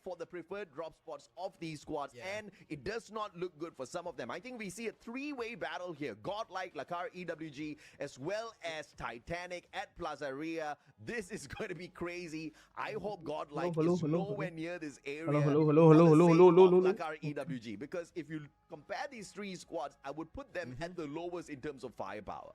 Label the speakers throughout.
Speaker 1: for the preferred drop spots of these squads, and it does not look good for some of them. I think we see a three-way battle here. Godlike, Lakar, EWG, as well as Titanic at Plazaria. This is going to be crazy. I hope Godlike is nowhere near this area. Lakar, EWG, because if you compare these three squads, I would put them at the lowest in terms of firepower.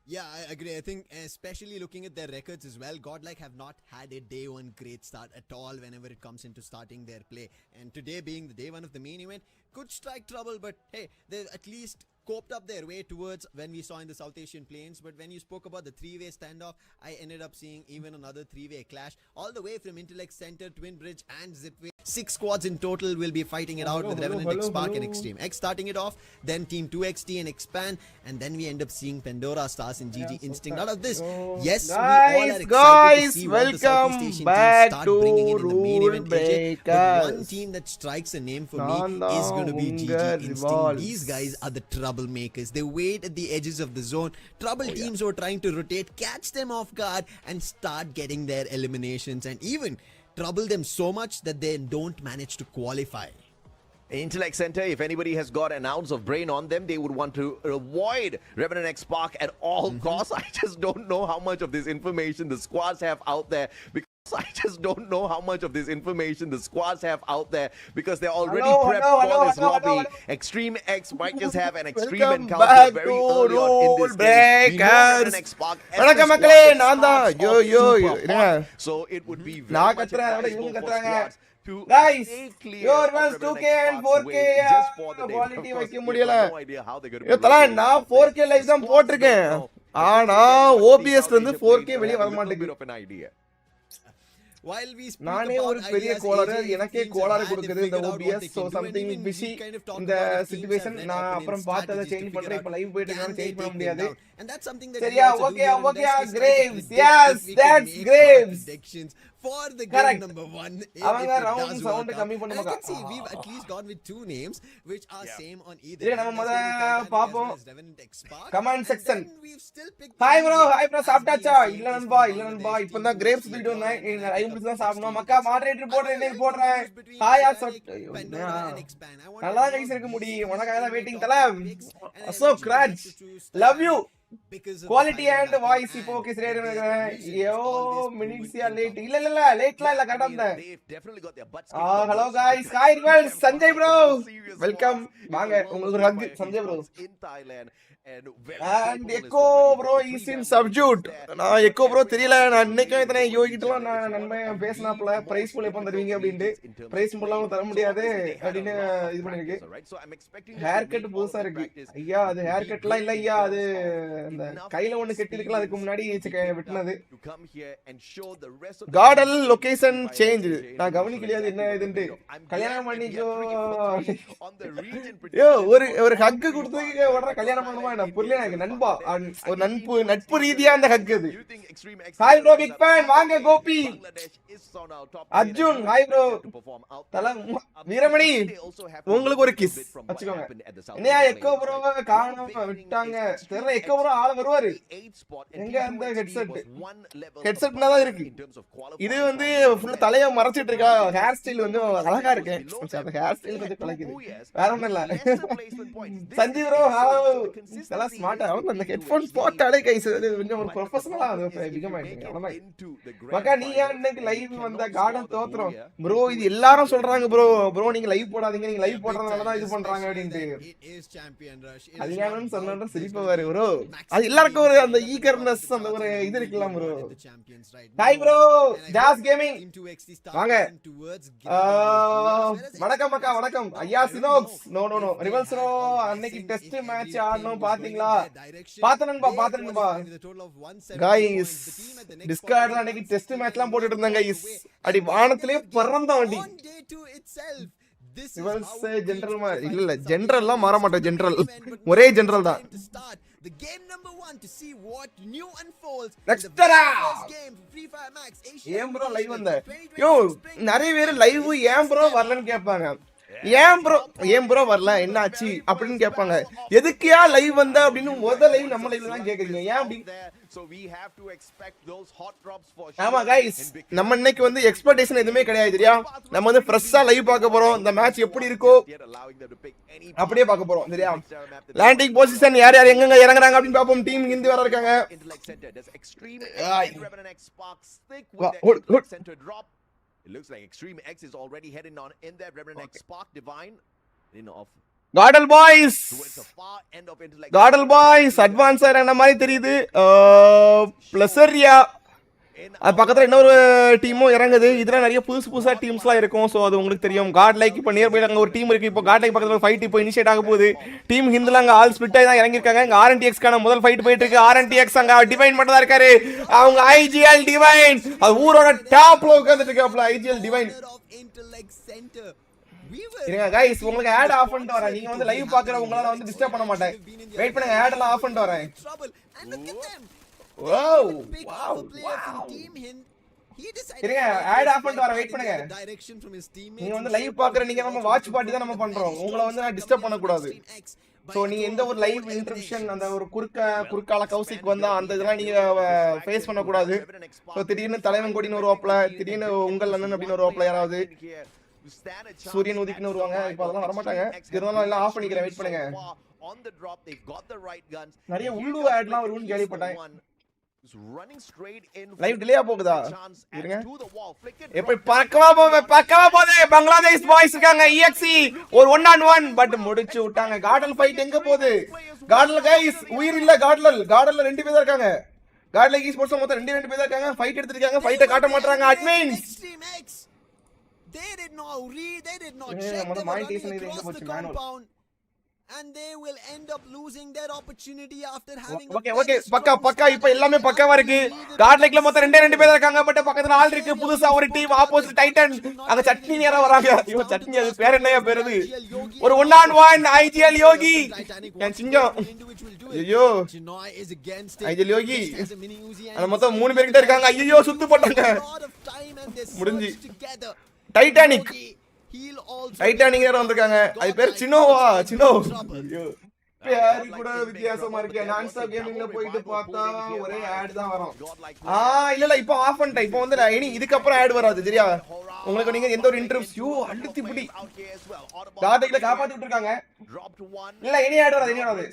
Speaker 2: Yeah, I agree. I think especially looking at their records as well, Godlike have not had a day one great start at all whenever it comes into starting their play. And today being the day one of the main event, could strike trouble, but hey, they at least coped up their way towards when we saw in the South Asian plains. But when you spoke about the three-way standoff, I ended up seeing even another three-way clash all the way from Intellect Center, Twin Bridge and Zipway. 6 squads in total will be fighting it out with RNTX, Spark and Extreme X starting it off, then Team 2XT and Expand, and then we end up seeing Pandora Stars and GG Instinct out of this. Yes, we all are excited to see what the Southeast Asian teams start bringing in the main event, AJ. But one team that strikes a name for me is going to be GG Instinct. These guys are the troublemakers. They wait at the edges of the zone. Trouble teams who are trying to rotate, catch them off guard and start getting their eliminations, and even trouble them so much that they don't manage to qualify.
Speaker 1: Intellect Center, if anybody has got an ounce of brain on them, they would want to avoid Revenant X Spark at all costs. I just don't know how much of this information the squads have out there. I just don't know how much of this information the squads have out there because they're already prepped for this lobby. Extreme X might just have an extreme encounter very early on in this game. We know an X Spark so it would be very much advisable to
Speaker 3: guys,
Speaker 1: clear
Speaker 3: your ones 2K and 4K quality வைக்க முடியல. தல 4K live தான் போட்டுருக்கேன். ஆனா OBS ல இருந்து 4K வெளிய வர மாட்டேங்குது. நானே ஒரு பெரிய கோளாறு எனக்கே கோளாறு கொடுக்குது இந்த OBS. so something busy இந்த சிச்சுவேஷன். நான் அப்புறம் பார்த்து அதை சேஞ்ச் பண்றேன். இப்ப லைவ் போயிட்டு இருக்கானே சேஞ்ச் பண்ண முடியாது. சரியா? Okay Graves. Yes, that's Graves.
Speaker 2: For the game number 1,
Speaker 3: அவங்க ரவுண்ட் சவுண்ட் கம்மி பண்ணுவாங்க.
Speaker 2: I can see we've at least gone with 2 names which are same on either.
Speaker 3: இதே நம்ம முத பாப்போம் கமெண்ட் செக்ஷன். ஹாய் ப்ரோ சாப்பிட்டாச்சா? இல்ல நண்பா இப்பதான் கிரேப்ஸ் தூக்கிட்டு வந்தேன். லைவ் முடிச்சு தான் சாப்பிடணும். மக்கா மாடரேட்டர் போடுறேன், இன்னைக்கு போடுறேன். ஹாய் நல்லா கைஸ் இருக்க முடியும். உனக்காக தான் வெயிட்டிங் தல. Ashok Raj love you. Quality and voice இப்போ ஓகே சரியா இருக்கேன். யோ மினிட்ஸ் யா லேட் இல்ல லேட்லாம் இல்ல கரெக்ட்டா இருந்தேன். Hello guys hi Rivals Sanjay bro welcome. வாங்க உங்களுக்கு ஒரு hug Sanjay bro. and echo bro is in subdued. நான் echo bro தெரியல. நான் இன்னைக்கு இத்தனை யோகிட்டலாம் நான் நண்பன் பேசினாப்ல பிரைஸ் புல் எப்ப தருவீங்க அப்படினு. பிரைஸ் புல்லாம் தர முடியாது அப்படினு இது பண்ணிருக்கு. ஹேர் கட் புதுசா இருக்கு ஐயா. அது ஹேர் கட்லாம் இல்ல ஐயா. அது அந்த கையில ஒன்னு கட்டி இருக்கலாம். அதுக்கு முன்னாடி வெட்டினது. GodL location change. நான் கவனிக்கலையா என்ன இதுன்னு. கல்யாணம் பண்ணிக்கோ. யோ ஒரு ஹக் கொடுத்து உடனே கல்யாணம் பண்ணுமா? புரியல எனக்கு நண்பா. ஒரு நட்பு ரீதியா அந்த ஹக் இது. Hi bro big fan. வாங்க கோபி அர்ஜுன் ஹாய் ப்ரோ. தல வீரமணி உங்களுக்கு ஒரு கிஸ் வச்சுக்கோங்க. என்னையா எக்கோ ப்ரோ காணோம் விட்டாங்க. தெரியல எக்கோ ப்ரோ ஆள வருவாரு. எங்க அந்த ஹெட்செட்னா தான் இருக்கு. இது வந்து ஃபுல்லா தலைய மறைச்சிட்டு இருக்கா. ஹேர் ஸ்டைல் வந்து அழகா இருக்கு. அந்த ஹேர் ஸ்டைல் கொஞ்சம் கலக்குது. வேற ஒண்ணும் இல்ல. Sanjeev bro hello. நல்லா ஸ்மார்ட்டா அந்த ஹெட்போன்ஸ் போட்டாலே கைஸ் கொஞ்சம் ஒரு ப்ரொபஷனலா அது பிகம் ஆயிடுங்க. அவ்வளவுதான். மக்கா நீ ஏன் இன்னைக்கு லைவ் வந்த கார்டன் தோத்துறோம் ப்ரோ. இது எல்லாரும் சொல்றாங்க ப்ரோ நீங்க லைவ் போடாதீங்க. நீங்க லைவ் போடுறதுனால தான் இது பண்றாங்க அப்படினு. அது ஏன்னு சொன்னா சிரிப்பா வர ப்ரோ. அது எல்லாருக்கும் ஒரு அந்த ஈகர்னஸ் அந்த ஒரு இது இருக்கலாம் ப்ரோ. ஹாய் ப்ரோ ஜாஸ் கேமிங் வாங்க. வணக்கம் மக்கா வணக்கம். ஐயா சினோக்ஸ் நோ ரிவல்ஸ் ப்ரோ அன்னைக்கு டெஸ்ட் மேட்ச் ஆடணும் பாத்தீங்களா? பாத்தனன்பா गाइस டிஸ்கார்ட்ல அன்னைக்கு டெஸ்ட் மேட்ச்லாம் போட்டுட்டு இருந்தாங்க गाइस. அடி வானத்திலே பறந்த வண்டி. ரிவல்ஸ் ஜெனரல் இல்ல ஜெனரல்லாம் மாற மாட்டேன். ஜெனரல் ஒரே ஜெனரல் தான்.
Speaker 2: The game number 1 to see what new unfolds.
Speaker 3: Next
Speaker 2: game freefire max
Speaker 3: ஏன் ப்ரோ லைவ் வந்த? யோ நிறைய பேர் லைவ் ஏன் ப்ரோ வரலன்னு கேட்பாங்க. ஏன் ப்ரோ வரல என்ன ஆச்சு அப்படின்னு கேட்பாங்க. எதுக்கியா லைவ் வந்த அப்படின்னு லைவ் நம்ம லைவ்ல தான் கேக்குறீங்க ஏன் அப்படி? ஆமா கைஸ், நம்ம இன்னைக்கு வந்து எக்ஸ்பெக்டேஷன் எதுவுமே கிடையாது சரியா. நம்ம வந்து ஃப்ரெஷ்ஷா லைவ் பார்க்க போறோம். இந்த மேட்ச் எப்படி இருக்கோ அப்படியே பார்க்க போறோம் சரியா. லேண்டிங் பொசிஷன் யார் யார் எங்க இறங்குறாங்க அப்படின்னு பாப்போம். டீம் ஹிந்த் வேற இருக்காங்க.
Speaker 1: It looks like Extreme X is already heading on in there. RNTX Spark Divine of
Speaker 3: GodL boys advance ஆன மாதிரி தெரியுது. ப்ளஸரியா அது பக்கத்துல இன்னொரு டீமும் இறங்குது. இதெல்லாம் நிறைய புதுசா டீம்ஸ்லாம் இருக்கும். ஸோ அது உங்களுக்கு தெரியும். காட்லைக் இப்போ நியர்பைல அங்கே ஒரு டீம் இருக்கு. இப்போ காட்லைக் பக்கத்துல ஃபைட் இப்போ இனிஷியேட் ஆக போகுது. டீம் ஹிந்துல அங்கே ஆல் ஸ்பிட் ஆகி தான் இறங்கிருக்காங்க. இங்கே RNTXக்கான முதல் ஃபைட் போயிட்டு இருக்கு. RNTX அங்கே டிவைன் மட்டும் தான் இருக்காரு. அவங்க IGL டிவைன் அது ஊரோட டாப்ல உட்கார்ந்துட்டு இருக்காப்ல. IGL டிவைன் இருங்க கைஸ், உங்களுக்கு ஆட் ஆஃப் பண்ணிட்டு வரேன். நீங்க வந்து லைவ் பாக்குற உங்களால வந்து டிஸ்டர்ப் பண்ண மாட்டேன். வெயிட் பண்ணுங்க, ஆட் எல்லாம் ஆஃப் பண்ணிட்டு வரேன். Wow! இருங்க ஆட் ஆஃப் பண்ணிட்டு வரேன். வெயிட் பண்ணுங்க. நீங்க வந்து லைவ் பாக்குற நீங்க நம்ம வாட்ச் பார்ட்டி தான் நம்ம பண்றோம். உங்களை வந்து நான் டிஸ்டர்ப் பண்ண கூடாது. சோ நீங்க எந்த ஒரு லைவ் இன்டரப்ஷன் அந்த ஒரு குறுக்கால கௌசிக் வந்தா அந்த இதெல்லாம் நீங்க ஃபேஸ் பண்ண கூடாது. சோ திடீர்னு தலைவன் கொடின்னு வருவாப்ல, திடீர்னு உங்கள் அண்ணன் அப்படின்னு வருவாப்ல, யாராவது சூரியன் உதிக்குன்னு வருவாங்க. இப்போ அதெல்லாம் வர மாட்டாங்க. இருந்தாலும் எல்லாம் ஆஃப் பண்ணிக்கிறேன். வெயிட் பண்ணுங்க. நிறைய உள்ளூர் ஆட்லாம் வரும்னு கேள்விப்பட்டேன். லைவ் டிலே போகுதா? இருங்க எப்படி பக்கவா போகுது. பங்களாதேஷ் பாய்ஸ் இருக்காங்க. EXE ஒரு 1-on-1 பட் முடிச்சு விட்டாங்க. காடல் ஃபைட் எங்க போகுது? காடல் கைஸ் உயிர் இல்ல. காடல்ல 2 பேர் இருக்காங்க. காடல் ஈஸ்போர்ட்ஸ் மொத்தம் 2 பேர் இருக்காங்க. ஃபைட் எடுத்துட்டாங்க. ஃபைட்ட காட்ட மாட்டறாங்க admins.
Speaker 2: They did not check the monetization across the compound. And they will end up losing their opportunity after having
Speaker 3: okay பக்கா இப்ப எல்லாமே பக்காவா இருக்கு. காட்லைக்ல மொத்தம் 2 பேர் இருக்காங்க. பட் பக்கத்துல ஆள் இருக்கு. புதுசா ஒரு டீம் ஆப்போசிட் டைட்டன் அங்க சட்னி நேரா வராங்க. இவன் சட்னி அது பேர் என்னையா பேருது? ஒரு 1-on-1 IGL யோகி என் சிங்கம். ஐயோ IGL யோகி அந்த மொத்தம் 3 பேர் கிட்ட இருக்காங்க. ஐயோ சுத்து போட்டாங்க. முடிஞ்சு டைட்டானிக் வேற வந்திருக்காங்க. அது பேர் சினோ. பேரு கூட வித்தியாசமா இருக்கு. நான் ஸ்டாப் கேமிங்ல போயிட்டு பார்த்தா ஒரே ஆட் தான் வரும். இல்ல இப்போ ஆஃப் பண்ணிட்டேன். இப்போ வந்து இனி இதுக்கு அப்புறம் ஆட் வராது சரியா. உங்களுக்கு நீங்க எந்த ஒரு இன்டர்வியூ அழுத்தி புடி கார்டைல காப்பாத்தி விட்டுருக்காங்க. இல்ல இனி ஆட் வராது.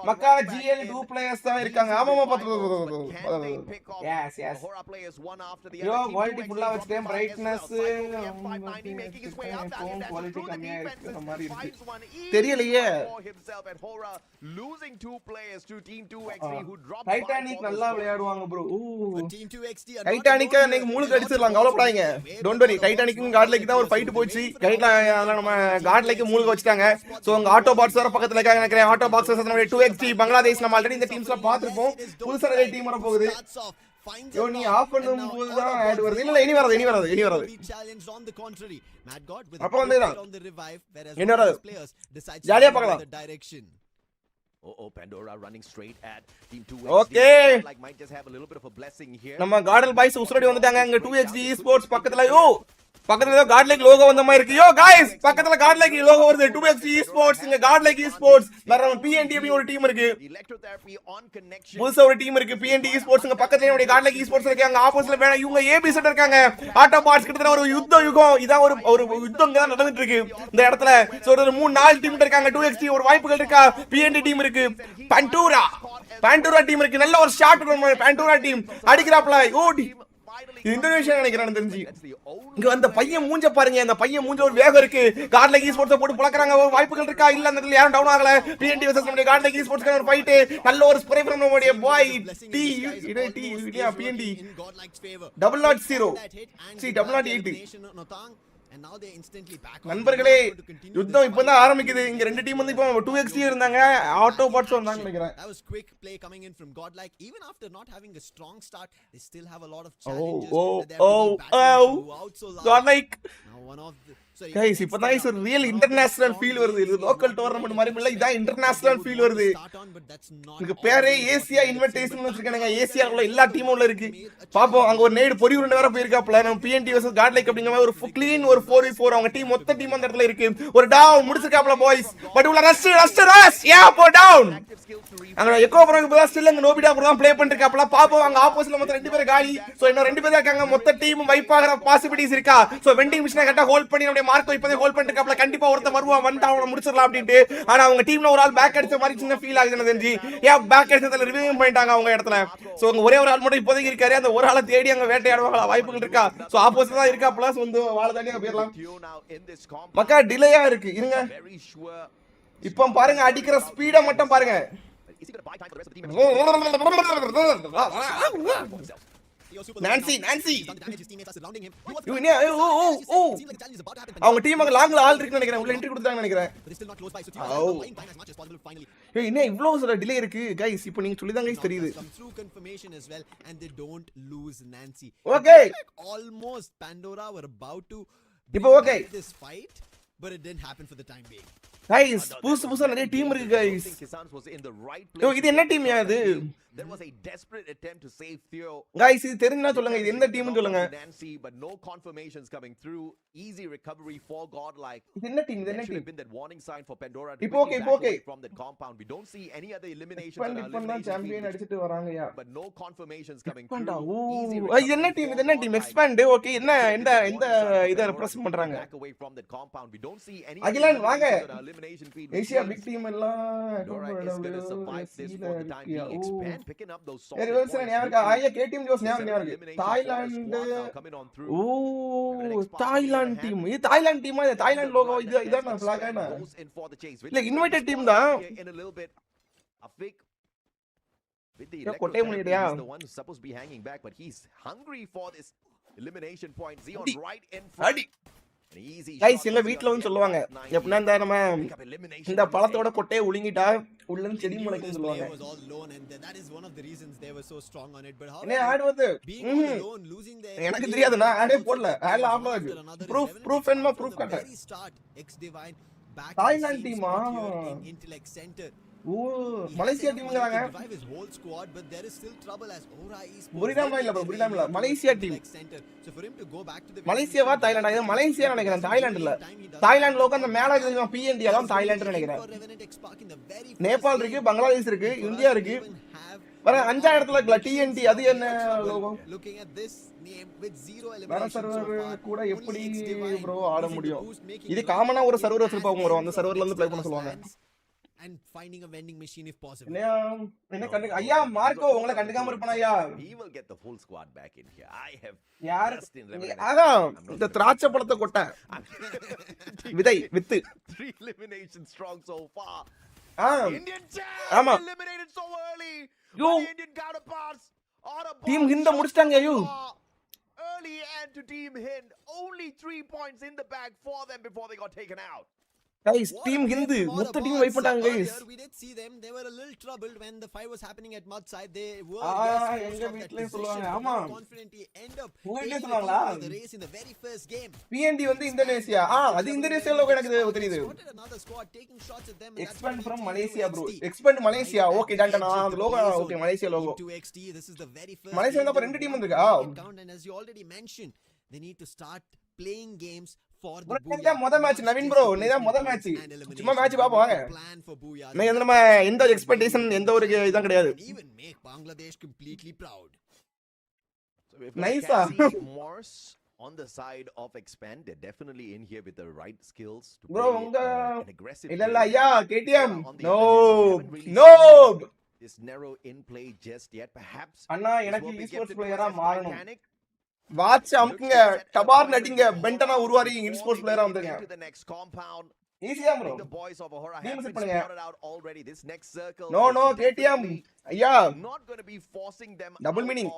Speaker 3: மக்கா GL 2 பிளேயர்ஸ் தான் இருக்காங்க. ஆமாமா பாத்து எஸ் யோ குவாலிட்டி ஃபுல்லா வச்சிட்டேன். பிரைட்னஸ் குவாலிட்டி கம்மியா இருக்கு மாதிரி இருக்கு. தெரியலையே.
Speaker 1: losing 2 players to team 2XD who dropped
Speaker 3: Titanic நல்லா விளையாடுவாங்க bro. டைட்டானிக்க நீங்க மூளை அடிச்சிரலாம். கவலைப்படாதீங்க. Don't worry. டைட்டானிக்கும் காட்லைக்கு தான் ஒரு ஃபைட் போச்சு. அதெல்லாம் நம்ம காட்லைக்கு மூளை வச்சிட்டாங்க. சோ அங்க ஆட்டோ பாக்ஸ் வர பக்கத்துல இருக்காங்க நினைக்கிறேன். ஆட்டோ பாக்ஸ் நம்ம 2XD பங்களாதேஷ் நம்ம ஆல்ரெடி இந்த டீம்ஸ்ல பாத்துறோம். புதுசா நிறைய டீம் வர போகுது. யோ நீ ஆஃப் பண்ணும்போது தான் ஆட் வருது. இல்ல இனி வராது. அப்ப வந்துடா என்ன வராது. ஜாலியா பார்க்கலாம்.
Speaker 1: Pandora running straight at team 2.
Speaker 3: Okay,
Speaker 1: like might just have a little bit of a blessing here.
Speaker 3: நம்ம GodL boys உசுரடி வந்துட்டாங்க. அங்க 2XD esports பக்கத்துல பக்கத்துல godlike logo வந்த மாதிரி இருக்கு. guys பக்கத்துல godlike logo வருது. 2XD esports இங்க godlike esports வேற நம்ம PND அப்படி ஒரு டீம் இருக்கு. புதுசா ஒரு டீம் இருக்கு PND esports. இங்க பக்கத்துல நம்ம godlike esports இருக்கு. அங்க ஆப்போசிட்ல வேற இவங்க ABZ இருக்காங்க. ஆட்டோ பார்ட்ஸ் கிட்ட ஒரு யுத்தம் இதான் ஒரு யுத்தம் தான் நடந்துட்டு இருக்கு இந்த இடத்துல. சோ ஒரு 3-4 டீம் இருக்காங்க. 2XD ஒரு வாய்ப்புகள் இருக்கா. PND டீம் இருக்கு. பாண்டூரா டீம் இருக்கு. நல்ல ஒரு ஷாட் பாண்டூரா டீம் அடிக்கிறாப்ல. ஓடி இந்தோனேஷியா நினைக்கிறேன் தெரிஞ்சு. இங்க அந்த பையன் மூஞ்ச பாருங்க. அந்த பையன் மூஞ்ச ஒரு வேகம் இருக்கு. கார்ட்லைக் ஈஸ்போர்ட்ஸ் போட்டு புளக்குறாங்க. ஒரு வாய்ப்புகள் இருக்கா? இல்ல அந்த இடத்துல யாரும் டவுன் ஆகல. PND வெர்சஸ் நம்ம கார்ட்லைக் ஈஸ்போர்ட்ஸ் ஒரு ஃபைட். நல்ல ஒரு ஸ்ப்ரே ஃப்ரம் நம்மளுடைய பாய் PND 000 008. நண்பர்களே யுத்தம் இப்பதான் ஆரம்பிக்குது. இங்க 2 டீம் வந்து இப்போ 2XD இருந்தாங்க. ஆட்டோ பாட்ஸ் வந்தாங்க நினைக்கிறேன்.
Speaker 2: That was quick play coming in from godlike. Even after not having a strong start, they still have a lot of challenges.
Speaker 3: godlike
Speaker 2: now one of the
Speaker 3: guys இப்பதான் guys ஒரு real international feel வருது. இது local tournament மாதிரி இல்ல, இதான் international feel வருது. இதுக்கு பேரே ஏசியா இன்விடேஷன் வச்சிருக்காங்க. ஏசியாக்குள்ள எல்லா டீமும் உள்ள இருக்கு. பாப்போம், அங்க ஒரு நேடு பொரி உருண்டை வேற போயிருக்காப்ல. நம்ம பிஎன்டி வெர்சஸ் காட்லைக் அப்படிங்கிற மாதிரி ஒரு க்ளீன் ஒரு 4v4 அவங்க டீம் மொத்த டீம் அந்த இடத்துல இருக்கு. ஒரு டவுன் முடிச்சிருக்காப்ல பாய்ஸ். பட் உள்ள ரஷ் யா போ டவுன். அங்க எக்கோ ப்ரோக்கு பதிலா ஸ்டில் அங்க நோபிடா ப்ரோ தான் ப்ளே பண்ணிருக்காப்ல. பாப்போம், அங்க ஆப்போசிட்ல மொத்த ரெண்டு பேர் காலி. சோ இன்னும் ரெண்டு பேர் இருக்காங்க. மொத்த டீம் வைப் ஆகற பாசிபிலிட்டிஸ் இருக்கா? சோ வெண்டிங் மிஷினை கரெக்ட்டா ஹோல்ட் பண்ணி அப்படியே மார்க் இப்போதே ஹோல்ட் பண்ணிருக்காப்ல. கண்டிப்பா ஒருத்த வருவான், வந்து அவனை முடிச்சிடலாம் அப்படின்ட்டு. ஆனா அவங்க டீம்ல ஒரு ஆள் பேக் அடிச்ச மாதிரி சின்ன ஃபீல் ஆகுது எனக்கு தெரிஞ்சு. ஏன் பேக் அடிச்சதுல ரிவ்யூ பண்ணிட்டாங்க அவங்க இடத்துல. சோ அங்க ஒரே ஒரு ஆள் மட்டும் இப்போதைக்கு இருக்காரு. அந்த ஒரு ஆளை தேடி அங்க வேட்டையாடுவாங்களா வாய்ப்புகள் இருக்கா? சோ ஆப்போசிட் தான் இருக்கா. பிளஸ் வந்து வாழ தனியா போயிடலாம். மக்கா டிலேயா இருக்கு இருங்க. இப்போ பாருங்க, அடிக்கிற ஸ்பீட மட்டும் பாருங்க. நான்சி அவங்க டீமுக்கு லாங்ல ஆள் இருக்குன்னு நினைக்கிறேன். உள்ள என்ட்ரி கொடுத்தாங்கன்னு நினைக்கிறேன். என்ன இவ்வளவு டிலே இருக்கு கைஸ்? இப்போ நீங்க சொல்லி தான் கைஸ் தெரியுது. Okay,
Speaker 2: almost Pandora were about to
Speaker 3: இப்போ okay
Speaker 2: this fight, but it didn't happen for the time being.
Speaker 3: Guys புதுசா நிறைய டீம் இருக்கு கைஸ். இது என்ன டீம் இது?
Speaker 1: There was a desperate attempt to save Theo.
Speaker 3: Guys, இது தெரிஞ்சா சொல்லுங்க, இது எந்த டீம்னு சொல்லுங்க.
Speaker 1: Nancy, but no confirmations coming through. Easy recovery for GodLike.
Speaker 3: இது என்ன டீம்? இது என்ன team?
Speaker 1: Been that warning sign for Pandora to
Speaker 3: இப்போ okay
Speaker 1: from that compound. We don't see any other eliminations.
Speaker 3: இப்பதான் சாம்பியன் அடிச்சிட்டு வராங்கயா.
Speaker 1: But no confirmations coming
Speaker 3: through.
Speaker 1: Easy
Speaker 3: இது என்ன team? இது என்ன டீம்? எக்ஸ்பேண்ட். ஓகே, என்ன இந்த இத ரெப்ரசன்ட் பண்றாங்க?
Speaker 1: Back away from that compound. We don't see any
Speaker 3: Akilan வாங்க.
Speaker 1: elimination feed.
Speaker 3: Asia big team எல்லாம்
Speaker 1: Pandora is going to survive this for the time being. Expand picking up those
Speaker 3: Thailand team. இது Thailand டீமா? இது Thailand logo. இதான் flag ஆனா இல்ல invited team தான்.
Speaker 1: With the the one who's supposed to be hanging back, but he's hungry for this elimination point. Zeon right in front.
Speaker 3: Guys எங்க வீட்ல வந்து சொல்லுவாங்க, எப்படின்னா இந்த நம்ம இந்த பழத்தோட கொட்டையை உளுங்கிட்டா உள்ள இருந்து செடி முளைக்கும்னு சொல்லுவாங்க. என்ன ஆட் வந்து எனக்கு தெரியாது, நான் ஆடே போடல. ஆட்ல ஆஃப்ல இருக்கு. ப்ரூஃப் என்ன ப்ரூஃப் கட்ட. தாய்லாந்து டீமா? ஓ, மலேசியா டீம்ங்கறாங்க. புரியாம இல்ல மலேசியா டீம். மலேசியாவா தாய்லாண்டா? இது மலேசியா நினைக்கிறேன், தாய்லாந்து இல்ல. தாய்லாந்து லோகோ அந்த மேல இருக்கு பிஎன்டி, அதான் தாய்லாந்து நினைக்கிறேன். நேபாள் இருக்கு, பங்களாதேஷ் இருக்கு, இந்தியா இருக்கு. வர 5ஆம் இடத்துல இருக்குல டிஎன்டி, அது என்ன லோகோ? வேற சர்வர் கூட எப்படி ப்ரோ ஆட முடியும்? இது காமனா ஒரு சர்வர் வச்சிருப்பாங்க ப்ரோ, அந்த சர்வர்ல இருந்து ப்ளே பண்ண சொல்லுவாங்க.
Speaker 2: And finding a vending machine if possible.
Speaker 3: என்ன கண்டு ஐயா மார்க்கோ உங்களை கண்டுக்காம இருப்பானா ஐயா?
Speaker 1: He will get the full squad back in here. I have
Speaker 3: யார் அதான் இந்த திராட்சை பழத்தை கொட்ட விதை with
Speaker 1: 3 eliminations strong so far. Indian
Speaker 3: ஆமா
Speaker 1: eliminated so early.
Speaker 3: You
Speaker 1: Indian counterparts
Speaker 3: team ஹிந்த முடிச்சிட்டாங்க. You
Speaker 1: early end to team HIND. Only 3 points in the bag for them before they got taken out.
Speaker 3: Guys, team HIND மொத்த team vibe பண்ணாங்க guys.
Speaker 2: We did see them. They were a little troubled when the fight was happening at mud side. They were
Speaker 3: எங்க வீட்லயே சொல்லுவாங்க. ஆமா
Speaker 2: confidently end up
Speaker 3: வீட்லயே சொல்றாங்களா?
Speaker 2: the race in the very first game.
Speaker 3: PND வந்து Indonesia. அது Indonesia logo எனக்கு தெரியுது.
Speaker 2: Another squad taking shots at them.
Speaker 3: Expand from Malaysia bro. Expand Malaysia. Okay டாண்டா அந்த logo okay Malaysia logo.
Speaker 2: 2XT this is the very first.
Speaker 3: Malaysia வந்து அப்ப ரெண்டு team வந்திருக்கா?
Speaker 2: And as you already mentioned, they need to start playing games for the
Speaker 3: booyah. மொத match Naveen bro, நீதான் மொத match. சும்மா மேட்ச் பாப்போம் வாங்க. நீங்க நம்ம எந்த எக்ஸ்பெக்டேஷன் எந்த ஒரு இதான் கிடையாது.
Speaker 2: Even make Bangladesh completely proud.
Speaker 3: Nice.
Speaker 1: On the side of expand, they're definitely in here with the right skills to
Speaker 3: bro
Speaker 1: play an aggressive.
Speaker 3: இல்ல ஐயா KTM no
Speaker 1: this narrow in play just yet. Perhaps
Speaker 3: அண்ணா எனக்கு esports பிளேயரா மாறணும். Watch அமுக்குங்க, டபார் நடிங்க, பென்டனா உருவாரி esports பிளேயரா வந்துங்க. ஈஸியா bro. Team set பண்ணுங்க.
Speaker 1: This next circle.
Speaker 3: No KTM ஐயா
Speaker 1: not going to be forcing them
Speaker 3: double meaning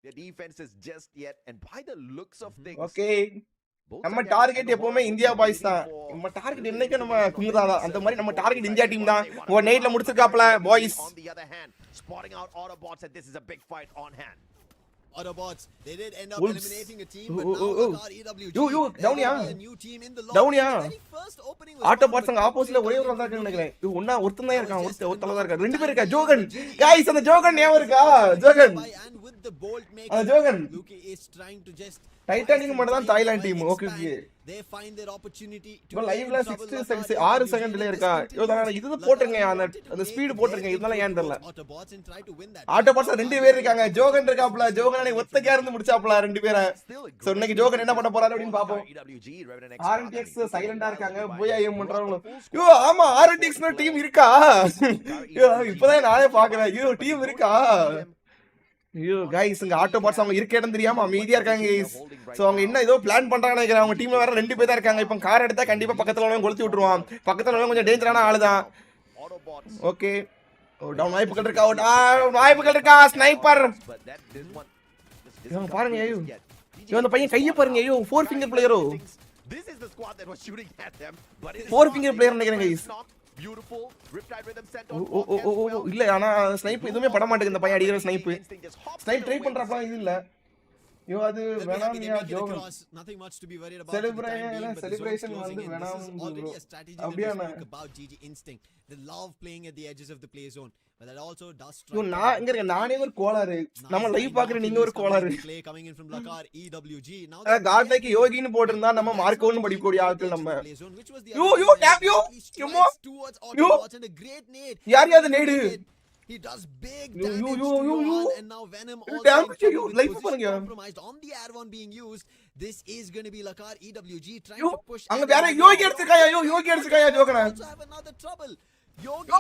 Speaker 1: their defenses just yet, and by the looks of things.
Speaker 3: Okay, நம்ம target எப்பவுமே India boys தான். நம்ம target என்னைக்கு நம்ம குங்குதா தான். அந்த மாதிரி நம்ம டார்கெட் இந்தியா டீம் தான். ஒரு நைட்ல முடிச்சிருக்காப்ல boys.
Speaker 1: On the other hand, spotting out Autobots, and this is a big fight on hand.
Speaker 2: Autobots, they did end up
Speaker 3: Wolves.
Speaker 2: eliminating a team, but now Lakar EWG,
Speaker 3: Yo, down ya.
Speaker 2: a new team in the
Speaker 3: Down ya.
Speaker 2: very first opening was
Speaker 3: auto
Speaker 2: found,
Speaker 3: bots
Speaker 2: but
Speaker 3: அங்க ஆப்போசிட்ல ஒரே ஒரு
Speaker 2: couldn't
Speaker 3: தான்
Speaker 2: do
Speaker 3: நினைக்கிறேன்.
Speaker 2: it.
Speaker 3: ஒண்ணா ஒருத்தன் தான் இருக்கான். ஒருத்தல தான் இருக்கான். ரெண்டு பேர் இருக்கா. ஜோகன். गाइस அந்த ஜோகன் ஞாபகம் இருக்கா? Johan.
Speaker 2: And with the bolt maker,
Speaker 3: அந்த ஜோகன்.
Speaker 2: Luki is trying to just
Speaker 3: Titanic மட்டும் தான் Thailand team. Okay okay.
Speaker 2: they find their opportunity to
Speaker 3: இப்போ லைவ்ல 60 செகண்ட்ஸ் 6 செகண்ட்ல இருக்கா. ஐயோ தான இது போட்டுருங்க அந்த ஸ்பீட் போட்டுருங்க. இதனால ஏன் தெரியல.
Speaker 2: Autobots and try to win that.
Speaker 3: Autobots ரெண்டு பேர் இருக்காங்க. ஜோகன் இருக்காப்ல. ஜோகனை ஒத்தக்கா இருந்து முடிச்சாப்ல ரெண்டு பேரை. சோ இன்னைக்கு ஜோகன் என்ன பண்ண போறாரு அப்படினு பாப்போம். RNTX சைலண்டா இருக்காங்க. போய் ஐஎம் பண்றாங்க. ஐயோ ஆமா RNTX ன டீம் இருக்கா? ஐயோ இப்போதான் நானே பாக்குறேன். ஐயோ டீம் இருக்கா? ஐயோ गाइस இங்க ஆட்டோ பாட்ஸ் அவங்க இருக்க இடம் தெரியாம அமைதியா இருக்காங்க गाइस. சோ அவங்க என்ன ஏதோ பிளான் பண்றாங்கன்னு நினைக்கிறேன். அவங்க டீம்ல வேற ரெண்டு பேர் தான் இருக்காங்க. இப்போ கார் எடுத்தா கண்டிப்பா பக்கத்துல உள்ளவங்க கொளுத்தி விட்டுருவான். பக்கத்துல உள்ளவங்க கொஞ்சம் டேஞ்சரான ஆளு தான். ஓகே டவுன் வாய்ப்புகள் இருக்கா? வாய்ப்புகள் இருக்கா? ஸ்னைப்பர் பாருங்க. ஐயோ இந்த பையன் கைய பாருங்க. ஐயோ 4 ஃபிங்கர் பிளேயரோ. 4 ஃபிங்கர் பிளேயர் நினைக்கிறேன் गाइस. இல்ல ஆனா ஸ்னைப் எதுவுமே பட மாட்டேங்குது. இந்த பையன் அடிக்கிற ஸ்னைப் ட்ரை பண்றப்ப இது இல்ல. ஐயோ அது வேணாம்யா ஜோகன்.
Speaker 2: Nothing much to be worried about.
Speaker 3: Celebration வந்து வேணாம்.
Speaker 2: Already a strategy about GG instinct. They love playing at the edges of the play zone. But that also does
Speaker 3: strike. நான் இங்க இருக்க நானே ஒரு கோளாறு. நம்ம லைவ் பாக்குற நீங்க ஒரு கோளாறு.
Speaker 2: Play coming in from Lakar EWG. Now
Speaker 3: God like யோகின்னு போட்டுறதா நம்ம மார்க்கோன்னு படிக்கக்கூடிய ஆட்கள் நம்ம. You tap you. யுமோ. You
Speaker 2: and a great nade.
Speaker 3: யார் யார் நேடு?
Speaker 2: He does big damage to Johan, and now Venom also compromised on the air one being used. This is going to be Lakar EWG trying to push.
Speaker 3: அங்க வேற யோகி எடுத்துக்காயா. யோகி எடுத்துக்காயா ஜோகனா.
Speaker 2: Also have another trouble. Yogi.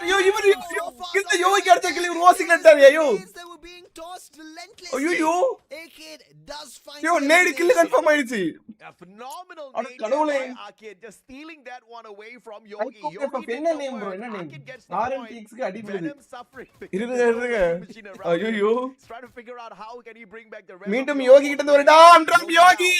Speaker 3: Yo, even kill the Yogi at the kill crossing at there. Yo.
Speaker 2: They were being tossed relentlessly.
Speaker 3: Yo.
Speaker 2: Arcade does find.
Speaker 3: Yo, need kill confirm ஆயிடுச்சு.
Speaker 1: A phenomenal
Speaker 3: nade by
Speaker 1: Arcade, just stealing that one away from Yogi.
Speaker 3: Yogi என்ன name bro? என்ன name? RNTX க்கு அடி விழுது. இருங்க. ஐயோ.
Speaker 1: Trying to figure out how can he bring back the rest.
Speaker 3: மீண்டும் யோகி கிட்ட இருந்து ஒரு டாம் ட்ராப் யோகி.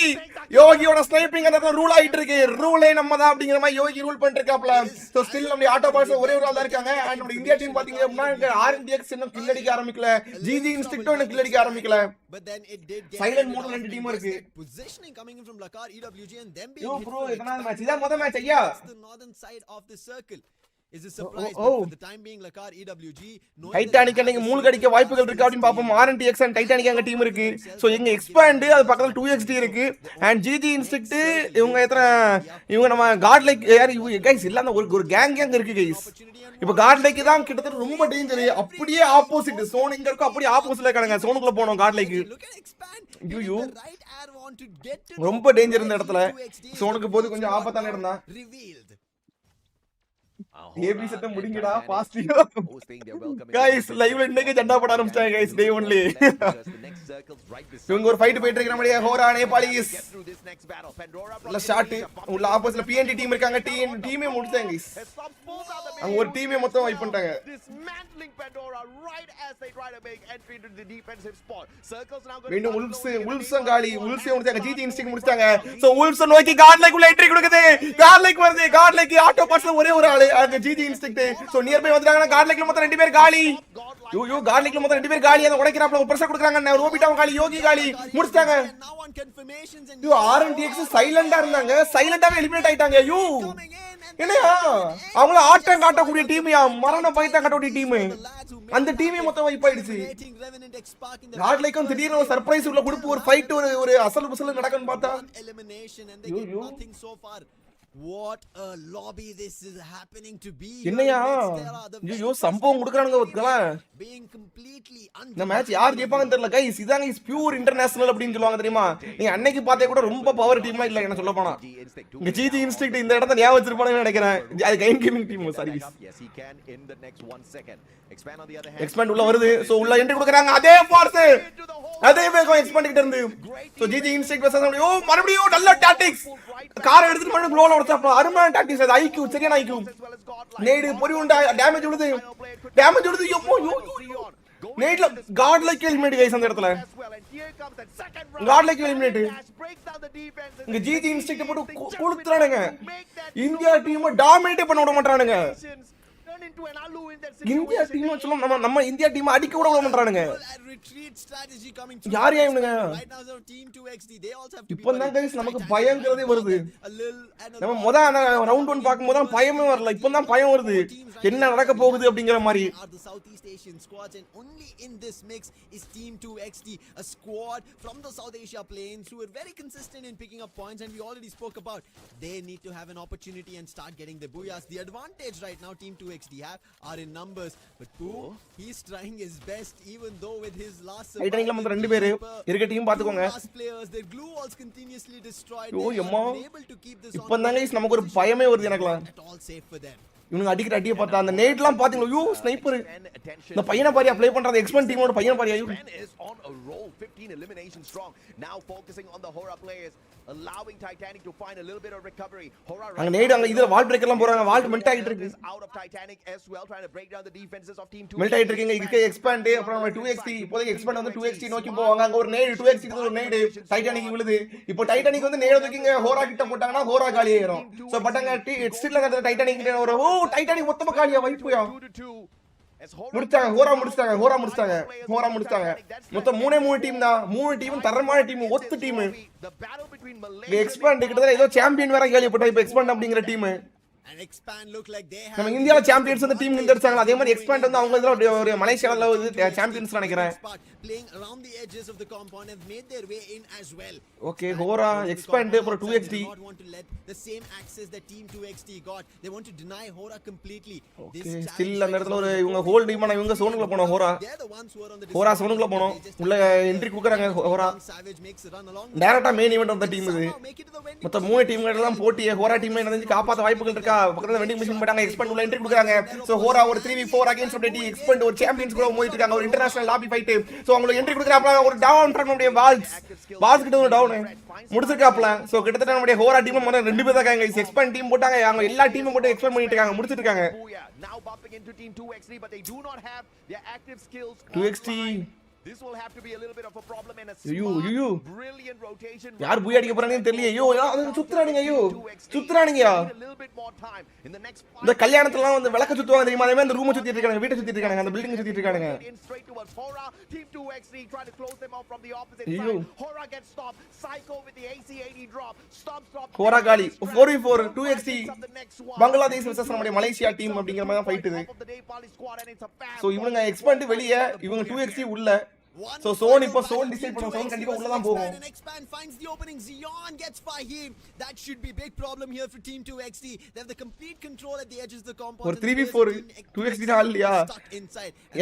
Speaker 3: யோகியோட ஸ்னைப்பிங் அந்த ரூல் ஆயிட்டு இருக்கு. ரூலே நம்ம தான் அப்படிங்கிற மாதிரி யோகி ரூல் பண்ணிருக்காப்ல. சோ ஸ்டில் நம்ம ஆட்டோ பாட்ஸ் ஒரே ஒரு ஆள் தான் இருக்காங்க. and நம்ம இந்தியா டீம் பாத்தீங்கன்னா RNTX இன்னும் கில் அடிக்க ஆரம்பிக்கல. GG இன்ஸ்டிங்க்ட் இன்னும் கில் அடிக்க ஆரம்பிக்கல.
Speaker 2: But then it did get
Speaker 3: silent மோட்ல ரெண்டு டீம் இருக்கு.
Speaker 2: Positioning coming in from Lakar EWG and them being
Speaker 3: yo bro இதனால மேட்ச் இதான் முதல் மேட்ச் ஐயா.
Speaker 2: The northern side of the circle is a surprise but for the time being Lakar EWG
Speaker 3: Titanic நீங்க மூல் கடிக்க வாய்ப்புகள் இருக்கு அப்படினு பாப்போம். RNTX and டைட்டானிக் அங்க டீம் இருக்கு. சோ எங்க எக்ஸ்பாண்ட் அது பக்கத்துல 2XD இருக்கு and GG இன்ஸ்டிங்க்ட் இவங்க எத்தனை இவங்க நம்ம காட் லைக் யார் गाइस இல்ல அந்த ஒரு கேங் இருக்கு गाइस. இப்போ காட் லைக் தான் கிட்டத்தட்ட ரொம்ப டேஞ்சர். அப்படியே ஆப்போசிட் சோன் இங்க இருக்கு. அப்படியே ஆப்போசிட்ல இருக்காங்க. சோனுக்குள்ள போறோம் காட் லைக். ஐயோ ரொம்ப டேஞ்சர் இந்த இடத்துல. சோனுக்கு போது கொஞ்சம் ஆபத்தான இடம் தான். ABZ முடிங்கடா பாஸ்டியோ. गाइस லைவ்ல இன்னைக்கு ஜண்டா போட ஆரம்பிச்சாங்க गाइस டே ஒன்லி. இவங்க ஒரு ஃபைட் போயிட்டு இருக்கற மாதிரியே ஹோரா நேபாளிஸ். நல்ல ஷாட் உள்ள ஆப்போசிட்ல PNT டீம் இருக்காங்க. டீமே முடிச்சாங்க गाइस. அவங்க ஒரு டீமே மொத்தம் வைப் பண்ணிட்டாங்க. மீண்டும் உல்ஃப்ஸ் காலி முடிச்சாங்க. GG இன்ஸ்டிங்க்ட் முடிச்சாங்க. சோ உல்ஃப்ஸ் நோக்கி காட் லைக் உள்ள என்ட்ரி கொடுக்குது. காட் லைக் வருது. காட் லைக் ஆட்டோ பாட்ஸ்ல ஒரே ஒரு ஆளு அங்க GG Instinct. So nearby வந்துட்டாங்க. காட் லைக்ல மொத்தம் ரெண்டு பேர் காலி. யூ காட் லைக்ல மொத்தம் ரெண்டு பேர் காலி. அத உடைக்கறாப்ல ஒரு பிரஷர் கொடுக்கறாங்க. ரோபிட்டாவும் காலி. யோகி காலி முடிச்சாங்க. யூ RNTX சைலண்டா இருந்தாங்க. சைலண்டாவே எலிமினேட் ஆயிட்டாங்க. யூ என்னையா அவங்கள ஆட்டம் காட்டக்கூடிய டீம்யா. மரண பயத்தை காட்டக்கூடிய டீம். அந்த டீமே மொத்தம் வைப் ஆயிடுச்சு. காட் லைக்கும் திடீர்னு ஒரு சர்ப்ரைஸ் உள்ள குடுப்பு ஒரு ஃபைட் ஒரு அசல் புசல் நடக்குன்னு பார்த்தா
Speaker 2: what a lobby this is happening to be.
Speaker 3: என்னையா ஐயோ சம்பவம் குடுக்குறானுங்க ஒருத்தலாம்.
Speaker 2: being completely
Speaker 3: இந்த மேட்ச் யார் ஜெயிப்பாங்கன்னு தெரியல गाइस. இதாங்க இஸ் பியூர் இன்டர்நேஷனல் அப்படினு சொல்லுவாங்க தெரியுமா. நீங்க அன்னைக்கு பார்த்தே கூட ரொம்ப பவர் டீம்லாம் இல்ல என்ன சொல்ல போனா. இங்க GG இன்ஸ்டிங்க்ட் இந்த இடத்துல ஞாபகம் வச்சிருப்பானு நினைக்கிறேன். அது கைன் கேமிங் டீம் சாரி. எக்ஸ்பேண்ட் உள்ள வருது. சோ உள்ள என்ட்ரி கொடுக்கறாங்க. அதே ஃபோர்ஸ் அதே வேகம் எக்ஸ்பேண்ட் கிட்ட இருந்து. சோ GG இன்ஸ்டிங்க்ட் வெர்சஸ் ஓ மறுபடியும் நல்ல டாக்டிக்ஸ். காரை எடுத்துட்டு மறுபடியும் க்ளோல உடைச்சாப்ல. அருமையான டாக்டிக்ஸ். அது IQ சரியான IQ. நேடு பொறி உண்டா டேமேஜ் விழுது. யோ நேட்ல காட் லைக் எலிமினேட் गाइस அந்த இடத்துல. GodLike eliminate. இங்க GG இன்ஸ்டிங்க்ட் போட்டு கொளுத்துறானுங்க. இந்தியா டீம் டாமினேட் பண்ண விட மாட்டானுங்க.
Speaker 1: turn into an alu in that
Speaker 3: India
Speaker 1: situation.
Speaker 3: Team சொல்லும் நம்ம இந்தியா டீம் அடிக்க கூட விட மாட்டானுங்க.
Speaker 2: retreat strategy coming
Speaker 3: யார் இவனுங்க?
Speaker 2: right now the team 2XD they also have to be
Speaker 3: இப்போதான் गाइस நமக்கு பயம்ங்கிறதே வருது. நம்ம முத அந்த ரவுண்ட் 1 பாக்கும்போது தான் பயமே வரல. இப்போதான் பயம் வருது. என்ன நடக்க போகுது அப்படிங்கிற மாதிரி.
Speaker 2: are the Southeast Asian squads and only in this mix is team 2XD, a squad from the South Asia plains who are very consistent in picking up points, and we already spoke about they need to have an opportunity and start getting the booyahs. The advantage right now team 2XD have are in numbers, but Pooh, he's trying his best even though with his last
Speaker 3: டைட்டானிக்ல வந்து ரெண்டு பேர் இருக்க team பாத்துக்கோங்க.
Speaker 2: players their glue walls continuously destroyed.
Speaker 3: ஓ யம்மா
Speaker 2: able to keep this
Speaker 3: இப்போதான் guys நமக்கு ஒரு பயமே வருது எனக்குலாம்.
Speaker 2: at all safe for them.
Speaker 3: இவனுங்க அடிக்கிற அடியை பார்த்தா அந்த நேட்லாம் பாத்தீங்களா? ஐயோ ஸ்னைப்பர். இந்த பையனை பாரியா ப்ளே பண்றது எக்ஸ்பென்ட் டீமோட பையனை பாரியா.
Speaker 1: is on a roll, 15 elimination strong. Now focusing on the Hora players, allowing Titanic to find a little bit of recovery. Hora
Speaker 3: அங்க நேட் அங்க இதுல வால் பிரேக்கர்லாம் போறாங்க. வால் மெல்ட் ஆயிட்டு இருக்கு.
Speaker 1: out of Titanic as well, trying to break down the defenses of team 2.
Speaker 3: Melt ஆயிட்டு இருக்குங்க. இதுக்கு expand அப்புறம் நம்ம 2XT இப்போதைக்கு எக்ஸ்பேண்ட் வந்து 2XT நோக்கி போவாங்க. அங்க ஒரு நேட் 2XT க்கு ஒரு நேட் டைட்டானிக் விழுது. இப்போ டைட்டானிக் வந்து நேட் தூக்கிங்க ஹோரா கிட்ட போட்டாங்கன்னா ஹோரா காலி ஆயிரும். சோ பட்டங்க ஸ்டில் அங்க டைட்டானிக் கிட்ட ஒரு ஓ டைட்டானிக் மொத்தமா காலியா வைப்புயா. முடிச்சாங்க ஹோரா முடிச்சாங்க. மொத்தம் 3 டீம் தான். 3 டீம் தரமான டீம், ஒத்து டீம். எக்ஸ்பேண்ட் கிட்ட ஏதோ சாம்பியன் வேற கேள்விப்பட்டா. இப்போ எக்ஸ்பேண்ட் அப்படிங்கிற team
Speaker 2: and expand look like they have
Speaker 3: நம்ம இந்தியால சாம்பியன்ஸ் அந்த டீம் நின்னுட்டாங்க. அதே மாதிரி எக்ஸ்பேண்ட் வந்து அவங்க இதுல ஒரு மலேசியால வந்து சாம்பியன்ஸ் நினைக்கிறேன்.
Speaker 2: playing around the edges of the compound have made their way in as well.
Speaker 3: Okay, Hora expand அப்புறம் 2XT
Speaker 2: they don't want to let the same access that team 2XT got. They want to deny Hora completely.
Speaker 3: Okay, still அந்த இடத்துல ஒரு இவங்க whole டீமான இவங்க சோனுக்குள்ள போணும். ஹோரா சோனுக்குள்ள போணும். உள்ள entry குடுக்குறாங்க. ஹோரா டைரக்டா main event of the team இது. மொத்தம் 3 டீம்கள் எல்லாம் போட்டி. ஹோரா டீம் என்னது காப்பாத்த வாய்ப்புகள் இருக்கா? பக்கத்துல வெண்டிங் மிஷின் போட்டாங்க. எக்ஸ்பெண்ட் உள்ள என்ட்ரி குடுக்குறாங்க. சோ ஹோரா ஒரு 3v4 against of the Expend ஒரு சாம்பியன்ஸ் கூட மோதிட்டு இருக்காங்க. ஒரு இன்டர்நேஷனல் லாபி ஃபைட். சோ அவங்களுக்கு என்ட்ரி குடுக்குறாங்க. ஒரு டவுன் பண்ண முடியும். பால்ஸ் கிட்ட ஒரு டவுன் முடிச்சிருக்காப்ல. சோ கிட்டத்தட்ட நம்மளுடைய ஹோரா டீம் மொத்தம் 2 பேர் தான் இருக்காங்க. எக்ஸ்பெண்ட் டீம் போட்டாங்க. அவங்க எல்லா டீமும் போட்டு எக்ஸ்பெண்ட் பண்ணிட்டு இருக்காங்க. முடிச்சிட்டு இருக்காங்க.
Speaker 1: Now bumping into team 2XD, but they do not have their active skills.
Speaker 3: 2XT
Speaker 1: this will have to be a little bit of a problem and a brilliant rotation.
Speaker 3: யார் பூய் அடிக்க போறானே தெரியல. ஐயோ அது சுத்துறானுங்க. ஐயோ சுத்துறானுங்கயா. இந்த கல்யாணத்துலலாம் வந்து விளக்க சுத்துவாங்க தெரியுமா? அதே மாதிரி இந்த ரூம் சுத்திட்டு இருக்காங்க, வீட்டை சுத்திட்டு இருக்காங்க, அந்த பில்டிங் சுத்திட்டு இருக்காங்க.
Speaker 1: Team 2XD trying to close them out from the opposite side. Hora gets stopped. Psycho with the AC80 drop. Stop.
Speaker 3: Hora காலி. 4v4 2XT பங்களாதேஷ் vs நம்மளுடைய மலேசியா டீம் அப்படிங்கிற மாதிரி தான் ஃபைட் இது. சோ இவங்க எக்ஸ்பெண்ட் வெளிய, இவங்க 2XT உள்ள. So zone இப்போ zone decide பண்ணோம். zone கண்டிப்பா உள்ள தான் போகும்.
Speaker 2: Expand finds the opening. Zion gets Fahim. That should be big problem here for team 2XD. They have the complete control at the edges of the compound.
Speaker 3: ஒரு 3v4 2XD தான் இல்லையா?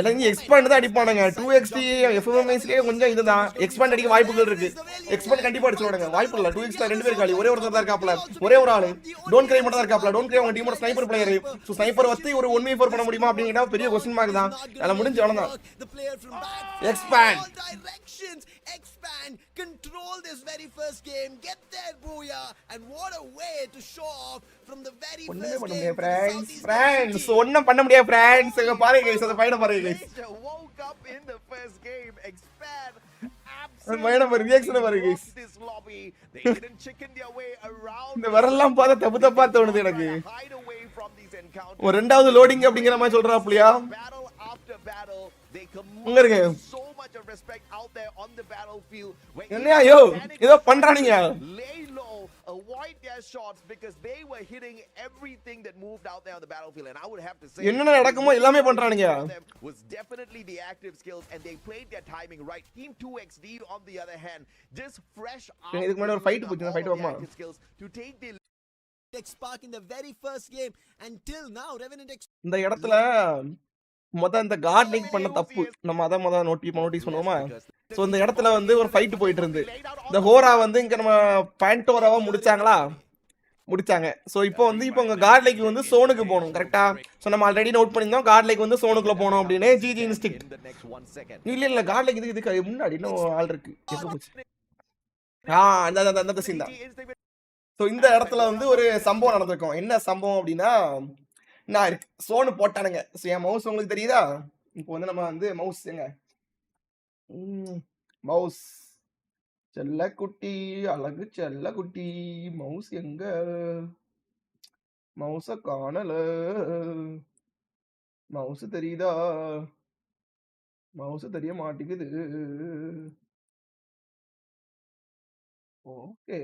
Speaker 3: எல்லாம் expand தான் அடிப்பானுங்க. 2XD FFMAI கொஞ்சம் இதுதான். Expand அடிக்க வாய்ப்புகள் இருக்கு. எக்ஸ்பேண்ட் கண்டிப்பா அடிச்சுவானுங்க. வாய்ப்பு இல்ல. 2XD ரெண்டு பேர் காலி. ஒரே ஒருத்தர் தான் இருக்காப்ல. ஒரே ஒரு ஆளு. டோன்ட் கிரை மட்டும் தான் இருக்காப்ல. டோன்ட் கிரை அவங்க டீமோட ஸ்னைப்பர் பிளேயர். சோ ஸ்னைப்பர் வச்சு ஒரு 1v4 பண்ண முடியுமா அப்படிங்கறத பெரிய क्वेश्चन மார்க் தான். அதெல்லாம் முடிஞ்சு அவ்வளவுதான். Expand
Speaker 2: all directions. Expand, control this very first game, get there booyah, and what a way to show off from the very first game.
Speaker 3: friends ஒண்ணும் பண்ண முடியாது friends. இங்க பாருங்க guys, அத பையன பாருங்க guys.
Speaker 1: Woke up in the first game. Expand
Speaker 3: பையன பாருங்க, ரியாக்ஷன் பாருங்க guys.
Speaker 1: this lobby. They didn't chicken their way around.
Speaker 3: இந்த வரலாம் பார்த்தா தப்பு தப்பா தோணுது எனக்கு.
Speaker 1: Hide away from these encounters.
Speaker 3: ஒரு ரெண்டாவது லோடிங் அப்படிங்கற மாதிரி சொல்றாப்லையா?
Speaker 1: Battle after battle, they
Speaker 3: command
Speaker 1: so much of respect out there on the battlefield.
Speaker 3: என்னையா யோ ஏதோ பண்றானுங்க.
Speaker 1: Lay low, avoid their shots because they were hitting everything that moved out there on the battlefield, and I would have to say
Speaker 3: என்ன நடக்குமோ எல்லாமே பண்றானுங்க.
Speaker 1: was definitely the active skills and they played their timing right. Team 2XD on the other hand just fresh out.
Speaker 3: இதுக்கு முன்னாடி ஒரு fight போச்சு, fight வாமா
Speaker 1: to take the
Speaker 2: spark in the very first game until now Revenant
Speaker 3: இந்த இடத்துல இந்த gardening பண்ண தப்பு நம்ம அத நோட்டீஸ் பண்ணுவோமா? சோ இந்த இடத்துல வந்து ஒரு ஃபைட் போயிட்டு இருந்து இந்த ஹோரா வந்து இங்க நம்ம பாண்டோராவா முடிச்சாங்க. சோ இப்போ உங்க கார்ட் லைக் வந்து சோனுக்கு போணும் கரெக்ட்டா? சோ நம்ம ஆல்ரெடி நோட் பண்ணிருந்தோம் கார்ட் லைக் வந்து சோனுக்குள்ள போணும் அப்படினே. ஜிஜி இன்ஸ்டிங்க்ட் இல்ல கார்ட் லைக் இதுக்கு முன்னாடி இன்னும் ஆள் இருக்கு. எங்க போச்சு? அந்த சீன் தான். சோ இந்த இடத்துல வந்து ஒரு சம்பவம் நடந்திருக்கும். என்ன சம்பவம் அப்படின்னா நான் இருக்கு சோனு போட்டானுங்க. என் மவுஸ் உங்களுக்கு தெரியுதா? இப்போ வந்து நம்ம வந்து மவுஸ் எங்க மவுஸ் செல்ல குட்டி அழகு செல்ல குட்டி மவுஸ் எங்க மவுஸ காணல. மவுஸ் தெரியுதா? மவுஸ் தெரிய மாட்டேங்குது. ஓகே.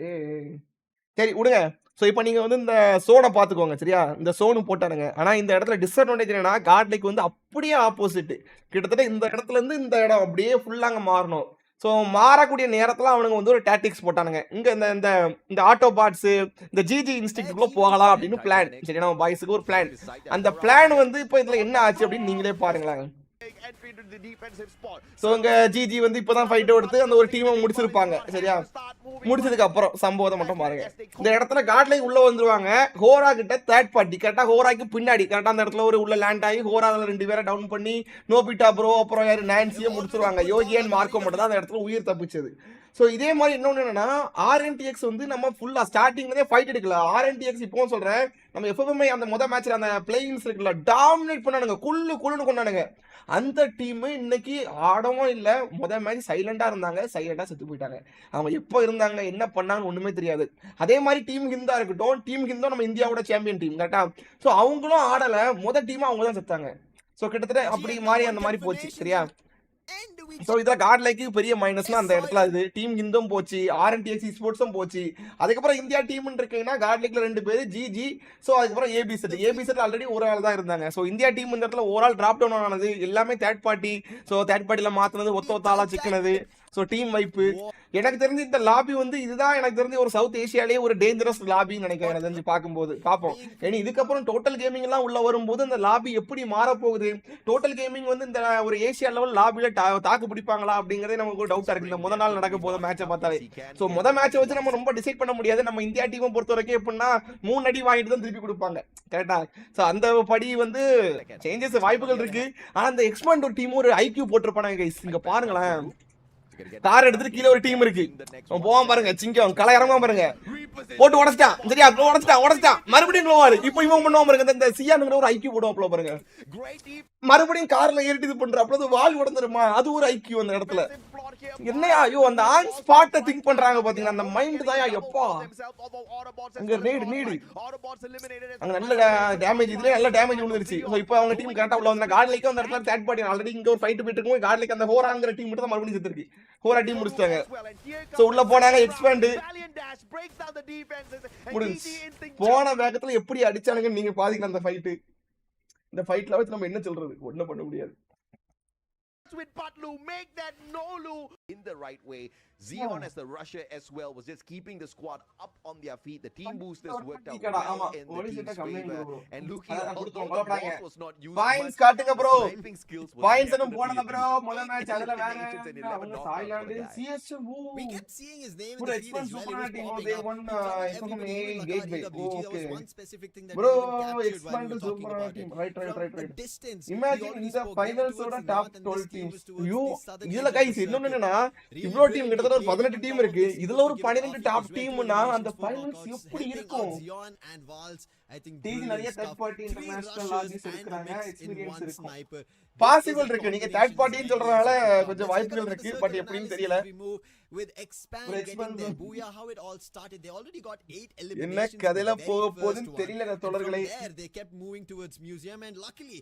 Speaker 3: சரி விடுங்க. ஸோ இப்போ நீங்க வந்து இந்த சோன பார்த்துக்கோங்க சரியா? இந்த சோனு போட்டானுங்க. ஆனா இந்த இடத்துல டிஸ்அட்வான்டேஜ் என்னன்னா, காட்லிக் வந்து அப்படியே ஆப்போசிட். கிட்டத்தட்ட இந்த இடத்துல இருந்து இந்த இடம் அப்படியே ஃபுல்லா அங்க மாறணும். ஸோ மாறக்கூடிய நேரத்துல அவனுங்க வந்து ஒரு டாக்டிக்ஸ் போட்டானுங்க. இங்க இந்த இந்த இந்த ஆட்டோ பாட்ஸ், இந்த ஜிஜி இன்ஸ்டிங்க்ட்குள்ள போகலாம் அப்படின்னு பிளான். சரி நம்ம பாய்ஸ்க்கு ஒரு பிளான். அந்த பிளான் வந்து இப்போ இதுல என்ன ஆச்சு அப்படின்னு நீங்களே பாருங்களேன். சோ இங்க ஜிஜி வந்து இப்பதான் ஃபைட் எடுத்து அந்த ஒரு டீமை முடிச்சிருப்பாங்க சரியா? முடிச்சதுக்கு அப்புறம் சம்பவத்தை மட்டும் பாருங்க. இந்த இடத்துல காட்லைக் உள்ள வந்துருவாங்க. ஹோரா கிட்ட தேர்ட் பார்ட்டி கரெக்டா ஹோராக்கு பின்னாடி கரெக்டா அந்த இடத்துல ஒரு உள்ள லேண்ட் ஆகி ஹோரால 2 பேரை டவுன் பண்ணி நோபிட்டா ப்ரோ அப்புறம் யாரு நான்சியை முடிச்சிருவாங்க. யோகி அண்ட் மார்க்கோ மட்டும் தான் அந்த இடத்துல உயிர் தப்பிச்சது. ஸோ இதே மாதிரி இன்னொன்று என்னன்னா RNTX வந்து நம்ம ஃபுல்லா ஸ்டார்டிங்லேயே ஃபைட் எடுக்கல. RNTX இப்போவும் சொல்றேன் நம்ம FFMAI அந்த முதல் மேட்ச்ல அந்த பிளேயிங்ஸ் இருக்குல்ல டாமினேட் பண்ணானுங்க. குள்ளுன்னு கொண்டானுங்க. அந்த டீம் இன்னைக்கு ஆடவும் இல்லை. முதல் மேட்ச் சைலண்டா இருந்தாங்க, சைலண்டா செத்து போயிட்டாங்க. அவங்க எப்போ இருந்தாங்க என்ன பண்ணாங்கன்னு ஒண்ணுமே தெரியாது. அதே மாதிரி டீம் ஹிந்தா இருக்கட்டும், டீம் ஹிந்தும் நம்ம இந்தியாவோட சாம்பியன் டீம் கரெக்டா? ஸோ அவங்களும் ஆடல, முதல் டீமா அவங்க தான் செத்தாங்க. ஸோ கிட்டத்தட்ட அப்படி மாதிரி அந்த மாதிரி போச்சு சரியா? ஸோ இதில் காட்லைக்கு பெரிய மைனஸ்னா அந்த இடத்துல அது டீம் ஹிந்தும் போச்சு, RNTX ஸ்போர்ட்ஸும் போச்சு. அதுக்கப்புறம் இந்தியா டீம்னு இருக்குன்னா காட்லைக்ல 2 பேர் ஜிஜி. ஸோ அதுக்கப்புறம் ஏபிசெட் ஆல்ரெடி ஒரு ஆள் தான் இருந்தாங்க. ஸோ இந்தியா டீம் இந்த இடத்துல ஒரு ஆள் டிராப் டவுன் ஆனது எல்லாமே தேர்ட் பார்ட்டி. ஸோ தேர்ட் பார்ட்டியில் மாற்றினது ஒத்த ஆளாக சிக்கினது. ஸோ டீம் வைப்பு எனக்கு தெரிஞ்சு இந்த லாபி வந்து இதுதான் எனக்கு தெரிஞ்சு ஒரு சவுத் ஏசியாலேயே ஒரு டேஞ்சரஸ் லாபின்னு நினைக்கிறேன். எனக்கு தெரிஞ்சு பார்க்கும்போது பார்ப்போம். ஏன்னா இதுக்கப்புறம் டோட்டல் கேமிங் எல்லாம் உள்ள வரும்போது அந்த லாபி எப்படி மாறப்போகுது, டோட்டல் கேமிங் வந்து இந்த ஒரு ஏசியா லெவல் லாபியில தாக்கு பிடிப்பாங்களா அப்படிங்கறதே நமக்கு ஒரு டவுட்டா இருக்கு. இந்த முதல் நாள் நடக்க போத மேட்சை பார்த்தாலே. ஸோ முதல் மேட்சை வச்சு நம்ம ரொம்ப டிசைட் பண்ண முடியாது. நம்ம இந்தியா டீமை பொறுத்த வரைக்கும் எப்படின்னா 3 அடி வாங்கிட்டு தான் திருப்பி கொடுப்பாங்க கரெக்டா? ஸோ அந்த படி வந்து சேஞ்சஸ் வாய்ப்புகள் இருக்கு. ஆனா அந்த எக்ஸ்பேண்ட் ஒரு டீம் ஒரு ஐக்யூ போட்டிருப்பாங்க கைஸ். இங்க பாருங்களேன், கார் எடுத்துட்டு கீழே ஒரு டீம் இருக்கு. போவான் பாருங்க சிங்கம் கலை இறங்க பாருங்க, போட்டு உடச்சிட்டான் சரியா? உடச்சிட்டான் மறுபடியும் லோவாரு. இப்போ இவன் பண்ணுவான் பாருங்க, இந்த சியானுங்கிற ஒரு ஐக்யூ போடுவான் பாருங்க. மறுபடியும் கார்ல ஏறிட்டு இது பண்ற அப்போ வால் உடஞ்சிருமா? அது ஒரு ஐக்யூ அந்த இடத்துல. என்னையா ஐயோ அந்த ஆன் ஸ்பாட்டை திங்க் பண்றாங்க பாத்தீங்கன்னா அந்த மைண்ட் தான். எப்பா அங்க நீடு அங்க நல்ல டேமேஜ், இதுல நல்ல டேமேஜ் விழுந்துருச்சு. இப்போ அவங்க டீம் கரெக்டா உள்ள வந்தா காட்லைக்கு அந்த இடத்துல தேர்ட் பார்ட்டி ஆல்ரெடி இங்க ஒரு ஃபைட் போயிட்டு இருக்கும். காட்லைக்கு அந்த ஹோராங்கிற டீம் மட்டும் தான் மறுபடியும் செத்துருக்கு. ஹோரா டீம் முடிச்சிட்டாங்க. சோ உள்ள போனாங்க எக்ஸ்பேண்ட் முடிஞ்சு போன வேகத்துல எப்படி அடிச்சானுங்க நீங்க பாத்தீங்கன்னா அந்த ஃபைட். இந்த ஃபைட்ல வச்சு நம்ம என்ன சொல்றது, ஒண்ணும் பண்ண முடியாது.
Speaker 1: With Patlu, make that Nolu in the right way. Xeon as the rusher as well was just keeping the squad up on their feet. The team boosters worked out well in the team's favor. And look here, although the boss was not used
Speaker 3: points
Speaker 1: much,
Speaker 3: காட்டுங்க bro.
Speaker 1: sniping skills were
Speaker 3: points
Speaker 1: there
Speaker 3: எல்லாம் போடுங்க bro. முதல் match அதுல வேற அவங்க Thailand CS
Speaker 2: We kept seeing his name in
Speaker 3: bro,
Speaker 2: the feed as well. It was popping
Speaker 3: they
Speaker 2: up.
Speaker 3: won
Speaker 2: Everybody knew
Speaker 3: gateway.
Speaker 2: There was one specific thing that
Speaker 3: bro
Speaker 2: we even captured while
Speaker 3: expand
Speaker 2: we were talking
Speaker 3: super
Speaker 2: about
Speaker 3: team.
Speaker 2: it.
Speaker 3: Right.
Speaker 2: From a distance,
Speaker 3: Imagine
Speaker 2: we
Speaker 3: in the
Speaker 2: already spoke
Speaker 3: finals
Speaker 2: towards
Speaker 3: oda
Speaker 2: the
Speaker 3: top
Speaker 2: north and
Speaker 3: 12
Speaker 2: this team
Speaker 3: teams.
Speaker 2: was towards
Speaker 3: You
Speaker 2: the southern
Speaker 3: இதுல
Speaker 2: edge of
Speaker 3: guys
Speaker 2: the
Speaker 3: இன்னொன்னு
Speaker 2: circle.
Speaker 3: என்னன்னா இவ்ளோ team கிட்டத்தட்ட ஒரு 18 team இருக்கு. இதுல ஒரு 12 top டீம்னா அந்த ஃபைனல்ஸ் எப்படி இருக்கும்? டீம் நிறைய தேர்ட் பார்ட்டி இன்டர்நேஷனல் ஆர்கனைஸ் இருக்காங்க, எக்ஸ்பீரியன்ஸ் இருக்கும். பாசிபிள் இருக்கு. நீங்க தேர்ட் பார்ட்டின்னு சொல்றதால கொஞ்சம் வாய்ப்புகள் இருக்கு. பட் எப்படின்னு தெரியல.
Speaker 2: With expand getting their booyah, how it all started, they already got 8 eliminations.
Speaker 3: என்ன கதையில போக போகுதுன்னு தெரியல தோழர்களே.
Speaker 2: They kept moving towards museum and luckily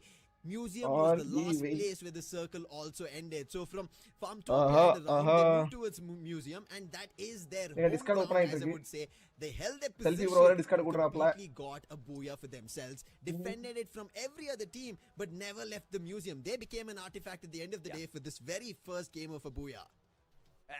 Speaker 2: museum was the last place where the circle also ended. So from farm to the round, they moved towards museum and that is their home ground, as I would say. They held their position, completely got a booyah for themselves, defended it from every other team but never left the museum. They became an artifact at the end of the day for this very first game of a booyah.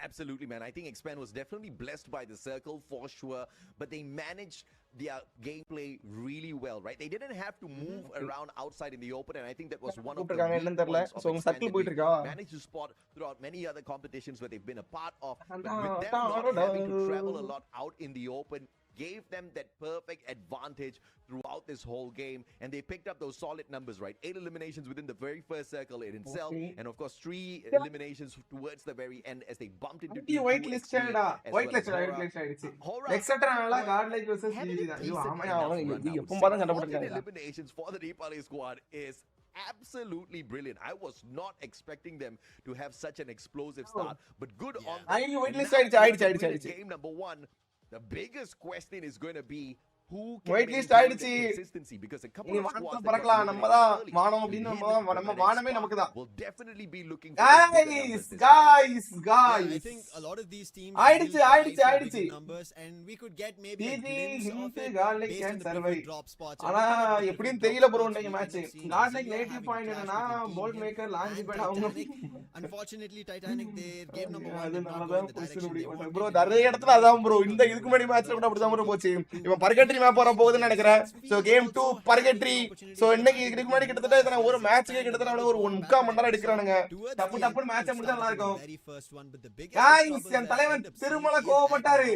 Speaker 1: Absolutely, man. I think Expand was definitely blessed by the circle for sure, but they managed their gameplay really well, right? They didn't have to move around outside in the open, and I think that was one of the weak points of Expand that they managed to spot throughout many other competitions where they've been a part of. But with them not having to travel a lot out in the open, gave them that perfect advantage throughout this whole game, and they picked up those solid numbers, right? 8 eliminations within the very first circle in itself, and of course 3 eliminations towards the very end as they bumped into team
Speaker 3: whitelisted etcetera godlike versus GG தான். ஐயோ ஆமா அவங்க எப்பவும் பார்த்தா சண்டை போட்டுருக்காங்க.
Speaker 1: Eliminations for the Nepali squad is absolutely brilliant. I was not expecting them to have such an explosive start, but good on them.
Speaker 3: whitelist ஆயிடுச்சு.
Speaker 1: Game number 1. The biggest question is going to be, who can
Speaker 3: White list
Speaker 1: maintain
Speaker 3: ஆயிடுச்சு.
Speaker 1: the consistency, because a couple
Speaker 3: இனி
Speaker 1: of
Speaker 3: வானத்தை
Speaker 1: squads that
Speaker 3: பறக்கலாம்.
Speaker 1: got
Speaker 3: நம்ம தான்
Speaker 1: eliminated
Speaker 3: வானம்
Speaker 1: early.
Speaker 3: அப்படின்னு
Speaker 1: The
Speaker 3: நம்ம
Speaker 1: Hind
Speaker 3: வானமே
Speaker 1: Spark
Speaker 3: நமக்கு தான்.
Speaker 1: will definitely be looking for the bigger numbers this time.
Speaker 2: Yeah, I think a lot of these teams
Speaker 3: ஆயிடுச்சு,
Speaker 2: will
Speaker 3: ஆயிடுச்சு,
Speaker 2: fight for
Speaker 3: ஆயிடுச்சு.
Speaker 2: bigger numbers, and we could get maybe a
Speaker 3: GG,
Speaker 2: glimpse of
Speaker 3: Hind,
Speaker 2: it
Speaker 3: GodL
Speaker 2: based
Speaker 3: can
Speaker 2: on the
Speaker 3: survive.
Speaker 2: different drop spots. And
Speaker 3: ஆனா
Speaker 2: looking at the
Speaker 3: எப்படின்னு
Speaker 2: different
Speaker 3: தெரியல
Speaker 2: drop
Speaker 3: bro
Speaker 2: spots
Speaker 3: இன்னைக்கு
Speaker 2: we
Speaker 3: match.
Speaker 2: end up seeing
Speaker 3: GodL
Speaker 2: Brazil
Speaker 3: native
Speaker 2: having
Speaker 3: point
Speaker 2: clash
Speaker 3: என்னன்னா
Speaker 2: between Team
Speaker 3: Bolt
Speaker 2: Hind
Speaker 3: maker launch
Speaker 2: and
Speaker 3: bad அவங்க.
Speaker 2: Titanic. Unfortunately, Titanic, their game number 1
Speaker 3: அது
Speaker 2: did not
Speaker 3: நல்லா
Speaker 2: go
Speaker 3: தான்
Speaker 2: in the
Speaker 3: போச்சு
Speaker 2: direction they wanted.
Speaker 3: Bro. நிறைய இடத்துல அதான் bro. இந்த இதுக்கு முன்னாடி மேட்ச்ல கூட அப்படிதான் ப்ரோ போச்சு. இவன் பர்கட்ரி மேப் வர போகுதுன்னு நினைக்கிறேன். So game 2 பர்கட்ரி. சோ இன்னைக்கு இதுக்கு முன்னாடி கிட்டத்தட்ட இத்தனை ஒரு மேட்ச்க்கே கிட்டத்தட்ட ஒரு 1.5 மணி நேரம் எடுக்கறானுங்க. டப்பு டப்புன்னு மேட்ச் முடிச்சா நல்லா இருக்கும். गाइस என் தலைவன் திருமலை கோவப்பட்டாரு.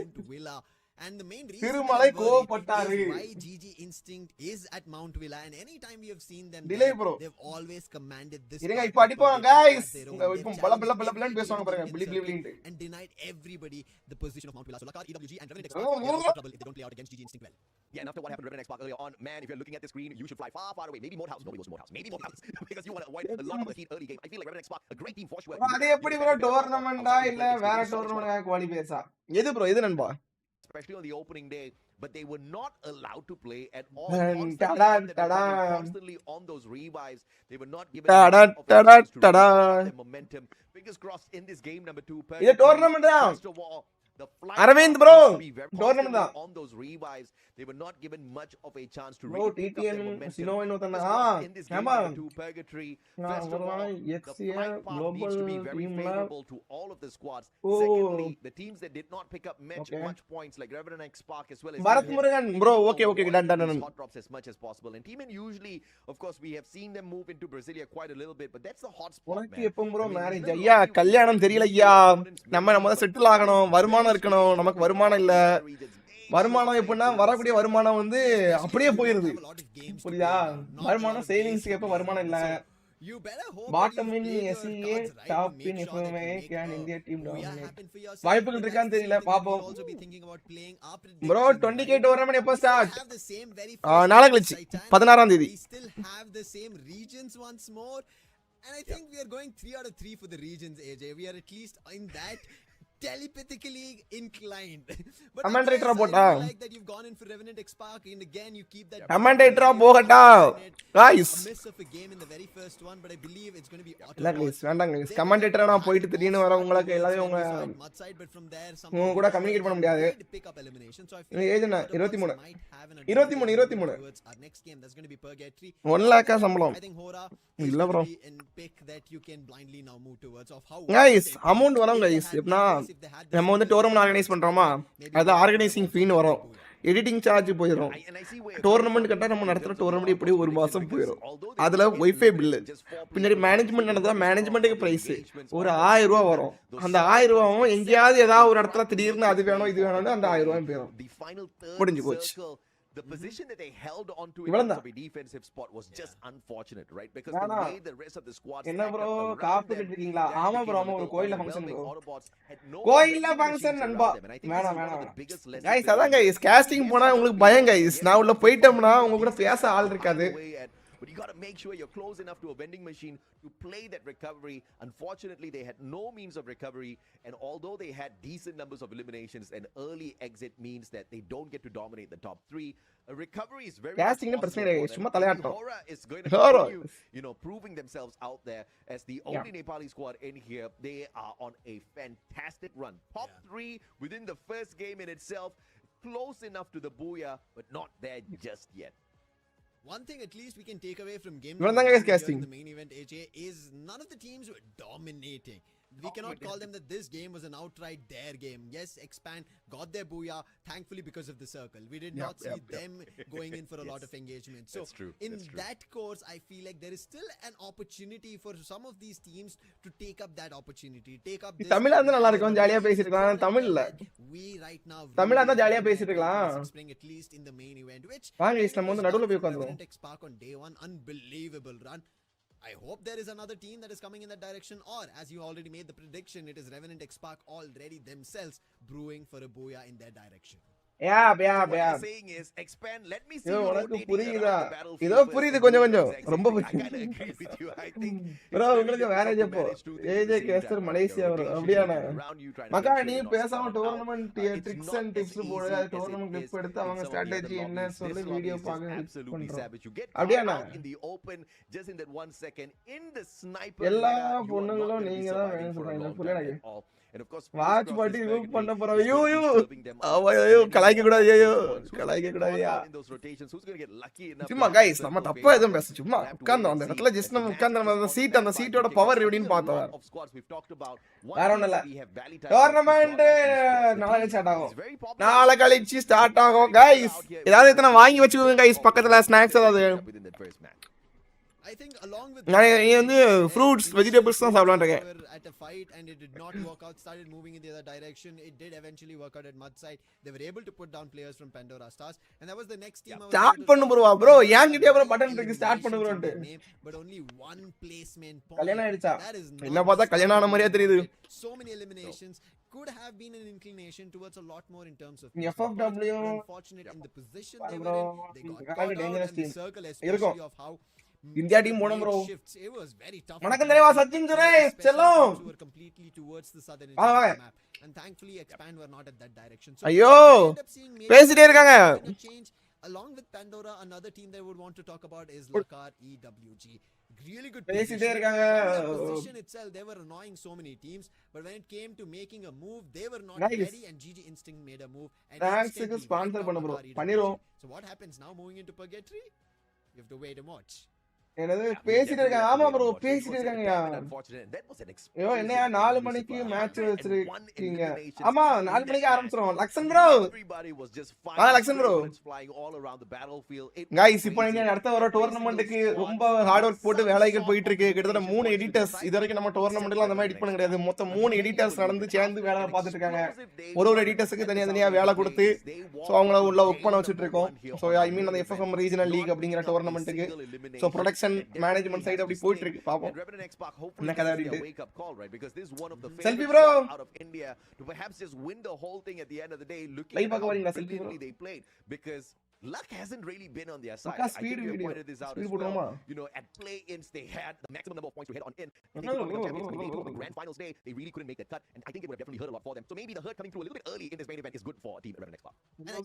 Speaker 2: And the main reason
Speaker 3: Thirumalai கோவப்பட்டாரு.
Speaker 2: why GG Instinct is at Mount Villa, and anytime we have seen them
Speaker 3: Delay,
Speaker 2: there,
Speaker 3: bro.
Speaker 2: they've always commanded this
Speaker 3: இருங்க
Speaker 2: part
Speaker 3: இப்ப
Speaker 2: of
Speaker 3: அடிப்போம்
Speaker 2: the
Speaker 3: गाइस.
Speaker 2: game.
Speaker 3: இப்போ பல பல பல பலன்னு பேசுவாங்க பாருங்க. பிளி பிளி பிளின்னு.
Speaker 2: And denied everybody the position of Mount Villa. So Lakar, EWG and RNTX are in trouble if they don't play out against GG Instinct well.
Speaker 1: Yeah, and after what happened to RNTX earlier on, man, if you're looking at the screen, you should fly far, far away. Maybe more house. Nobody goes more house. Maybe more house. Because you want to avoid a lot of the heat early game. I feel like RNTX a great team for sure.
Speaker 3: அது எப்படி bro டோர்னமெண்டா இல்ல வேற டோர்னமெண்டா குவாலிஃபயர்ஸா? எது bro எது நண்பா?
Speaker 1: Especially on the opening day, but they were not allowed to play at all. Constantly on those revives, they were not given enough momentum. Fingers crossed in this game number 2.
Speaker 3: இது tournament தான்.
Speaker 1: The
Speaker 3: Aravind bro tournament தான்.
Speaker 1: On those revives, they were not given much of a chance to
Speaker 3: bro TTN சினோ இன்னொருத்தன
Speaker 1: in this
Speaker 3: ஆமா
Speaker 1: game to purgatory. First of all, the flight path needs to be very favorable to all of the squads. Secondly, the teams that did not pick up much points like RNTX Spark as well as
Speaker 3: Bharath Murugan bro okay done
Speaker 1: hot drops as much as possible. And Team usually, of course, we have seen them move into Brasilia quite a little bit, but that's the hot spot.
Speaker 3: உனக்கு எப்போ bro marriage? ஐயா கல்யாணம் தெரியல ஐயா. நம்ம settle ஆகணும். வருமானம் இருக்கணும். நமக்கு வருமானம் இல்ல. வருமானம் எப்படின்னா வரக்கூடிய வருமானம் வந்து அப்படியே போயிருது. புரியுதா? வருமானம் சேவிங்ஸ்க்கு எப்ப வருமானம் இல்ல. Bottom in SEA top in FFMAI can India team dominate. வாய்ப்புகள் இருக்கான்னு தெரியல பாப்போம். bro 20k டோர்னமெண்ட் எப்ப ஸ்டார்ட்? நாளை கழிச்சு 16 ஆம் தேதி.
Speaker 2: We still have the same regions once more, and I think we are going 3 out of 3 for the regions. AJ, we are at least in that telepathically inclined. But
Speaker 3: commentator போட்டா
Speaker 2: like that you've gone in for RNTX Spark, and again you keep that
Speaker 3: commentator போகட்டா guys.
Speaker 2: A miss of a game in the very first one, but I believe it's going to be
Speaker 3: இல்ல guys வேண்டாங்க guys. commentator நான் போயிட்டு திடீர்னு வர உங்களுக்கு எல்லாரும் உங்க உங்க கூட கம்யூனிகேட் பண்ண முடியாது. ஏஜ் என்ன 23
Speaker 2: our next game that's going to be purgatory.
Speaker 3: 1 lakh சம்பளம்
Speaker 2: I think Hora
Speaker 3: இல்ல bro
Speaker 2: and pick that you can blindly now move towards of how
Speaker 3: guys amount வரும் guys. எப்பனா நம்ம வந்து டோர்னமெண்ட் ஆர்கனைஸ் பண்றோமா, அது ஆர்கனைசிங் ஃபீன்னு வரும். எடிட்டிங் சார்ஜ் போயிடும். டோர்னமெண்ட் கட்டா நம்ம நடத்துற டோர்னமெண்ட் இப்படி ஒரு மாசம் போயிடும். அதுல வைஃபை பில்லு பின்னாடி மேனேஜ்மெண்ட் நடந்தா மேனேஜ்மெண்ட்டுக்கு பிரைஸ் ஒரு 1000 ரூபாய் வரும். அந்த 1000 ரூபாயும் எங்கேயாவது ஏதாவது ஒரு இடத்துல திடீர்னு அது வேணும் இது வேணும்னு அந்த 1000 ரூபாயும் போயிடும். முடிஞ்சு போச்சு.
Speaker 1: The position that they held on to in terms of a defensive spot was just unfortunate, right? Because the way the rest of the squads
Speaker 3: என்ன bro காப்பு கட்டிட்டீங்களா? ஆமா bro ஆமா ஒரு கோயில்ல ஃபங்க்ஷன் bro. கோயில்ல ஃபங்க்ஷன் நண்பா. வேணாம் guys அதான் guys casting போனா உங்களுக்கு பயம் guys. நான் உள்ள போய்ட்டோம்னா உங்க கூட பேச ஆள் இருக்காது.
Speaker 1: But you got to make sure you're close enough to a vending machine to play that recovery. Unfortunately, they had no means of recovery. And although they had decent numbers of eliminations, an early exit means that they don't get to dominate the top 3. A recovery is very
Speaker 3: casting
Speaker 1: Hora is going to continue, proving themselves out there as the only Nepali squad in here. They are on a fantastic run. Top 3 within the first game in itself. Close enough to the Booyah, but not there just yet.
Speaker 2: One thing at least we can take away from game
Speaker 3: casting
Speaker 2: the main event, AJ, is none of the teams were dominating. We cannot call them that this game was an outright their game. Yes, Expand got their booyah, thankfully because of the circle. We did not see them going in for a lot of engagement. So in that course, I feel like there is still an opportunity for some of these teams to take up that opportunity. Take up this.
Speaker 3: தமிழ்ல இருந்தா நல்லா இருக்கும், ஜாலியா பேசிட்டு இருக்கலாம். தமிழ்ல
Speaker 2: we right now
Speaker 3: தமிழ்ல இருந்தா ஜாலியா பேசிட்டு இருக்கலாம்.
Speaker 2: spring at least in the main event, which
Speaker 3: வாங்க நம்ம வந்து நடுவுல போய் உட்கார்ந்துறோம்.
Speaker 2: RNTX Spark on day 1, unbelievable run. I hope there is another team that is coming in that direction, or as you already made the prediction, it is RNTX Spark already themselves brewing for a booyah in their direction.
Speaker 3: Yeah.
Speaker 1: saying is expand. Let me see
Speaker 3: Yo,
Speaker 1: you
Speaker 3: உனக்கு
Speaker 1: rotating
Speaker 3: புரியுதா?
Speaker 1: around the battlefield
Speaker 3: ஏதோ
Speaker 1: first
Speaker 3: புரியுது
Speaker 1: and
Speaker 3: கொஞ்சம்
Speaker 1: doing
Speaker 3: கொஞ்சம்.
Speaker 1: those
Speaker 3: ரொம்ப
Speaker 1: exactly. I
Speaker 3: புரியுது.
Speaker 1: kind of agree with you. I think
Speaker 3: bro
Speaker 1: it's very
Speaker 3: உங்களுக்கு
Speaker 1: difficult
Speaker 3: marriage
Speaker 1: to
Speaker 3: எப்போ?
Speaker 1: manage two things at
Speaker 3: AJ
Speaker 1: the same
Speaker 3: caster
Speaker 1: time.
Speaker 3: Malaysia
Speaker 1: Your
Speaker 3: வரும்.
Speaker 1: rotation
Speaker 3: அப்படியானே?
Speaker 1: around you trying to
Speaker 3: மக்கா
Speaker 1: make sure
Speaker 3: நீ
Speaker 1: you're not
Speaker 3: பேசாம
Speaker 1: spotted out.
Speaker 3: Tournament
Speaker 1: It's
Speaker 3: tricks
Speaker 1: not
Speaker 3: and
Speaker 1: as
Speaker 3: tips போடு.
Speaker 1: easy as it
Speaker 3: tournament
Speaker 1: is
Speaker 3: clip எடுத்து
Speaker 1: in
Speaker 3: அவங்க
Speaker 1: some of the other
Speaker 3: strategy என்ன
Speaker 1: lobbies.
Speaker 3: சொல்லி
Speaker 1: This lobby
Speaker 3: video
Speaker 1: is just
Speaker 3: பார்க்க help
Speaker 1: absolutely
Speaker 3: பண்றோம்.
Speaker 1: savage. You get caught
Speaker 3: அப்படியானே?
Speaker 1: out in the open just in that 1 second in the sniper
Speaker 3: எல்லா
Speaker 1: meta. You are not
Speaker 3: பொண்ணுங்களும்
Speaker 1: going to be
Speaker 3: நீங்க தான்
Speaker 1: surviving
Speaker 3: வேணும்
Speaker 1: for a
Speaker 3: சொல்றாங்க.
Speaker 1: long
Speaker 3: புரியல
Speaker 1: time
Speaker 3: எனக்கு.
Speaker 1: at all. And of course,
Speaker 3: watch
Speaker 1: Cross
Speaker 3: பாட்டி
Speaker 1: this
Speaker 3: remove
Speaker 1: purgatory
Speaker 3: பண்ண
Speaker 1: is
Speaker 3: போறோம்.
Speaker 1: going
Speaker 3: ஐயோ
Speaker 1: to be serving them up.
Speaker 3: ஐயோ
Speaker 1: And then
Speaker 3: கலாய்க்க
Speaker 1: you
Speaker 3: கூடாது.
Speaker 1: have
Speaker 3: ஐயோ
Speaker 1: those points. Who's going to
Speaker 3: கலாய்க்க
Speaker 1: get
Speaker 3: கூடாதுயா.
Speaker 1: caught out in those rotations? Who's going to get lucky enough to
Speaker 3: சும்மா
Speaker 1: have
Speaker 3: guys
Speaker 1: the
Speaker 3: நம்ம
Speaker 1: circle
Speaker 3: தப்பா
Speaker 1: face
Speaker 3: எதுவும்
Speaker 1: off?
Speaker 3: பேச சும்மா
Speaker 1: We'll have to
Speaker 3: உட்கார்ந்து
Speaker 1: wait
Speaker 3: அந்த
Speaker 1: and
Speaker 3: இடத்துல
Speaker 1: see.
Speaker 3: ஜஸ்ட்
Speaker 1: As the
Speaker 3: நம்ம
Speaker 1: match
Speaker 3: உட்கார்ந்து
Speaker 1: is
Speaker 3: நம்ம அந்த
Speaker 1: on
Speaker 3: சீட் அந்த
Speaker 1: standby
Speaker 3: சீட்டோட
Speaker 1: to kick
Speaker 3: power
Speaker 1: off. I
Speaker 3: எப்படின்னு
Speaker 1: think a
Speaker 3: பார்த்தோம்.
Speaker 1: lot of squads we've talked about. One
Speaker 3: வேற
Speaker 1: thing
Speaker 3: ஒண்ணும் இல்ல.
Speaker 1: that we have valley type
Speaker 3: tournament
Speaker 1: is
Speaker 3: நாளை ஸ்டார்ட் ஆகும்.
Speaker 1: He's very popular.
Speaker 3: நாளை கழிச்சு ஸ்டார்ட் ஆகும் கைஸ். ஏதாவது இத்தனை வாங்கி வச்சுக்கோங்க கைஸ் பக்கத்துல ஸ்நாக்ஸ் ஏதாவது.
Speaker 1: within that first match.
Speaker 2: I think along with
Speaker 3: நான் நீ வந்து fruits, vegetables தான் சாப்பிடலாம்னு இருக்கேன்.
Speaker 2: At a fight and it did not work out, started moving in the other direction. It did eventually work out at mud side. They were able to put down players from Pandora Stars, and that was the next team.
Speaker 3: Start பண்ணு bro ஏன்கிட்டயே bro button இருக்கு start பண்ணு bro.
Speaker 2: But only one placement point.
Speaker 3: கல்யாணம் ஆயிடுச்சா?
Speaker 2: That is
Speaker 3: என்ன பார்த்தா கல்யாணம் ஆன மாதிரியே தெரியுது.
Speaker 2: So many eliminations could have been an inclination towards a lot more in terms of
Speaker 3: FFW.
Speaker 2: Unfortunate in the position they were in. They got caught out
Speaker 3: dangerous
Speaker 2: in the
Speaker 3: team.
Speaker 2: circle,
Speaker 3: இருக்கும்.
Speaker 2: especially of how
Speaker 3: India team போணும் bro.
Speaker 2: shifts. It was very tough.
Speaker 3: வணக்கம் தலைவா சச்சின் சுரேஷ் செல்லம்.
Speaker 2: Who were completely towards the southern
Speaker 3: வாங்க, வாங்க.
Speaker 2: map, and thankfully expand were not at that direction. So
Speaker 3: ஐயோ
Speaker 2: we end up seeing maybe
Speaker 3: பேசிட்டே இருக்காங்க.
Speaker 2: a change. Along with Pandora, another team they would want to talk about is Lakar EWG. Really good
Speaker 3: பேசிட்டே
Speaker 2: position.
Speaker 3: இருக்காங்க.
Speaker 2: From that position itself, they were annoying so many teams, but when it came to making a move, they were not
Speaker 3: Nice.
Speaker 2: ready, and GG Instinct made a move. And
Speaker 3: Thanks
Speaker 2: instantly
Speaker 3: க்கு sponsor
Speaker 2: wiped out
Speaker 3: பண்ணு bro.
Speaker 2: Lakar EWG.
Speaker 3: பண்ணிரோம்.
Speaker 2: So what happens now moving into Purgatory? You have to wait and watch.
Speaker 3: என்னது பேசிட்டே இருக்காங்க. ஆமா bro பேசிட்டே இருக்காங்கயா. ஐயோ என்னையா 4 மணிக்கு மேட்ச் வச்சிருக்கீங்க. ஆமா 4 மணிக்கு ஆரம்பிச்சிரோம். Lakshan bro. Lakshan bro. Guys இப்போ நீங்க அடுத்த வர டோர்னமென்ட்க்கு ரொம்ப ஹார்ட் வர்க் போட்டு வேலைகள் போயிட்டு இருக்கு. கிட்டத்தட்ட 3 எடிட்டர்ஸ் இதுவரைக்கும் நம்ம டோர்னமென்ட்ல அந்த மாதிரி எடிட் பண்ண கிடையாது. மொத்தம் 3 எடிட்டர்ஸ் நடந்து சேர்ந்து வேலை பார்த்துட்டு இருக்காங்க. ஒரு எடிட்டர்ஸ்க்கு தனியா வேலை கொடுத்து சோ அவங்கள உள்ள ஒர்க் பண்ண வச்சிட்டு இருக்கோம். சோ ஐ மீன் அந்த FFM ரீஜனல் லீக் அப்படிங்கற டோர்னமென்ட்க்கு சோ ப்ரொடக்ஷன் மேனேஜ்மென்ட் சைடு அப்படி போயிட்டு இருக்கு பாப்போம் என்ன கதை அப்படிட்டு செல்ஃபி ப்ரோ லைவ் பார்க்க வரீங்களா selfie bro
Speaker 1: luck hasn't really been on their side.
Speaker 3: Maka
Speaker 1: I think you pointed this out as well. You know, at play-ins they had the maximum number of points to hit on in. And they took the grand finals day. They really couldn't make that cut, and I think it would have definitely hurt a lot for them. So maybe the hurt coming through a little bit early in this main event is good for Team FFMAI.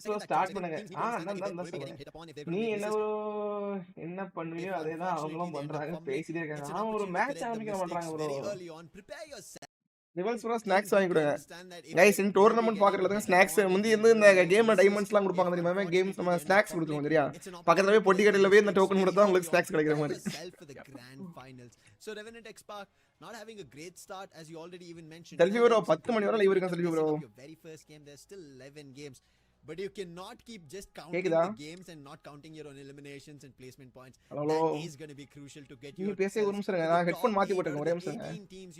Speaker 3: So start பண்ணுங்க நீ என்ன பண்ணுவியோ அதேதான் அவங்களும் பண்றாங்க பேசிட்டே இருக்காங்க. ஆனா ஒரு மேட்ச் ஆரம்பிக்க மாட்டாங்க bro. ரிவல்ஸ் ப்ரோ ஸ்நாக்ஸ் வாங்கி கொடுங்க गाइस இந்த டோர்னமென்ட் பார்க்கறதுல ஸ்நாக்ஸ் முந்தி இருந்து இந்த கேம்ல டைமண்ட்ஸ்லாம் கொடுப்பாங்க தெரியுமா கேம்ஸ் நம்ம ஸ்நாக்ஸ் கொடுத்துருவோம் சரியா பக்கத்துல போய் பொட்டி கடையில போய் இந்த டோக்கன் கொடுத்தா உங்களுக்கு ஸ்நாக்ஸ் கிடைக்கிற மாதிரி
Speaker 2: So RNTX Park not having a great start as you already even mentioned.
Speaker 3: Selfie bro 10 மணி வரை லைவ் இருக்கேன் selfie bro.
Speaker 2: Very first game there's still 11 games. But you cannot keep just counting the games and not counting your own eliminations and placement points. That is going to be crucial to get you.
Speaker 3: நீ பேசே ஒரு நிமிஷம் இருங்க நான் headphone மாத்தி போட்டுங்க ஒரே நிமிஷம்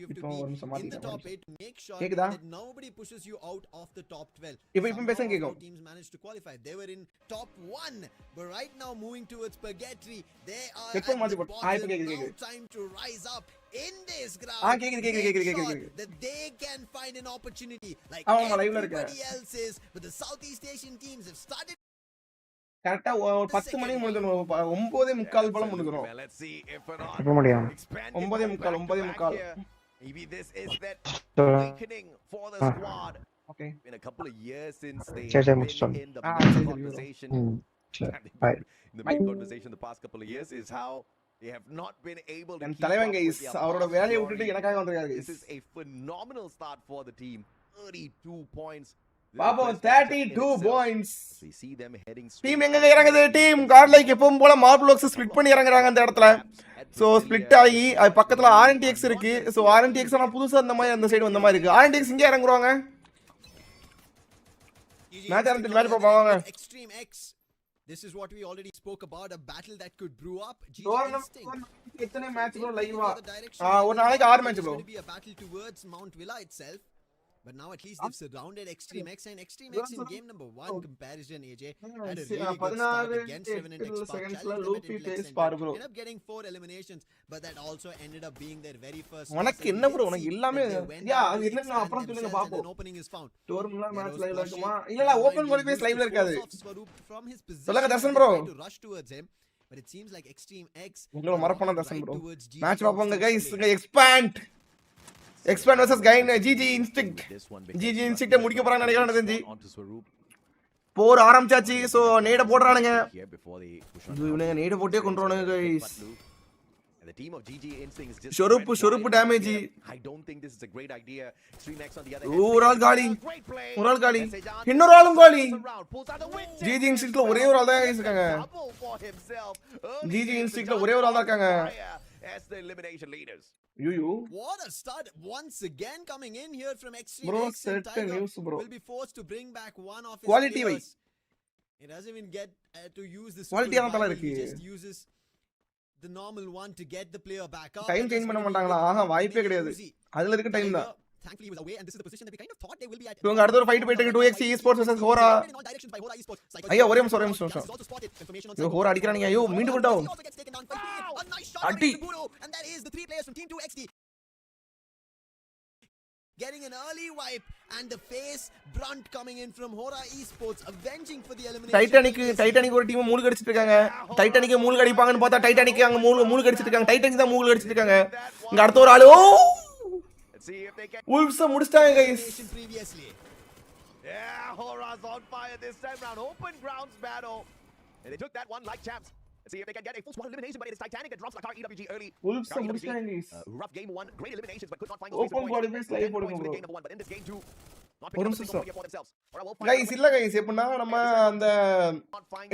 Speaker 2: இப்போ ஒரு நிமிஷம் மாத்தி in the top 8 to make sure that nobody pushes you out of the top 12.
Speaker 3: இப்போ பேசங்க கேக்கும்
Speaker 2: teams managed to qualify. They were in top 1 but right now moving towards Purgatory they are
Speaker 3: headphone மாத்தி போட்டு இப்போ கேக்குது
Speaker 2: time to rise up in this ground.
Speaker 3: கேக்குது
Speaker 2: that they can find an opportunity like everybody else is, but the Southeast Asian teams have started
Speaker 3: கரெக்ட்டா 10 மணிக்கு முடிஞ்சிரும் 9:45 போல முடிஞ்சிரும்
Speaker 1: எப்ப முடியும்
Speaker 3: 9:45
Speaker 1: maybe this is that awakening for the squad.
Speaker 3: Okay,
Speaker 1: been a couple of years since they have been in the conversation the main conversation the past couple of years is how they have not been able to keep
Speaker 3: தலைவன்
Speaker 1: up
Speaker 3: guys
Speaker 1: with their
Speaker 3: அவரோட வேலையை விட்டுட்டு எனக்காக வந்திருக்காரு
Speaker 1: this is a phenomenal start for the team 32 points
Speaker 3: பாபோ 32 points
Speaker 1: we see them heading
Speaker 3: team எங்க இறங்குது team காட்லைக் எப்பவும் போல மார்பிள் ஒர்க்ஸ் ஸ்ப்ளிட் பண்ணி இறங்குறாங்க அந்த இடத்துல சோ ஸ்ப்ளிட் ஆகி அது பக்கத்துல RNTX இருக்கு சோ RNTX நான் புதுசா அந்த மாதிரி அந்த சைடு வந்த மாதிரி இருக்கு RNTX இங்க இறங்குறாங்க மேட்ச் ஆரம்பிச்சு மேட்ச் பாப்பாங்க
Speaker 2: Extreme X. This is what we already spoke about, a battle that could brew up.
Speaker 3: எத்தனை மேட்ச் ப்ரோ லைவா ஒரு நாளைக்கு 6 match bro
Speaker 2: It's going to be a battle towards Mount Villa itself. But now at least they've surrounded Extreme X, and Extreme X in game number 1 comparison, AJ, had a really good start against RNTX. Challenged them at Intellect Center. Ended up getting 4 eliminations, but that also ended up being their very first loss.
Speaker 3: உனக்கு என்ன bro உனக்கு எல்லாமே யா அது என்ன அப்புறம் சொல்லுங்க பாப்போம்.
Speaker 2: An opening is found.
Speaker 3: Tournament match லைவ்ல இருக்குமா? இல்ல ஓபன் குவாலிஃபைஸ் லைவ்ல இருக்காது.
Speaker 2: From his position,
Speaker 3: சொல்லுங்க Darshan bro.
Speaker 2: to rush towards him, but it seems like Extreme X
Speaker 3: உங்கள மறப்பன தர்ஷன் bro. மேட்ச் பாப்போங்க guys. Expand versus GG Instinct. GG Instinct முடிக்க போறாங்க நினைக்கிறேன் தெரிஞ்சு. போர் ஆரம்பிச்சாச்சு. சோ நேட போடுறானுங்க. இவனுங்க நேட போட்டே கொன்றானுங்க guys.
Speaker 1: The team of GG Instinct is just
Speaker 3: ஷொருப்பு damage.
Speaker 1: I don't think this is a great idea. Extreme X on the other
Speaker 3: ஒரு ஆள் காலி. இன்னொரு ஆளும் காலி. GG Instinct ஒரே ஒரு ஆள் தான் இருக்காங்க. GG Instinct ஒரே ஒரு ஆள் தான் இருக்காங்க.
Speaker 1: As the elimination leaders.
Speaker 2: What a start once again coming in here from Extreme
Speaker 3: bro,
Speaker 2: X, and Tiger
Speaker 3: news, bro.
Speaker 2: will be forced to bring back one of his
Speaker 3: quality
Speaker 2: players. He doesn't even get to use this
Speaker 3: quality
Speaker 2: super he just uses the normal one to get the player back up.
Speaker 3: Time change பண்ண மாட்டாங்களா? ஆஹா வாய்ப்பே கிடையாது. அதுல இருக்க time தான்.
Speaker 2: Thankfully he was away, and this is the position that we kind of thought they will be at.
Speaker 3: இவங்க அடுத்த ஒரு ஃபைட் போயிட்டு இருக்கு 2x esports versus ஹோரா. ஐயா ஒரே நிமிஷம். யோ ஹோரா அடிக்கறானீங்க. யோ மீண்டு போட்டோம். அடி.
Speaker 2: And that is the 3 players from team 2XD getting an early wipe, and the face brunt coming in from Hora Esports, avenging for the elimination.
Speaker 3: Titanic ஒரு டீம் மூளை கடிச்சிட்டு இருக்காங்க. டைட்டானிக் மூளை கடிப்பாங்கன்னு பார்த்தா டைட்டானிக் அங்க மூளை கடிச்சிட்டு இருக்காங்க. டைட்டானிக் தான் மூளை கடிச்சிட்டு இருக்காங்க. இங்க அடுத்த ஒரு ஆளு Wolves முடிச்சிட்டாங்க guys.
Speaker 1: Yeah, Hora's on fire this time round. Open grounds battle. And they took that one like champs. Let's see if they can get a full squad elimination, but it is Titanic that drops like our EWG early.
Speaker 3: Wolves முடிச்சிட்டாங்க guys.
Speaker 1: Rough game 1, great eliminations, but could not find the
Speaker 3: open qualifiers live போடுங்க bro.
Speaker 1: Game 1, but in this game 2,
Speaker 3: guys இல்ல guys எப்படின்னா நம்ம அந்த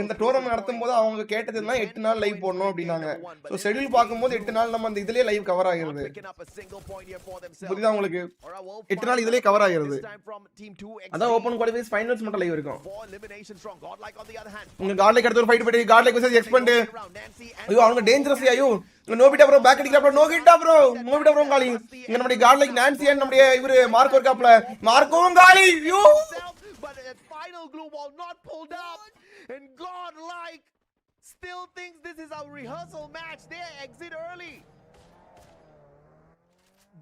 Speaker 3: இந்த tournament நடத்தும்போது அவங்க கேட்டதெல்லாம் 8 நாள் லைவ் போடணும் அப்படினாங்க. சோ ஷெட்யூல் பாக்கும்போது 8 நாள் நம்ம அந்த இதுலயே லைவ் கவர் ஆகிருது. புரியுதா உங்களுக்கு? 8 நாள் இதுலயே கவர் ஆகிருது. அதான் ஓபன் குவாலிஃபைஸ் ஃபைனல்ஸ் மட்டும் லைவ் இருக்கும். உங்க காட்லைக் அடுத்த ஒரு ஃபைட் போயிட்டு காட்லைக் வெர்சஸ் எக்ஸ்பெண்ட். ஐயோ அவங்க டேஞ்சரஸ் ஐயோ. நோபிட்டா ப்ரோ பேக் அடிக்கற ப்ரோ நோபிட்டா ப்ரோ காலி. இங்க நம்ம காட்லைக் நான்சி அண்ட் நம்ம இவரு மார்க்கோ இருக்காப்ல. மார்க்கோ காலி. You
Speaker 1: but a final glue wall not pulled up, and GodL still thinks this is our rehearsal match. They exit early.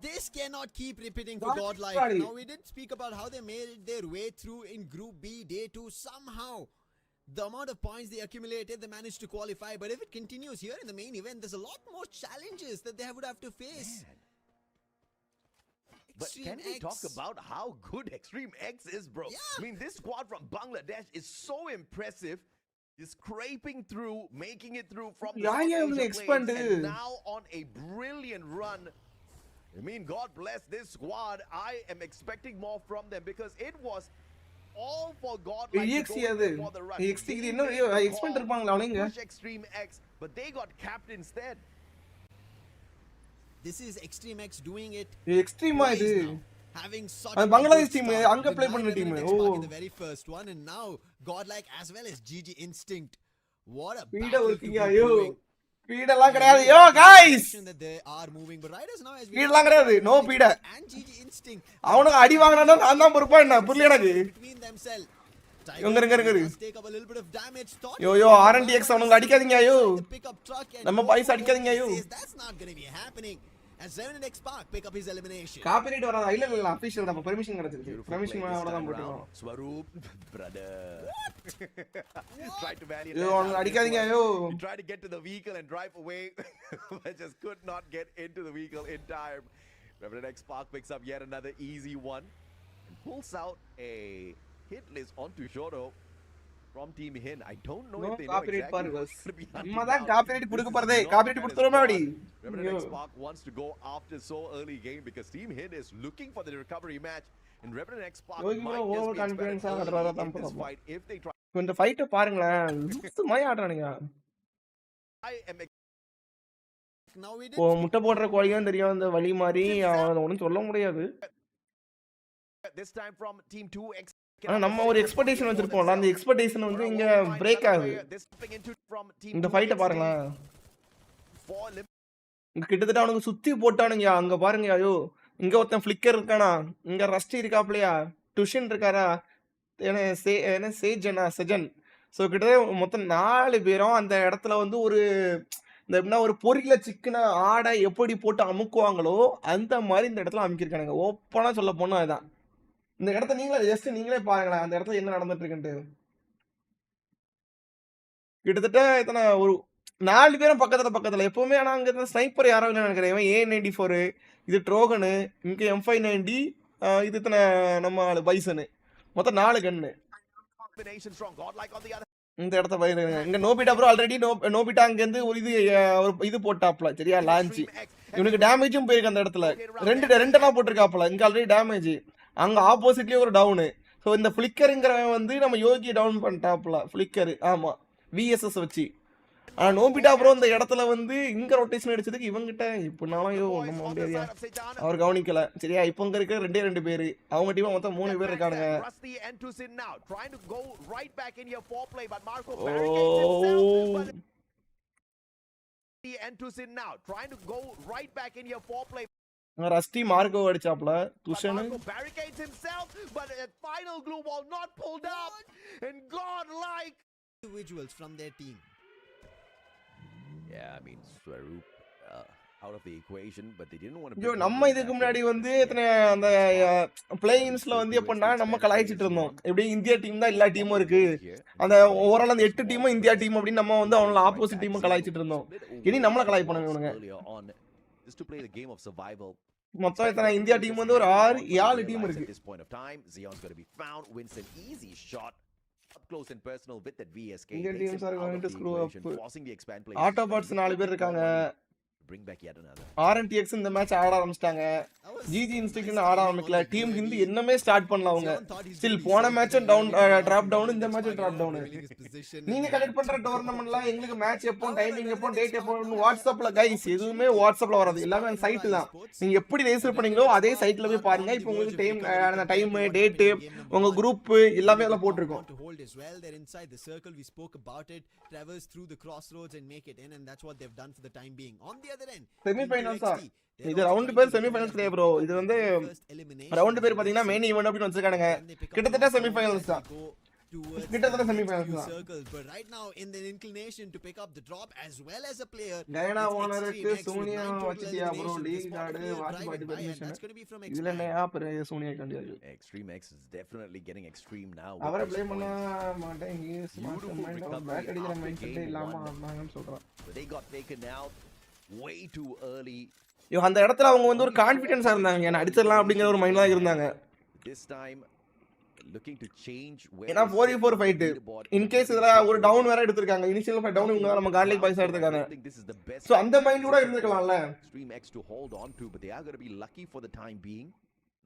Speaker 2: This cannot keep repeating for GodL. Now we did speak about how they made their way through in Group B Day 2 somehow. The amount of points they accumulated, they managed to qualify, but if it continues here in the main event, there's a lot more challenges that they would have to face.
Speaker 1: But can we talk about how good Extreme X is, bro?
Speaker 2: Yeah.
Speaker 1: I mean, this squad from Bangladesh is so impressive. Is scraping through, making it through from the
Speaker 3: expand
Speaker 1: and now on a brilliant run. I mean, God bless this squad. I am expecting more from them because it was all for God.
Speaker 3: For the run. Expand இருப்பாங்களா அவனுங்க?
Speaker 1: Extreme X, but they got capped instead.
Speaker 2: This is Extreme X doing it.
Speaker 3: Extreme இது.
Speaker 2: Having such
Speaker 3: Bangladesh team அங்க play பண்ண team.
Speaker 2: The very first one, and now GodL as well as GG Instinct. What a
Speaker 3: speed working ஐயோ. Speed எல்லாம் கிடையாது. Yo guys.
Speaker 2: They are moving, but riders now as
Speaker 3: speed எல்லாம் கிடையாது. No speed.
Speaker 2: And GG Instinct.
Speaker 3: அவனுக்கு அடி வாங்குனானா நான் தான் பொறுப்பா என்ன புரியல எனக்கு.
Speaker 2: Between themselves.
Speaker 3: இங்க யோ RNTX அவனுங்க அடிக்காதீங்க ஐயோ. நம்ம பாய்ஸ் அடிக்காதீங்க ஐயோ.
Speaker 2: That's not going to be happening. As 7x Park pick up his elimination.
Speaker 3: Copyright வராதா? இல்ல அபிஷியல் தான் பெர்மிஷன் கிடைச்சிருக்கு. பெர்மிஷன் அவளோ தான் போட்டுறோம்.
Speaker 1: Swaroop brother. Try to valley.
Speaker 3: யோ அவனுங்க அடிக்காதீங்க ஐயோ.
Speaker 1: Try to get to the vehicle and drive away, but just could not get into the vehicle in time. 7x Park picks up yet another easy one and pulls out a hit list onto Shoto from team HIND. I don't know if they know exactly.
Speaker 3: நம்ம தான் copyright கொடுக்க போறதே. Copyright கொடுத்துறோமே அப்படி.
Speaker 1: RNTX Park wants to go after so early game because team HIND is looking for the recovery match, and RNTX Park might just be confidence in this fight if they try.
Speaker 3: இந்த ஃபைட்ட பாருங்களேன். சும்மா ஆடுறானுங்க.
Speaker 1: I am
Speaker 3: முட்டை போடுற கோழியும் தெரியும் அந்த வலி மாதிரி அவன ஒண்ணும் சொல்ல முடியாது.
Speaker 1: This time from team 2X.
Speaker 3: ஆனா நம்ம ஒரு எக்ஸ்பெக்டேஷன் வச்சிருப்போம்ல, அந்த எக்ஸ்பெக்டேஷன் வந்து இங்க பிரேக் ஆகுது. இந்த ஃபைட்ட பாருங்களேன். இங்க கிட்டத்தட்ட அவனுக்கு சுத்தி போட்டானுங்க. அங்க பாருங்க ஐயோ இங்க ஒருத்தன் ஃபிளிக்கர் இருக்கானா, இங்க ரஸ்டி இருக்காப்லையா, டுஷின் இருக்காரா, செஜன். ஸோ கிட்டத்தட்ட மொத்தம் 4 பேரும் அந்த இடத்துல வந்து ஒரு இந்த எப்படின்னா ஒரு பொரியில சிக்கன ஆடை எப்படி போட்டு அமுக்குவாங்களோ அந்த மாதிரி இந்த இடத்துல அமுக்கியிருக்கானுங்க. ஓப்பனா சொல்ல போனா அதுதான். இந்த இடத்த நீங்களே பாருங்களேன், அந்த இடத்துல என்ன நடந்துட்டு இருக்குன்ட்டு. கிட்டத்தட்ட இத்தனை ஒரு 4 பேரும் பக்கத்துல எப்பவுமே. ஆனா அங்க ஸ்னைப்பர் யாரும் இல்லைன்னு நினைக்கிறேன். இவன் A94, இது ட்ரோகனு, இங்க M590, இது இத்தனை நம்ம பைசனு, மொத்தம் 4 கன்னு இந்த இடத்த பயிலுங்க. இங்க நோபிட்டா ப்ரோ ஆல்ரெடி நோபிட்டா அங்க இருந்து ஒரு இது போட்டாப்ல, சரியா, லான்ச். இவனுக்கு டேமேஜும் போயிருக்கு அந்த இடத்துல. ரெண்டெல்லாம் போட்டிருக்காப்ல. இங்க ஆல்ரெடி டேமேஜ், அங்க ஆப்போசிட்லயே ஒரு டவுனு. ஸோ இந்த ஃபிளிக்கருங்கிறவன் வந்து நம்ம யோகி டவுன் பண்ணிட்டாப்ல, ஃபிளிக்கரு. ஆமா, VSS வச்சு. ஆனா நோபிட்டா ப்ரோ இந்த இடத்துல வந்து இங்க ரொட்டேஷன் அடிச்சதுக்கு இவங்கிட்ட இப்பனாலும் ஒண்ணும் முடியாதியா, அவர் கவனிக்கல, சரியா. இப்போ இங்க இருக்க 2 பேரு, அவங்க டீம் மொத்தம் 3 பேர் இருக்கானுங்க. ரஸ்டி மார்க்கோ அடிச்சாப்ல, துஷன்
Speaker 2: individuals from their team.
Speaker 1: Yeah, I mean, Swaroop out of the equation, but they didn't want to.
Speaker 3: நம்ம இதுக்கு முன்னாடி வந்து அந்த பிளேயிங்ஸ்ல வந்து எப்படின்னா நம்ம கலாய்ச்சிட்டு இருந்தோம். எப்படி இந்தியா டீம் தான் எல்லா டீமும் இருக்கு, அந்த ஓவரால் அந்த 8 டீமும் இந்தியா டீம் அப்படின்னு நம்ம வந்து அவங்கள ஆப்போசிட் டீமும் கலாய்ச்சிட்டு இருந்தோம். இனி நம்மள கலாய் பண்ணுவாங்க. மொத்தம் இத்தனை இந்தியா டீம் வந்து ஒரு 6-7 டீம் இருக்கு.
Speaker 1: Close and personal with that VSK.
Speaker 3: Indian teams are going to screw up. Autobots 4 பேர் இருக்காங்க.
Speaker 1: Bring back yet another.
Speaker 3: RNTX இந்த மேட்ச் ஆட ஆரம்பிச்சிட்டாங்க. GG இன்ஸ்டிங்க்ட் ஆட ஆரம்பிக்கல. டீம் ஹிந்தி என்னமே ஸ்டார்ட் பண்ணல அவங்க. ஸ்டில் போன மேட்ச் டவுன் டிராப் டவுன், இந்த மேட்ச் டிராப் டவுன். நீங்க கனெக்ட் பண்ற டோர்னமென்ட்லாம் எங்களுக்கு மேட்ச் எப்போ, டைமிங் எப்போ, டேட் எப்போ வாட்ஸ்அப்ல கைஸ் எதுவுமே வாட்ஸ்அப்ல வராது. எல்லாமே அந்த சைட் தான். நீங்க எப்படி ரெஜிஸ்டர் பண்ணீங்களோ அதே சைட்ல போய் பாருங்க. இப்போ உங்களுக்கு டைம் டேட் உங்க குரூப் எல்லாமே அதுல போட்டுருக்கோம்.
Speaker 2: As well, they're inside the circle. We spoke about it. Traverse through the crossroads and make it in, and that's what they've done for the time being. On the other end,
Speaker 3: semi-finals இது round பேர் semi-finals கிடையாது bro. இது வந்து round பேர் பாத்தீங்கன்னா main event அப்படி வச்சிருக்கானுங்க. கிட்டத்தட்ட semi-finals தான். கிட்டத்தட்ட செமிஃபைனல்ஸ் தான்.
Speaker 2: But right now in the inclination to pick up the drop as well as a player.
Speaker 3: Diana ஓனருக்கு சோனியா வச்சிட்டியா bro, league card watch party permission. இதுல என்ன ஆப் சோனியா கண்டியா.
Speaker 1: Extreme X is definitely getting extreme now.
Speaker 3: அவரை play பண்ண மாட்டேன். ஹி இஸ் மைண்ட் பேக் அடிக்கிற மைண்ட் செட் இல்லாம ஆடுனாங்கன்னு சொல்றான்.
Speaker 1: They got taken out way too early.
Speaker 3: அந்த இடத்துல அவங்க வந்து ஒரு கான்ஃபிடன்ஸா இருந்தாங்க, என்ன அடிச்சிடலாம் அப்படிங்கிற ஒரு மைண்ட்ல இருந்தாங்க.
Speaker 1: This time looking to change where
Speaker 3: ஏனா 4v4 ஃபைட் இன் கேஸ் இதல ஒரு டவுன் வேற எடுத்துட்டாங்க. இனிஷியல் ஃபைட் டவுன் இவங்க நம்ம கார்லிக் பாய்ஸ் எடுத்துட்டாங்க. சோ அந்த மைண்ட் கூட இருந்திருக்கலாம்ல.
Speaker 1: Extreme X to hold on to, but they are going to be lucky for the time being.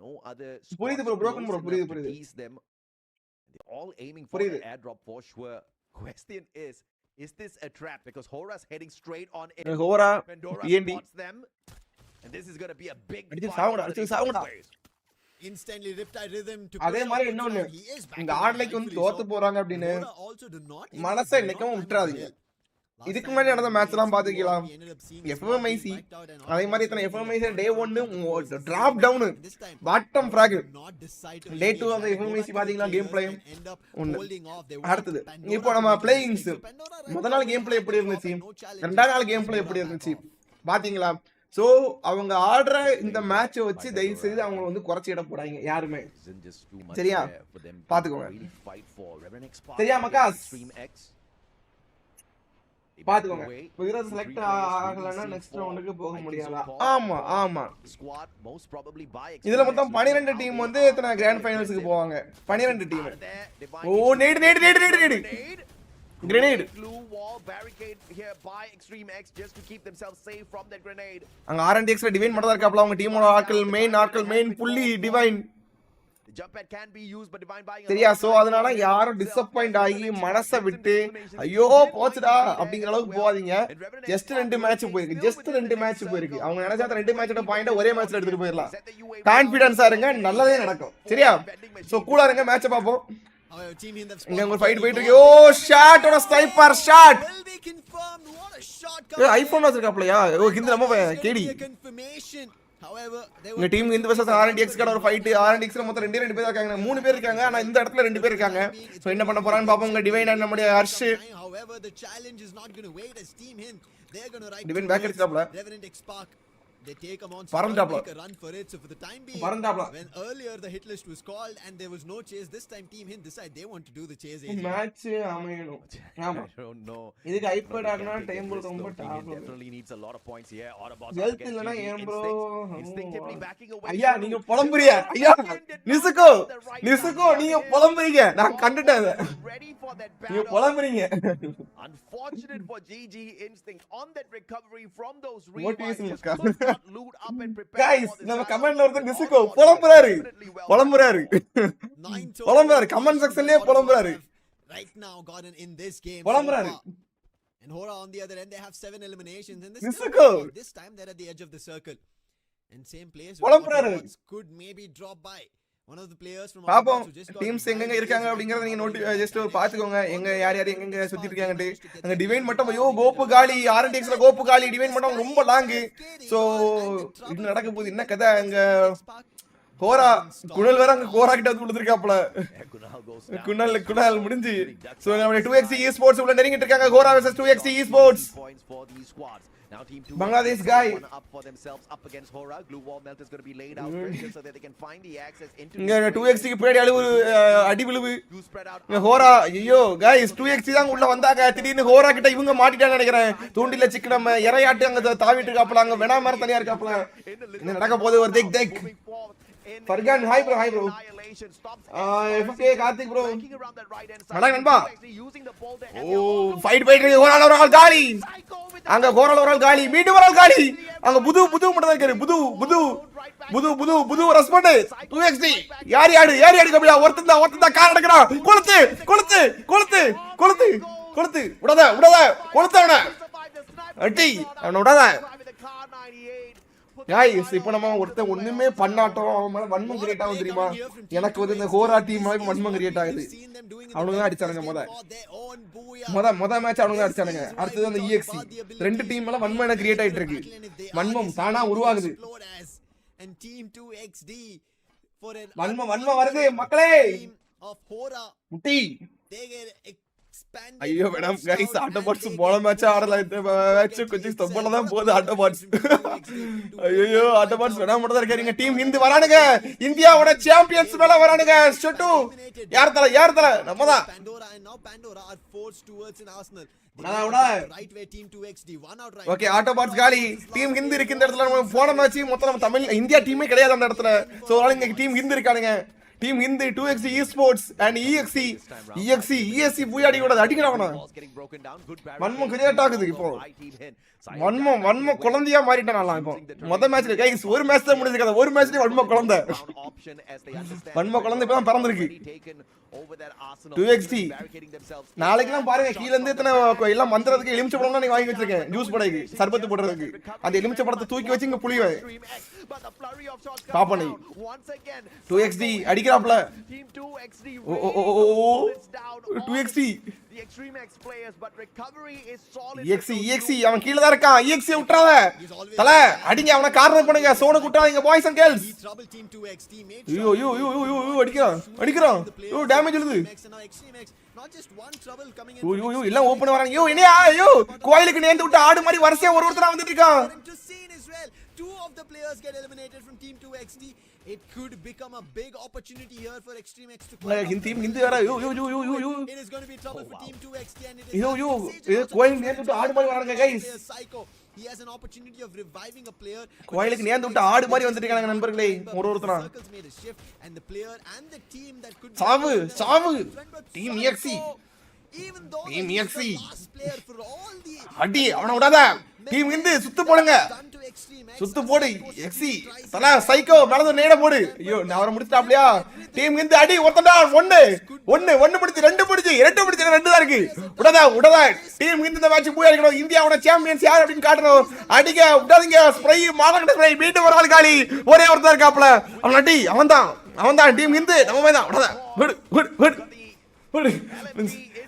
Speaker 1: No other
Speaker 3: புரியுது ப்ரோ, broken ப்ரோ, புரியுது.
Speaker 1: They all aiming for the airdrop for sure. Question is this a trap? Because Hora's heading straight on in.
Speaker 3: Hora
Speaker 1: PND them, and this is going to be a big
Speaker 3: சாவுடா.
Speaker 2: Instantly riptide rhythm to
Speaker 3: அதே மாதிரி இன்னொன்னு, இந்த ஆட்லைக்கு வந்து தோத்து போறாங்க அப்படினு மனசை நிக்கவும் விட்டுறாதீங்க. இதுக்கு முன்னாடி நடந்த மேட்ச் எல்லாம் பாத்துக்கலாம். FFMAI அதே மாதிரி இத்தனை FFMAI டே 1 டிராப் டவுன் பாட்டம் ஃபிராக், டே 2 அந்த FFMAI பாத்தீங்களா கேம் பிளே அடுத்தது. இப்போ நம்ம பிளேயிங்ஸ் முதல் நாள் கேம் பிளே எப்படி இருந்துச்சு, ரெண்டாவது நாள் கேம் பிளே எப்படி இருந்துச்சு பாத்தீங்களா. சோ அவங்க ஆடுற இந்த மேட்சை வச்சு தயவு செய்து அவங்க வந்து குறைச்சிட போறாங்க யாருமே, சரியா பாத்துக்கோங்க. சரியா மக்காஸ் பாத்துக்கோங்க. விராட் செலக்ட் ஆகலன்னா நெக்ஸ்ட் ரவுண்டுக்கு போக முடியாதா? ஆமா ஆமா. இதுல மொத்தம் 12 டீம் வந்து எத்தனை கிராண்ட் ஃபைனல்ஸ்க்கு போவாங்க. 12 team. O NAT grenade glue wall barricade here by Extreme X just to keep themselves safe from that grenade. அங்க RNTX ல டிவைன் மட்டும் தான் இருக்காப்ல. அவங்க டீமோட ஆட்கள் மெயின் புள்ளி divine. The jump pad can be used but divine buying. சரியா, சோ அதனால யாரும் டிசாப்பாயிண்ட் ஆகி மனச விட்டு ஐயோ போச்சுடா அப்படிங்கற அளவுக்கு போவாதீங்க. ஜஸ்ட் 2 மேட்ச் போயிருக்கு. அவங்க நினைச்சா 2 மேட்சோட பாயிண்ட ஒரே மேட்ச்ல எடுத்துட்டு போயிரலாம். கான்ஃபிடன்ஸா இருங்க, நல்லதே நடக்கும். சரியா, சோ கூலா இருங்க, மேட்சை பாப்போம். இங்க ஒரு ஃபைட் போயிட்டு இருக்கு. ஓ ஷாட் ஓட ஸ்னைப்பர் ஷாட். ஐபோன் வச்சிருக்காப்லயா? ஓ ஹிந்தி நம்ம கேடி
Speaker 2: However,
Speaker 3: இந்த டீம் ஹிந்த் vs RNTX கான ஒரு ஃபைட். RNTX ல மொத்தம் ரெண்டு பேர் இருக்காங்க, 3 பேர் இருக்காங்க. ஆனா இந்த இடத்துல 2 பேர் இருக்காங்க. சோ என்ன பண்ண போறான்னு பாப்போம். உங்க டிவைன் அண்ட் நம்மளுடைய Harsh.
Speaker 2: However, the challenge is not going to wait as Team Hind. They're going to ride
Speaker 3: divine back அடிச்சாப்ல.
Speaker 2: Revenant X Spark. They take a monster,
Speaker 3: make
Speaker 2: a run for it. So for the time being, when earlier the hit list was called and there was no chase, this time Team Hind decide they want to do the chase.
Speaker 3: Match அமையணும். ஆமா.
Speaker 1: I don't know.
Speaker 3: இதுக்கு iPad ஆகனா time ரொம்ப top.
Speaker 1: Definitely needs a lot of points here.
Speaker 3: Health இல்லனா ஏன் bro?
Speaker 1: Instinctively backing away.
Speaker 3: ஐயா நீங்க புலம்புறியா? ஐயா நிசுகோ நீங்க புலம்புறீங்க. நான் கண்டுட்டேன். நீங்க புலம்புறீங்க.
Speaker 1: Unfortunate for GG Instinct on that recovery from those rewinds. Loot up and prepare.
Speaker 3: Guys, நம்ம கமெண்ட்ல ஒருத்தர் நிசுகோ புலம்புறாரு. கமெண்ட் செக்ஷன்லயே புலம்புறாரு.
Speaker 2: Right now gotten in this game.
Speaker 3: புலம்புறாரு.
Speaker 2: And Hora on the other end, they have 7 eliminations and this time they're at the edge of the circle. And same players could maybe drop by. One of the players from
Speaker 3: பாப்போம் teams எங்க இருக்காங்க அப்படிங்கறத நீங்க just பாத்துக்கோங்க. எங்க யார் எங்க சுத்திட்டு இருக்காங்கன்னு. அங்க டிவைன் மட்டும் ஐயோ கோப்பு காலி, RNTX ல கோப்பு காலி, டிவைன் மட்டும் ரொம்ப லாங். சோ இது நடக்க போகுது. என்ன கதை அங்க கோரா குணல் வேற அங்க கோரா கிட்ட வந்து கொடுத்திருக்காப்ல. குணல் முடிஞ்சு. சோ நம்ம 2xc esports உள்ள நெருங்கிட்டு இருக்காங்க. கோரா vs 2xc esports.
Speaker 1: Now team 2
Speaker 3: Bangladesh guy
Speaker 1: up for themselves up against Hora. Glue wall melt is going to be laid out so that they can find the access into
Speaker 3: இங்க 2xc க்கு பின்னாடி ஒரு அடி விழுவு. இங்க ஹோரா ஐயோ guys 2xc தான் உள்ள வந்தாங்க. திடீர்னு ஹோரா கிட்ட இவங்க மாட்டிட்டாங்க நினைக்கிறேன். தூண்டில சிக்க நம்ம இறையாட்டு அங்க தாவிட்டு இருக்காப்ல. அங்க வேணா மர தனியா இருக்காப்ல. என்ன நடக்க போகுது ஒரு தேக் Furqan hi bro FFMAI Karthik bro அட நண்பா. ஓ ஃபைட் இருக்கு. ஹோரால ஒரு ஆள் காலி. அங்க ஹோரால ஒரு ஆள் காலி. மீண்டும் ஒரு ஆள் காலி. அங்க புது மட்டும் தான் இருக்காரு. புது ரெஸ்பாண்ட் 2xc யார் கபிலா ஒருத்தன் தான் கார் அடக்குறான். கொளுத்து விடாத கொளுத்து அவன அட்டி அவன விடாத. गाइस இப்போ நம்ம ஒருத்தன் ஒண்ணுமே பண்ணாட்டோம் அவன் மேல வன்மம் கிரியேட் ஆகும் தெரியுமா? எனக்கு வந்து இந்த ஹோரா டீம் மாதிரி வன்மம் கிரியேட் ஆகுது. அவனுங்க தான் அடிச்சானுங்க முத மேட்ச் அவனுங்க தான் அடிச்சானுங்க. அடுத்து அந்த EXC ரெண்டு டீம் மேல வன்மம் எனக்கு கிரியேட் ஆயிட்டு இருக்கு. வன்மம் தானா உருவாகுது. வன்மம் வருது மக்களே. முட்டி ஐயோ மேடம் गाइस ஆட்டோபாட்ஸ் போன மேட்ச் ஆடல. இந்த மேட்ச் கொஞ்சம் ஸ்டப்பல தான் போகுது ஆட்டோபாட்ஸ். ஐயோ ஆட்டோபாட்ஸ் வேணா மட்டும் தான் இருக்காங்க. டீம் ஹிந்த் வரானுங்க. இந்தியாவோட சாம்பியன்ஸ் மேல வரானுங்க. ஷட்டு யார் தல நம்ம தான். ஓகே ஆட்டோபாட்ஸ் காலி. டீம் ஹிந்த் இருக்கு இந்த இடத்துல. நம்ம போன மேட்ச் மொத்தம் நம்ம தமிழ் இந்தியா டீமே கிடையாது அந்த இடத்துல. சோ அதனால இங்க டீம் ஹிந்த் இருக்கானுங்க. Team Hind 2xc esports and EXC பூயாடி கூட அடிக்கறவனா. வன்மம் கிரியேட் ஆகுது இப்போ. வன்மம் குழந்தையா மாறிட்டானலாம் இப்போ. மொத மேட்ச்ல गाइस ஒரு மேட்ச் தான் முடிஞ்சிருக்காது. ஒரு மேட்ச்லயே வன்மம் குழந்தை இப்பதான் பிறந்திருக்கு. 2xc நாளைக்குலாம் பாருங்க கீழ இருந்து எத்தனை எல்லாம் மந்திரத்துக்கு எலுமிச்சை பழம் நீங்க வாங்கி வச்சிருக்கேன். ஜூஸ் படைக்கு சர்பத்து போடுறதுக்கு. அந்த எலுமிச்சை பழத்தை தூக்கி வச்சு இங்க புளிவேன். பாப்பனி 2xc அடிக்கறாப்ல. 2xc
Speaker 1: the Extreme X players but recovery is solid.
Speaker 3: EXC அவன் கீழ தான் இருக்கான். EXC விட்றாத தல அடிங்க அவனை கார்னர் பண்ணுங்க. சோன குட்றாதீங்க பாய்ஸ் அண்ட் கேர்ள்ஸ். யூ அடிக்கறான். யூ டேமேஜ் விழுது. யூ எல்லாம் ஓபன் வராங்க. யூ என்னையா யூ கோயிலுக்கு நேந்து விட்டு ஆடு மாதிரி வரிசையா ஒருத்தரா வந்துட்டு இருக்கான்.
Speaker 2: Two of the players get eliminated from Team 2XD. It could become a big opportunity here for Extreme X to climb.
Speaker 3: Hindi vara yo.
Speaker 2: It is going to be trouble for Team 2XD and it is
Speaker 3: கோயில் நேந்து விட்டு ஆடு மாதிரி வராங்க guys.
Speaker 2: Psycho. He has an opportunity of reviving a player.
Speaker 3: கோயிலுக்கு நேந்து விட்டு ஆடு மாதிரி வந்துட்டு இருக்காங்க நண்பர்களே. ஒருத்தரா
Speaker 2: and the player and the team that could
Speaker 3: சாவு Team EXC.
Speaker 2: Even though
Speaker 3: Team EXC
Speaker 2: last player for all the
Speaker 3: அடி அவன விடாத. டீம் ஹிந்த் சுத்து போடுங்க. சுத்து போடு XC தல சைக்கோ மேல நேட போடு. ஐயோ நான் அவரை முடிச்சிட்டாப்லையா. டீம் ஹிந்த் அடி ஒருத்தடா 1 பிடிச்சு 2 பிடிச்சு 2 தான் இருக்கு. விடாத டீம் ஹிந்த் இந்த மேட்ச் போய் இருக்கணும். இந்தியாவோட சாம்பியன்ஸ் யார் அப்படினு காட்டணும். அடிங்க விடாதீங்க. ஸ்ப்ரே மாடகட ஸ்ப்ரே மீண்டும் ஒரு ஆள் காலி. ஒரே ஒருத்தர் இருக்காப்ல. அவன் அடி அவன்தான் டீம் ஹிந்த் நம்ம தான் விடாத.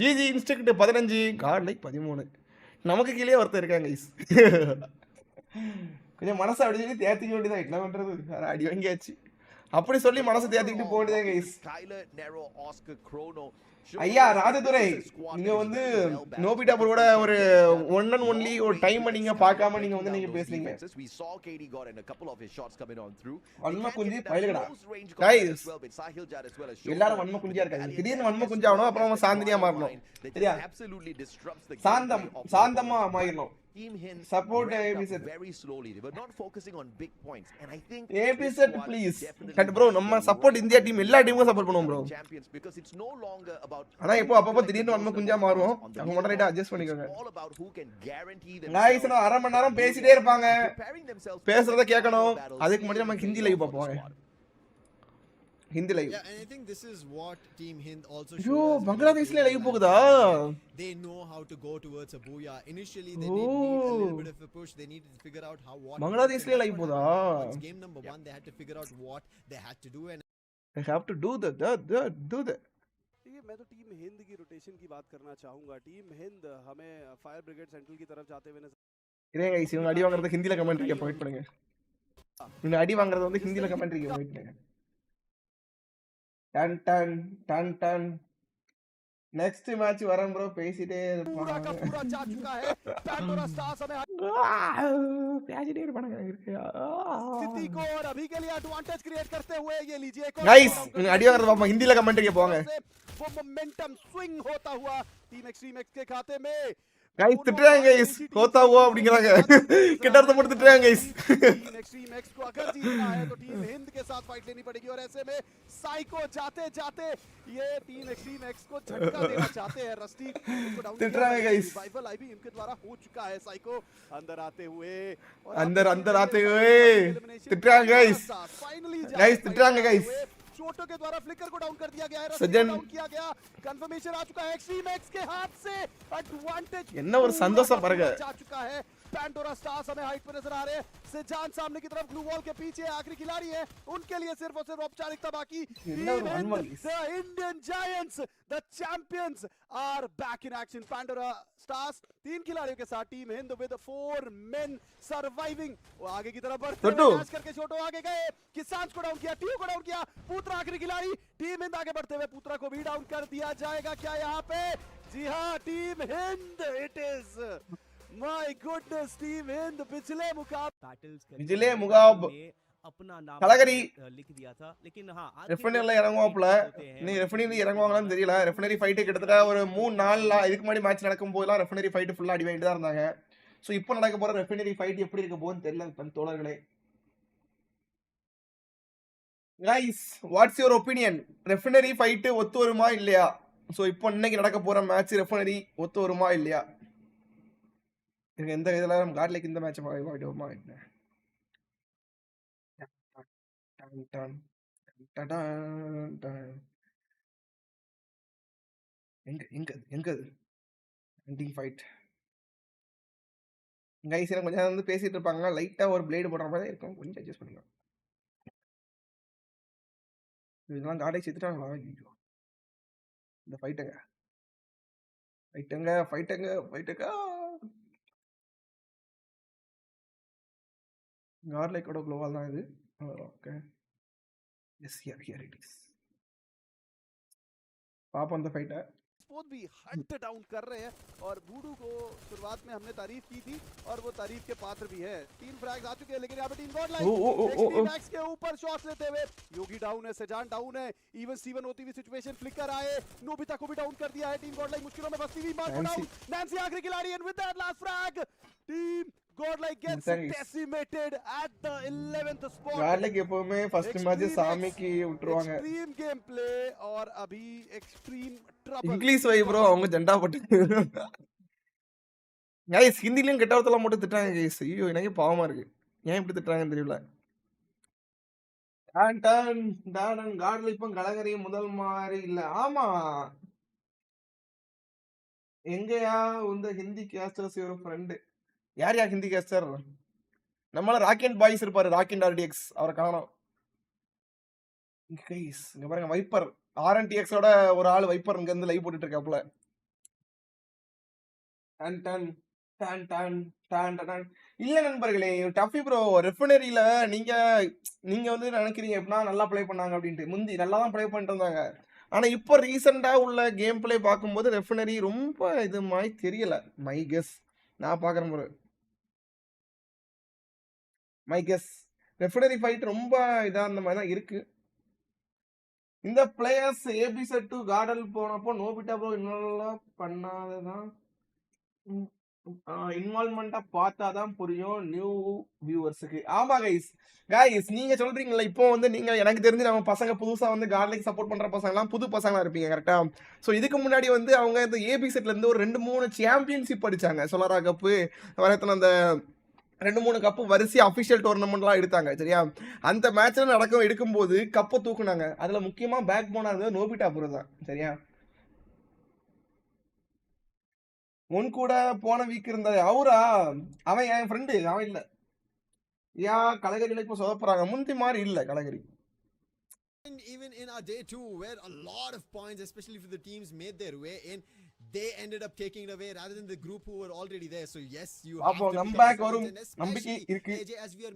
Speaker 3: ஜிஜி இன்ஸ்டக்ட் 15 காட் லைக் 13 நமக்கு கீழே ஒருத்தர் இருக்காங்க கைஸ் கொஞ்சம் மனசை அப்படி சொல்லி தேத்திக்க வேண்டியதான் என்ன பண்றது அடி வாங்கியாச்சு அப்படி சொல்லி மனசை தேத்திக்கிட்டு போக வேண்டியதான் கைஸ் ஐயா ராஜதுரை நீங்க வந்து நோபிட்டா ப்ரோட ஒரு ஒன் அண்ட் ஒன்லி ஒரு டைம் நீங்க பார்க்காம நீங்க வந்து நீங்க பேசுறீங்க வன்ம குஞ்சி பயிலுடா गाइस எல்லாரும் வன்ம குஞ்சியா இருக்காங்க திடீர்னு வன்ம குஞ்சா ஆகணும் அப்புறம் சாந்தினியா மாறணும் சரியா சாந்தமா மாறணும் Team HIND support ABZ very slowly. They were not focusing on big points, and I think ABZ please. But bro, நம்ம support India team எல்லா டீமுக்கும் support பண்ணுவோம் bro. Champions because it's no longer about. ஆனா இப்போ அப்பப்போ திடீர்னு நம்ம குஞ்சா மாறுவோம். அவங்க மாடரேட்டா அட்ஜஸ்ட் பண்ணிக்கோங்க. All about who can guarantee them. Guys நான் அரை மணி நேரம் பேசிட்டே இருப்பாங்க. பேசுறத கேட்கணும். அதுக்கு முன்னாடி நம்ம ஹிந்தி லைவ் பாப்போம். Hindi live.
Speaker 2: Yeah, and I think this is what Team HIND also
Speaker 3: shows. Yo, Bangladesh le live poguda.
Speaker 2: They know how to go towards a booyah. Initially, they need a little bit of a push. They needed to figure out how what.
Speaker 3: Bangladesh le live poguda.
Speaker 2: Game number 1, they had to figure out what they had to do, and
Speaker 3: they have to do the.
Speaker 4: देखिए मैं तो team Hind की rotation की बात करना चाहूंगा. Team Hind हमें fire brigade central की तरफ जाते हुए
Speaker 3: இருங்க गाइस இவங்க அடி வாங்குறது ஹிந்தில கமெண்ட்ரி கேட்க வெயிட் பண்ணுங்க. இவங்க அடி வாங்குறது வந்து ஹிந்தில கமெண்ட்ரி கேட்க வெயிட் பண்ணுங்க. டன் டன் டன் டன் नेक्स्ट मैच वरन ब्रो பேசிட்டே
Speaker 4: पूरा का पूरा जा चुका है पैंडोरा स्टार्स हमें
Speaker 3: பேசிட்டே இருப்பாங்க
Speaker 4: स्थिति को और अभी के लिए एडवांटेज क्रिएट करते हुए ये लीजिए
Speaker 3: गाइस அடி வாங்குறது பாப்போம் ஹிந்தில கமெண்ட் கேட்க போங்க
Speaker 4: वो मोमेंटम स्विंग होता हुआ टीम एक्सट्रीम एक्स के खाते में
Speaker 3: गाइस திட்டுறாங்க गाइस होता हुआ அப்படிங்கறாங்க கிட்டறத மட்டும் திட்டுறாங்க गाइस
Speaker 4: टीम एक्सट्रीम एक्स को अगर जीतना है तो टीम हिंद के साथ फाइट लेनी पड़ेगी और ऐसे में साइको जाते जाते ये टीम एक्सट्रीम एक्स को झटका देना चाहते हैं रस्टी उसको डाउन
Speaker 3: तिटरांगे गाइस
Speaker 4: रिवाइवल आईबी इनके द्वारा हो चुका है साइको अंदर आते हुए
Speaker 3: तिटरांगे गाइस
Speaker 4: फाइनली
Speaker 3: गाइस तिटरांगे गाइस
Speaker 4: चोटों के द्वारा फ्लिकर को डाउन कर दिया गया है
Speaker 3: सज्जन
Speaker 4: डाउन किया गया कंफर्मेशन आ चुका है एक्सट्रीम एक्स के हाथ से एडवांटेज
Speaker 3: என்ன ஒரு சந்தோஷம் பாருங்க
Speaker 4: जा चुका है पैंडोरा स्टार्स हमें हाइट पे नजर आ रहे हैं सेजान सामने की तरफ ग्लू वॉल के पीछे आखिरी खिलाड़ी है उनके लिए सिर्फ और सिर्फ औपचारिकता बाकी the Indian giants the champions are back in action Pandora stars 3 खिलाड़ियों के साथ team Hind with 4 men surviving वो आगे की तरफ बढ़ते हुए डैश करके छोटो आगे गए किसान को डाउन किया टीयू को डाउन किया पुत्रा आखिरी खिलाड़ी टीम हिंद आगे बढ़ते हुए पुत्रा को भी डाउन कर दिया जाएगा क्या यहाँ पे जी हां team Hind it is My goodness, team Hind पिछले
Speaker 3: मुकाबले
Speaker 4: अपना नाम
Speaker 3: கலகரி
Speaker 4: लिख दिया था लेकिन हां
Speaker 3: ரெஃபனரில இறங்குவாப்ல நீ ரெஃபனரி இறங்குவாங்களான்னு தெரியல ரெஃபனரி ஃபைட் கிட்டத்தட்ட ஒரு 3-4 இதுக்கு முன்னாடி மேட்ச் நடக்கும் போதெல்லாம் ரெஃபனரி ஃபைட் ஃபுல்லா அடி வாங்கிட்டு தான் இருந்தாங்க சோ இப்போ நடக்க போற ரெஃபனரி ஃபைட் எப்படி இருக்க போகுதுன்னு தெரியல தோழர்களே guys what's your opinion refinery fight ஒத்து வருமா இல்லையா சோ இப்போ இன்னைக்கு நடக்க போற மேட்ச் ரெஃபனரி ஒத்து வருமா இல்லையா எந்த இதெல்லாம் நம்ம காட்லைக்கு இந்த மேட்ச் வாங்கிடுவோமா என்ன எங்க ஃபைட் கைஸ் எனக்கு கொஞ்சம் வந்து பேசிட்டு இருப்பாங்க லைட்டா ஒரு பிளேடு போடுற மாதிரி இருக்கும் கொஞ்சம் அட்ஜஸ்ட் பண்ணிக்கலாம் இதெல்லாம் காடை சேர்த்துட்டாங்களா ஐயோ இந்த ஃபைட்டுங்க गार्लिक और ग्लोबल தான் இது okay yes here it is पाप ऑन द फाइट है
Speaker 4: स्पोर्ट भी हंट डाउन कर रहे हैं और बूडू को शुरुआत में हमने तारीफ की थी और वो तारीफ के पात्र भी है 3 फ्रैग्स आ चुके हैं लेकिन यहां पे टीम गॉडलाइक मैक्स के ऊपर शॉट्स लेते हुए योगी डाउन है सेजान डाउन है इवन स्टीवन होती हुई सिचुएशन फ्लिकर आए नोबिता को भी डाउन कर दिया है टीम गॉडलाइक मुश्किलों में फंसी हुई मार्क डाउन नैंसी आखिरी खिलाड़ी and with that last frag team godlike gets decimated at the 11th spot
Speaker 3: godlike எப்பவுமே ஃபர்ஸ்ட் மேட்ச் சாமி की விட்டுருவாங்க
Speaker 4: extreme gameplay और अभी extreme trouble
Speaker 3: இங்கிலீஷ் வை bro அவங்க ஜண்டா போட்டு गाइस ஹிந்திலயும் கெட்டவத்தலாம் போட்டு திட்டாங்க गाइस ஐயோ எனக்கு பாவமா இருக்கு ஏன் இப்படி திட்டாங்கன்னு தெரியல டான் godlike இப்போ கலகரி முதல் மாதிரி இல்ல ஆமா எங்கயா இந்த ஹிந்தி கேஸ்டர்ஸ் ஒரு ஃப்ரெண்ட் யார் ஹிந்தி கேஸ்டர் நம்மள ராக்கெட் பாய்ஸ் இருப்பாரு ராக்கெட் RTX அவரை காணோம் கைஸ் இங்க பாருங்க வைப்பர் RNTX ஓட ஒரு ஆள் வைப்பர் இங்க இருந்து லைவ் போட்டுட்டு இருக்காப்ல டன் டன் டன் டன் டன் டன். இல்ல நண்பர்களே, டஃபி ப்ரோ ரெஃபினரியில நீங்க நீங்க வந்து நினைக்கிறீங்க எப்படின்னா நல்லா ப்ளே பண்ணாங்க அப்படின்ட்டு. முந்தி நல்லா தான் ப்ளே பண்ணிட்டு இருந்தாங்க. ஆனா இப்போ ரீசெண்டா உள்ள கேம் ப்ளே பார்க்கும்போது ரெஃபினரி ரொம்ப இது மாதிரி தெரியல. மை கெஸ் நான் பார்க்குற முறை மை கெஸ் ரெஃபினரி ஃபைட் ரொம்ப இதா அந்த மாதிரி தான் இருக்கு. இந்த பிளேயர்ஸ் ஏபிசெட் டு GodL போனப்போ நோபிட்டா ப்ரோ இன்னும் பண்ணாததான் இன்வால்மெண்டா பார்த்தாதான் புரியும் நியூ வியூவர்ஸுக்கு. ஆமா கைஸ் நீங்க சொல்றீங்கல்ல இப்போ வந்து நீங்க எனக்கு தெரிஞ்சு நம்ம பசங்க புதுசா வந்து கார்லிக் சப்போர்ட் பண்ற பசங்க எல்லாம் புது பசங்களா இருப்பீங்க கரெக்டா. ஸோ இதுக்கு முன்னாடி வந்து அவங்க இந்த ஏபி செட்ல இருந்து ஒரு 2-3 சாம்பியன்ஷிப் அடிச்சாங்க. சொலரா கப்பு வரத்துல அந்த 2-3 கப்பு வரிசை அஃபிஷியல் டோர்னமெண்ட்லாம் எடுத்தாங்க சரியா. அந்த மேட்ச்ல எடுக்கும்போது கப்பை தூக்குனாங்க. அதுல முக்கியமா பேக் போனா இருந்தது நோபிட்டா ப்ரோ தான் சரியா. உன் கூட போன வீக் இருந்தாரு அவரா, அவன் என் ஃப்ரெண்டு அவன் இல்ல. ஏன் கலகரியில இப்போ சொதப்புறாங்க முந்தி மாதிரி இல்ல கலகரி.
Speaker 2: Even in our day 2 where a lot of points especially for the teams made their way in, they ended up taking it away rather than the group who were already there. So yes, you have to come back
Speaker 3: வரும் நம்பிக்கை இருக்கு.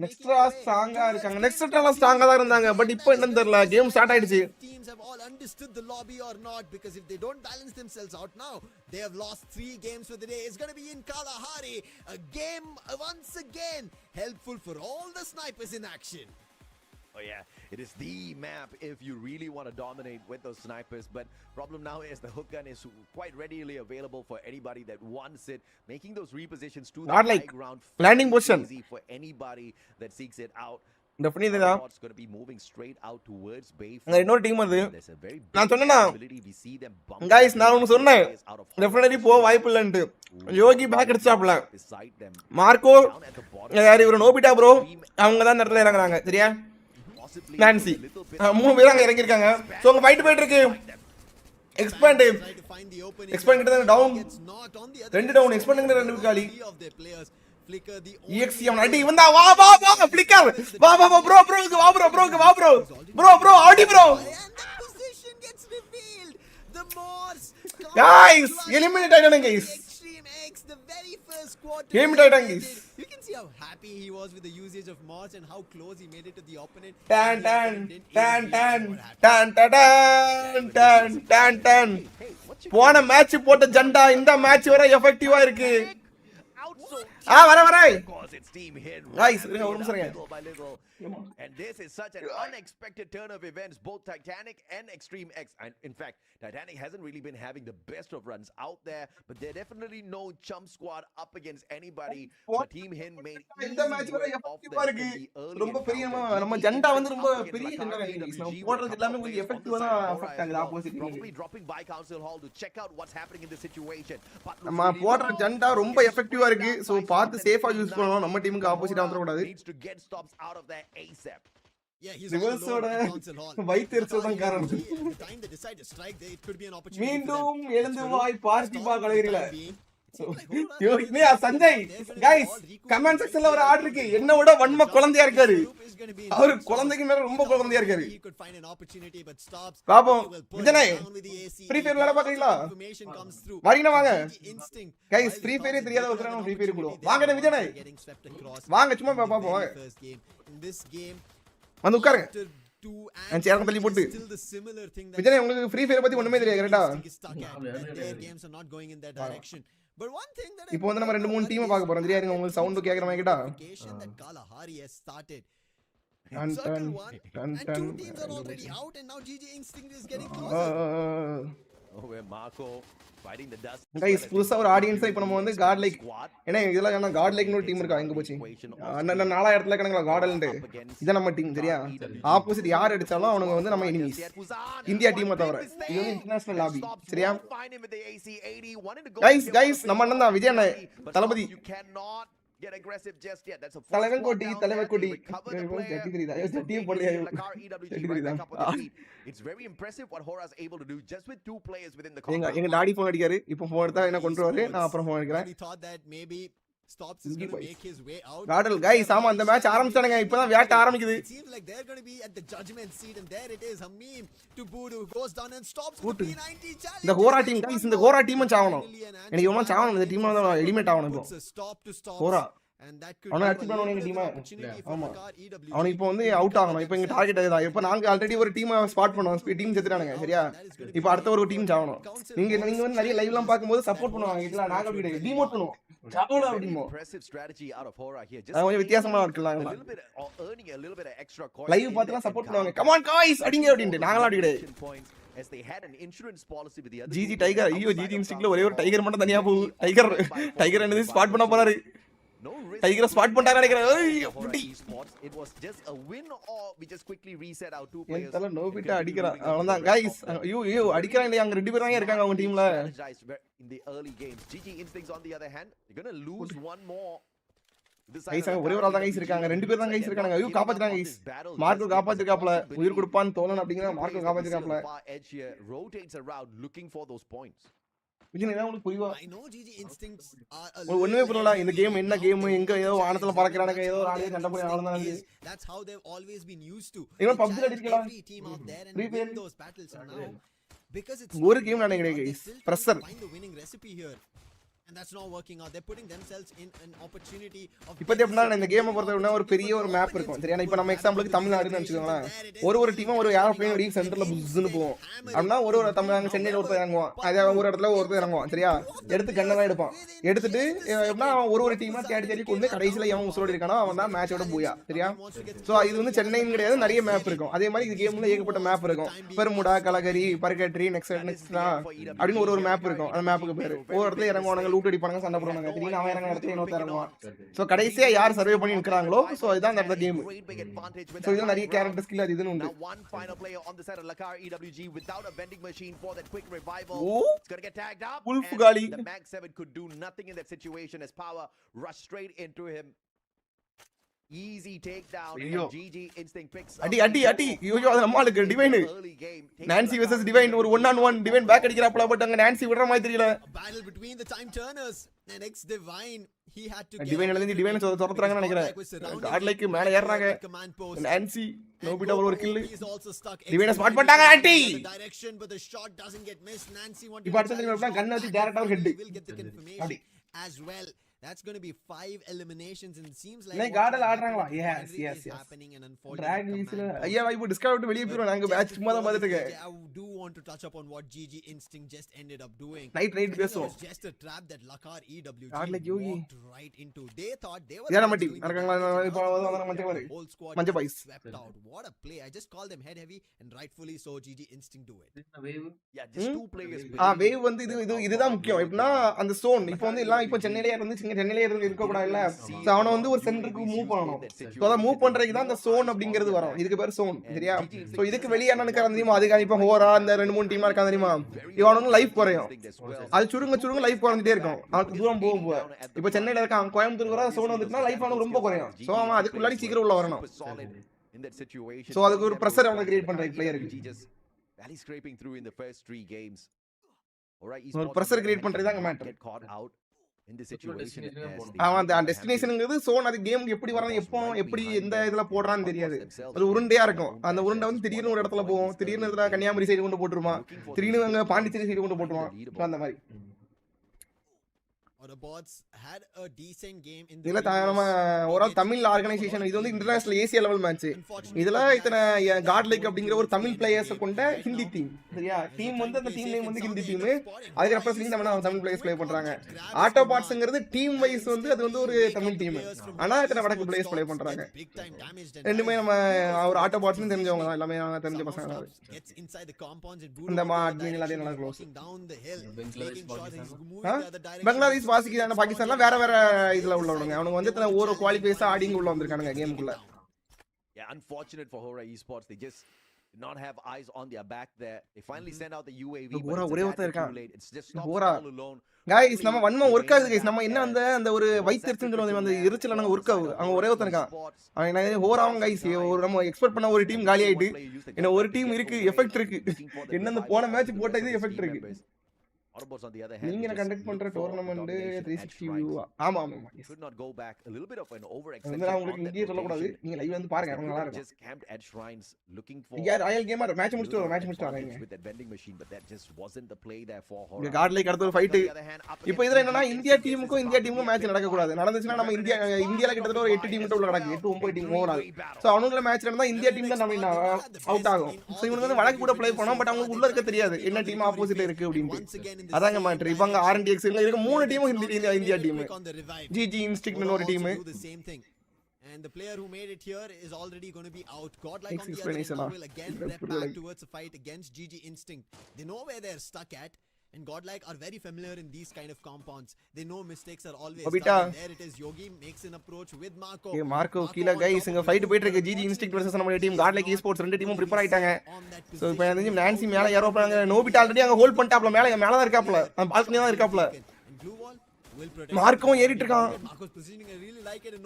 Speaker 3: Next ஸ்ட்ராங்கா இருக்காங்க. Next எல்லாம் ஸ்ட்ராங்கா தான் இருந்தாங்க. But இப்போ என்னன்னு தெரியல கேம் ஸ்டார்ட் ஆயிடுச்சு.
Speaker 2: Teams have all understood the lobby or not, because if they don't balance themselves out now, they have lost 3 games for the day. It's going to be in Kalahari, a game once again helpful for all the snipers in action.
Speaker 1: Oh yeah, it is the map if you really want to dominate with those snipers. But problem now is the hook gun is quite readily available for anybody that wants it, making those repositions to the high ground
Speaker 3: landing position
Speaker 1: easy for anybody that seeks it out.
Speaker 3: Definitely தான்
Speaker 1: it's going to be moving straight out towards Bay.
Speaker 3: அங்க இன்னொரு team வந்து நான் சொன்னேனா guys நான் உங்களுக்கு சொன்னேன் definitely போ வாய்ப்பு இல்லன்னு. யோகி பேக் அடிச்சாப்ல மார்க்கோ யார் இவரு நோபிட்டா ப்ரோ அவங்க தான் இடத்துல இறங்குறாங்க சரியா. நான்சி 3 பேர் அங்க இறங்கி இருக்காங்க. சோ அங்க ஃபைட் போயிட்டு இருக்கு. எக்ஸ்பேண்ட் கிட்ட டவுன் 2 டவுன் எக்ஸ்பேண்ட் கிட்ட 2 காலி. EXC அவன் அடி இவன் தான் வா ஃபிளிக்கர் வா bro Audi bro. Guys eliminate ஆயிட்டாங்க guys. Game guys.
Speaker 2: You can see how happy he was with the usage of mods and how close he made it to the opponent.
Speaker 3: Tan. போன match போட்ட ஜண்டா இந்த match வர எஃபெக்டிவா இருக்கு. வர guys ஒரு நிமிஷம்.
Speaker 1: And this is such an unexpected turn of events, both Titanic and Extreme X. And in fact, Titanic hasn't really been having the best of runs out there, but they're definitely no chump squad up against anybody. But Team HIND made
Speaker 3: இந்த match வர எஃபெக்டிவா இருக்கு. ரொம்ப பெரிய நம்ம ஜண்டா வந்து ரொம்ப பெரிய ஜண்டா guys. நம்ம போடுறது எல்லாமே கொஞ்சம் எஃபெக்டிவா தான் அஃபெக்ட் ஆகுது opposite.
Speaker 1: Probably dropping by Council Hall to check out what's happening in this situation.
Speaker 3: நம்ம போடுற ஜண்டா ரொம்ப எஃபெக்டிவா இருக்கு. சோ பார்த்து சேஃபா யூஸ் பண்ணனும். நம்ம டீமுக்கு ஆப்போசிட்டா வந்துற கூடாது.
Speaker 1: Needs to get stops out of that ASAP.
Speaker 2: Yeah, he's
Speaker 3: வைத்திருச்சல் தான் காரணம்.
Speaker 2: time they decide to strike there, it could be an opportunity.
Speaker 3: மீண்டும் எழுந்து வாய் பார்ட்டி பா கலகரில. யோ இனியா சஞ்சய் गाइस கமெண்ட் செக்ஷன்ல ஒரு ஆர்டர் இருக்கு. என்ன விட வன்ம குழந்தையா இருக்காரு. அவர் குழந்தைக்கு மேல ரொம்ப குழந்தையா இருக்காரு. பாப்போம் விஜய் ஃப்ரீ ஃபயர் விளையாட பாக்குறீங்களா? வரீங்க வாங்க गाइस ஃப்ரீ ஃபயரே தெரியாத ஒருத்தர் நம்ம ஃப்ரீ ஃபயர் கூட வாங்க விஜய் வாங்க சும்மா பாப்போம் வாங்க. வந்து உட்காருங்க. நான் சேர தள்ளி போட்டு விஜய் உங்களுக்கு ஃப்ரீ ஃபயர் பத்தி ஒண்ணுமே தெரியாது கரெக்ட்டா? இப்போ வந்து நம்ம 2-3 டீமை பார்க்க போறோம். தெரியாதுங்க உங்களுக்கு சவுண்ட் கேக்குற மாதிரி கேட்டா. गाइस புதுசா ஒரு ஆடியன்ஸ் இப்போ நம்ம வந்து GodL ஏன்னா இதெல்லாம் என்ன GodL ஒரு டீம் இருக்கா எங்க போச்சு? நான் 4000ல கணக்குல GodL இத நம்ம டீம் சரியா. ஆப்போசிட் யார் அடிச்சாலும் அவனுங்க வந்து நம்ம எனிமீஸ். இந்தியா டீமை தவிர இது வந்து இன்டர்நேஷனல் லாபி சரியா. गाइस நம்ம அண்ணன் தான் விஜய் அண்ணன் தளபதி.
Speaker 1: Get aggressive just yet. That's a
Speaker 3: தலைவன் கோடி
Speaker 1: It's very impressive what Hora is able to do just with 2 players within the compound.
Speaker 3: எங்க டாடி ஃபோன் அடிக்காரு. இப்போ ஃபோன் எடுத்தா என்ன கொண்டு வரே நான் அப்புறம் ஃபோன் அடிக்கிறேன்.
Speaker 2: He thought that maybe Stops is going to make his way out.
Speaker 3: GodL guys ஆமா அந்த மேட்ச் ஆரம்பிச்சானுங்க இப்போதான் வேட்ட ஆரம்பிக்குது.
Speaker 2: It seems like they're going to be at the judgment seat and there it is. Hamim to Budu goes down and stops the P90 challenge.
Speaker 3: இந்த Hora team guys இந்த ஹோரா டீமும் சாவணும். எனக்கு இவங்க சாவணும் இந்த டீம்ல தான் எலிமினேட் ஆகணும் இப்போ.
Speaker 2: Stop to stop.
Speaker 3: Hora
Speaker 2: and that could
Speaker 3: அவன அடிச்சு பண்ணனும் இந்த டீம். ஆமா அவன் இப்போ வந்து அவுட் ஆகணும். இப்போ இங்க டார்கெட் அதுதான். இப்போ நாங்க ஆல்ரெடி ஒரு டீம் ஸ்பாட் பண்ணோம். டீம் செத்துறானுங்க சரியா? இப்போ அடுத்த ஒரு டீம் சாவணும். நீங்க வந்து நிறைய லைவ்லாம் பாக்கும்போது சப்போர்ட் பண்ணுவாங்க. இதெல்லாம் நாங்க அப்படி கிடையாது. டிமோட் பண்ணுவோம். சாவணும் அப்படிமோ. அது வித்தியாசமா இருக்கலாம். லைவ் பார்த்தா சப்போர்ட் பண்ணுவாங்க. கம் ஆன் गाइस அடிங்க அப்படினு நாங்களா அப்படி கிடையாது.
Speaker 1: as they had an insurance policy with the other
Speaker 3: GG Tiger ஐயோ ஜிஜி இன்ஸ்டிங்ல ஒரே ஒரு டைகர் மட்டும் தனியா போகுது. டைகர் என்னது ஸ்பாட் பண்ண போறாரு. டைகர் ஸ்பாட் பண்ணிட்டாங்க நினைக்கிறேன்.
Speaker 1: it was just a win or we just quickly reset our two players.
Speaker 3: தல நோபிட்டா அடிக்குறான். அவ்வளவுதான் गाइस. ஐயோ அடிக்குறாங்க. அங்க ரெண்டு பேர் தான் இருக்காங்க அவங்க டீம்ல.
Speaker 1: in the early games GG Instincts on the other hand they're going to lose one more.
Speaker 3: Guys ஒரே ஒரு ஆள் தான் கைஸ் இருக்காங்க. ரெண்டு பேர் தான் கைஸ் இருக்காங்க. ஐயோ காப்பாத்துறாங்க கைஸ். மார்க்கோ காப்பாத்திருக்காப்ல. உயிர் கொடுப்பான்னு தோணன அப்படிங்கற மார்க்கோ காப்பாத்திருக்காப்ல.
Speaker 1: rotates around looking for those points.
Speaker 3: Vijay என்ன உங்களுக்கு புரியவா?
Speaker 2: I know GG Instincts are
Speaker 3: ஒண்ணுமே புரியல. இந்த கேம் என்ன கேம் எங்க ஏதோ வானத்துல பறக்கறானுங்க ஏதோ ஆளே சண்டை போடுறாங்க அவ்வளவுதான் இது.
Speaker 2: That's how they've always been used to.
Speaker 3: இவன் PUBG அடிக்கலாம்.
Speaker 2: Free fire those battles now because it's
Speaker 3: ஒரு கேம் நினைக்கிறேன் guys. Pressure
Speaker 2: find the winning recipe here. And that's not working out. They're putting themselves in an opportunity of
Speaker 3: இப்போ எப்படினா இந்த கேமை பொறுத்தவரை ஒரு பெரிய ஒரு மேப் இருக்கும் சரியா? இப்போ நம்ம எக்ஸாம்பிளுக்கு தமிழ்நாடுன்னு வெச்சுக்கோங்களேன். ஒரு டீமா ஒரு ஏரோப்ளேன் ஓடி சென்டர்ல புஸ்ன்னு போவோம். அப்படினா ஒரு தமிழ்நாடு சென்னையில ஒருத்தர் இறங்குவான். அதே ஒரு இடத்துல ஒருத்தர் இறங்குவான் சரியா? எடுத்து கண்ணெல்லாம் எடுப்பான். எடுத்துட்டு எப்படினா ஒரு டீமா தேடி கொண்டு கடைசில எவன் உசுரோடி இருக்கானோ அவன் தான் மேட்சோட போயா சரியா? சோ இது வந்து சென்னைன்னு கிடையாது நிறைய மேப் இருக்கும். அதே மாதிரி இந்த கேம்ல ஏகப்பட்ட மேப் இருக்கும். பெருமுடா கலகரி பர்கட்ரி நெக்ஸ்ட்ரா அப்படின்னு ஒரு மேப் இருக்கும். அந்த மேப்புக்கு பேரு ஒரு இடத்துல இறங்குவாங்க லூட் அடிப்பாங்க சண்டை போடுவாங்க. திடீர்னு அவன் இறங்க இடத்துல இன்னொருத்தர் இறங்குவான். சோ கடைசியா யார் சர்வே பண்ணி நிக்கறாங்களோ சோ இதான் அந்த கேம். சோ இதுல நிறைய கேரக்டர் ஸ்கில் அது இதுன்னு உண்டு.
Speaker 1: One final player on the side of Lakar EWG without a vending machine for that quick revival. It's going to get tagged up.
Speaker 3: Wolf Gali.
Speaker 1: The Mag 7 could do nothing in that situation as power rushed straight into him. Easy takedown and GG Instinct picks up.
Speaker 3: அடி ஐயோ அது நம்மளுக்கு divine Nancy versus divine ஒரு 1-on-1 divine back அடிக்கறாப்ல but அங்க Nancy விடுற மாதிரி தெரியல.
Speaker 2: Battle between the time turners and X Divine he had to get
Speaker 3: divine எழுதி டிவைன் துரத்துறாங்கன்னு நினைக்கிறேன். காட்லைக்கு மேல ஏறறாங்க. நான்சி நோபிட்டா ஒரு கில். டிவைன் ஸ்பாட் பண்ணிட்டாங்க aunty.
Speaker 2: Direction but the shot doesn't get missed. Nancy wanted
Speaker 3: இப்போ அடுத்து என்ன கண்ணை வச்சு டைரக்டா ஒரு head
Speaker 2: will get the confirmation as well. That's going to be 5 eliminations and it seems like
Speaker 3: like GodL ஆடுறாங்களா? yes
Speaker 2: happening and unfolding.
Speaker 3: drag வீஸ்ல ஐயா இப்போ discount விட்டு வெளிய போறோம். நாங்க மேட்ச் சும்மா தான் பார்த்துட்டு இருக்கேன்.
Speaker 2: I do want to touch upon what GG Instinct just ended up doing.
Speaker 3: Right பேசுவோம்.
Speaker 2: Just a trap that Lakar EWG walked right into. They thought they were
Speaker 3: நம்ம டீம் நடக்கங்களா? இப்போ வந்த மஞ்ச boys
Speaker 2: swept out. What a play. I just called them head heavy and rightfully so GG Instinct do it.
Speaker 1: Yeah, just two players.
Speaker 3: Wave வந்து இதுதான் முக்கியம். எப்படின்னா அந்த zone இப்போ வந்து எல்லாம் இப்போ சென்னையிலே இருந்து சென்னையிலே இருக்க கூடாது இல்ல. சோ அவன வந்து ஒரு சென்டருக்கு மூவ் பண்ணனும். சோ அத மூவ் பண்றதுக்கு தான் அந்த சோன் அப்படிங்கிறது வரும். இதுக்கு பேர் சோன் சரியா? சோ இதுக்கு வெளிய என்ன நிக்கறான் தெரியுமா? அதுக்கு இப்ப ஹோரா அந்த ரெண்டு மூணு டீமா இருக்கான் தெரியுமா? இவனுக்கு லைஃப் குறையும். அது சுருங்க லைஃப் குறைஞ்சிட்டே இருக்கும். அவனுக்கு தூரம் போக இப்போ சென்னையில இருக்கான் கோயம்புத்தூர் வர சோன் வந்துட்டா லைஃப் அவனுக்கு ரொம்ப குறையும். சோ அவன் அதுக்குள்ளாடி சீக்கிரம் உள்ள வரணும். சோ அதுக்கு ஒரு பிரஷர் அவன கிரியேட் பண்ற பிளேயருக்கு.
Speaker 1: Valley scraping through in the first 3 games.
Speaker 3: ஒரு பிரஷர் கிரியேட் பண்றதுதான் மேட்டர்.
Speaker 1: in this situation.
Speaker 3: அவன் அந்த டெஸ்டினேஷன்ங்கிறது சோன் அது கேமுக்கு எப்படி வரணும் எப்படி எந்த இதுல போடுறான்னு தெரியாது. அது உருண்டையா இருக்கும். அந்த உருண்டை வந்து திடீர்னு ஒரு இடத்துல போகும். திடீர்னு இதுல கன்னியாகுமரி சைடு கொண்டு போட்டுருவான். திடீர்னு அங்க பாண்டிச்சேரி சைடு கொண்டு போட்டுருவான். அந்த மாதிரி
Speaker 2: the bots had a decent game in
Speaker 3: இதுல நம்ம ஓவரால் தமிழ் ஆர்கனைசேஷன் இது வந்து இன்டர்நேஷனல் ஏசியா லெவல் மேட்ச். இதுல இத்தனை GodL அப்படிங்கிற ஒரு தமிழ் பிளேயர்ஸ் கொண்ட ஹிந்தி டீம் சரியா? டீம் வந்து அந்த டீம் நேம் வந்து ஹிந்தி டீம். அதுக்கு ரெப்ரசன்ட் நம்ம தமிழ் பிளேயர்ஸ் ப்ளே பண்றாங்க. ஆட்டோ பாட்ஸ்ங்கிறது டீம் வைஸ் வந்து அது வந்து ஒரு தமிழ் டீம். ஆனா இத்தனை வடக்கு பிளேயர்ஸ் ப்ளே பண்றாங்க. ரெண்டுமே நம்ம ஒரு ஆட்டோ பாட்ஸ்னு தெரிஞ்சவங்க தான். எல்லாமே தெரிஞ்ச பசங்க தான். இந்த அட்மின் எல்லாத்தையும் நல்லா க்ளோஸ். பங்களாதேஷ் வாசிக்கிறாங்க. பாகிஸ்தான்ல வேற இதுல உள்ளவங்க அவனுங்க வந்து ஒரு குவாலிஃபைஸ் ஆடிங் உள்ள வந்திருக்கானுங்க கேமுக்குள்ள.
Speaker 1: Yeah, unfortunate for Hora Esports. They just did not have eyes on their back there. They finally sent out the UAV.
Speaker 3: ஒரே ஒருத்தர் இருக்கான்.
Speaker 1: It's just all alone.
Speaker 3: Guys நம்ம வன்ம வர்க் ஆகுது गाइस. நம்ம என்ன அந்த ஒரு வைத்திருச்சுன்னு சொல்லுவாங்க. அந்த எரிச்சல நாங்க வர்க் ஆகுது. அவங்க ஒரே ஒருத்தன் இருக்கான். அவன் ஹோராவும் गाइस ஒரு நம்ம எக்ஸ்பெக்ட் பண்ண ஒரு டீம் காலி ஆயிட்டு. என்ன ஒரு டீம் இருக்கு எஃபெக்ட் இருக்கு. என்ன அந்த போன மேட்ச் போட்ட இது எஃபெக்ட் இருக்கு.
Speaker 1: Autobots on the other hand,
Speaker 3: நீங்க கண்டக்ட் பண்ற டோர்னமெண்ட் 360 வியூ. ஆமா ஆமா.
Speaker 1: Could not go back. A little bit of an overextension.
Speaker 3: நான் உங்களுக்கு இங்கே சொல்ல கூடாது. நீங்க லைவ் வந்து பாருங்க. ரொம்ப நல்லா இருக்கும்.
Speaker 1: Just camped at shrines looking for.
Speaker 3: Yeah, Royal Gamer match முடிச்சிட்டு வராங்க.
Speaker 1: With that vending machine, but that just wasn't the play there for her.
Speaker 3: GodL அடுத்த ஒரு ஃபைட். இப்போ இதுல என்னன்னா இந்தியா டீமுக்கும் மேட்ச் நடக்க கூடாது. நடந்துச்சுனா நம்ம இந்தியால கிட்டத்தட்ட ஒரு 8 டீம் கிட்ட உள்ள நடக்குது. 8 9 டீம் ஓவரால். சோ அவங்களோட மேட்ச் நடந்தா இந்தியா டீம் தான் நம்ம அவுட் ஆகும். சோ இவங்க வந்து வழக்கு கூட ப்ளே பண்ணோம் பட் அவங்களுக்கு உள்ள இருக்க தெரியாது என்ன டீம் ஆப்போசிட்ல இருக்கு அப்படினு. அதாங்க மேட்டர். இவங்க RNTX ல இருக்க மூணு டீமும் இந்தியா டீம். GG Instinct ன்னு ஒரு team.
Speaker 2: And the player who made it here is already going to be out. GodL on the other end will again rep back towards a fight against GG Instinct. They know where they're stuck at. And GodL are very familiar in these kind of compounds. They know mistakes are always done. There it is. Yogi makes an approach with Marco.
Speaker 3: Okay, Marco கீழ guys இங்க fight போயிட்டு இருக்கு. GG Instinct vs நம்ம team GodL esports ரெண்டு டீமும் prepare ஆயிட்டாங்க. So இப்போ வந்து நான்சி மேல ஏறோ போறாங்க. நோபிட் ஆல்ரெடி அங்க ஹோல்ட் பண்ணிட்டாப்ல. மேல தான் இருக்காப்ல. அந்த பால்கனி தான் இருக்காப்ல. மார்க்கும் ஏறிட்டு இருக்கான்.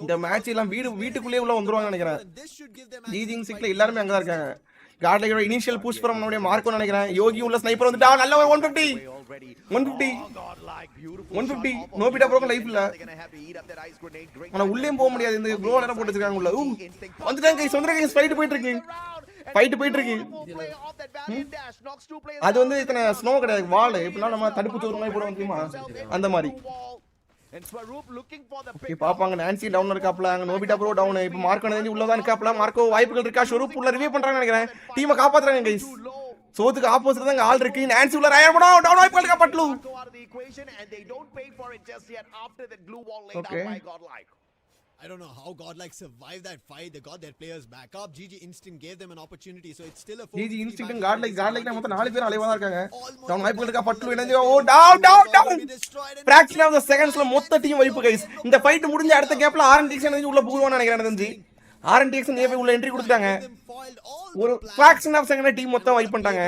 Speaker 3: இந்த மேட்ச் எல்லாம் வீட்டுக்குள்ளே உள்ள வந்துருவாங்க நினைக்கிறேன். GG Instinct எல்லாரும் அங்க தான் இருக்காங்க. GodL இனிஷியல் புஷ் ஃப்ரம் நம்மளுடைய மார்க்கோ நினைக்கிறேன். யோகி உள்ள ஸ்னைப்பர் வந்துட்டா. நல்ல 150 நோபிட்டா ப்ரோக்கு லைஃப் இல்ல. ஆனா உள்ளேயும் போக முடியாது. இந்த க்ளோ நேரா போட்டு வச்சிருக்காங்க உள்ள. வந்துட்டாங்க கைஸ் ஃபைட் போயிட்டு இருக்கு. அது வந்து இத்தனை ஸ்னோ கிடையாது. வால் இப்பலாம் நம்ம தடுப்பு சோறு மாதிரி போடுவோம் தெரியுமா அந்த மாதிரி. ஓகே பாப்பாங்க. நான்சி டவுன் இருக்காப்ல. அங்க நோபிட்டா ப்ரோ டவுன். இப்போ மார்க்கோ நெஞ்சி உள்ள தான் இருக்காப்ல. மார்க்கோ வாய்ப்புகள் இருக்கா? ஷொரூப் உள்ள ரிவே பண்றாங்க நினைக்கிறேன். டீமை காப்பாத்துறாங்க கைஸ். சோத்துக்கு ஆப்போசிட் தான் ஆள் இருக்கு. நான்சி உள்ள ராயர் படோ டவுன் வாய்ப்புகள் இருக்கா Patlu. Okay
Speaker 2: I don't know how GodL survived that fight. They got their players back up. GG Instinct gave them an opportunity, so it's still a
Speaker 3: GG Instinct and GodL னா மொத்தம் 4 பேர் அலைவா தான் இருக்காங்க. Down வாய்ப்புகள் இருக்கா பட்லு. என்னது ஓ டவுன் fraction of the secondsல மொத்த team வைப்பு கைஸ். இந்த ஃபைட் முடிஞ்ச அடுத்த கேப்ல RNTX energy உள்ள புகுவான்னு நினைக்கிறேன். தெரிஞ்சு RNTX நேவே உள்ள என்ட்ரி கொடுத்தாங்க. ஒரு fraction of second டீம் மொத்தம் வைப் பண்ணிட்டாங்க.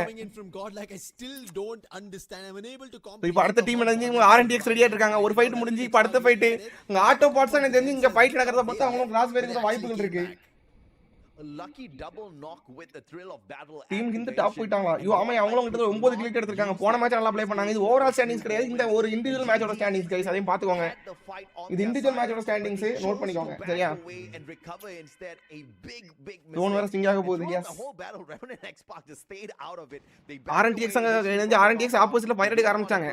Speaker 3: இப்போ அடுத்த டீம் energy RNTX ரெடி ஆயிட்டு இருக்காங்க. ஒரு ஃபைட் முடிஞ்சு இப்போ அடுத்த ஃபைட் இங்க ஆட்டோ பார்ட்ஸ் எனக்கு தெரிஞ்சு இங்க ஃபைட் நடக்கிறத பார்த்தா அவங்க கிளாஸ் வேற கூட வாய்ப்புகள் இருக்கு.
Speaker 1: A lucky double knock with the thrill of battle.
Speaker 3: Team இந்த டாப் போய்ட்டாங்க. ஐயோ ஆமா அவங்களும் கிட்ட 9 கில் எடுத்துட்டாங்க. போன மேட்ச் நல்லா ப்ளே பண்ணாங்க. இது ஓவரால் ஸ்டாண்டிங்ஸ் கிடையாது. இந்த ஒரு இன்டிவிஜுவல் மேட்சோட ஸ்டாண்டிங்ஸ் கைஸ். அதையும் பாத்துக்கோங்க. இது இன்டிவிஜுவல் மேட்சோட ஸ்டாண்டிங்ஸ் நோட் பண்ணிக்கோங்க. சரியா? டோன் வேற ஸ்டிங் ஆக போகுது. எஸ். RNTX அங்க வந்து RNTX ஆப்போசிட்ல ஃபயர் அடிக்க ஆரம்பிச்சாங்க.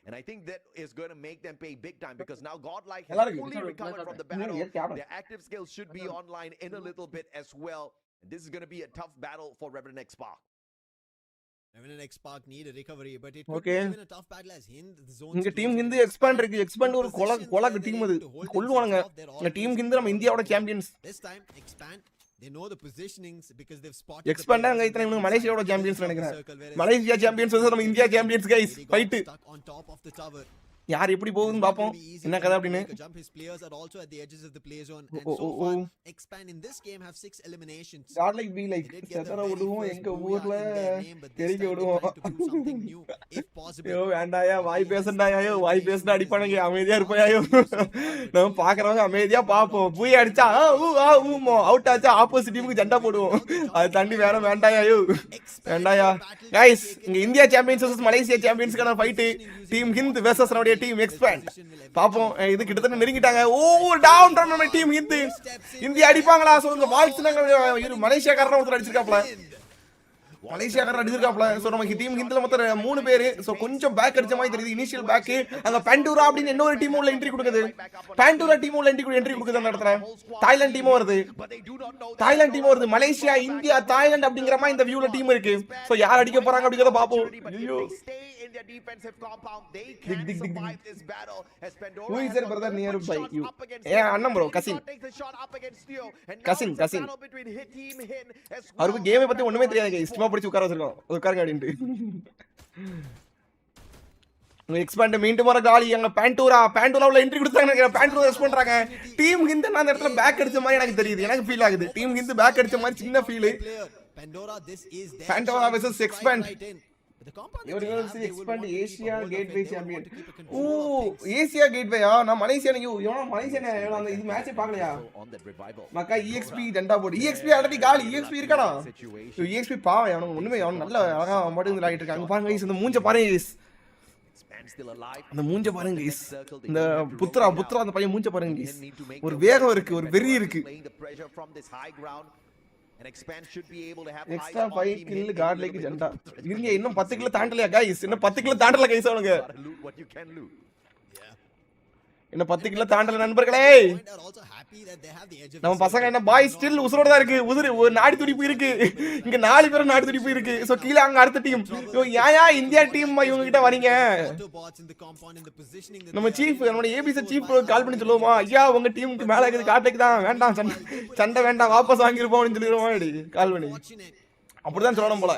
Speaker 1: And I think that is going to make them pay big time because now GodL
Speaker 3: fully
Speaker 1: recovered from the battle. Their active skills should be online in a little bit as well. And this is going to be a tough battle for RNTX.
Speaker 2: RNTX need a recovery, but it could be even a tough battle as HIND the zone.
Speaker 3: இந்த team Hind expand இருக்கு. Expand ஒரு கொலக்கு team அது. கொல்லுவாங்க. இந்த team Hind நம்ம இந்தியாவோட champions.
Speaker 2: This time expand. They know the positionings because they've spotted.
Speaker 3: Expand அங்க இத்தனை இவங்க மலேசியாவோட சாம்பியன்ஸ் நினைக்கிறேன். மலேசியா சாம்பியன்ஸ் வந்து நம்ம India champions guys. Fight
Speaker 2: on top of the tower.
Speaker 3: யார் எப்படி போகுதுன்னு பாப்போம். என்ன கதை அப்படினு.
Speaker 2: His players are also at the edges of the play zone and so far expand in this game have 6 eliminations.
Speaker 3: GodL be like செதற விடுவோம் எங்க ஊர்ல தெரிக்க விடுவோம்.
Speaker 2: If possible.
Speaker 3: யோ வேண்டாயா வாய் பேசண்டாயா வாய் பேசடா அடிப்பானுங்க. அமைதியா இருப்பையாயோ. நம்ம பாக்குறவங்க அமைதியா பாப்போம். பூய் அடிச்சா ஊமோ அவுட் ஆச்சா ஆப்போசிட் டீமுக்கு ஜண்டா போடுவோம். அது தண்ணி வேற வேண்டாயாயோ. வேண்டாயா गाइस இங்க இந்தியா சாம்பியன்ஸ் vs மலேசியா சாம்பியன்ஸ்க்கான ஃபைட் டீம் ஹிந்த் vs நம்மளுடைய டீம் எக்ஸ்பாண்ட். பாப்போம் இது கிட்டத்தட்ட நெருங்கிட்டாங்க. ஓ டவுன் ரன் நம்ம டீம் ஹிந்த். இந்தியா அடிப்பாங்களா? சொல்லுங்க வால்ஸ்னாங்க. மலேசியாக்காரன் ஒருத்தர் அடிச்சிருக்காப்ல. சோ நம்ம டீம் ஹிந்த்ல மொத்தம் 3 பேர். சோ கொஞ்சம் பேக் அடிச்ச மாதிரி தெரியுது. இனிஷியல் பேக் அங்க பாண்டூரா அப்படின இன்னொரு டீம் உள்ள என்ட்ரி கொடுக்குது. பாண்டூரா டீம் உள்ள என்ட்ரி கொடுக்குது அந்த இடத்துல. தாய்லாந்து டீம் வருது. மலேசியா இந்தியா தாய்லாந்து அப்படிங்கற மாதிரி இந்த வியூல டீம் இருக்கு. சோ யார் அடிக்க போறாங்க அப்படிங்கறத பாப்போம். ஐயோ in their defensive compound they can survive this battle as Pandora who is their brother near by you அண்ணன் bro cousin between hit team HIND அவருக்கு கேமை பத்தி ஒண்ணுமே தெரியாது गाइस சும்மா பிடிச்சு உட்கார வச்சிருக்கோம் உட்காருங்க அப்படினு எக்ஸ்பாண்ட் மீண்டும் வர காலி அங்க பாண்டூராவுல என்ட்ரி கொடுத்தாங்க. பாண்டூரா ரெஸ்ட் பண்றாங்க. டீம் ஹிந்த் அந்த இடத்துல பேக் அடிச்ச மாதிரி எனக்கு தெரியுது. எனக்கு ஃபீல் ஆகுது டீம் ஹிந்த் பேக் அடிச்ச மாதிரி சின்ன feel. Pandora versus expand. You will see expand Asia Gateway champion. Asia Gateway நான் மலேசியா அந்த இது மேட்சே பார்க்கலையா? மக்கா EXP ஜண்டா போடு. EXP ஆல்ரெடி காலி. EXP இருக்கானா? EXP பாவம் அவனுக்கு ஒண்ணுமே அவன் நல்ல அழகா மட்டும் ஆயிட்டு இருக்காங்க. பாருங்க गाइस இந்த மூஞ்ச பாருங்க गाइस. அந்த மூஞ்ச பாருங்க guys. இந்த புத்ரா அந்த பையன் மூஞ்ச பாருங்க guys. ஒரு வேகம் இருக்கு, ஒரு வெறி இருக்கு. எக்ஸ்ட்ரா 5 கில் காட்லைக்கு ஜெண்டா. இருங்க இன்னும் 10 கில் தாண்டலையா गाइस? இன்னும் 10 கில் தாண்டல गाइस அவனுங்க. இன்னும் 10 கிலோ தாண்டல நண்பர்களே. நம்ம பசங்க என்ன பாய் ஸ்டில் உசுரோட தான் இருக்கு. ஒரு நாடி துடிப்பு இருக்கு. இங்க 4 பேரும் நாடி துடிப்பு இருக்கு. சோ கீழ அங்க அடுத்த டீம். ஏயா இந்தியா டீம் இவங்க கிட்ட வரீங்க? நம்ம சீஃப் நம்மளோட ABZ சீஃப் கால் பண்ணி சொல்லுவோமா, ஐயா உங்க டீமுக்கு மேல இருக்குது காட்டைக்கு தான் வேண்டாம் சண்டை வேண்டாம் வாபஸ் வாங்கிருப்போம் அப்படின்னு சொல்லிடுவோம் கால் பண்ணி. அப்படிதான் சொல்லணும் போல.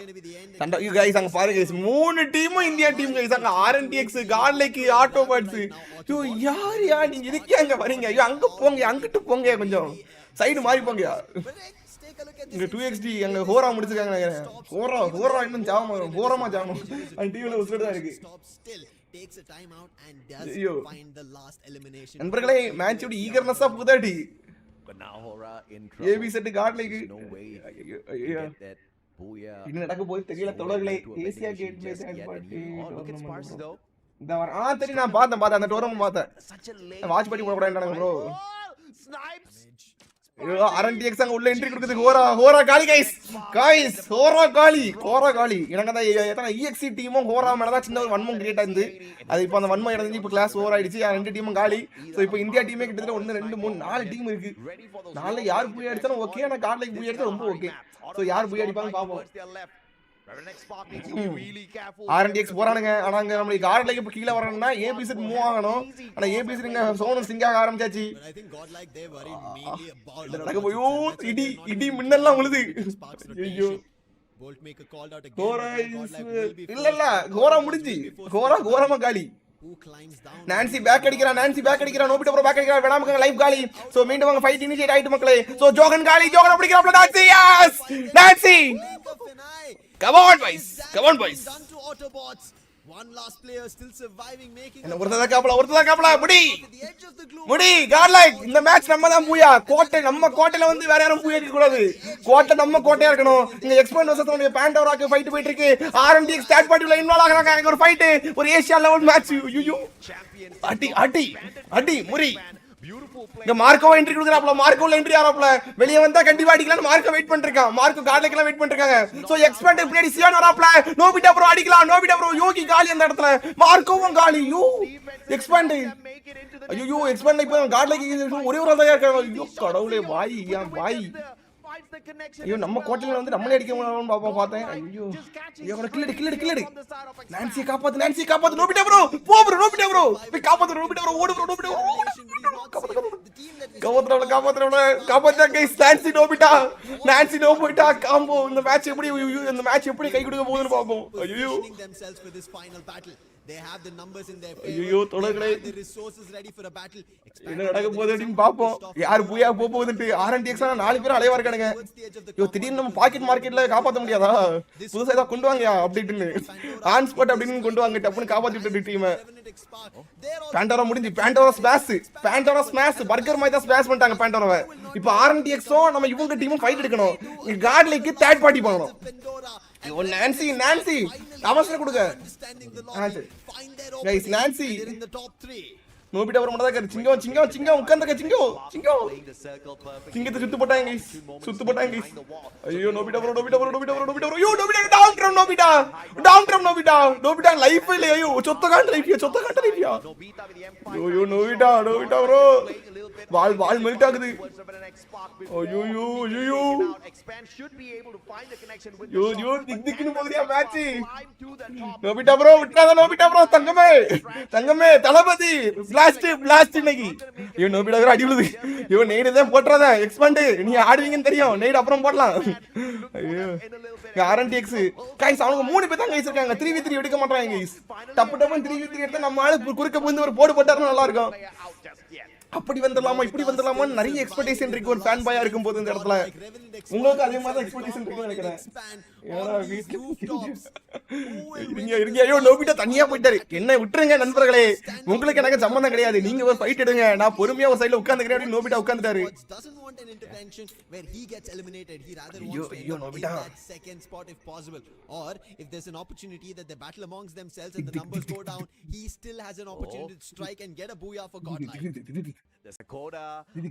Speaker 3: சண்டை गाइस அங்க பாருங்க गाइस 3 டீமும் இந்தியா டீம் गाइस. அங்க RNTX காட்லைக்கு ஆட்டோபாட்ஸ். ஐயோ யாரியா நீங்க இதுக்கே அங்க வரீங்க? ஐயோ அங்க போங்க, அங்கிட்டு போங்க, கொஞ்சம் சைடு மாறி போங்க. இங்க 2xd அங்க ஹோரா முடிச்சிருக்காங்க நினைக்கிறேன். ஹோரா இன்னும் ஜாமம் ஹோரமா ஜாமம் அந்த டீம்ல உசுரடா தான் இருக்கு. ஐயோ நண்பர்களே மேட்சோட ஈகர்னஸா புதாடி ABZ காட்லைக்கு இன்னும் நடக்க போய் தெரியல தொடர்களே. ஏசியா கேட் மேட்ச் இந்த வர தெரியும். நான் பார்த்தேன் அந்த டோர்னமென்ட் பார்த்தேன். வாட்ச் பண்ணி போட கூடாதுன்றாங்க ப்ரோ. RNTX அங்க உள்ள என்ட்ரி கொடுக்குது. ஹோரா காலி गाइस ஹோரா காலி. எனக்கு அந்த எத்தனை EXE டீமும் ஹோரா மேல தான் சின்ன ஒரு வன்மம் கிரியேட் ஆயிருந்து. அது இப்போ அந்த வன்மம் இறங்கி இப்போ கிளாஸ் ஓவர் ஆயிடுச்சு. 2 டீமும் காலி. சோ இப்போ இந்தியா டீமே கிட்டத்தட்ட 1 2 3 4 டீம் இருக்கு. 4 யார் போய் அடிச்சாலும் ஓகே, ஆனா காட்லைக்கு போய் அடிச்சா ரொம்ப ஓகே. சோ யார் போய் அடிப்பாங்க பாப்போம். RNTX போறானுங்க. ஆனா அங்க நம்மளுக்கு காட்லைக்கு இப்ப கீழ வரணும்னா ABZ மூவ் ஆகணும். ஆனா ABZ இங்க சோனு சிங்காக ஆரம்பிச்சாச்சு. நடக்க போய் இடி மின்னல்லாம் உழுது. ஐயோ இல்ல கோரா முடிஞ்சு. கோரமா காலி. நான்சி பேக் அடிக்கிறா. நோபிட்ட ப்ரோ பேக் அடிக்கிறா. வேணாம லைவ் காலி. சோ மீண்டும் அவங்க ஃபைட் இனிஷியேட் ஆயிட்டு மக்களே. சோ ஜோகன் காலி. ஜோகன் அடிக்கிறாப்ல. Nancy come on boys done to autobots. One last player still surviving, making ஒருத்தத காப்பல முடி காட்லைக். இந்த மேட்ச் நம்ம தான் பூயா. நம்ம கோட்டையில வந்து வேற யாரும் பூயா இருக்க கூடாது. கோட்டை நம்ம கோட்டையா இருக்கணும். இங்க எக்ஸ்பெண்ட் வர்சஸ் நம்ம பேண்டோராக்கு ஃபைட் போயிட்டு இருக்கு. RNTX தேர்ட் பார்ட்டில இன்வால்வ் ஆகறாங்க. இங்க ஒரு ஃபைட், ஒரு ஏசியா லெவல் மேட்ச். ஐயோ அடி முரி. இங்க மார்க்கோ என்ட்ரி கொடுக்கறாப்ல. மார்க்கோல என்ட்ரி ஆறாப்ல. வெளிய வந்தா கண்டிப்பா அடிக்கலாம். மார்க்கோ வெயிட் பண்ணிருக்கான். மார்க்கோ காட்லைக்கெல்லாம் வெயிட் பண்ணிருக்காங்க. சோ எக்ஸ்பெண்ட் பிளேடி சியான் வராப்ல. நோபிட்டா ப்ரோ அடிக்கலாம். நோபிட்டா ப்ரோ யோகி காலி அந்த இடத்துல. மார்க்கோவும் காலி. You expand. ஐயோ எக்ஸ்பெண்ட் இப்போ காட்லைக்கு ஒரே ஒரு ஆள் தான் இருக்காங்க. ஐயோ கடவுளே வாய். ஐயோ நம்ம கோட்டையில வந்து நம்மளே அடிக்க முடியும்னு பார்த்தேன். ஐயோ கில்லடி. நான்சி காப்பாத்து. நோபிட்டா ப்ரோ போ ப்ரோ. நோபிட்டா ப்ரோ போய் காப்பாத்து. நோபிட்டா ப்ரோ ஓடு ப்ரோ. நோபிட்டா காப்பாத்து गाइस. Nancy Nobita combo. இந்த மேட்ச் எப்படி கை கொடுக்க போகுதுன்னு பாப்போம். ஐயோ they have the numbers in their favor. ஐயோ தொடர்களே the resources ready for a battle. என்ன நடக்க போகுதுன்னு பாப்போம். யார் பூயா போகுதுன்னு RNTX 4 பேர் அலைவா இருக்கானுங்க. ஐயோ திடீர்னு நம்ம பாக்கெட் மார்க்கெட்ல காப்பாத்த முடியாதா? புதுசா ஏதா கொண்டு வாங்கயா அப்டேட்னு. ஆன் ஸ்பாட் அப்படின்னு கொண்டு வாங்க. டப்புன்னு காப்பாத்தி விட்டு டீமை. பேண்டோரா முடிஞ்சு. பேண்டோரா ஸ்மாஷ் பர்கர் மாதிரி தான் ஸ்மாஷ் பண்ணிட்டாங்க பேண்டோராவை. இப்போ RNTXம் நம்ம இவங்க டீமும் ஃபைட் எடுக்கணும். காட்லைக்கு தேர்ட் பார்ட்டி பண்ணணும். ஐயோ நான்சி அவசர கொடுங்க गाइस. நான்சி நோபிட்டா ப்ரோ மட்டும் தான் சிங்கம் உட்கார்ந்துக்க. சிங்கத்தை சுத்து போட்டாங்க गाइस. ஐயோ நோபிட்டா ப்ரோ. ஐயோ நோபிட்டா டவுன் ட்ரம் நோபிட்டா லைஃப் இல்ல. ஐயோ சொத்த காண்ட லைஃபியா. ஐயோ நோபிட்டா ப்ரோ வால் மெல்ட் ஆகுது. ஐயோ திக்னு போகுதியா மேட்ச். நோபிட்டா ப்ரோ தங்கமே தளபதி பிளாஸ்ட் இன்னைக்கு. ஐயோ நோபிட்டா ப்ரோ அடி விழுது. ஐயோ நெய்டு தான் போட்றத எக்ஸ்பெண்ட். நீ ஆடுவீங்கன்னு தெரியும். நெய்டு அப்புறம் போடலாம். ஐயோ RNTX गाइस அவங்க 3 பேர் தான் गाइस இருக்காங்க. 3v3 எடுக்க மாட்டாங்க गाइस. டப்பு 3v3 எடுத்தா நம்ம ஆளு குறுக்க புந்து ஒரு போடு போட்டாருன்னா நல்லா இருக்கும். அப்படி வந்துடலாமா இப்படி வந்துடலாமான்னு நிறைய எக்ஸ்பெக்டேஷன் இருக்கு ஒரு ஃபேன் பாயா இருக்கும்போது இந்த இடத்துல. உங்களுக்கு அதே மாதிரி தான் எக்ஸ்பெக்டேஷன் இருக்குன்னு நினைக்கிறேன்.
Speaker 2: on these rooftops.
Speaker 3: இருங்க ஐயோ நோபிட்டா தனியா போயிட்டாரு. என்ன விட்டுருங்க நண்பர்களே, உங்களுக்கு எனக்கு சம்பந்தம் கிடையாது. நீங்க ஒரு ஃபைட் எடுங்க, நான் பொறுமையா ஒரு சைடுல உட்கார்ந்துக்கிறேன் அப்படி Nobita உட்கார்ந்துட்டாரு.
Speaker 2: Doesn't want an intervention where he gets eliminated. He rather wants to end up in that second spot if possible. Or if there's an opportunity that they battle amongst themselves and the numbers go down, he still has an opportunity to strike and get a booyah for GodL.
Speaker 1: There's a coda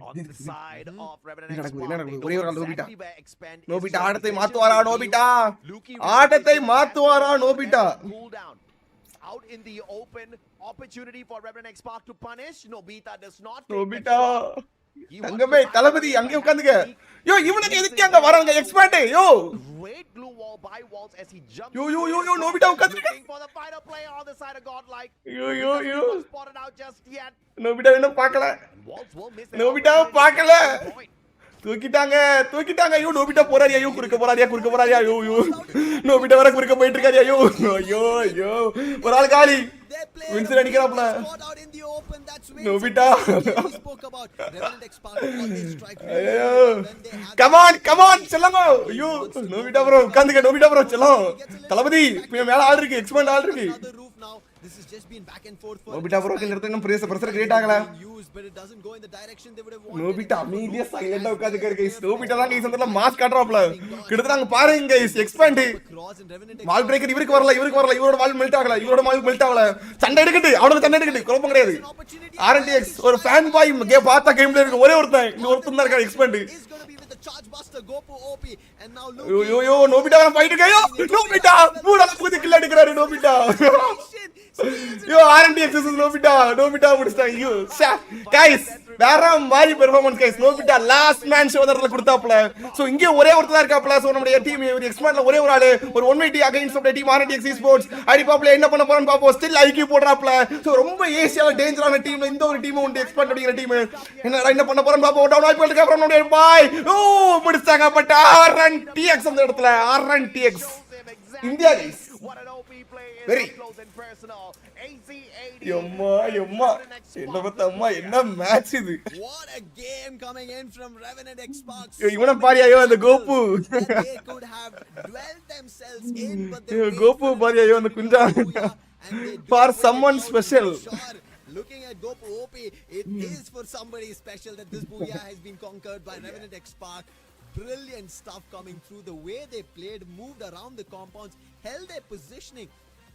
Speaker 1: on the side of Revenant
Speaker 3: Nobita ஆட்டத்தை மாத்துவாரா Nobita? ஆட்டத்தை மாத்துவாரா Nobita?
Speaker 1: Out in the open, opportunity for Revenant Spark to punish. Nobita does not.
Speaker 3: Nobita தங்கமே தளபதி அங்கே உட்கார்ந்துங்க. Yo இவனுக்கு எதுக்கு அங்க வராங்க expert? Yo
Speaker 1: great glue wall by walls as he jumps.
Speaker 3: Yo Nobita உட்கார்ந்துங்க.
Speaker 1: For the final player on the side of GodL.
Speaker 3: Yo
Speaker 1: spotted out just yet.
Speaker 3: Nobita இன்னும் பார்க்கல. நோபிட்டா பார்க்கல. தூக்கிட்டாங்க. ஐயோ நோபிட்டா போறாரு. ஐயோ குறுக்க போறாரு. ஐயோ நோபிட்டா வர குறுக்க போயிட்டு இருக்காரு. ஐயோ ஒரு ஆள் காலி. வின்சர் அடிக்கறாப்ல. நோபிட்டா கம் ஆன் செல்லங்க. ஐயோ நோபிட்டா ப்ரோ உட்கார்ந்துங்க. செல்லம் தளபதி மேல ஆள் இருக்கு. எக்ஸ்பெண்ட் ஆள் இருக்கு.
Speaker 2: This has just been back and forth for
Speaker 3: Nobita bro இந்த இடத்துல பிரஷர் கிரியேட் ஆகல.
Speaker 2: but it doesn't go in the direction they would have wanted.
Speaker 3: Nobita அமைதியா சைலண்டா உட்கார்ந்துக்காரு गाइस. நோபிட்டா தான் गाइस அந்த மாஸ் காட்றாப்ல. கிட்டத்தட்ட அங்க பாருங்க गाइस எக்ஸ்பேண்ட் வால் பிரேக்கர் இவருக்கு வரல. இவரோட வால் மெல்ட் ஆகல. சண்டை எடுக்குது. அவனுக்கு சண்டை எடுக்குது. குழப்பம் கிடையாது. RNTX ஒரு ஃபேன் பாய் பார்த்தா கேம்ல இருக்கு. ஒரே ஒருத்தன் தான் இருக்காரு எக்ஸ்பேண்ட். யோ நோபிட்டா ஃபைட் கையோ. நோபிட்டா மூணு குதி கில் அடிக்கறாரு நோபிட்டா. யோ RNTX நோபிட்டா முடிச்சாங்க. யோ गाइस வேற மாதிரி performance guys. Nobita last man show அதர்ல கொடுத்தாப்ல. சோ இங்க ஒரே ஒருத்தர் இருக்காப்ல. சோ நம்ம டீம் ஒரு எக்ஸ்பர்ட்ல ஒரே ஒரு ஆளு ஒரு 180 against of the team RNTX sports. அடிப்பாப்ல என்ன பண்ண போறான்னு பாப்போம். Still IQ போடுறாப்ல. சோ ரொம்ப ஈஸியான டேஞ்சரான டீம்ல இந்த ஒரு டீம் உண்டு எக்ஸ்பர்ட் அப்படிங்கிற டீம். என்ன பண்ண போறான்னு பாப்போம். டவுன் ஆயிட்டு இருக்க அப்புறம் நம்மளுடைய பாய் முடிச்சாங்க. பட் RNTX அந்த இடத்துல RNTX இந்தியா गाइस வெரி யம்மா என்ன பத்தம்மா என்ன மேட்ச் இது.
Speaker 2: What a game coming in from Revenant Xbox.
Speaker 3: இவன பாரியாயோ அந்த Gopu.
Speaker 2: They could have dwelled themselves in but they
Speaker 3: Gopu பாரியாயோ அந்த குஞ்சா for someone special.
Speaker 2: Looking at Gopu OP, it is for somebody special that this booyah has been conquered by Revenant Xbox. Brilliant stuff coming through. The way they played, moved around the compounds, held their positioning.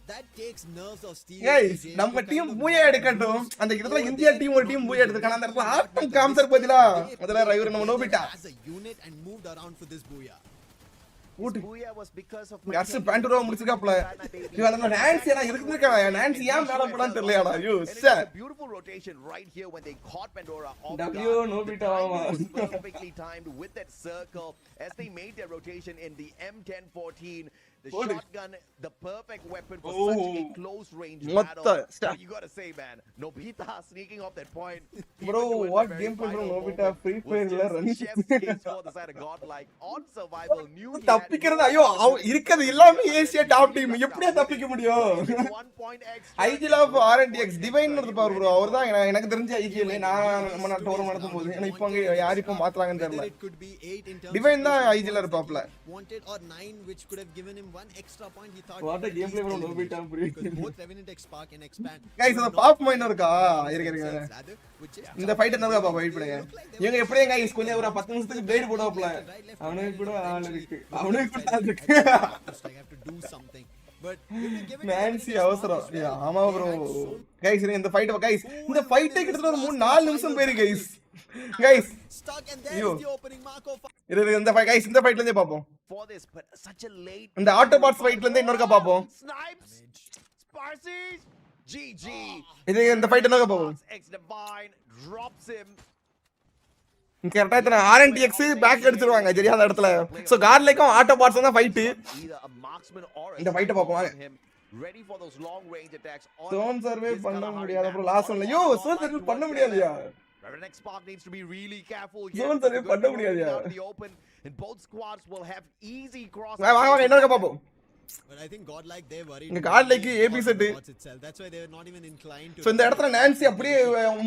Speaker 2: That takes nerves of steel.
Speaker 3: Guys, நம்ம team பூயா எடுக்கட்டும். அந்த இடத்துல India team ஒரு team பூயா எடுத்துக்கான அந்த இடத்துல ஆட்டம் காம்சர் பதிலா முதல்ல ரைவர் நம்ம Nobita
Speaker 2: as a unit and moved around for this booyah.
Speaker 1: Booyah was because of
Speaker 3: யாஸ் பேண்டரோ முடிச்சுக்காப்ல. இவன் அந்த நான்சி எல்லாம் இருக்குதுக்கா. நான்சி ஏன் மேல போடான்னு தெரியலடா. You sir
Speaker 1: beautiful rotation right here when they caught Pandora off
Speaker 3: W Nobita
Speaker 1: perfectly timed with that circle as they made their rotation in the M1014. The shotgun, the perfect weapon for such a close range battle. You gotta say, man, Nobita sneaking off that point.
Speaker 3: Bro, what gameplay from Nobita? Free fire la run.
Speaker 1: For the side of GodL on survival, new.
Speaker 3: தப்பிக்கிறது ஐயோ இருக்குது எல்லாமே Asia top team. எப்படியா தப்பிக்க முடியும்?
Speaker 1: 1 point extra.
Speaker 3: ஐஜில off RNTX Divine இருப்பார் bro. அவர்தான் எனக்கு தெரிஞ்ச ஐஜில நான் நம்ம நாட்டு டோர் நடத்தும்போது ஏன்னா இப்போ அங்க யார் இப்போ மாத்துறாங்கன்னு தெரியல. டிவைன் தான் ஐஜில இருப்பாப்ல.
Speaker 2: Wanted or 9 which could have given him one extra point. He thought
Speaker 3: what a gameplay from Nobita bro.
Speaker 2: Both Revenant Xbox and expand.
Speaker 3: Guys அந்த பாப் மைனர் இருக்கா இருங்க இந்த ஃபைட் என்னங்க பாப்பா வெயிட் பண்ணுங்க. இவங்க எப்படியே गाइस கொஞ்சம் ஒரு 10 நிமிஷத்துக்கு கைட் போடுவாப்ல. அவனுக்கு கூட ஆள் இருக்கு. I
Speaker 2: have to do something. But
Speaker 3: Nancy அவசரம். ஆமா bro. गाइस இந்த ஃபைட் गाइस இந்த ஃபைட்டே கிட்டத்தட்ட ஒரு 3-4 நிமிஷம் போயிரு guys
Speaker 2: stuck and there is the opening mark of
Speaker 3: இந்த ஃபைட் गाइस இந்த ஃபைட்ல இருந்தே பாப்போம்.
Speaker 1: For this but such a late
Speaker 3: இந்த ஆட்டோபாட்ஸ் ஃபைட்ல இருந்து இன்னொருக்க பாப்போம்.
Speaker 1: Snipes Sparsies GG
Speaker 3: இது இந்த ஃபைட் என்னங்க பாப்போம்.
Speaker 1: X Divine drops him.
Speaker 3: கரெக்ட்டா இத்தனை RNTX பேக் அடிச்சிருவாங்க சரியா அந்த இடத்துல. சோ GodLக்கும் ஆட்டோபாட்ஸ் தான் ஃபைட். இந்த ஃபைட்ட பாப்போம்.
Speaker 1: Ready for those long range attacks.
Speaker 3: Zone survey பண்ண முடியாத bro லாஸ்ட் ஒன்ல. யோ zone survey பண்ண முடியாதயா.
Speaker 1: Revenant Spark needs to be really careful.
Speaker 3: Zone survey பண்ண முடியாதயா.
Speaker 1: And both squads will have easy cross.
Speaker 3: வாங்க என்னங்க பாப்போம்.
Speaker 2: But I think godlike they worried
Speaker 3: இங்க godlike ABZ
Speaker 2: itself. That's why they were not even inclined to.
Speaker 3: So இந்த இடத்துல Nancy அப்படியே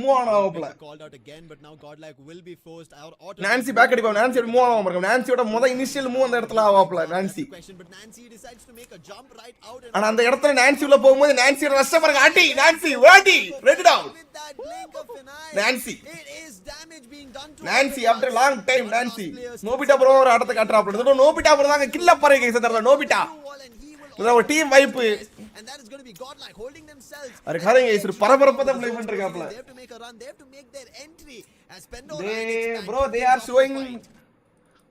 Speaker 3: move on ஆகல.
Speaker 2: Called out again, but now godlike will be forced out.
Speaker 3: Nancy back அடிப்பா. Nancy move ஆக மாட்டாங்க. நான்சியோட முத இனிஷியல் மூவ் அந்த இடத்துல ஆகல Nancy.
Speaker 2: But Nancy decides to make a jump right out.
Speaker 3: ஆனா அந்த இடத்துல நான்சி உள்ள போகும்போது நான்சியோட ரஷ் பாருங்க. அடி நான்சி வாடி red down. Nancy
Speaker 2: It is damage being done to
Speaker 3: Nancy after long time Nancy. Nobita bro ஒரு ஆட்டத்தை காட்றாப்ல. நோபிட்டா ப்ரோ தாங்க கில்ல பாருங்க गाइस அந்த நோபிட்டா. ஒரு team vibe
Speaker 2: and that is going to be godlike holding themselves.
Speaker 3: Array காரங்க guys ஒரு பரபரப்பா தான் play பண்ணிருக்காப்ல.
Speaker 2: They have to make a run, they have to make their entry as Pendora.
Speaker 3: they are showing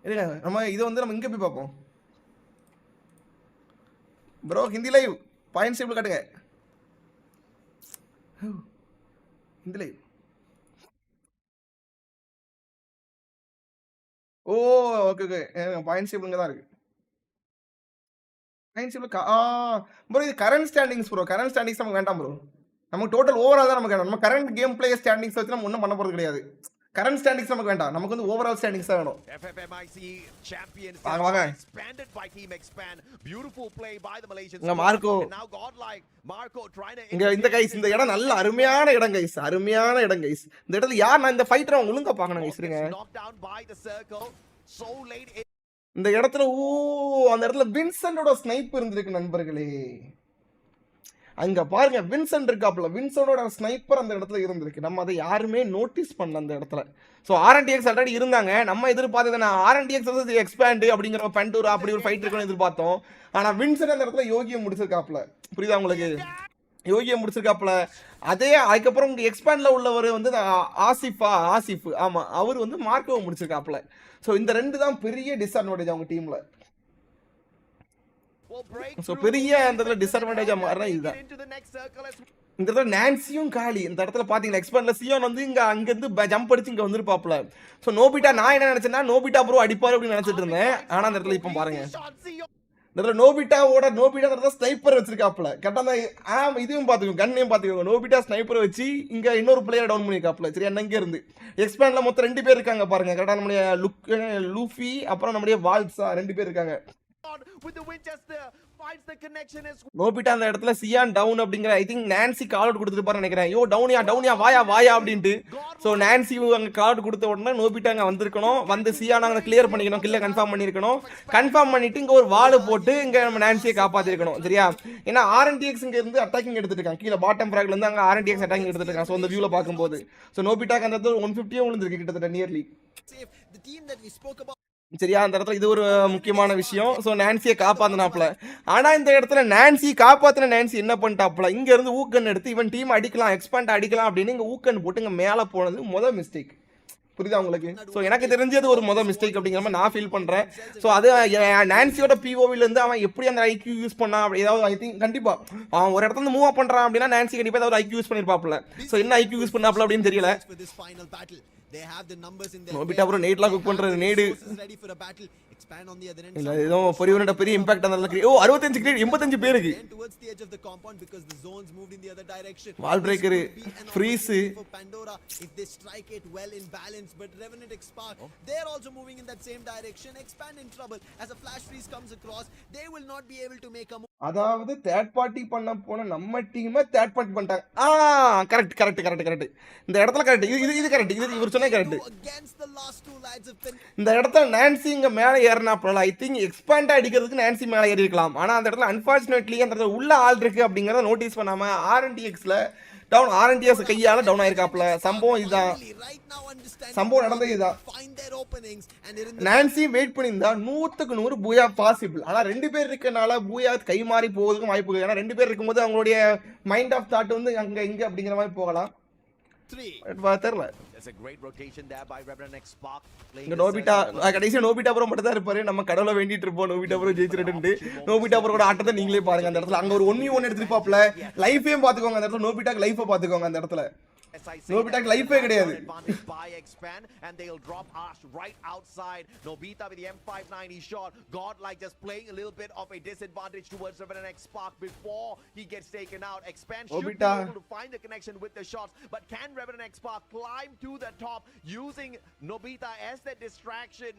Speaker 3: இல்ல நம்ம இது வந்து நம்ம இங்க போய் பாப்போம். Bro Hindi live point table காட்டுங்க. ஹிந்தி லைவ். ஓ ஓகே ஓகே பாயிண்ட் டேபிள் இங்க தான் இருக்கு. ப்ரோ இது current standings bro. Current standings நமக்கு வேண்டாம் ப்ரோ. நமக்கு டோட்டல் ஓவரால் தான் நமக்கு வேணும். நம்ம கரண்ட் கேம் பிளே ஸ்டாண்டிங்ஸ் வச்சு நம்ம ஒன்றும் பண்ண போறது கிடையாது. கரண்ட் ஸ்டாண்டிங்ஸ் நமக்கு வேண்டாம். நமக்கு வந்து ஓவரால் ஸ்டாண்டிங்ஸ் தான் வேணும்.
Speaker 1: FFMAI champions
Speaker 3: வாங்க
Speaker 1: expanded by team expand. Beautiful play by the Malaysians.
Speaker 3: இங்க Marco
Speaker 1: now godlike Marco trying to
Speaker 3: இங்க இந்த गाइस இந்த இடம் நல்ல அருமையான இடம் गाइस. அருமையான இடம் गाइस. இந்த இடத்துல யார் நான் இந்த ஃபைட்டரை ஒழுங்கா பார்க்கணும் गाइस. இருங்க
Speaker 1: knocked down by the circle so late
Speaker 3: இந்த இடத்துல அந்த இடத்துல வின்சென்ட்டோட ஸ்னைப் இருந்திருக்கு நண்பர்களே. அங்க பாருங்க வின்சென்ட் இருக்காப்ல. வின்சென்ட்டோட ஸ்னைப்பர் அந்த இடத்துல இருந்திருக்கு. நம்ம அதை யாருமே நோட்டீஸ் பண்ணல அந்த இடத்துல. ஸோ RNTX ஆல்ரெடி இருந்தாங்க. நம்ம எதிர்பார்த்தது நான் RNTX வந்து எக்ஸ்பேண்ட் அப்படிங்கிற பெண்டூரா அப்படி ஒரு ஃபைட் இருக்குன்னு எதிர்பார்த்தோம். ஆனா வின்சென்ட் அந்த இடத்துல யோகியை முடிச்சிருக்காப்ல. புரியுதா உங்களுக்கு? யோகியை முடிச்சிருக்காப்ல. அதே அதுக்கப்புறம் உங்க எக்ஸ்பேண்ட்ல உள்ளவர் வந்து ஆசிஃப் ஆமா அவர் வந்து மார்க்கோவை முடிச்சிருக்காப்ல. ஸோ இந்த ரெண்டு தான் பெரிய டிஸ்அட்வான்டேஜ் அவங்க டீம்ல. ஸோ பெரிய அந்த இடத்துல டிஸ்அட்வான்டேஜ் மாறினா இதுதான். இந்த இடத்துல நான்சியும் காலி இந்த இடத்துல பாத்தீங்கன்னா எக்ஸ்பேண்ட்ல சியோன் வந்து இங்க அங்கிருந்து ஜம்ப் அடிச்சு இங்க வந்துருப்பாப்ல. ஸோ நோபிட்டா நான் என்ன நினைச்சேன்னா நோபிட்டா ப்ரோ அடிப்பாரு அப்படின்னு நினைச்சிட்டு இருந்தேன். ஆனா அந்த இடத்துல இப்போ பாருங்க இந்த இடத்துல நோபிட்டா ஸ்னைப்பர் வச்சிருக்காப்ல. கரெக்டா இதுவும் பாத்துக்கோங்க கண்ணையும் பாத்துக்கோங்க. நோபிட்டா ஸ்னைப்பர் வச்சு இங்க இன்னொரு பிளேயர் டவுன் பண்ணிருக்காப்ல. சரி அங்க இருந்து எக்ஸ்பேண்ட்ல மொத்தம் 2 பேர் இருக்காங்க பாருங்க. கரெக்டா நம்மளுடைய லூஃபி அப்புறம் நம்மளுடைய வால்ஸா 2 பேர் இருக்காங்க. நோபிட்டா அந்த இடத்துல சியான் டவுன் அப்படிங்கிற I think Nancy call out கொடுத்துட்டு பாரு நினைக்கிறேன். யோ டவுனியா வாயா அப்படின்ட்டு. ஸோ நான்சி அங்க கால் அவுட் கொடுத்த உடனே நோபிட்டா அங்க வந்திருக்கணும். வந்து சியான் அங்க கிளியர் பண்ணிக்கணும். கில்ல கன்ஃபார்ம் பண்ணிருக்கணும். கன்ஃபார்ம் பண்ணிட்டு இங்க ஒரு வால் போட்டு இங்க நம்ம நான்சியை காப்பாத்திருக்கணும். சரியா? ஏன்னா RNTX இங்க இருந்து அட்டாக்கிங் எடுத்துட்டு இருக்காங்க. கீழே பாட்டம் ஃபிராக்ல இருந்து அங்க RNTX அட்டாக்கிங் எடுத்துட்டு இருக்காங்க. ஸோ அந்த வியூல பார்க்கும்போது ஸோ நோபிட்டாக்கு அந்த இடத்துல 150 விழுந்திருக்கு கிட்டத்தட்ட நியர்லி. சரியா? அந்த இடத்துல இது ஒரு முக்கியமான விஷயம். ஸோ நான்சியை காப்பாத்தினாப்ல. ஆனா இந்த இடத்துல நான்சி காப்பாத்தின நான்சி என்ன பண்ணிட்டாப்ல இங்க இருந்து ஊக்கன் எடுத்து இவன் டீம் அடிக்கலாம் எக்ஸ்பேண்ட் அடிக்கலாம் அப்படின்னு இங்க ஊக்கன் போட்டு இங்க மேல போனது முதல் மிஸ்டேக். புரியுதா உங்களுக்கு? ஸோ எனக்கு தெரிஞ்சது ஒரு முதல் மிஸ்டேக் அப்படிங்கிற மாதிரி நான் ஃபீல் பண்றேன். ஸோ அது நான்சியோட POVல இருந்து அவன் எப்படி அந்த IQ யூஸ் பண்ணா ஏதாவது ஐ திங்க் கண்டிப்பா அவன் ஒரு இடத்துல இருந்து மூவ் பண்றான் அப்படின்னா நான்சி கண்டிப்பா ஏதாவது IQ யூஸ் பண்ணிருப்பாப்ல. ஸோ என்ன IQ யூஸ் பண்ணாப்ல அப்படின்னு தெரியல. நோபிட்டா ப்ரோ நேட்லாம் குக் பண்றது நேடு இல்ல ஏதோ பெரிய இம்பாக்ட் அந்த இடத்துல. ஓ 65 கிரேட் 85 பேருக்கு வால் breaker freeze
Speaker 2: if they strike it well in balance but RNTX Spark they're also moving in that same direction. Expand in trouble as a flash freeze comes across. They will not be able to make a move.
Speaker 3: அதாவது third party பண்ண போன நம்ம டீமை third party பண்ணிட்டாங்க. Correct இந்த இடத்துல correct இது correct இது இவர் சொன்ன கரெக்ட். இந்த இடத்துல நான்சி இங்க மேல ஏறினாப்ல ஐ திங்க் எக்ஸ்பேண்ட் அடிக்கிறதுக்கு நான்சி மேல ஏறி இருக்கலாம். ஆனா அந்த இடத்துல அன்பார்ச்சுனேட்லி அந்த இடத்துல உள்ள ஆள் இருக்கு அப்படிங்கறத நோட்டீஸ் பண்ணாம RNTXல டவுன் RNTX கையால டவுன் ஆயிருக்காப்ல. சம்பவம் இதுதான். சம்பவம் நடந்தது இதுதான். நான்சி வெயிட் பண்ணியிருந்தா 100க்கு 100 பூயா பாசிபிள். ஆனா 2 பேர் இருக்கனால பூயா கை மாறி போவதுக்கும் வாய்ப்பு இருக்கு. ஏன்னா 2 பேர் இருக்கும்போது அவங்களுடைய மைண்ட் ஆஃப் தாட் வந்து அங்க இங்க அப்படிங்கிற மாதிரி போகலாம். தெரியல. இங்க நோபிட்டா கடைசியா நோபிட்டா ப்ரோ மட்டும் தான் இருப்பாரு. நம்ம கடவுளை வேண்டிட்டு இருப்போம் நோபிட்டா ப்ரோ ஜெயிச்சிட்டு. நோபிட்டா ப்ரோட ஆட்டத்தை நீங்களே பாருங்க. அந்த இடத்துல அங்க ஒரு 1v1 எடுத்துப்பாப்ல. லைஃபையும் பாத்துக்கோங்க. அந்த இடத்துல நோபிட்டாக்கு லைஃபை பாத்துக்கோங்க. அந்த இடத்துல நோபிட்டாக்கு லைஃபே கிடையாது.
Speaker 1: and they'll drop Ash right outside. Nobita with the M590 shot. Godlike just playing a little bit of a disadvantage towards RNTX Spark before he gets taken out. Expand should be able to find the connection with the shots, but can RNTX Spark climb to the top using Nobita as that distraction?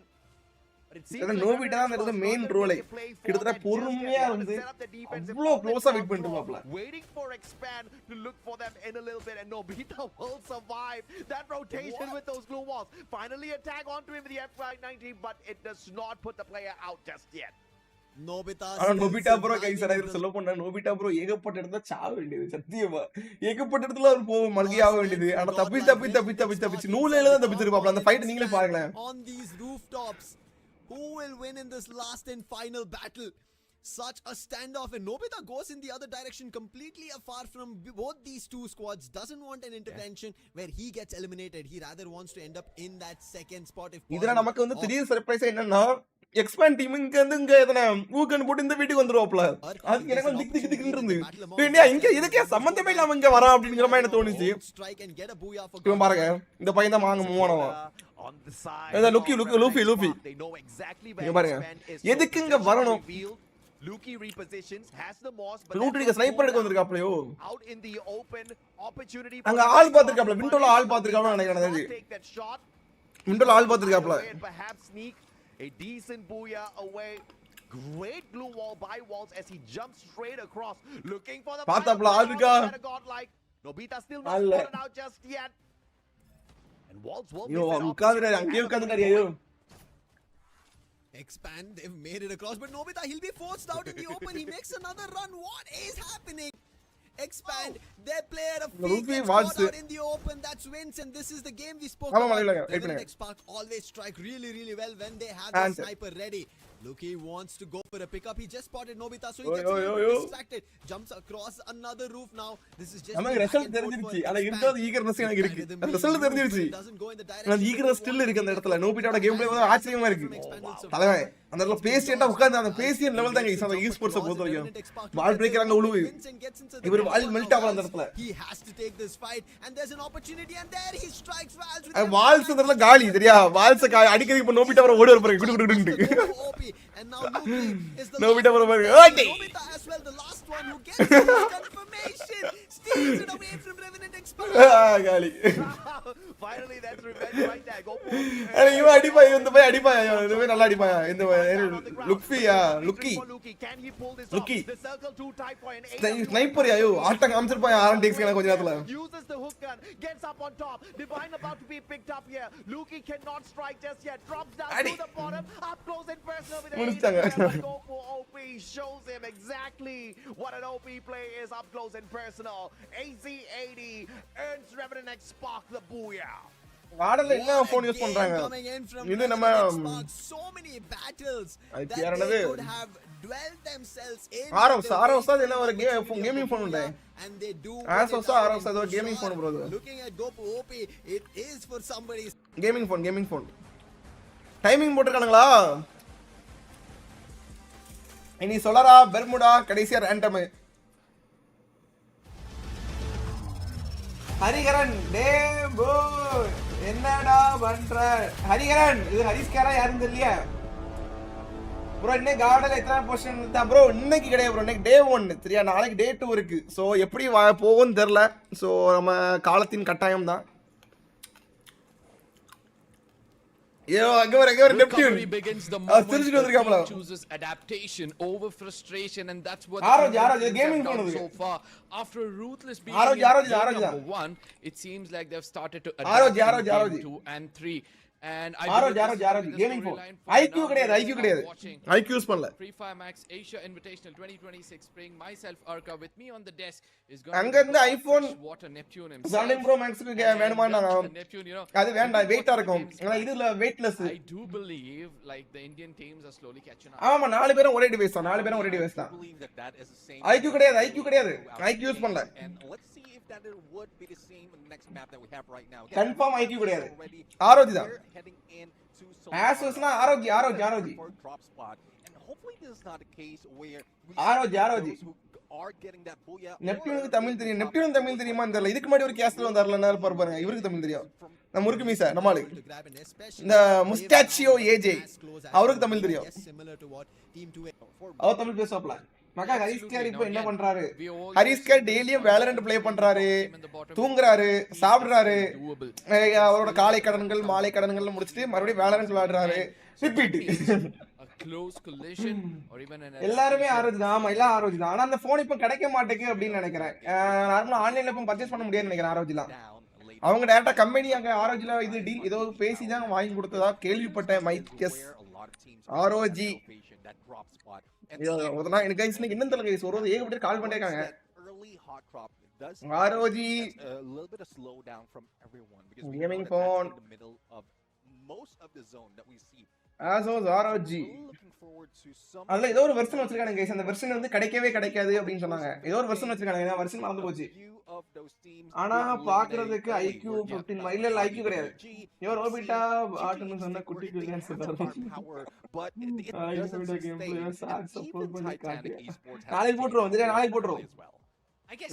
Speaker 3: Nobita தான் அந்த main role கிட்டத்தட்ட பொறுமையா இருந்து அவ்வளோ க்ளோஸா wait பண்ணிட்டு இருப்பாப்ல
Speaker 1: waiting for expand to look for them in a little bit and Nobita will survive that rotation with those glue walls. Finally a tag onto him with the F90 but it does not put the player out just yet.
Speaker 3: Nobita bro guys சொல்ல போனா Nobita bro ஏகப்பட்ட இடத்துல சாவ வேண்டியது சத்தியமா ஏகப்பட்ட இடத்துல அவர் போக மல்கி ஆக வேண்டியது ஆனா தப்பி நூலையில தான் தப்பிச்சிருப்பாப்ல அந்த ஃபைட் நீங்களே பாருங்களேன்
Speaker 2: on these rooftops who will win in this last and final battle. Such a standoff and Nobita goes in the other direction completely afar from both these two squads, doesn't want an intervention where he gets eliminated. He rather wants to end up in that second spot if
Speaker 3: இதுல நமக்கு வந்து திடீர் surprise என்னன்னா expand team இங்க வந்து இங்க எதனா ஊக்கன் போட்டு இந்த வீட்டுக்கு வந்துருவாப்ல அது எனக்கு திக்கு இருந்து இந்தியா இங்க இதுக்கே சம்பந்தமே இல்லாம இங்க வரா அப்படிங்கிற மாதிரி எனக்கு தோணுச்சு இவன் பாருங்க இந்த பையன் தான் வாங்க மூவானவன் இத லூஃபி இங்க பாருங்க எதுக்கு இங்க வரணும்
Speaker 1: Luki repositions, has the moss, but
Speaker 3: லூட்ரிக்கு ஸ்னைப்பர் எடுக்க வந்திருக்காப்லயோ
Speaker 1: out in the open opportunity.
Speaker 3: அங்க ஆள் பாத்துருக்காப்ல விண்டோல ஆள் பாத்துருக்காப்ல நினைக்கிறேன்
Speaker 1: take that shot.
Speaker 3: விண்டோல ஆள் பாத்துருக்காப்ல
Speaker 1: Perhaps sneak a decent booyah away. Great glue wall by Walls as he jumps straight across, looking for the.
Speaker 3: பாத்தாப்ல ஆள் இருக்கா?
Speaker 1: Godlike. Nobita still not spotted out just yet. And Walls will.
Speaker 3: யோ உட்கார்ந்துறாரு அங்கேயே உட்கார்ந்துறாரு ஐயோ.
Speaker 2: Expand, they've made it across, but Nobita, he'll be forced out in the open. He makes another run. What is happening? Expand, their player of feet gets caught out in the open. That's wins, and this is the game we spoke about. The Spark always strike really well when they have the sniper ready. Luki wants to go for a pickup. He just spotted Nobita, so he gets distracted. Jumps across another roof now. This is just
Speaker 3: நமக்கு result தெரிஞ்சிருச்சு. ஆனா இருந்தாலும் eagerness எனக்கு இருக்கு. அந்த result தெரிஞ்சிருச்சு. அந்த eagerness still இருக்கு அந்த இடத்துல. நோபிட்டாவோட கேம் பிளே வந்து ஆச்சரியமா இருக்கு. தலைவன் அந்த இடத்துல பேசியண்டா உட்கார்ந்து அந்த பேசியன் லெவல் தாங்க இந்த ஈஸ்போர்ட்ஸ் பொறுத்த வரைக்கும். வால் பிரேக்கர் அங்க உழுவு. இவர் வால் மெல்ட் ஆகல அந்த இடத்துல.
Speaker 2: He has to take this fight and there's an opportunity and there he strikes Valls with
Speaker 3: Valls அந்த இடத்துல காலி சரியா? வால்ஸ் அடிக்கடி இப்ப நோபிட்டா வர ஓடி வரப் போறாரு. குடு
Speaker 2: and now Luki is the
Speaker 3: Nobita
Speaker 2: Nobita as well, the last one who gets this confirmation, steals it away from Revenant Expert.
Speaker 3: Gali.
Speaker 1: Finally that's revenge right there. Go for
Speaker 3: it. And you adipaya இந்த by அடிப்பாயா இந்த by நல்லா அடிப்பாயா இந்த Luki
Speaker 1: can he pull this
Speaker 3: Luki
Speaker 1: off? The circle 2 type for an
Speaker 3: sniper ஐயோ ஆட்ட காமிச்சிருப்பாயா RNTX கன கொஞ்ச நேரத்துல
Speaker 1: uses the hook gun, gets up on top. Divine about to be picked up here. Luki cannot strike just yet. Drops down to the bottom. Up close and personal with Go for OP shows him exactly what an OP play is up close and personal. AZ80 earns Revenant X Spark the booyah.
Speaker 3: GodL என்ன phone use பண்றாங்க இது நம்ம
Speaker 2: so many battles
Speaker 3: that they
Speaker 2: could have dwelled themselves in
Speaker 3: ஆரோஸ் அது என்ன ஒரு gaming phone உண்டே
Speaker 2: and they do
Speaker 3: ஆரோஸ் அது ஒரு gaming phone bro
Speaker 2: looking at Gopu OP it is for somebody's
Speaker 3: gaming phone timing போட்டுருக்கானுங்களா இனி சொலரா பெர்முடா கடைசியா ரேண்டம் ஹரிகரன் டே போ என்னடா பண்ற ஹரிகரன் இது ஹரிஸ்காரா யாரும் தெரியல ப்ரோ இன்னைக்கு GodL எத்தனை பொசிஷன் தான் ப்ரோ இன்னைக்கு கிடையாது ப்ரோ இன்னைக்கு டே 1 சரியா நாளைக்கு டே 2 இருக்கு ஸோ எப்படி போகும்னு தெரியல ஸோ நம்ம காலத்தின் கட்டாயம் தான் Yo,
Speaker 5: recovery begins the moment he chooses adaptation over frustration, and that's what the gaming have done so far. After Ruthless being number 1, it seems like they've started to adapt game 2 and 3. And I
Speaker 3: gaming phone IQ கிடையாது IQ use பண்ணல
Speaker 5: freefire max Asia invitational 2026 bring myself Arka with me on the desk is going
Speaker 3: அங்க இருந்து iPhone
Speaker 5: water Neptune
Speaker 3: 17 Pro Max க்கு வேணுமானாங்க அது வேண்டாம் வெயிட்டா இருக்கும் ஆனா இதுல weightless
Speaker 5: I do believe like the Indian teams are slowly catching up
Speaker 3: ஆமா நாலு பேரும் ஒரே டிவைஸ் தான் IQ கிடையாது IQ யூஸ் பண்ணல
Speaker 6: that it would be the same in the next map that we have right now.
Speaker 3: Confirm IQ கிடையாது ஆரோஜி தான் Asus na ஆரோஜி
Speaker 6: drop spot and hopefully this is not a case where
Speaker 3: ஆரோஜி
Speaker 6: are getting that booyah.
Speaker 3: நெப்டியூனுக்கு Tamil தெரியுமா தெரியல இதுக்கு முன்னாடி ஒரு கேஸ்ல வந்தார்ல பாருங்க இவருக்கு தமிழ் தெரியும் நம்ம முருக்கு மீசா நம்மாளு இந்த முஸ்டாச்சியோ ஏஜே அவருக்கு தமிழ் தெரியும் அவர் தமிழ் பேசுவாப்ல மக்கா ஹரிஸ்கர் இப்போ என்ன
Speaker 5: Now, again,
Speaker 3: பண்றாரு
Speaker 5: we all
Speaker 3: ஹரிஸ்கர்
Speaker 5: see
Speaker 3: டெய்லியும்
Speaker 5: the
Speaker 3: வேலரண்ட் ப்ளே பண்றாரு
Speaker 5: in the bottom
Speaker 3: தூங்குறாரு
Speaker 5: is
Speaker 3: சாப்பிடுறாரு
Speaker 5: doable.
Speaker 3: அவரோட காலை கடன்கள் மாலை கடன்கள் முடிச்சிட்டு மறுபடியும் வேலரண்ட் விளையாடுறாரு repeat
Speaker 5: A close collision or even an
Speaker 3: எல்லாருமே ஆரோஜ் தான் ஆமா எல்லாம் ஆரோஜ் தான் ஆனா அந்த போன் இப்போ கிடைக்க மாட்டேங்குது அப்படின்னு நினைக்கிறேன் நார்மலா ஆன்லைன்ல இப்போ பர்ச்சேஸ் பண்ண முடியாதுன்னு நினைக்கிறேன் ஆரோஜ்லாம் அவங்க டேரக்டா கம்பெனி அங்க ஆரோஜ்ல இது டீல் ஏதோ பேசி தான் வாங்கி கொடுத்ததா கேள்விப்பட்டேன் மைக் எஸ் ஆரோஜி ஒருத்தனா எனக்கு கைஸ் இன்னைக்கு என்ன தெரியல கைஸ் ஒரு ஏகப்பட்ட கால் பண்ணிட்டே இருக்காங்க ஆரோஜி கேமிங் ஃபோன் ஆசோஸ் ஆரோஜி அதுல ஏதோ ஒரு வெர்ஷன் வச்சிருக்காங்க கைஸ் அந்த வெர்ஷன் வந்து கிடைக்கவே கிடைக்காது அப்படின்னு சொன்னாங்க ஏதோ ஒரு வெர்ஷன் வச்சிருக்காங்க வெர்ஷன் மறந்து போச்சு ஆனா பாக்குறதுக்கு ஐக்யூ 15 இல்ல ஐக்யூ கிடையாது இவர் ஓபிட்டா ஆட்டுன்னு சொன்ன குட்டி குட்டின்னு சொல்றாரு நாளைக்கு போட்டுருவோம் நாளைக்கு போட்டுருவோம்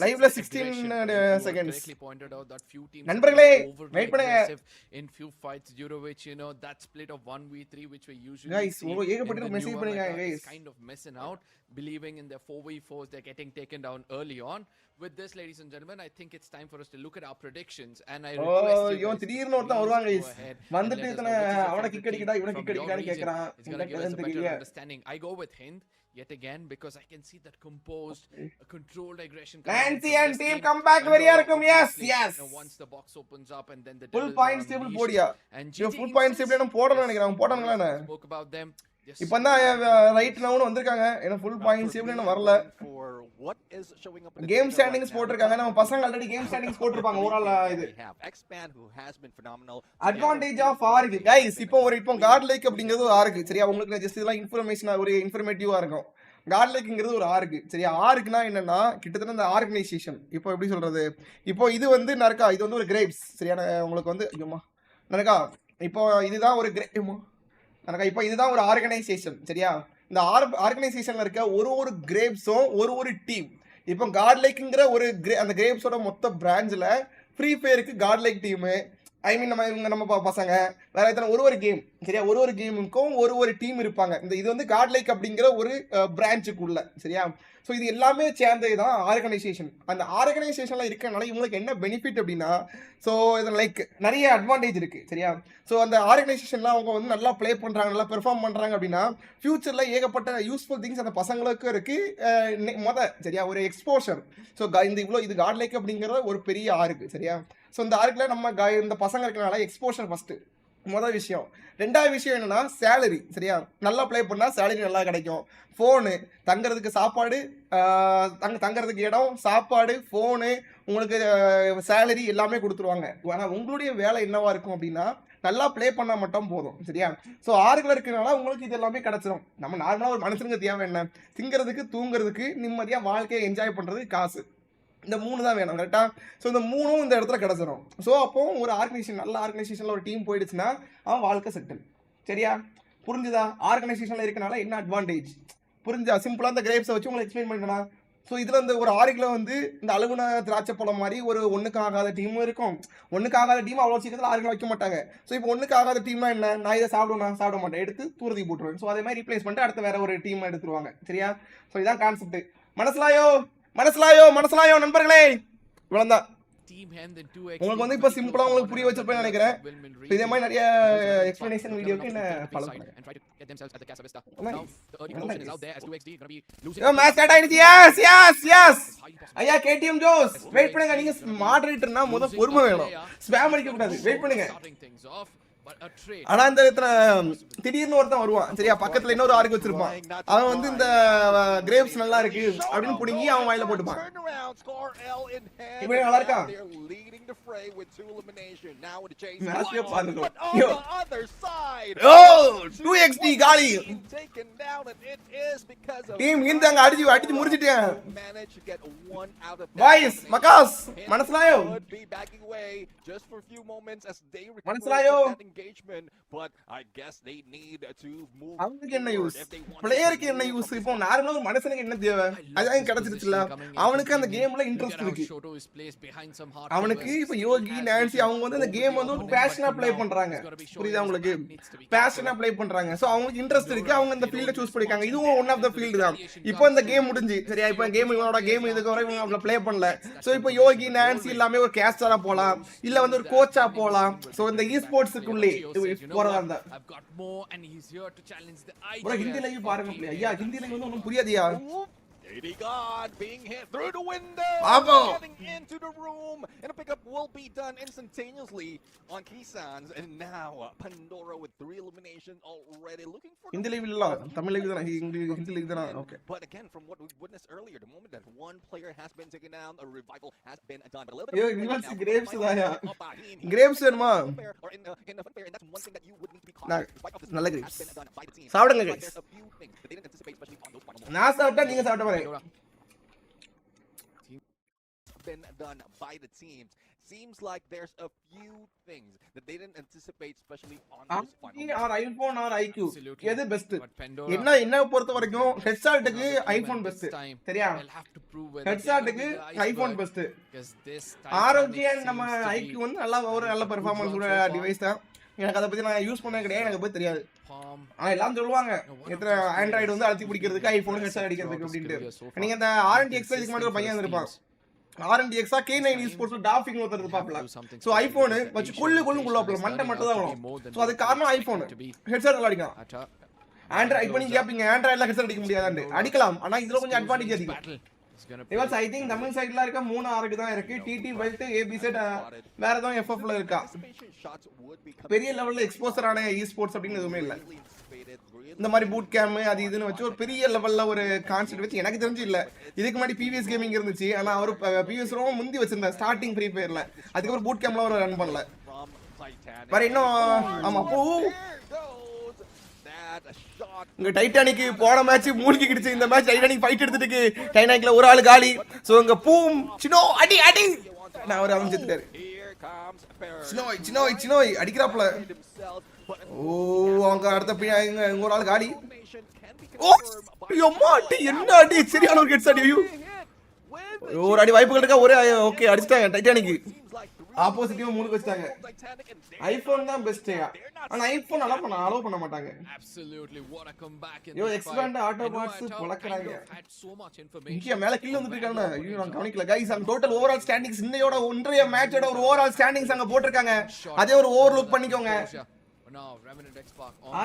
Speaker 3: லைவ்ல 16 seconds நண்பர்களே வெயிட் பண்ணுங்க
Speaker 5: in few fights due to which you know that split of 1v3 which we usually
Speaker 3: guys
Speaker 5: see
Speaker 3: ஏகப்பட்ட மெசேஜ் பண்ணுங்க guys
Speaker 5: kind of missing out believing in their 4v4s they're getting taken down early on with this ladies and gentlemen I think it's time for us to look at our predictions and I request you guys
Speaker 3: திடீர்னு ஒருத்தன் வருவாங்க guys வந்துட்டு இதன அவன kick அடிக்கடா இவன kick அடிக்கடான்னு கேக்குறான் எனக்கு தெரியல
Speaker 5: understanding I go with Hind yet again because I can see that composed controlled aggression
Speaker 3: Nancy and team come back very இருக்கும் yes
Speaker 5: once the box opens up and then the
Speaker 3: full points table போடியா you full points table என்ன போடணும் நினைக்கிறேன் போட்டாங்களா என்ன
Speaker 5: spoke about them
Speaker 3: இப்போதான் right noun வந்திருக்காங்க ஏன்னா full points table என்ன வரல கேம் ஸ்டாண்டிங்ஸ் போட்டுருக்காங்க நம்ம பசங்க ஆல்ரெடி கேம் ஸ்டாண்டிங்ஸ் போட்டுருப்பாங்க ஓவரால் இது அட்வான்டேஜ் ஆஃப் ஆர்க் கைஸ் இப்போ காட் லைக் அப்படிங்கிறது ஒரு ஆர்க் சரியா உங்களுக்கு ஜஸ்ட் இதெல்லாம் இன்ஃபர்மேஷனா ஒரு இன்ஃபர்மேட்டிவா இருக்கும் காட் லைக்ங்கிறது ஒரு ஆர்க் சரியா ஆர்க்னா என்னன்னா கிட்டத்தட்ட இந்த ஆர்கனைசேஷன் இப்போ எப்படி சொல்றது இப்போ இது வந்து நரக்கா இது வந்து ஒரு கிரேப்ஸ் சரியான உங்களுக்கு வந்து ஐயோமா நரக்கா இப்போ இதுதான் ஒரு நரக்கா இப்போ இதுதான் ஒரு ஆர்கனைசேஷன் சரியா இந்த ஆர்கனைசேஷன்ல இருக்க ஒரு கிரேப்ஸும் ஒரு டீம் இப்போ காட் லைக்குங்கிற ஒரு அந்த கிரேப்ஸோட மொத்த பிரான்ச்ல ஃப்ரீ ஃபயருக்கு காட் லைக் டீமு ஐ மீன் நம்ம பசங்க வேற எத்தனை ஒரு கேம் சரியா ஒரு கேமுக்கும் ஒரு டீம் இருப்பாங்க இந்த இது வந்து காட் லைக் அப்படிங்கிற ஒரு பிரான்ச்சுக்குள்ள சரியா ஸோ இது எல்லாமே சேர்ந்தது தான் ஆர்கனைசேஷன் அந்த ஆர்கனைசேஷன்ல இருக்கனால இவங்களுக்கு என்ன பெனிஃபிட் அப்படின்னா ஸோ இது லைக் நிறைய அட்வான்டேஜ் இருக்கு சரியா ஸோ அந்த ஆர்கனைசேஷன்ல அவங்க வந்து நல்லா ப்ளே பண்றாங்க நல்லா பெர்ஃபார்ம் பண்றாங்க அப்படின்னா ஃபியூச்சர்ல ஏகப்பட்ட யூஸ்ஃபுல் திங்ஸ் அந்த பசங்களுக்கும் இருக்கு சரியா ஒரு எக்ஸ்போஷர் ஸோ இது காட் லைக் அப்படிங்கிற ஒரு பெரிய ஆர்க் சரியா ஸோ இந்த ஆர்க்கில் நம்ம இந்த பசங்க இருக்கனால எக்ஸ்போஷர் ஃபஸ்ட்டு முதல் விஷயம் ரெண்டாவது விஷயம் என்னன்னா சேலரி சரியா நல்லா ப்ளே பண்ணால் சேலரி நல்லா கிடைக்கும் ஃபோனு தங்குறதுக்கு சாப்பாடு தங்குறதுக்கு இடம் சாப்பாடு ஃபோனு உங்களுக்கு சேலரி எல்லாமே கொடுத்துருவாங்க ஆனால் உங்களுடைய வேலை என்னவா இருக்கும் அப்படின்னா நல்லா ப்ளே பண்ணால் மட்டும் போதும் சரியா ஸோ ஆறுகள் இருக்கிறனால உங்களுக்கு இது எல்லாமே கிடச்சிரும் நம்ம நார்மலாக ஒரு மனுஷனுக்கு தேவை என்ன திங்கிறதுக்கு தூங்குறதுக்கு நிம்மதியாக வாழ்க்கையை என்ஜாய் பண்ணுறதுக்கு காசு இந்த 3 தான் வேணும் கரெக்டாக ஸோ இந்த 3ம் இந்த இடத்துல கிடச்சிரும் ஸோ அப்போ ஒரு ஆர்கனைசேஷன் நல்ல ஆர்கனைசேஷனில் ஒரு டீம் போயிடுச்சுன்னா அவன் வாழ்க்கை செட்டில் சரியா புரிஞ்சுதா ஆர்கனைசேஷனில் இருக்கனால என்ன அட்வான்டேஜ் புரிஞ்சா சிம்பிளாக இந்த கிரேப்ஸை வச்சு உங்களுக்கு எக்ஸ்பிளைன் பண்ணிட்டேன்னா ஸோ இதில் இந்த ஒரு ஆறுகில் வந்து இந்த அழுகுன திராட்சை பழம் மாதிரி ஒரு ஒன்றுக்கு ஆகாத டீமும் இருக்கும் ஒன்றுக்கு ஆகாத டீம் அவ்வளோ சீக்கிரத்தில் ஆறுகளை வைக்க மாட்டாங்க ஸோ இப்போ ஒன்றுக்கு ஆகாத டீம்னா என்ன நான் இதை சாப்பிட மாட்டேன் எடுத்து தூரதி போட்டுருவேன் ஸோ அதே மாதிரி ரீப்ளேஸ் பண்ணிட்டு அடுத்த வேற ஒரு டீம் எடுத்துருவாங்க சரியா ஸோ இதான் கான்செப்ட் மனசலாயோ நண்பர்களே இவ்வளவுதான் உங்களுக்கு வந்து இப்ப சிம்பிளா உங்களுக்கு புரிய வச்சிருப்பேன்னு நினைக்கிறேன் இதே மாதிரி நிறைய எக்ஸ்பிளனேஷன் வீடியோக்கு என்ன ஃபாலோ பண்ணுங்க மேட்ச் ஸ்டார்ட் ஆயிடுச்சு எஸ் ஐயா கேடிஎம் ஜோஸ் வெயிட் பண்ணுங்க நீங்க மாடரேட்டர்னா முதல்ல பொறுமை வேணும் ஸ்பாம் அடிக்க கூடாது வெயிட் பண்ணுங்க ஆனா இந்த திடீர்னு ஒருத்தன் வருவான் சரியா பக்கத்துல இன்னொரு ஆர்க் வச்சிருப்பான் அவன் வந்து இந்த கிரேப்ஸ் நல்லா இருக்கு அப்படின்னு புடுங்கி அவன் வாயில போட்டுப்பான் இப்படி நல்லா இருக்கான் காலி டீம் இந்த அங்க அடிச்சு முடிச்சிட்டேன் boys மகாஸ் மனசலாயோ
Speaker 6: engagement, but I guess they need to move
Speaker 3: அவனுக்கு என்ன யூஸ்
Speaker 6: if they want
Speaker 3: பிளேயருக்கு என்ன யூஸ் இப்போ நார்மலா ஒரு மனுஷனுக்கு என்ன தேவை அதான் கிடைச்சிருச்சுல அவனுக்கு அந்த கேம்ல இன்ட்ரெஸ்ட் இருக்கு அவனுக்கு இப்போ யோகி நான்சி அவங்க வந்து அந்த கேம் வந்து ஒரு பேஷனா ப்ளே பண்றாங்க புரியுதா உங்களுக்கு பேஷனா ப்ளே பண்றாங்க சோ அவங்களுக்கு இன்ட்ரெஸ்ட் இருக்கு அவங்க அந்த ஃபீல்ட சூஸ் பண்ணிருக்காங்க இதுவும் ஒன் ஆஃப் த ஃபீல்ட் தான் இப்போ இந்த கேம் முடிஞ்சு சரியா இப்போ கேம் இவனோட கேம் இதுக்கு வரை இவங்க அவள ப்ளே பண்ணல சோ இப்போ யோகி நான்சி எல்லாமே ஒரு கேஸ்டரா போலாம் இல்ல வந்து ஒரு கோச்சா போலாம் சோ இந்த e-sportsக்குள்ளே போறதா இருந்தா bro hindi la பாருங்க ஐயா ஹிந்தில வந்து ஒண்ணும் புரியாதியா
Speaker 6: AD God being hit through the window, getting into the room, and a pickup will be done instantaneously on Kisans, and now Pandora with 3 eliminations already looking for
Speaker 3: hindi live illa tamil live dana hindi live dana okay
Speaker 6: but again from what we witnessed earlier the moment that one player has been taken down a revival has been done but a little bit
Speaker 3: reverse grapes da ya grapes verma
Speaker 6: or in the fair and that's one thing that you would need to be cautious
Speaker 3: nalla grapes saapudunga guys
Speaker 6: there's a few things that they didn't anticipate especially on those final
Speaker 3: na saapta neenga saapta pare
Speaker 6: been done by the teams. Seems like there's a few things that they didn't anticipate, especially on this final.
Speaker 3: Or iPhone or IQ. எது best என்ன பொறுத்த வரைக்கும் ஹெட்ஷாட்டுக்கு iPhone best சரியா ஹெட்ஷாட்டுக்கு iPhone best ROG நம்ம IQ வந்து நல்ல performance உள்ள device தான் எனக்கு அதை பத்தி நான் யூஸ் பண்ண கிடையாது எனக்கு பத்தி தெரியாது ஆனா எல்லாம் சொல்லுவாங்க எத்தனை ஆண்ட்ராய்டு வந்து அழுத்தி பிடிக்கிறதுக்கு ஐபோன் ஹெட்ஷாட் அடிக்கிறதுக்கு அப்படின்ட்டு நீங்க அந்த RNTX இதுக்கு முன்னாடி ஒரு பையன் இருப்பான் RNTX K9 esports டாஃபிங் ஒருத்தர் பாப்பல சோ ஐபோன் வச்சு கொள்ளுக்குள்ள மண்டை மட்டும் தான் வரும் சோ அது காரணம் ஐபோன் ஹெட்செட் அடிக்கலாம் ஆண்ட்ராய்டு இப்போ நீங்க கேப்பீங்க ஆண்ட்ராய்டுல ஹெட்செட் அடிக்க முடியாதான்னு அடிக்கலாம் ஆனா இதுல கொஞ்சம் அட்வான்டேஜ் அதிகம் இவன் ஐ திங்க் தமிழ் சைடுல இருக்க 3 6 தான் இருக்கு TT பெல்ட் ABZ வேற ஏதாவது FF ல இருக்கா பெரிய லெவல்ல எக்ஸ்போசர் ஆன esports அப்படினு எதுவுமே இல்ல இந்த மாதிரி பூட் கேம் அது இதுன்னு வச்சு ஒரு பெரிய லெவல்ல ஒரு கான்செப்ட் வச்சு எனக்கு தெரிஞ்சு இல்ல இதுக்கு முன்னாடி பிவிஎஸ் கேமிங் இருந்துச்சு ஆனா அவர் பிவிஎஸ் ரொம்ப முந்தி வச்சிருந்தார் ஸ்டார்டிங் ஃப்ரீ ஃபயர்ல அதுக்கு ஒரு பூட் கேம்ல ஒரு ரன் பண்ணல வேற இன்னும் ஆமா அப்போ இங்க டைட்டானிக் போன மேட்ச் மூழ்கி கிடுச்சு இந்த மேட்ச் டைட்டானிக் ஃபைட் எடுத்துட்டு டைட்டானிக்ல ஒரு ஆளு காலி சோ இங்க பூம் சினோ அடி அடி நான் ஒரு அவன் செத்துட்டாரு சினோய் அடிக்கறாப்ல ஓ அவங்க அடுத்த இங்க ஒரு ஆளு காலி ஓ அம்மா அடி என்ன அடி சரியான ஒரு ஹெட்ஸ் அடி ஒரு அடி வாய்ப்புகள் இருக்கா ஒரே ஓகே அடிச்சிட்டாங்க டைட்டானிக் ஆப்போசிட்டிவா மூணுக்கு வச்சாங்க ஐபோன் தான் பெஸ்ட் ஆனா ஐபோன் அலோவ் பண்ண மாட்டாங்க யோ எக்ஸ்பேண்ட் ஆட்டோ பார்ட்ஸ் பலக்கறாங்க இங்க மேல கில் வந்துட்டு இருக்காங்க ஐயோ நான் கவனிக்கல गाइस அந்த டோட்டல் ஓவரால் ஸ்டாண்டிங்ஸ் இன்னையோட ஒன்றைய மேட்சோட ஒரு ஓவரால் ஸ்டாண்டிங்ஸ் அங்க போட்டுருக்காங்க அதே ஒரு ஓவர்லுக் பண்ணிக்கோங்க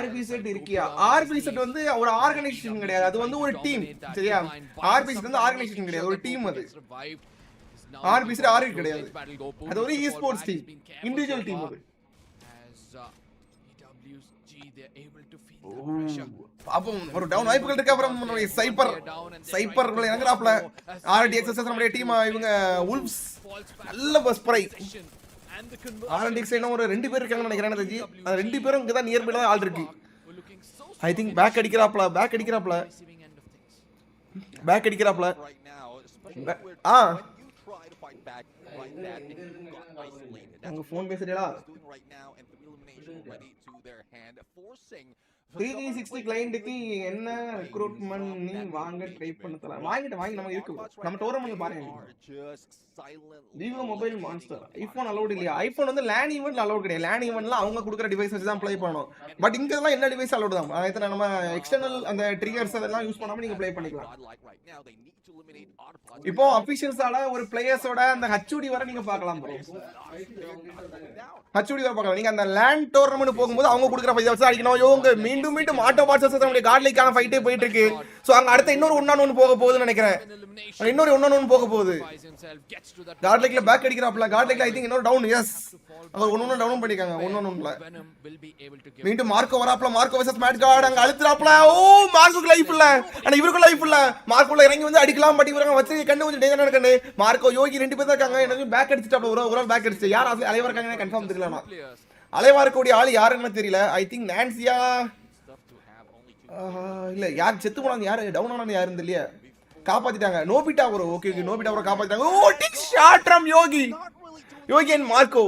Speaker 3: RBZ இருக்கியா RBZ வந்து ஒரு ஆர்கனைசேஷன் கிடையாது அது வந்து ஒரு டீம் சரியா RBZ வந்து ஆர்கனைசேஷன் கிடையாது ஒரு டீம் அது RBZ ஆர்கனைசேஷன் கிடையாது அது ஒரு esports டீம் இன்டிவிஜுவல் டீம் அது பாப்போம் ஒரு டவுன் வாய்ப்புகள் இருக்கு அப்புறம் சைப்பர்ல இறங்குறாப்ல RNTX நம்மளுடைய டீம் இவங்க wolves நல்ல ஸ்ப்ரை RNTX என்ன ஒரு ரெண்டு பேர் இருக்காங்கன்னு நினைக்கிறேன் அந்த ரெண்டு பேரும் இங்க தான் நியர் பைல ஆள் இருக்கு ஐ திங்க் பேக் அடிக்கறாப்ல அங்க ஃபோன் பேசுறீங்களா 360 கிளையன்ட்க்கு என்ன ரெக்ரூட்மென்ட் நீ வாங்க ட்ரை பண்ணதல வாங்கி நம்ம இருக்கு நம்ம டோர்னமென்ட் பாருங்க Vivo mobile monster iPhone allowed இல்லையா ஐபோன் வந்து லேன் ஈவென்ட்ல அலோட் கிடையாது லேன் ஈவென்ட்ல அவங்க கொடுக்குற டிவைஸ் வச்சு தான் ப்ளே பண்ணணும் பட் இங்க எல்லாம் என்ன டிவைஸ் அலோட் தான் அத நம்ம எக்ஸ்டர்னல் அந்த ட்ரிகர்ஸ் அதெல்லாம் யூஸ் பண்ணாம நீங்க ப்ளே பண்ணிக்கலாம் இப்போ அபிஷியல்ஸால ஒரு பிளேயர்ஸோட அந்த HUD வர நீங்க பார்க்கலாம் ப்ரோ HUD வர பார்க்கலாம் நீங்க அந்த லேண்ட் டோர்னமென்ட் போகும்போது அவங்க கொடுக்குற பைசா வச்சு அடிக்கணும் யோங்க மீண்டும் ஆட்டோ பார்ட்ஸ் நம்மளுடைய காட்லிக்கான ஃபைட்டே போயிட்டு இருக்கு சோ அங்க அடுத்து இன்னொரு 1-on-1 போக போகுதுன்னு நினைக்கிறேன் இன்னொரு 1-on-1 போக போகுது காட்லிக்ல பேக் அடிக்கறாப்ல காட்லிக்ல ஐ திங்க் இன்னொரு டவுன் எஸ் அவர் 1-on-1 டவுன் பண்ணிருக்காங்க 1-on-1ல மீண்டும் மார்க்கோ வராப்ல மார்க்கோ வெர்சஸ் மேட் கார்டு அங்க அழுத்துறாப்ல ஓ மார்க்கோக்கு லைஃப் இல்ல ஆனா இவருக்கு லைஃப் இல்ல மார்க்கோல இறங்கி வந்து அடிக்கலாம் பட் இவங்க வச்சு கண்ணு கொஞ்சம் டேஞ்சரா இருக்கு மார்க்கோ யோகி ரெண்டு பேர் தான் இருக்காங்க எனக்கு பேக் அடிச்சிட்டாப்ல ஒரு பேக் அடிச்சு யார் அலைவா இருக்காங்கன்னு கன்ஃபார்ம் தெரியலனா அலைவா இருக்கக்கூடிய ஆள் யாருன்னு தெரியல ஐ திங்க் நான்சியா இல்ல யார் செத்து போனாங்க யார் டவுன் ஆனாங்க யாருன்னு தெரியல காப்பாத்திட்டாங்க Nobita bro okay Nobita bro காப்பாத்திட்டாங்க ஓ டிக் shot from Yogi and Marco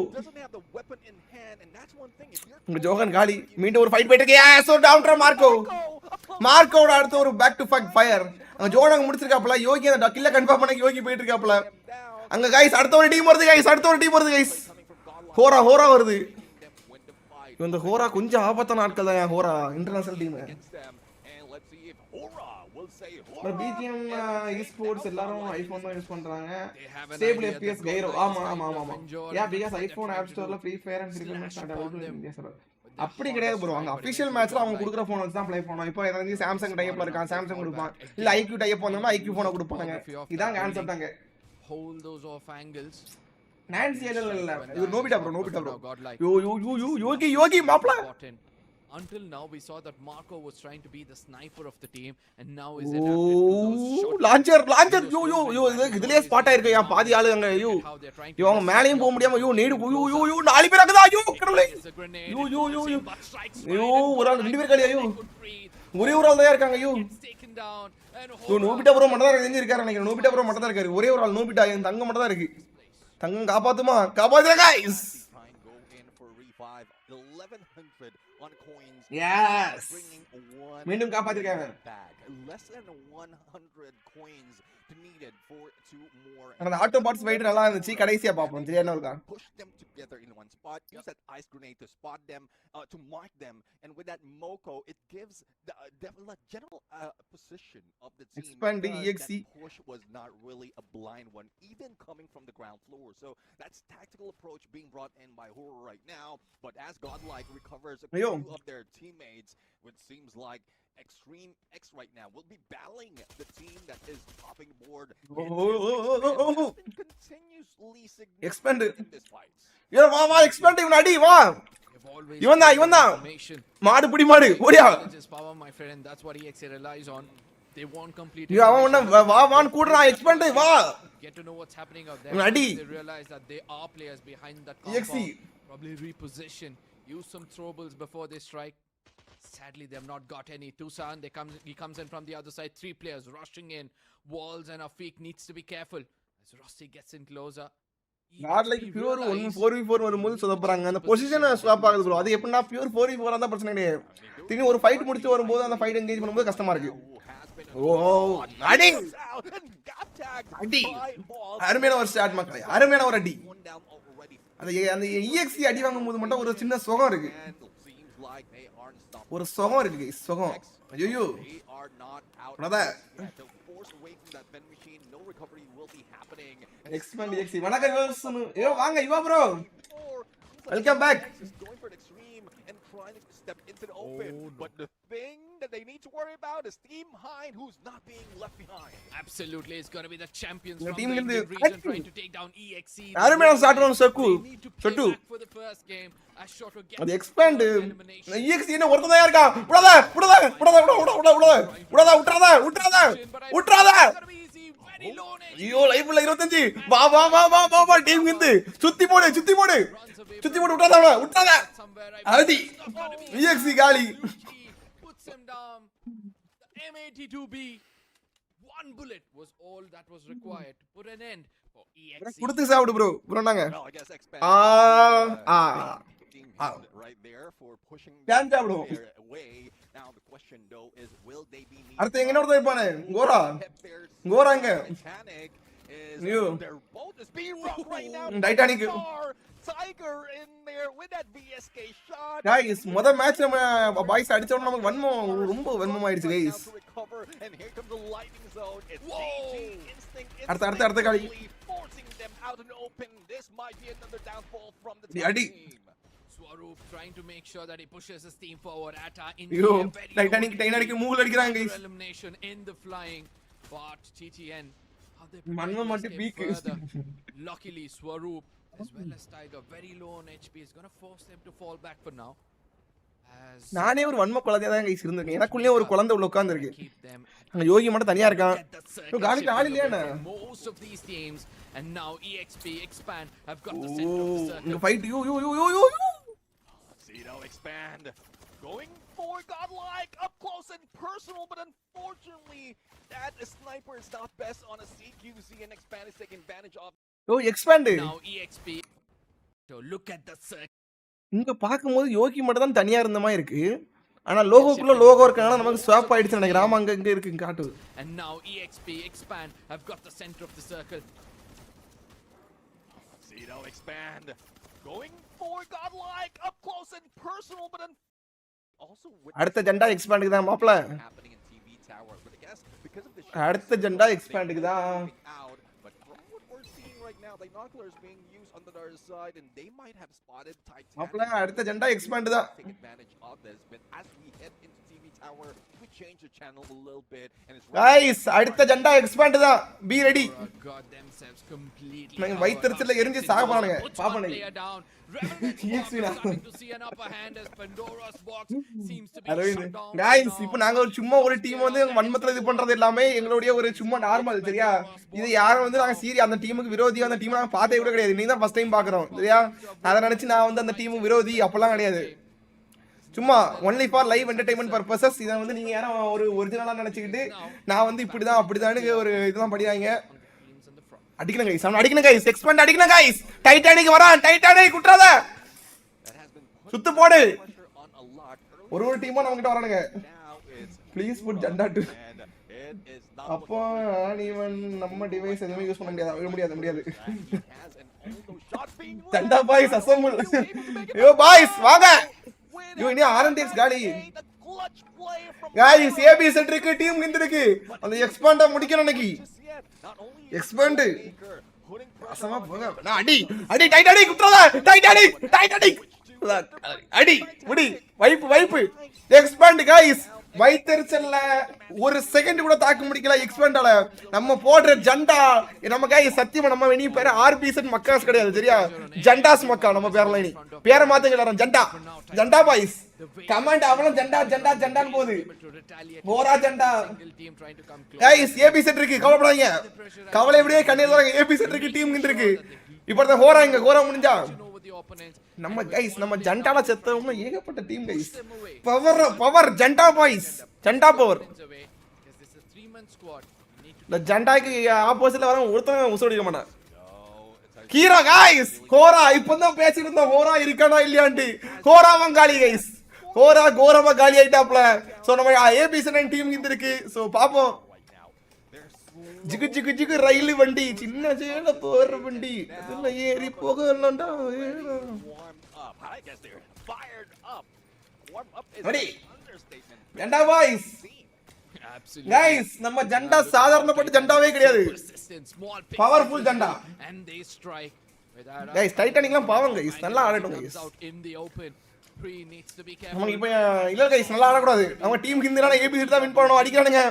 Speaker 6: can, and that's one thing. If you're
Speaker 3: உங்க ஜோகன் காலி மீண்டும் ஒரு ஃபைட் போயிட்டு இருக்கு. சோ டவுன்ட்ரா மார்க்கோட அடுத்து ஒரு பேக் டு பேக் ஃபயர். அங்க ஜோனங்க முடிச்சிருக்காப்ல. யோகி அந்த கில்ல கன்ஃபார்ம் பண்ண யோகி போயிட்டு இருக்காப்ல. அங்க गाइस அடுத்த ஒரு டீம் வருது गाइस. ஹோரா வருது. இந்த ஹோரா கொஞ்சம் ஆபத்தான ஆட்கள் தான் Hora international team. But BGM esports எல்லாரும் ஐபோன் தான் யூஸ் பண்றாங்க. Stable FPS Cairo. ஆமா. யா பிகாஸ் ஐபோன் ஆப் ஸ்டோர்ல free fire and free start ஆகுது இந்தியா சார். அப்படி கிடையாது ப்ரோ. அங்க அபிஷியல் மேட்ச்ல அவங்க கொடுக்குற போன் வச்சு தான் ப்ளே பண்ணுவோம். இப்போ ஏதாவது சாம்சங் டைப்ல இருக்கான் சாம்சங் கொடுப்பான். இல்ல ஐக்யூ டைப் வந்தோம்னா ஐக்யூ போனை கொடுப்பாங்க. இதான் கான்செப்ட் அங்க.
Speaker 5: Hold those off angles.
Speaker 3: Nancy இல்ல. இது நோபிட்டா ப்ரோ. யோகி மாப்ள.
Speaker 5: Until now we saw that Marco was trying to be the sniper of the team and now is adapted
Speaker 3: launcher இதுலயே spot ஆயிருக்கு. யா பாதி ஆளு அங்க அவங்க மேலயும் போக முடியாம நேடு நாலு பேர் அங்கதான். கடவுளே ஒரு ஆள் ரெண்டு பேர் காலியா. ஒரே ஒரு ஆள் தான் இருக்காங்க. நோபிட்டா ப்ரோ மட்டும் தான் செஞ்சிருக்காரு நினைக்கிறேன். நோபிட்டா ப்ரோ மட்டும் தான் இருக்காரு. ஒரே ஒரு ஆள் நோபிட்டா தங்கம் மட்டும் தான் இருக்கு. தங்கம் காப்பாத்துற गाइस. Yes. மீண்டும் காப்பாத்திருக்காங்க.
Speaker 6: Less than 100 coins needed for two more.
Speaker 3: அந்த ஆட்டோ பாட்ஸ் ஃபைட் நல்லா இருந்துச்சு. கடைசியா பாப்போம் சரியா என்ன இருக்கா.
Speaker 6: Push them together in one spot. Use that ice grenade to spot them, to mark them, and with that Moko it gives the general position of the team.
Speaker 3: Expand the EXE.
Speaker 6: That push was not really a blind one, even coming from the ground floor. So that's tactical approach being brought in by Horror right now. But as Godlike recovers a few of their teammates, which seems like Extreme X right now will be battling the team that is topping board. Continuously
Speaker 3: Expand
Speaker 6: in this fight.
Speaker 3: வா expand இவன் அடி வா. இவன் தான் மாடு புடி மாடு ஓடியா.
Speaker 5: Power my friend, that's what EXE relies on. They won't complete
Speaker 3: it. அவன் வான் கூடுறா expand வா.
Speaker 5: Get to know what's happening out there. They realize that they are players behind that compound. Probably reposition, use some throwables before they strike. Sadly, they have not got any. Tucson, he comes in from the other side. 3 players rushing in. Walls and Afiq needs to be careful as Rossi gets in closer.
Speaker 3: Not like pure 4v4 வரும்போது சொதப்புறாங்க. அந்த பொசிஷனை swap ஆகுது bro. அது எப்படின்னா pure 4v4 அந்த பிரச்சனை கிடையாது. திடீர்னு ஒரு ஃபைட் முடிச்சு வரும்போது அந்த ஃபைட் என்கேஜ் பண்ணும்போது கஷ்டமா இருக்கு. அடி அருமையான ஒரு ஷாட் மக்களே. அருமையான ஒரு அடி. அந்த EXE அடி வாங்கும்போது மட்டும் ஒரு சின்ன சுகம் இருக்கு. ஒரு சுகம் இருக்கு गाइस சுகம். ஐயோ பிரதர் எக்ஸ்பேண்ட் EXE வணக்கம் யோசனு. வாங்க Yuva bro. Welcome back.
Speaker 6: Step into the open, but the thing that they need to worry about is Team HIND, who's not being left behind.
Speaker 5: Absolutely, it's going to be the champions
Speaker 3: from
Speaker 5: the Indian region trying to take down EXE.
Speaker 3: அருமையான shot one Sakku shut
Speaker 5: for the first game. A shot to get
Speaker 3: the expand EXE என்ன ஒருத்ததா இருக்கா. விட்றாத. ஐயோ லைவ்ல 25 வா team இருந்து சுத்தி போடு விட்றாத. அடி EXE காலி.
Speaker 5: Puts him down. The M82B. One bullet was all that was required to put an end for EXE.
Speaker 3: குடுத்து சாவுடு ப்ரோ நாங்க.
Speaker 6: Right there for pushing
Speaker 3: their
Speaker 6: away. Now the question though is will they be
Speaker 3: அடுத்து எங்க ஒருத்தன் இருப்பானே கோராங்க.
Speaker 6: Their boat is being rocked right now.
Speaker 3: Titanic
Speaker 6: Tiger in there with that VSK shot.
Speaker 3: Guys, மொத match நம்ம boys அடிச்ச உடனே நமக்கு ரொம்ப வன்மம் ஆயிடுச்சு guys.
Speaker 6: And here comes the lightning zone. It's DG instinct.
Speaker 3: அடுத்த காலி
Speaker 6: forcing them out in the open. This might be another downfall from the team.
Speaker 5: Swaroop trying to make sure that he pushes his team forward. Atta in
Speaker 3: Titanic மூவ்ல அடிக்குறாங்க guys.
Speaker 5: Elimination in the flying, but TTN
Speaker 3: மன்ம மட்டும் பீக்.
Speaker 5: Luckily Swaroop as well as Tiger very low on HP is going to force them to fall back for now.
Speaker 3: நானே ஒரு வன்ம குழந்தையா தான் guys இருந்திருக்கேன். எனக்குள்ளே ஒரு குழந்தை உள்ள உட்கார்ந்து இருக்கு. அங்க யோகி மட்டும் தனியா இருக்கான். காலிக்கு ஆள் இல்லையானே.
Speaker 5: Most of these teams and now EXP expand have got the center of the circle.
Speaker 3: இந்த fight you
Speaker 6: See now expand going for Godlike up close and personal, but unfortunately that sniper is not best on a CQC and expand is taking advantage of.
Speaker 3: expand
Speaker 5: now EXP. So look at the circle.
Speaker 3: இங்க பாக்கும்போது யோகி மட்டும் தான் தனியா இருந்த மாதிரி இருக்கு. ஆனா லோகோக்குள்ள logo இருக்கனால நமக்கு ஸ்வாப் ஆயிடுச்சு நினைக்கிறேன். ஆமா அங்க இருக்கு காட்டுது.
Speaker 5: And now EXP expand have got the center of the circle.
Speaker 6: See now expand. Going for godlike up close and personal, but then also with
Speaker 3: அடுத்த ஜெண்டா எக்ஸ்பாண்டுக்கு தான் மாப்ள.
Speaker 6: happening in TV tower. But I guess because of the
Speaker 3: அடுத்த ஜெண்டா எக்ஸ்பாண்டுக்கு தான்.
Speaker 6: But from what we're seeing right now, the binoculars being used on the other side, and they might have spotted Titan.
Speaker 3: மாப்ள அடுத்த ஜெண்டா expand தான்.
Speaker 6: Take advantage of this, but as we head into TV tower, we change the channel a little bit, and it's
Speaker 3: guys அடுத்த ஜெண்டா expand தான். பீ ready.
Speaker 5: Got themselves completely.
Speaker 3: நான் வயித்தெரிச்சல்ல எரிஞ்சு சாக போறானுங்க. பாப்பனே.
Speaker 5: Starting to see an upper hand as Pandora's box seems to be shut down.
Speaker 3: Guys இப்போ நாங்க ஒரு சும்மா ஒரு டீம் வந்து வன்மத்துல இது பண்றது எல்லாமே எங்களுடைய ஒரு சும்மா நார்மல் சரியா. இது யாரும் வந்து நாங்க சீரியஸ் அந்த டீமுக்கு விரோதியா அந்த டீம் நாங்க பார்த்தே கூட கிடையாது. நீங்க தான் ஃபர்ஸ்ட் டைம் பாக்குறோம் சரியா. அத நினைச்சு நான் வந்து அந்த டீமுக்கு விரோதி அப்பலாம் கிடையாது. சும்மா only for live entertainment purposes. இத வந்து நீங்க யாரும் ஒரு ஒரிஜினலா நினைச்சிட்டு நான் வந்து இப்படிதான் அப்படிதான்னு ஒரு இதெல்லாம் படியாங்க. அடிக்கணும் गाइस. அவன் அடிக்கணும் गाइस. எக்ஸ்பேண்ட் அடிக்கணும் गाइस. டைட்டானிக் வரான். டைட்டானிக் குட்றாத. சுத்து போடு. ஒரு டீமா நம்ம கிட்ட வரானுங்க. Please put Jhanda 2. அப்போ நீவன் நம்ம டிவைஸ் எதுவும் யூஸ் பண்ண முடியாது. Jhanda boys assemble. Yo boys வாங்க. யோ இனி RNTX காலி. गाइस ABZ இருக்கு டீம் ஹிந்த் இருக்கு. அந்த எக்ஸ்பாண்ட முடிக்கணும் இன்னைக்கு. எக்ஸ்பாண்ட் அசமா போங்க. நான் அடி டைட்டானிக் குட்றாத. டைட்டானிக் அடி முடி வைப்பு எக்ஸ்பாண்ட் गाइस. வைத்தெரிச்சல்ல ஒரு செகண்ட் கூட தாக்கு முடிக்கல எக்ஸ்பாண்டால. நம்ம போடுற ஜெண்டா நம்ம गाइस சத்தியமா நம்ம வெளிய பேர் RBZ மக்காஸ் கிடையாது சரியா. ஜெண்டாஸ் மக்கா நம்ம பேர்ல இனி பேரை மாத்துங்கடா. ஜெண்டா பாய்ஸ் கமாண்ட் அவன ஜெண்டான்னு போகுது. போரா ஜெண்டா गाइस ABZ இருக்கு கவலைப்படாதீங்க. கவலை எப்படியே கண்ணீர் வராங்க. ABZ இருக்கு டீம் கிட்ட இருக்கு. இப்போ தான் ஹோரா முடிஞ்சா நம்ம गाइस நம்ம ஜெண்டால செத்தவங்க ஏகப்பட்ட team guys. Power Jhanda boys. Jhanda power. இந்த ஜெண்டாக்கு ஆப்போசிட்ல வர ஒருத்தன் உசோடிக்க மாட்டான். ஹீரோ गाइस ஹோரா இப்போதான் பேசிட்டு இருந்த ஹோரா இருக்கானா இல்லையாண்டி. ஹோரா வங்காளி गाइस. ஹோரா கோரமா காலி ஆயிட்டாப்ல. சோ நம்ம ABZ டீம் கிட்ட இருக்கு. சோ பாப்போம். ஜிகு ரயில் வண்டி சின்ன சேல போற வண்டி அதுல ஏறி போகலண்டா. Ready Jhanda boys. गाइस நம்ம ஜெண்டா சாதாரணப்பட்ட ஜெண்டாவே கிடையாது. பவர்ஃபுல் ஜெண்டா. गाइस டைட்டானிக்லாம் பாவம் गाइस. நல்லா ஆடட்டும் गाइस. நமக்கு இப்போ இல்ல गाइस நல்லா ஆட கூடாது. நம்ம டீம் ஹிந்துனால ABZ தான் வின் பண்ணனும். அடிக்கறானுங்க.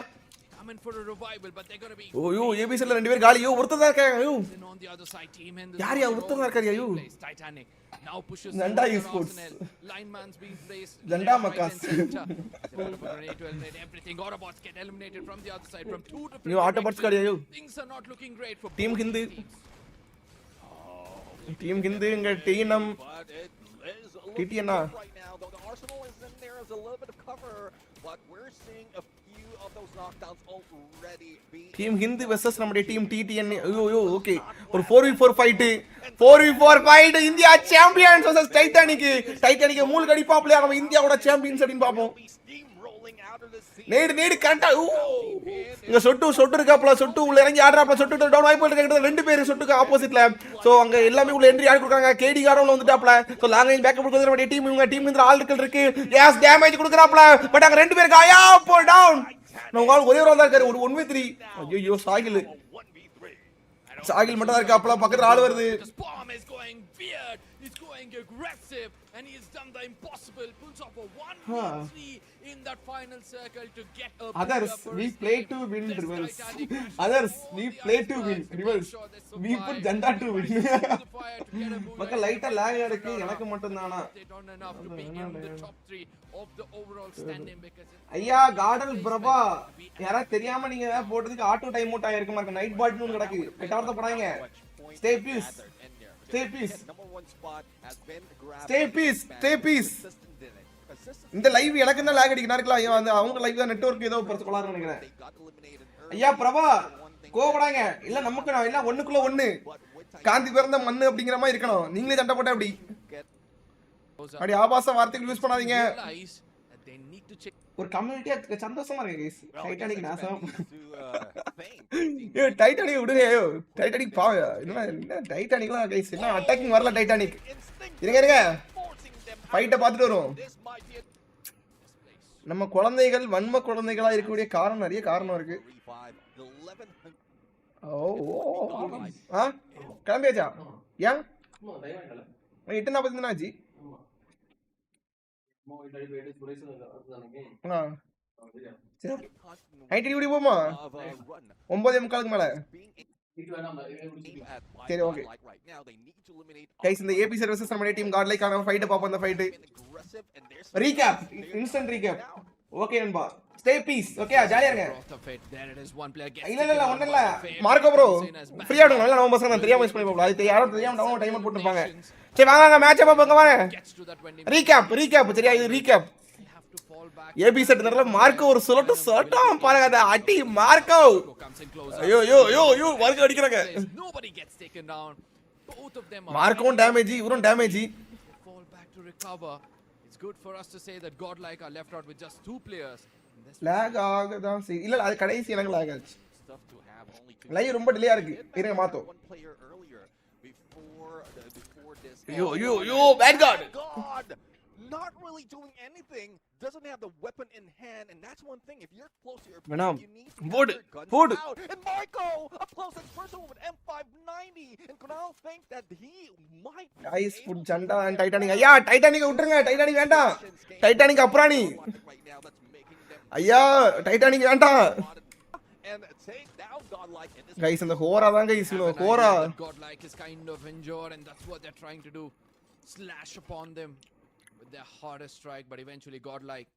Speaker 3: ஓ ABZ ல ரெண்டு பேர் காலி. ஒருத்தர் தான் இருக்காங்க. யார் ஒருத்தர் தான் இருக்காரு. ஜெண்டா esports ஜெண்டா மக்காஸ். யூ ஆட்டோபாட்ஸ் காலியா. டீம் ஹிந்து இங்க டீனம் டிடிஎன்னா டீம் ஹிந்தி வெர்சஸ் நம்மளுடைய டீம் டிடிஎன். ஐயோ ஓகே ஒரு 4v4 fight. India champions versus Titanic மூணு கடிப்பாப்ல நம்ம இந்தியாவோட சாம்பியன்ஸ் அப்படினு பாப்போம். நேடு கரெக்ட்டா இங்க சொட்டு இருக்காப்ல. சொட்டு உள்ள இறங்கி ஆடுறாப்ல. சொட்டு டவுன் வாய்ப்பு இருக்கு. ரெண்டு பேர் சொட்டுக்கு ஆப்போசிட்ல. சோ அங்க எல்லாமே உள்ள என்ட்ரி ஆடி கொடுக்கறாங்க. கேடி காரவங்க வந்துட்டாப்ல. சோ லாங் ரேஞ்ச் பேக்கப் கொடுக்குற நம்ம டீம் இந்த ஆல்கள் இருக்கு. S damage கொடுக்கறாப்ல. பட் அங்க ரெண்டு பேருக்கு ஆயா போ டவுன். நம்ம ஒரே ஒரு ஆள் தான் இருக்காரு. ஒரு 1v3. ஐயோ சாகில் மட்டும் தான் இருக்காப்ல. பக்கத்துல ஆள் வருது. And he has done the impossible. Pulls off a 1v3 in that final circle to get a others we play to win rivals. We put Janda to win. மக்க லைட்டா லாக் இருக்கு. எனக்கு மட்டும் தானா ஐயா GodL பிரபா யாரா தெரியாம நீங்க ஏதாவது போட்டதுக்கு ஆட்டோ டைம் அவுட் ஆயிருக்கு. மார்க்க நைட் பாட்னு கிடக்கு. எட்டாவத போறாங்க. Stay peace. இந்த லைவ் எனக்கு தான் லாக் அடிக்குனா இருக்கலாம். ஐயா வந்து அவங்க லைவ் தான் நெட்வொர்க் ஏதோ பிரச்சனை கொளான்னு நினைக்கிறேன். ஐயா பிரபா கோவப்படாங்க. இல்ல நமக்கு நான் இல்ல ஒண்ணுக்குள்ள ஒண்ணு காந்தி பிறந்த மண்ணு அப்படிங்கிற மாதிரி இருக்கணும். நீங்களே சண்டை போட்டா எப்படி அடி ஆபாச வார்த்தைகள் யூஸ் பண்ணாதீங்க.
Speaker 5: Realize that they need to check.
Speaker 3: ஒரு கம்யூனிட்டியா சந்தோஷமா இருக்கு गाइस. டைட்டானிக் நாசம்.
Speaker 6: thank
Speaker 3: ஏய் டைட்டானிக் விடுங்க. ஏய் டைட்டானிக் பாவ. என்ன டைட்டானிக்லாம் गाइस என்ன அட்டாக்கிங் வரல டைட்டானிக். இருங்க. ஃபைட்ட பார்த்துட்டு வரோம்.
Speaker 6: this might be a
Speaker 3: நம்ம குழந்தைகள் வன்ம குழந்தைகளா இருக்கக்கூடிய காரணம் நிறைய காரணம் இருக்கு.
Speaker 6: 11
Speaker 3: ஆ கிளம்பியாச்சா? ஏன் 8:40 ஆச்சு. நைட்டு டியூட்டி போமா? 9:45 மேல. சரி ஓகே கைஸ், இந்த ஏபி சர்வீசஸ் நம்ம டீம் காட்லைக் ஆன ஃபைட் பாப்போம். அந்த fight recap, instant recap. Okay நண்பா, ஸ்டே பீஸ். ஓகே ஜாலியா இருங்க. இல்ல ஒண்ணு இல்ல மார்க்கோ ப்ரோ ஃப்ரீயா விடுங்க. நல்லா நம்ம பசங்க தெரியாம மிஸ் பண்ணி போறோம். அது யாரும் தெரியாம டவுன் டைமர் போட்டுருப்பாங்க. சரி வாங்க மேட்ச் பாப்போங்க வாங்க. ரீகேப் சரியா? இது ரீகேப். ஏபி செட் நேரல மார்க்கோ ஒரு சொலட்டா பாருங்க. அந்த அடி மார்க்கோ. ஐயோ மார்க்கோ அடிக்கறாங்க. மார்க்கோ டேமேஜ், இவரும் damage.
Speaker 5: It's good for us to say that godlike are left out with just 2 players.
Speaker 3: Lock ஆகுதா? இல்ல அது கடைசி எனக்கு லாக் ஆச்சு. லைவ் ரொம்ப டிலே இருக்கு. இருங்க மாத்தோ. ஐயோ பேட் காட்.
Speaker 6: Not really doing anything, doesn't have the weapon in hand, and that's one thing. If you're close to your
Speaker 3: Venom,
Speaker 6: you need to
Speaker 3: food.
Speaker 6: And Marco, a close person with M590, and Kunal think that he might
Speaker 3: guys food janda and Titanic. ஐயா Titanic விட்டுருங்க. Titanic வேண்டாம். Titanic அப்புறானி. ஐயா Titanic வேண்டாம்.
Speaker 6: And take down godlike in this.
Speaker 3: guys இந்த ஹோரா தான் guys Hora.
Speaker 5: Godlike is kind of injured, and that's what they're trying to do, slash upon them with their hardest strike. But eventually godlike,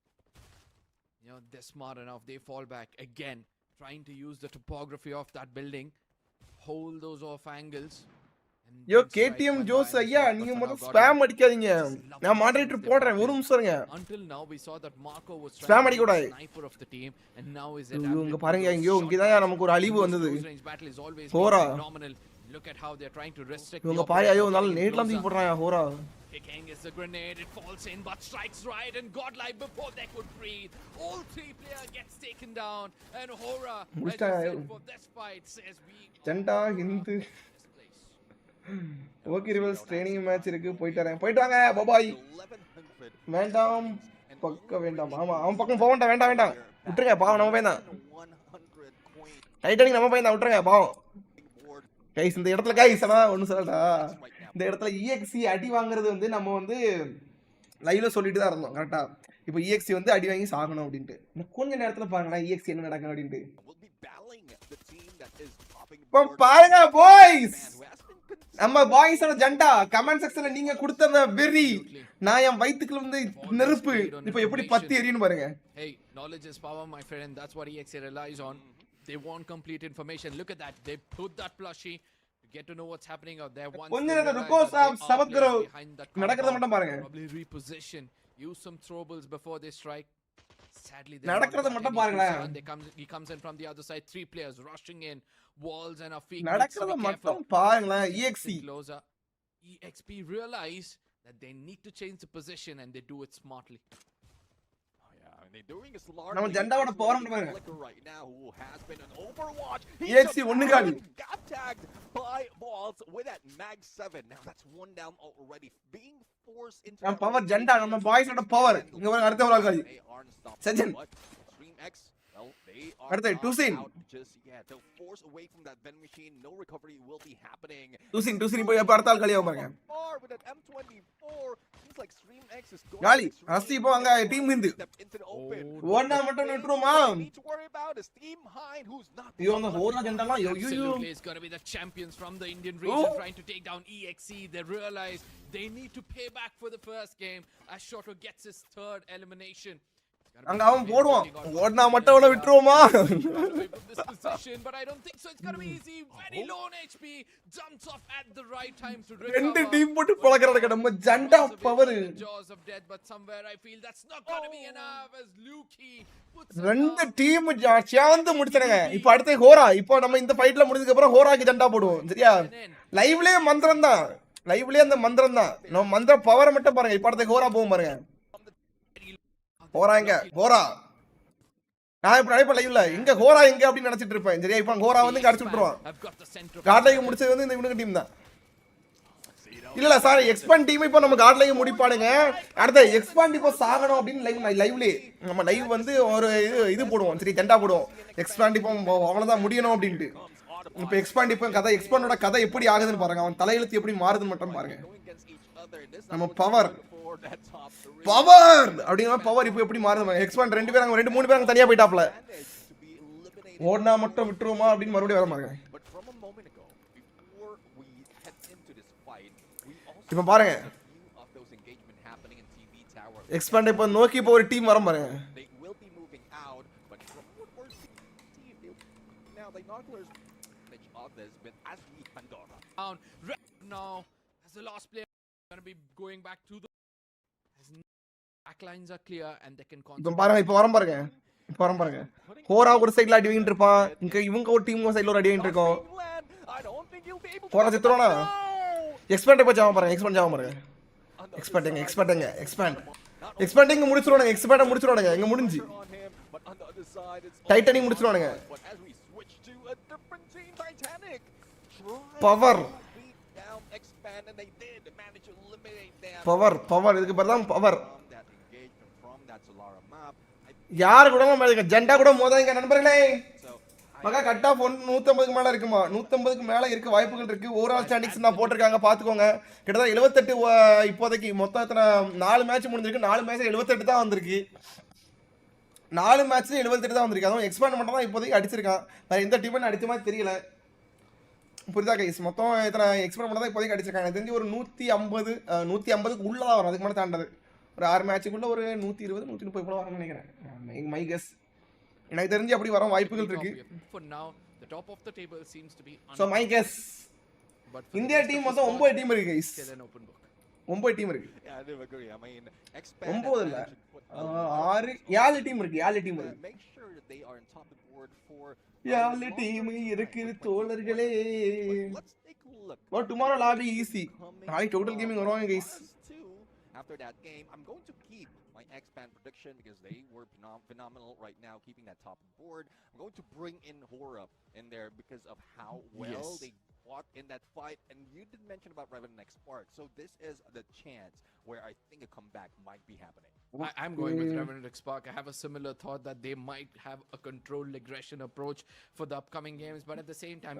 Speaker 5: they're smart enough, they fall back again, trying to use the topography of that building, hold those off angles.
Speaker 3: Yo KTM ஜோஸ் ஐயா, நீங்க மொத spam அடிக்காதீங்க. நான் moderator போடுறேன், ஒரு நிமிஷம் இருங்க.
Speaker 5: Until now we saw that Marco was
Speaker 3: spam அடிக்க கூடாது.
Speaker 5: sniper of the team, and now is
Speaker 3: இங்க பாருங்க, இங்க தான் நமக்கு ஒரு அழிவு வந்தது. Hora
Speaker 5: look at how they're trying to restrict.
Speaker 3: இவங்க பாரு, ஐயோ நால நேட்லாம் தூக்கி போடுறாங்க. Hora
Speaker 5: kicking is the grenade, it falls in but strikes right, and godlike before they could breathe, all 3 player gets taken down, and Hora for this fight says we
Speaker 3: Jhanda Hind. Okay rivals training match இருக்கு, போயிட்டு வாங்க பாய். வேண்டாம் பக்க வேண்டாம். ஆமா அவன் பக்கம் போக வேண்டாம் விட்டுருங்க. பாவம் நம்ம பையன் தான். டைட்டானிக் நம்ம பையன் தான், விட்டுருங்க பாவம். கைஸ் இந்த இடத்துல கைஸ் ஒன்னு சொல்லட்டா, இந்த இடத்துல EXE அடி வாங்குறது வந்து நம்ம வந்து லைவ்ல சொல்லிட்டு தான் இருந்தோம் கரெக்டா. இப்போ EXE வந்து அடி வாங்கி சாகணும் அப்படின்ட்டு. கொஞ்ச நேரத்துல பாருங்களேன் EXE என்ன நடக்கும் அப்படின்ட்டு. பாருங்க பாய்ஸ், நம்ம பாய்ஸோட ஜண்டா கமெண்ட் செக்ஷன்ல நீங்க கொடுத்த அந்த வெறி, நான் என் வயித்துக்குள்ள வந்து நெருப்பு இப்போ எப்படி பத்தி எரியுன்னு பாருங்க.
Speaker 5: Hey, knowledge is power my friend, that's what EXE relies on. They want complete information. Look at that, they put that plushie to get to know what's happening out there.
Speaker 3: கொஞ்ச நேரம் ருக்கோ சாப் சபத்ரோ நடக்கிறத மட்டும் பாருங்க.
Speaker 5: Probably reposition, use some throwables before they strike. Sadly
Speaker 3: நடக்கிறத மட்டும் பாருங்களேன்.
Speaker 5: He comes in from the other side, 3 players rushing in, walls and our feet.
Speaker 3: நடக்கிறத மட்டும் பாருங்களேன்.
Speaker 5: EXP realize that they need to change the position, and they do it smartly.
Speaker 3: நம்ம ஜண்டாவோட power மட்டும் பாருங்க.
Speaker 6: right now who has been an overwatch.
Speaker 3: EXE ஒன்னு காலி.
Speaker 6: Got tagged by balls with that mag 7. Now that's one down already, being forced into
Speaker 3: நம்ம power ஜண்டா, நம்ம பாய்ஸோட power. இங்க பாருங்க அடுத்த ஒரு ஆள் காலி. Sajan
Speaker 6: StreamX, well they are
Speaker 3: அடுத்து டுசின்.
Speaker 6: just they'll force away from that vending machine, no recovery will be happening.
Speaker 3: டுசின் போய் அப்ப அடுத்த ஆள் காலியா பாருங்க.
Speaker 6: With that M24, seems like StreamX is going
Speaker 3: காலி அஸ்தி இப்போ அங்க team Hindu
Speaker 6: into the open.
Speaker 3: ஒண்ணா மட்டும் நிட்டுறோமா?
Speaker 6: Need to worry about is Team HIND, who's not
Speaker 3: ஐயோ அந்த Hora ஜண்டாலாம்
Speaker 5: Absolutely, it's going to be the champions from the Indian region trying to take down EXE. They realize they need to pay back for the first game as Shoto gets his 3rd elimination.
Speaker 3: அங்க அவன் போடுவான், ஓடுனா மட்டும் அவளை விட்டுருவோமா?
Speaker 5: But I don't think so. It's going to be easy. Very low on HP, jumps off at the right time to recover.
Speaker 3: ரெண்டு team போட்டு பழக்கறதுக்கு நம்ம ஜண்டா power.
Speaker 5: Jaws of death, but somewhere I feel that's not going to be enough as Luki puts
Speaker 3: ரெண்டு team சேர்ந்து முடிச்சறங்க. இப்போ அடுத்து ஹோரா. இப்போ நம்ம இந்த ஃபைட்ல முடிஞ்சதுக்கு அப்புறம் ஹோராக்கு ஜண்டா போடுவோம் சரியா? லைவ்லயே மந்திரம் தான். லைவ்லயே அந்த மந்திரம் தான். நம்ம மந்திர பவரை மட்டும் பாருங்க. இப்ப அடுத்த ஹோரா போகும் பாருங்க. ஹோரா எங்க? ஹோரா நான் இப்ப நினைப்பேன் லைவ்ல இங்க ஹோரா எங்க அப்படின்னு நினைச்சிட்டு இருப்பேன். சரியா இப்ப ஹோரா வந்து இங்க அடிச்சு விட்டுருவான். காட்லைக்கு முடிச்சது வந்து இந்த இவனுக்கு டீம் தான். இல்ல சார் எக்ஸ்பாண்ட் டீம் இப்போ நம்ம காட்லைக்கு முடிப்பானுங்க. அடுத்த எக்ஸ்பாண்ட் இப்போ சாகணும் அப்படின்னு லைவ்லயே நம்ம லைவ் வந்து ஒரு இது போடுவோம். சரி ஜெண்டா போடுவோம். எக்ஸ்பாண்ட் இப்போ அவ்வளவுதான் முடியணும் அப்படின்ட்டு. இப்போ எக்ஸ்பாண்ட் இப்போ கதை எக்ஸ்பாண்டோட கதை எப்படி ஆகுதுன்னு பாருங்க. அவன் தலையெழுத்து எப்படி மாறுதுன்னு மட்டும் பாருங்க. நம்ம பவர் அப்படிங்கிற பவர் இப்போ எப்படி மாறுது. எக்ஸ்பாண்ட் 2 பேர் 2-3 பேர் தனியா போயிட்டாப்ல. ஓடனா மட்டும் விட்டுருவோமா அப்படின்னு மறுபடியும் வர மாட்டாங்க. இப்போ பாருங்க எக்ஸ்பாண்ட் இப்போ நோக்கி இப்போ ஒரு டீம் வர பாருங்க.
Speaker 5: Now as the last player going to be going back to the backlines are clear and they can
Speaker 3: இப்போ பாருங்க இப்போ வர பாருங்க ஹோரா ஒரு சைடுல அடி வாங்கிட்டு இருப்பான். இவங்க ஒரு டீம் ஒரு சைடுல அடி வாங்கிட்டு இருக்கோம். ஹோரா செத்துறோனா எக்ஸ்பாண்ட் இப்போ ஜாம பாருங்க. எக்ஸ்பாண்டிங் முடிச்சிரோனங்க. எக்ஸ்பாண்ட் முடிச்சிரோனங்க. இங்க முடிஞ்சு டைட்டானிக் முடிச்சிரோனங்க. பவர் இதுக்கு பேர் தான் பவர். யாரு கூட ஜெண்டா கூட மோதாங்க நண்பர்களே. மகா கட் ஆஃப் 150க்கு மேல இருக்குமா? 150க்கு மேல இருக்க வாய்ப்புகள் இருக்கு. ஓவரால் ஸ்டாண்டிங்ஸ் நான் போட்டிருக்காங்க பாத்துக்கோங்க. கிட்டத்தட்ட 78 இப்போதைக்கு மொத்தம் எத்தனை 4 மேட்ச் முடிஞ்சிருக்கு. 4 மேட்ச்ல 78 தான் வந்திருக்கு. 4 மேட்ச்ல 78 தான் வந்திருக்கு. அதுவும் எக்ஸ்பாண்ட் மட்டும் தான் இப்போதைக்கு அடிச்சிருக்கான். வேற எந்த டீமும் அடிச்ச மாதிரி தெரியல. புரியுதா கைஸ்? மொத்தம் எத்தனை எக்ஸ்பாண்ட் மட்டும் தான் இப்போதைக்கு அடிச்சிருக்காங்க. எனக்கு தெரிஞ்சு ஒரு 150க்கு உள்ளதான் வரும். அதுக்கு மேலே தாண்டாது. ஒரு 6 மேட்சுக்குள்ள ஒரு 120 130 போல வரும்னு நினைக்கிறேன். My guess. எனக்கு தெரிஞ்சு அப்படி வர வாய்ப்புகள் இருக்கு. So my guess India team மொத்தம் 9 டீம் இருக்கு கைஸ். 9 டீம் இருக்கு. 9 இல்ல 6 7 டீம் இருக்கு. 7 டீம் இருக்கு தோழர்களே. tomorrow lobby easy. நாளை total gaming வருவாங்க guys.
Speaker 6: After that game, I'm going to keep my expand prediction because they were phenomenal right now, keeping that top board. I'm going to bring in Hora in there because of how well they fought in that fight. And you did mention about Revenant X Spark, so this is the chance where I think a comeback might be happening.
Speaker 5: I'm going with Revenant X Spark. I have a similar thought that they might have a controlled aggression approach for the upcoming games, but at the same time,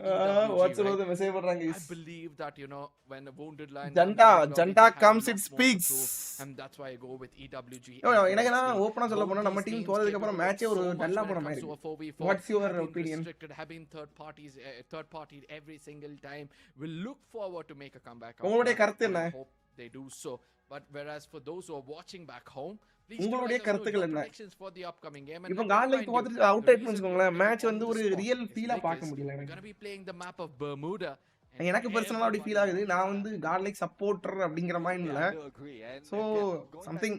Speaker 3: what's about the message for
Speaker 5: I believe that when a wounded lion
Speaker 3: Janta comes, it speaks,
Speaker 5: and that's why I go with EWG.
Speaker 3: எனக்கு நான் ஓபனா சொல்ல போனா நம்ம team தோத்ததுக்கு அப்புறம் மேட்சே ஒரு டல்லா போன மாதிரி இருக்கு. What's your opinion?
Speaker 5: Having third party every single time, will look forward to make a comeback.
Speaker 3: உங்களுடைய கருத்து என்ன?
Speaker 5: I hope they do so. But whereas for those who are watching back home,
Speaker 3: உங்களுடைய கருத்துக்கள் என்ன?
Speaker 5: for the upcoming game,
Speaker 3: இப்போ கார்லைக் தோத்துட்டு out ஆயிட்டுன்னு வெச்சுக்கோங்களே, match வந்து ஒரு real ஃபீலா பார்க்க முடியல எனக்கு.
Speaker 5: Going to be playing the map of Bermuda.
Speaker 3: எனக்கு பர்சனலா அப்படி ஃபீல் ஆகுது. நான் வந்து கார்லைக் சப்போர்ட்டர் அப்படிங்கற மைண்ட்ல. சோ சம்திங்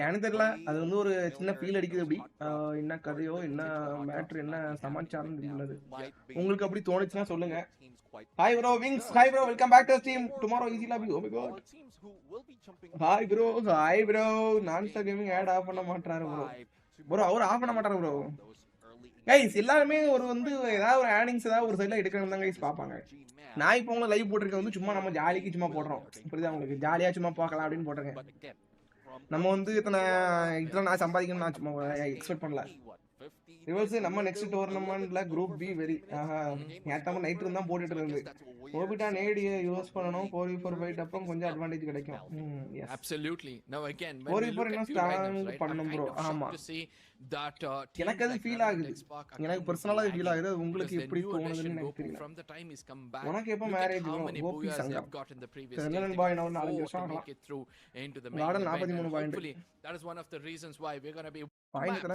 Speaker 3: எனக்கு தெரியல. அது வந்து ஒரு சின்ன ஃபீல் அடிக்குது. அப்படி என்ன கதையோ என்ன மேட்டர் என்ன சமாச்சாரம் தெரியல. உங்களுக்கு அப்படி தோணுச்சுன்னா சொல்லுங்க. Hi bro, Wings. Hi bro, welcome back to the team. Tomorrow easy lobby. Oh my god. Hi bro. Non-stop gaming ad off பண்ண மாட்டாரு bro. அவர் ஆஃப் பண்ண மாட்டாரு bro. கைஸ் எல்லாருமே ஒரு வந்து ஏதாவது ஒரு ஏர்னிங்ஸ் ஏதாவது ஒரு சைடுல எடுக்கணும் தான் கைஸ் பாப்பாங்க. நான் இப்போ உங்களை லைவ் போட்டுருக்க வந்து சும்மா நம்ம ஜாலிக்கு சும்மா போடுறோம். புரியுதா உங்களுக்கு? ஜாலியா சும்மா பார்க்கலாம் அப்படின்னு போட்டுருக்கேன். நம்ம வந்து இதெல்லாம் நான் சம்பாதிக்கணும் நான் சும்மா எக்ஸ்பெக்ட் பண்ணல. ரிவர்ஸ் நம்ம நெக்ஸ்ட் டோர்னமெண்ட்ல குரூப் பி வெரி நேத்தாம நைட் இருந்தா போட்டுட்டு இருந்து ஓபிட்டா நேடி யூஸ் பண்ணனும் 4v4 ஃபைட் அப்புறம் கொஞ்சம் அட்வான்டேஜ் கிடைக்கும்.
Speaker 5: Absolutely. Now again,
Speaker 3: 4v4 என்ன ஸ்ட்ராங் பண்ணனும் bro. ஆமா எனக்கு அது ஃபீல் ஆகுது. எனக்கு பர்சனலா ஃபீல் ஆகுது. உங்களுக்கு எப்படி தோணுதுன்னு எனக்கு தெரியல. உனக்கு எப்ப மேரேஜ் ஓபி சங்கம் சென்னன் பாய் நான் 4 வருஷம் ஆகலாம். Garden 43 point.
Speaker 5: That is one of the reasons why we're going to be
Speaker 3: point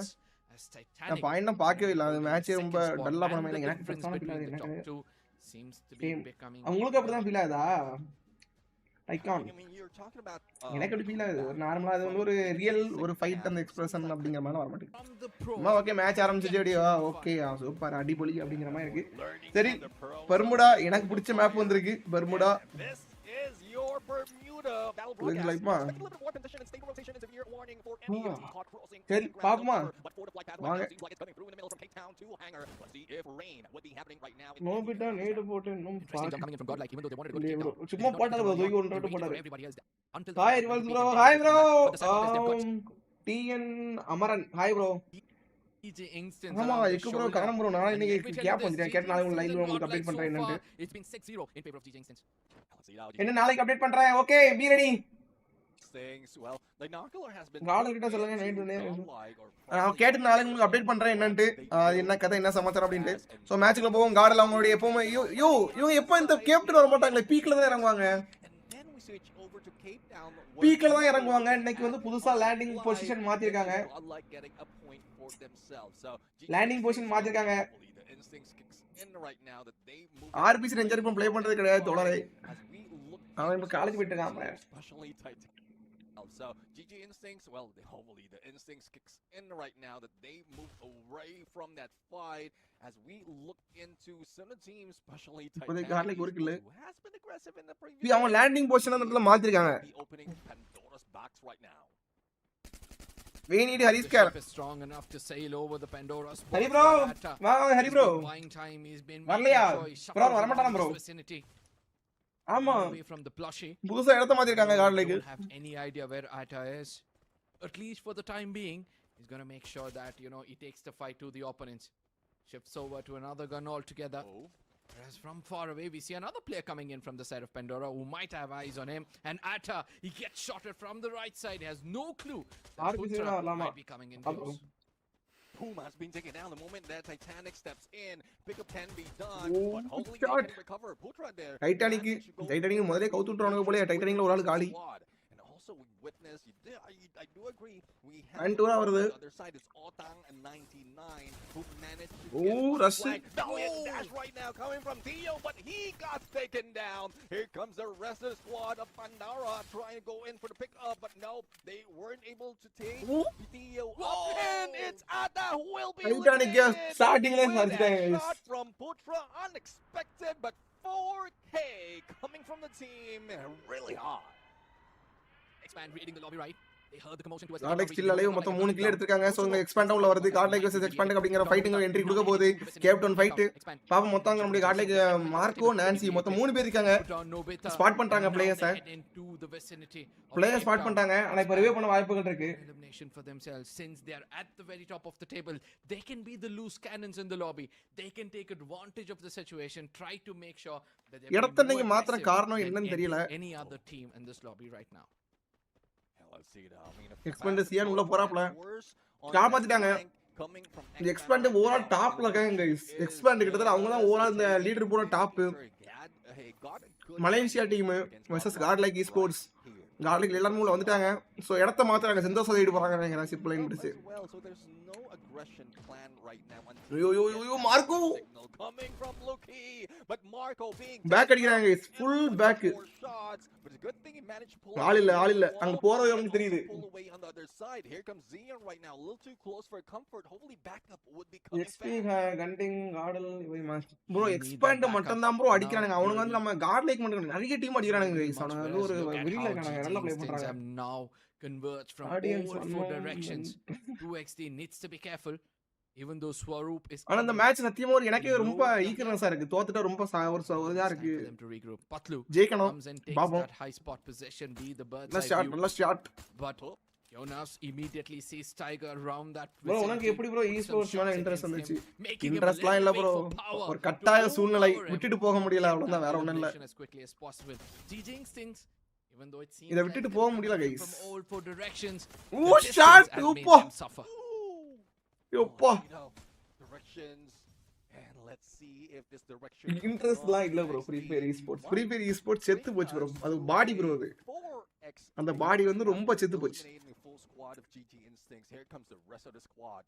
Speaker 3: நான் பாயிண்ட் பார்க்கவே இல்ல. அது மேட்ச் ரொம்ப டல்லா போன மாதிரி எனக்கு பர்சனலா ஃபீல் ஆகுது. எனக்கு உங்களுக்கு அப்படி தான் ஃபீல் ஆகுதா? Icon
Speaker 6: I mean, you're talking about
Speaker 3: எனக்கு அப்படி ஃபீல் ஆகுது. ஒரு நார்மலா அது வந்து ஒரு ரியல் ஒரு ஃபைட் அந்த எக்ஸ்பிரஷன் அப்படிங்கிற மாதிரி வர மாட்டேங்குது.
Speaker 5: From the pro.
Speaker 3: அம்மா ஓகே மேட்ச் ஆரம்பிச்சிச்சு அப்படியே ஓகே சூப்பர் அடிபொலி அப்படிங்கிற மாதிரி இருக்கு. சரி பெர்முடா எனக்கு பிடிச்ச மேப் வந்திருக்கு. Bermuda
Speaker 6: this is your Bermuda battle
Speaker 3: Looks
Speaker 6: broadcast.
Speaker 3: like ma.
Speaker 6: Expect a little bit more condition and stable rotation is a severe warning for any
Speaker 3: Ah.
Speaker 6: team caught crossing.
Speaker 3: சரி
Speaker 6: the ground
Speaker 3: பாப்போமா
Speaker 6: cover, but forward flight path right
Speaker 3: வாங்க.
Speaker 6: now seems like it's coming through in the middle from Cape Town to Hangar. Let's see if rain would be happening right now.
Speaker 3: Nobita நேடு போட்டு இன்னும்
Speaker 5: Interesting jump coming in from GodL, even though they wanted to go to
Speaker 3: இல்லையே
Speaker 5: Cape
Speaker 3: bro
Speaker 5: Town.
Speaker 3: சும்மா
Speaker 5: They did not
Speaker 3: போட்டாரு
Speaker 5: get
Speaker 3: bro
Speaker 5: the
Speaker 3: தூக்கி
Speaker 5: ball
Speaker 3: ஒன்று
Speaker 5: waiting
Speaker 3: போட்டாரு.
Speaker 5: for everybody else until
Speaker 3: hi
Speaker 5: the
Speaker 3: Rivals
Speaker 5: beat
Speaker 3: bro
Speaker 5: them.
Speaker 3: Hi bro
Speaker 5: But the second they've got
Speaker 3: TN Amaran hi bro.
Speaker 5: DJ Instance
Speaker 3: ஆமா
Speaker 5: around the
Speaker 3: எக்கு bro
Speaker 5: shoulder.
Speaker 3: காணோம் bro நான்
Speaker 5: And
Speaker 3: இன்னைக்கு
Speaker 5: let me tell you
Speaker 3: கேப்
Speaker 5: this,
Speaker 3: வந்துட்டேன்
Speaker 5: GG
Speaker 3: கேட்ட நாளைக்கு
Speaker 5: Instance
Speaker 3: லைவ்ல உங்களுக்கு
Speaker 5: and
Speaker 3: அப்டேட்
Speaker 5: GodL
Speaker 3: பண்றேன்
Speaker 5: so
Speaker 3: என்னன்னு.
Speaker 5: far, it's been 6-0 in favor of DJ Instance.
Speaker 6: Let's see now.
Speaker 3: என்ன நாளைக்கு அப்டேட் பண்றேன். Okay be ready.
Speaker 6: Things well, the Narcoler has been
Speaker 3: caller கிட்ட சொல்லுங்க நைட்
Speaker 6: godlike or
Speaker 3: நான் கேட்டு நாளைக்கு உங்களுக்கு அப்டேட் பண்றேன் என்னன்ட்டு என்ன கதை என்ன சமாச்சாரம் அப்படின்ட்டு. ஸோ மேட்ச்க்குள்ள போவோம். கார்டில் அவங்களுடைய எப்பவுமே இவங்க எப்போ இந்த கேப்டன் வர மாட்டாங்களே பீக்ல தான் இறங்குவாங்க.
Speaker 6: and then we switch over to Cape Town.
Speaker 3: பீக்ல தான் இறங்குவாங்க. இன்னைக்கு வந்து புதுசா லேண்டிங் பொசிஷன் மாத்திருக்காங்க.
Speaker 6: Godlike getting a point for themselves. So
Speaker 3: landing position மாத்திருக்காங்க.
Speaker 6: the instincts kicks in right now that they move
Speaker 3: RPC ranger இப்போ ப்ளே பண்றது கிடையாது தோழரே.
Speaker 6: as we look
Speaker 3: அவன் இப்போ காலேஜ் போயிட்டு இருக்கான்.
Speaker 6: especially tight. So GG Instincts, well, hopefully the Instincts kicks in right now that they move away from that fight as we look into some teams, especially
Speaker 3: இப்போதைக்கு கார்லைக்கு ஒரு kill.
Speaker 6: who has been aggressive in the previous.
Speaker 3: அவன் landing position அந்த இடத்துல மாத்திருக்காங்க.
Speaker 6: The opening Pandora's box right now.
Speaker 3: We need Hari's
Speaker 5: The
Speaker 3: car.
Speaker 5: ship is strong enough to sail over the Pandora's
Speaker 3: Hari
Speaker 5: box,
Speaker 3: bro
Speaker 5: but Atta
Speaker 3: வாங்க Hari bro.
Speaker 5: has been buying time. He's been
Speaker 3: வரலையா
Speaker 5: making sure he
Speaker 3: bro
Speaker 5: shuffles
Speaker 3: வர மாட்டானா
Speaker 5: around
Speaker 3: bro.
Speaker 5: this vicinity.
Speaker 3: ஆமா
Speaker 5: Away from the plushie.
Speaker 3: புதுசா இடத்த மாத்திருக்காங்க கார்லைக்கு.
Speaker 5: Don't have any idea where Atta is. At least for the time being, he's going to make sure that, you know, he takes the fight to the opponents. Shifts over to another gun altogether. Whereas from far away, we see another player coming in from the side of Pandora who might have eyes on him. And Atta, he gets shotted from the right side. He has no clue that
Speaker 3: RPC
Speaker 5: Putra
Speaker 3: வரலாமா?
Speaker 5: might be coming in close.
Speaker 6: Puma has been taken down the moment that Titanic steps in. Pickup can be done,
Speaker 3: Oh,
Speaker 6: but hopefully
Speaker 3: shot.
Speaker 6: they can recover. Putra there.
Speaker 3: Titanic
Speaker 6: managed to go
Speaker 3: Titanic முதல்ல கவுத்து விட்டுறானுங்க போல. டைட்டானிக்ல ஒரு ஆளு காலி.
Speaker 6: squad. And also we witness, I do agree, we have
Speaker 3: Pantora
Speaker 6: on
Speaker 3: வருது.
Speaker 6: the other side is Otang and 99 who managed to
Speaker 3: Oh,
Speaker 6: get on
Speaker 3: Russell.
Speaker 6: flank. Now it's dash right now coming from Dio, but he got taken down. Here comes the rest of the squad of Pandora trying to go in for the pickup, but no, they weren't able to take Dio up. And it's Ada who will be
Speaker 3: Titanic
Speaker 6: eliminated
Speaker 3: starting ல
Speaker 6: with that
Speaker 3: சரிச்சிட்டாங்க.
Speaker 6: shot from Putra, unexpected, but 4K coming from the team, really hard.
Speaker 5: Expand reading the lobby right. They heard the commotion towards
Speaker 3: Godlike still alive மொத்தம் 3 kill எடுத்துருக்காங்க. So இங்க expand உள்ள வருது. Godlike versus expand அப்படிங்கிற fighting entry கொடுக்க போகுது. Captain fight பாப்போம். மொத்தம் நம்மளுடைய கார்லைக் மார்க்கோ நான்சி மொத்தம் 3 பேர் இருக்காங்க. ஸ்பாட் பண்றாங்க பிளேயர்ஸை. பிளேயர் ஸ்பாட் பண்றாங்க. ஆனா இப்ப ரிவைவ் பண்ண வாய்ப்புகள் இருக்கு.
Speaker 5: Elimination for themselves since they are at the very top of the table. They can be the loose cannons in the lobby. They can take advantage of the situation, try to make sure that they
Speaker 3: இடத்த நீங்க மாத்திர காரணம் என்னன்னு தெரியல.
Speaker 5: any other team in this lobby right now.
Speaker 6: Let's see now. I mean,
Speaker 3: Expend சியான் உள்ள போறாப்ல. காப்பாத்திட்டாங்க. இந்த எக்ஸ்பேண்ட் ஓவரால் டாப்ல இருக்காங்க गाइस. எக்ஸ்பேண்ட் கிட்டத்தட்ட அவங்க தான் ஓவரால் இந்த லீடர் போற top. Malaysia team versus Godlike sports. Godlike எல்லாரும் உள்ள வந்துட்டாங்க. சோ இடத்த மாத்துறாங்க. செந்தோசா சைடு போறாங்க நினைக்கிறேன். சிப் லைன் பிடிச்சு. ஐயோ Marco
Speaker 6: coming from Luki, but Marco being
Speaker 3: back அடிக்கறாங்க guys. Full back.
Speaker 6: but it's a good thing he managed to pull
Speaker 3: ஆள் இல்ல அங்க போறது உங்களுக்கு தெரியுது.
Speaker 6: pull away on the other side. Here comes Zion right now, a little too close for comfort. Hopefully backup would be coming
Speaker 3: XP கண்டிங் காடல் இவை bro expand மட்டும் தான் ப்ரோ அடிக்கறானுங்க. அவனுங்க வந்து நம்ம காட்லைக் மட்டும் நிறைய டீம் அடிக்கறானுங்க गाइस. அவனுங்க ஒரு விரில இருக்கானுங்க. நல்லா ப்ளே பண்றாங்க.
Speaker 5: Now converge from
Speaker 3: Audience
Speaker 5: all four directions. 2XD needs to be careful. Even though Swaroop is
Speaker 3: ஆனா இந்த மேட்ச் சத்தியமா ஒரு எனக்கே ரொம்ப ஈகர்னஸா இருக்கு. தோத்துட்டா ரொம்ப ஒரு இதா இருக்கு. ஜெயிக்கணும். பாப்போம்.
Speaker 5: high spot position be the birds
Speaker 3: நல்ல shot.
Speaker 5: but Jonas immediately sees Tiger around that.
Speaker 3: Bro உனக்கு எப்படி ப்ரோ ஈஸ்போர்ட்ஸ் மேல இன்ட்ரஸ்ட் வந்துச்சு? இன்ட்ரஸ்ட்லாம் இல்ல ப்ரோ. ஒரு கட்டாய சூழ்நிலை விட்டுட்டு போக முடியல அவ்வளவுதான் வேற ஒண்ணும் இல்ல.
Speaker 5: as quickly as possible. GG Instincts even though it seems
Speaker 3: இத விட்டுட்டு போக முடியல guys.
Speaker 5: from all four directions.
Speaker 3: Oh shot ஓப்பா.
Speaker 6: யோப்பா directions and let's see if this direction
Speaker 3: இன்ட்ரஸ்ட்லாம் இல்ல ப்ரோ. ஃப்ரீ ஃபயர் ஈஸ்போர்ட்ஸ் செத்து போச்சு ப்ரோ. அது பாடி ப்ரோ அது. அந்த பாடி வந்து ரொம்ப செத்து போச்சு.
Speaker 6: full squad of GG Instincts. Here comes the rest of the squad.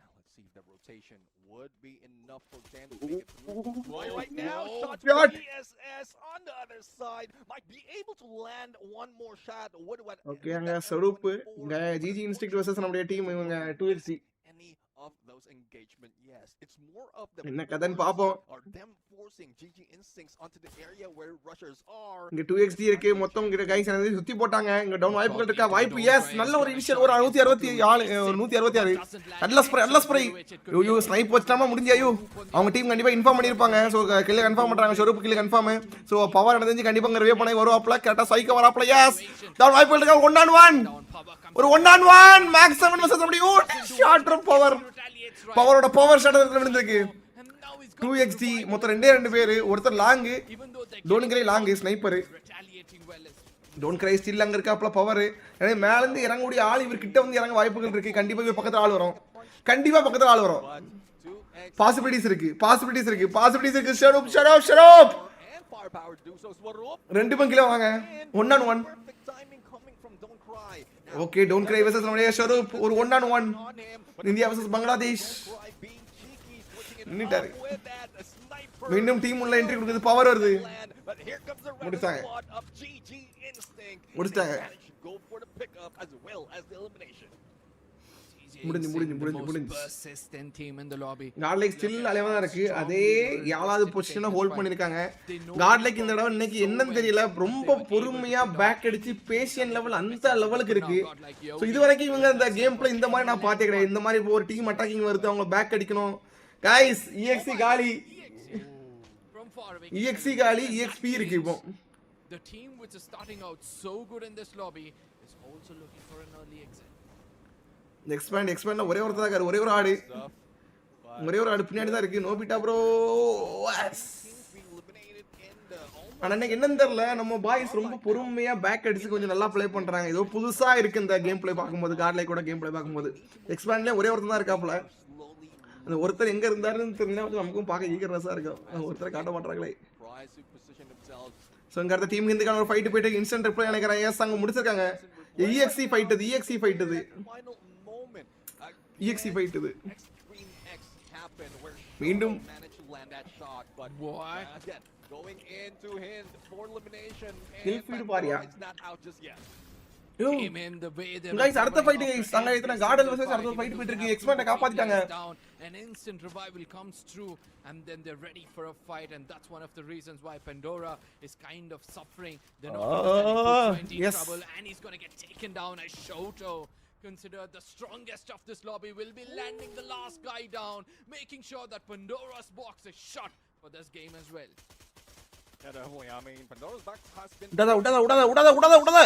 Speaker 6: Now let's see if the rotation would be enough for them to make it through. Fly right now, shot to
Speaker 3: Shot.
Speaker 6: ESS on the other side. Might be able to land one more shot. What
Speaker 3: okay அங்க ஸ்வரூப் இங்க GG Instinct versus நம்மளுடைய team இவங்க 2XD
Speaker 6: any of those engagement? Yes, it's more of the
Speaker 3: என்ன கதைன்னு பாப்போம்.
Speaker 6: or them forcing GG Instincts onto the area where rushers are.
Speaker 3: இங்க 2XD இருக்கு மொத்தம் இங்க கைஸ் எனக்கு சுத்தி போட்டாங்க. இங்க டவுன் வாய்ப்புகள் இருக்கா? வாய்ப்பு எஸ் நல்ல ஒரு இனிஷியல் ஒரு 166 ஒரு 166 நல்ல ஸ்ப்ரே யூ ஸ்னைப் வச்சாம முடிஞ்சாயோ அவங்க டீம் கண்டிப்பா இன்ஃபார்ம் பண்ணிருப்பாங்க. சோ கில்ல கன்ஃபார்ம் பண்றாங்க. ஷோரூப் கில்ல கன்ஃபார்ம். சோ பவர் நடந்துச்சு கண்டிப்பா இங்க ரிவே பண்ணி வருவாப்ல. கரெக்ட்டா சைக்க வராப்ல. எஸ் டவுன் வாய்ப்புகள் இருக்கா? 1-on-1 ஒரு 1-on-1 மேக்ஸ் 7 வெர்சஸ் அப்படியே ஷாட் பவர் பவரோட பவர் ஷாட் விழுந்திருக்கு. 2XD மொத்தம் ரெண்டு பேர். ஒருத்தர் long don't cry long sniper. Don't cry still அங்க இருக்காப்ல பவர். எனவே மேல இருந்து இறங்கக்கூடிய ஆள் இவர் கிட்ட வந்து இறங்க வாய்ப்புகள் இருக்கு. கண்டிப்பா இவர் பக்கத்துல ஆள் வரும். கண்டிப்பா பக்கத்துல ஆள் வரும். பாசிபிலிட்டிஸ் இருக்கு. ஷரோப் ரெண்டு பங்கில வாங்க. 1-on-1 okay don't cry versus நம்மளுடைய ஷரோப் ஒரு 1-on-1 இந்தியா வெர்சஸ் பங்களாதேஷ். நின்னுட்டாரு. மீண்டும் டீம் உள்ள என்ட்ரி கொடுக்குது. பவர் வருது. முடிச்சாங்க. முடிஞ்சு காட்லைக் ஸ்டில் அலைவா இருக்கு. அதே 7வது பொசிஷனை ஹோல்ட் பண்ணிருக்காங்க. காட்லைக் இந்த தடவை இன்னைக்கு என்னன்னு தெரியல ரொம்ப பொறுமையா பேக் அடிச்சு பேஷியன் லெவல் அந்த லெவலுக்கு இருக்கு. சோ இது வரைக்கும் இவங்க இந்த கேம் பிளே இந்த மாதிரி நான் பார்த்தே கிடையாது. இந்த மாதிரி ஒரு டீம் அட்டாக்கிங் வருது அவங்க பேக் அடிக்கணும். गाइस EXE गाली EXP இருக்கு இப்போ.
Speaker 5: The team which is starting out so good in this lobby is also looking for an early exit.
Speaker 3: expand ஒரே ஒருத்தர் தான் ஒரே ஒரு ஆடு பின்னாடி தான் இருக்கு. நோபிட்டா ப்ரோ ஆனா எனக்கு என்னன்னு தெரியல நம்ம பாய்ஸ் ரொம்ப பொறுமையா பேக் அடிச்சு கொஞ்சம் நல்லா ப்ளே பண்றாங்க. ஏதோ புதுசா இருக்கு இந்த கேம் ப்ளே பார்க்கும்போது. காட்லைக் கூட கேம் ப்ளே பார்க்கும்போது எக்ஸ்பேண்ட்ல ஒரே ஒருத்தர் தான் இருக்காப்ல. அந்த ஒருத்தர் எங்க இருந்தாருன்னு தெரிஞ்சா நமக்கும் பார்க்க ஈகர்னஸா இருக்கும். ஒருத்தரை காட்ட மாட்டாங்களே. சோ இங்க அடுத்த டீம் ஹிந்துக்கான ஒரு ஃபைட் போயிட்டு இன்ஸ்டன்ட் ரிப்ளை நினைக்கிறேன். எஸ் அங்க முடிச்சிருக்காங்க. EXE ஃபைட் இது மீண்டும்
Speaker 6: going into HIND for elimination.
Speaker 3: Kill feed Bharia?
Speaker 5: Came in the way they
Speaker 3: guys அடுத்த ஃபைட் गाइस அங்க இதன GodL versus அடுத்த ஃபைட் போயிட்டு இருக்கு. எக்ஸ்பேண்ட காப்பாத்திட்டாங்க.
Speaker 5: An instant revival comes through and then they're ready for a fight, and that's one of the reasons why Pandora is kind of suffering. They're not in trouble and he's going to get taken down as Shoto, considered the strongest of this lobby, will be landing the last guy down, making sure that Pandora's box is shut for this game as well.
Speaker 6: Yeah, definitely. I mean, Pandora's box has been
Speaker 3: உடத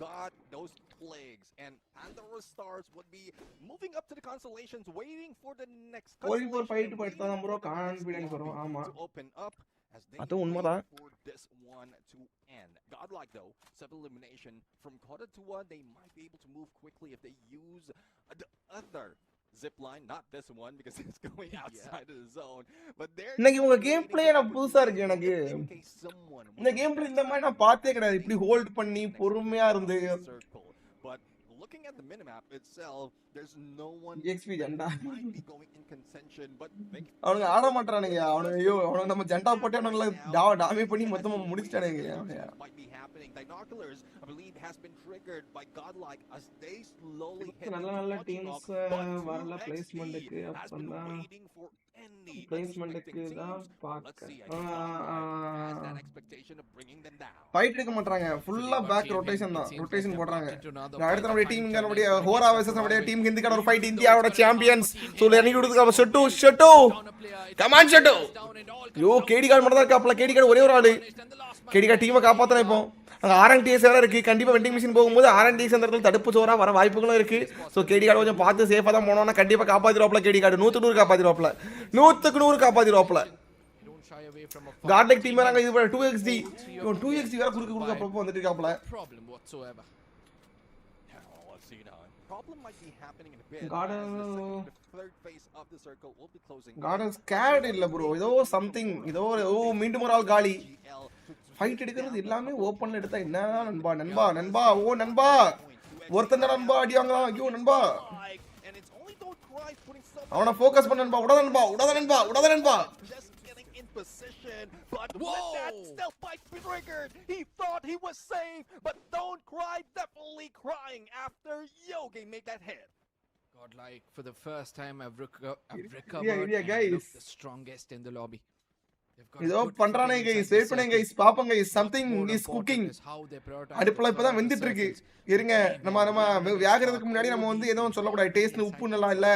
Speaker 6: got those plagues, and Pandora stars would be moving up to the constellations, waiting for the next
Speaker 3: fight படுத்தாதான் bro confidence வரும். ஆமா
Speaker 6: to open up as they
Speaker 3: அது உண்மைதான்.
Speaker 6: for this one to end. Godlike though, 7 elimination from quarter to 1. They might be able to move quickly if they use the other zip line, not this one because it's going outside of the zone, but there
Speaker 3: இன்னைக்கு உங்க game play எனக்கு புதுசா இருக்கு. எனக்கு இந்த game play இந்த மாதிரி நான் பார்த்தே கிடையாது. இப்படி ஹோல்ட் பண்ணி பொறுமையா இருந்து.
Speaker 6: But looking at the minimap itself, there's no one
Speaker 3: EXP ஜண்டா
Speaker 6: might be going in contention, but
Speaker 3: அவனுங்க ஆட மாட்டறானுங்க. அவனுங்க நம்ம ஜண்டா போட்டு அவனுங்க டாமே பண்ணி மொத்தமா முடிச்சிட்டானுங்க.
Speaker 6: might be happening. Binoculars, I believe, has been triggered by Godlike as they slowly hit
Speaker 3: நல்ல teams வரல பிளேஸ்மென்ட்க்கு. அப்பதான் பிளேஸ்மென்ட்க்கு தான் பாக்க ஃபைட் எடுக்க மாட்டாங்க. ஃபுல்லா பேக் ரொட்டேஷன் தான். ரொட்டேஷன் போடுறாங்க. அடுத்து நம்ம டீம் இங்க நம்ம ஹோரா வெர்சஸ் நம்ம டீம் ஹிந்துக்கான ஒரு ஃபைட். இந்தியாவோட சாம்பியன்ஸ் சோ இறங்கி கொடுத்துக்க. ஷட்டு கமான் ஷட்டு. யோ கேடி கார்டு மட்டும் தான் இருக்காப்ல. கேடி கார்டு ஒரே ஒரு ஆளு. கேடி கார்டு டீமை காப்பாத்தணும். இப்போ அங்க RNTX வேற இருக்கு. கண்டிப்பா வெண்டிங் மிஷின் போகும்போது RNTX அந்த இடத்துல தடுப்பு சோறா வர வாய்ப்புகளும் இருக்கு. சோ கேடி கார்டு கொஞ்சம் பார்த்து சேஃபா தான் போனோம்னா கண்டிப்பா காப்பாத்திடுவாப்ல. கேடி கார்டு 100 காப்பாத்திடுவாப்ல. 100 காப்பாத்திடுவாப்ல. காட்லைக் டீம் வேற இது 2XD வேற குறுக்க அப்பப்போ வந்துட்டு இருக்காப்ல.
Speaker 6: problem might be happening in a bit. Third phase of the circle will be closing.
Speaker 3: GodL scared இல்ல bro. ஏதோ something ஏதோ மீண்டும் ஒரு ஆள் காலி. ஃபைட் எடுக்கிறது எல்லாமே ஓபன்ல எடுத்தா என்ன நண்பா ஓ நண்பா ஒருத்தன் நண்பா அடி வாங்கலாம். ஐயோ நண்பா
Speaker 6: and it's only don't cry putting so much
Speaker 3: அவனை ஃபோக்கஸ் பண்ண நண்பா உடாத நண்பா
Speaker 6: just getting in position, but with that stealth bite triggered, he thought he was safe, but don't cry, definitely crying after Yogi made that hit.
Speaker 5: Godlike, for the first time, I've recovered
Speaker 3: yeah,
Speaker 5: and
Speaker 3: guys.
Speaker 5: looked the strongest in the lobby. They've got
Speaker 3: ஏதோ
Speaker 5: good
Speaker 3: பண்றானே
Speaker 5: footing
Speaker 3: guys
Speaker 5: inside
Speaker 3: wait
Speaker 5: the
Speaker 3: பண்ணுங்க
Speaker 5: circle.
Speaker 3: Guys பாப்பங்க guys something
Speaker 5: More
Speaker 3: is cooking
Speaker 5: important is how they prioritize
Speaker 3: அடுப்புல
Speaker 5: the
Speaker 3: இப்பதான்
Speaker 5: front
Speaker 3: வெந்துட்டு இருக்கு
Speaker 5: circles.
Speaker 3: இருங்க நம்ம வேகிறதுக்கு முன்னாடி நம்ம வந்து எதுவும் சொல்லக்கூடாது டேஸ்ட் உப்பு நல்லா இல்ல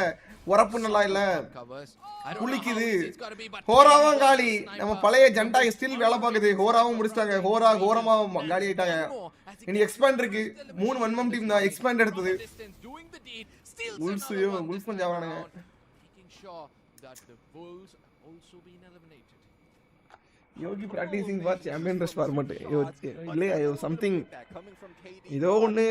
Speaker 3: உரப்பு நல்லா இல்ல
Speaker 5: Covers. I don't know how
Speaker 3: புளிக்குது
Speaker 5: easy it's gotta be, but
Speaker 3: ஹோராவும் காலி
Speaker 5: sniper.
Speaker 3: நம்ம பழைய ஜெண்டா ஸ்டில் வேலை பாக்குது ஹோராவும் முடிச்சிட்டாங்க ஹோரமா காலி ஆயிட்டாங்க இனி எக்ஸ்பேண்ட் இருக்கு 3 1mm டீம் தான் எக்ஸ்பேண்ட் எடுத்தது
Speaker 5: Distance, doing the deed, steals
Speaker 3: Wolves
Speaker 5: another
Speaker 3: yo,
Speaker 5: one
Speaker 3: Wolves
Speaker 5: this time
Speaker 3: ஜாவறானுங்க.
Speaker 5: around, making sure that the Wolves have also been eliminated.
Speaker 3: Yogi practising for champion rush format இல்லையா something
Speaker 6: Coming from KD,
Speaker 3: ஏதோ ஒண்ணு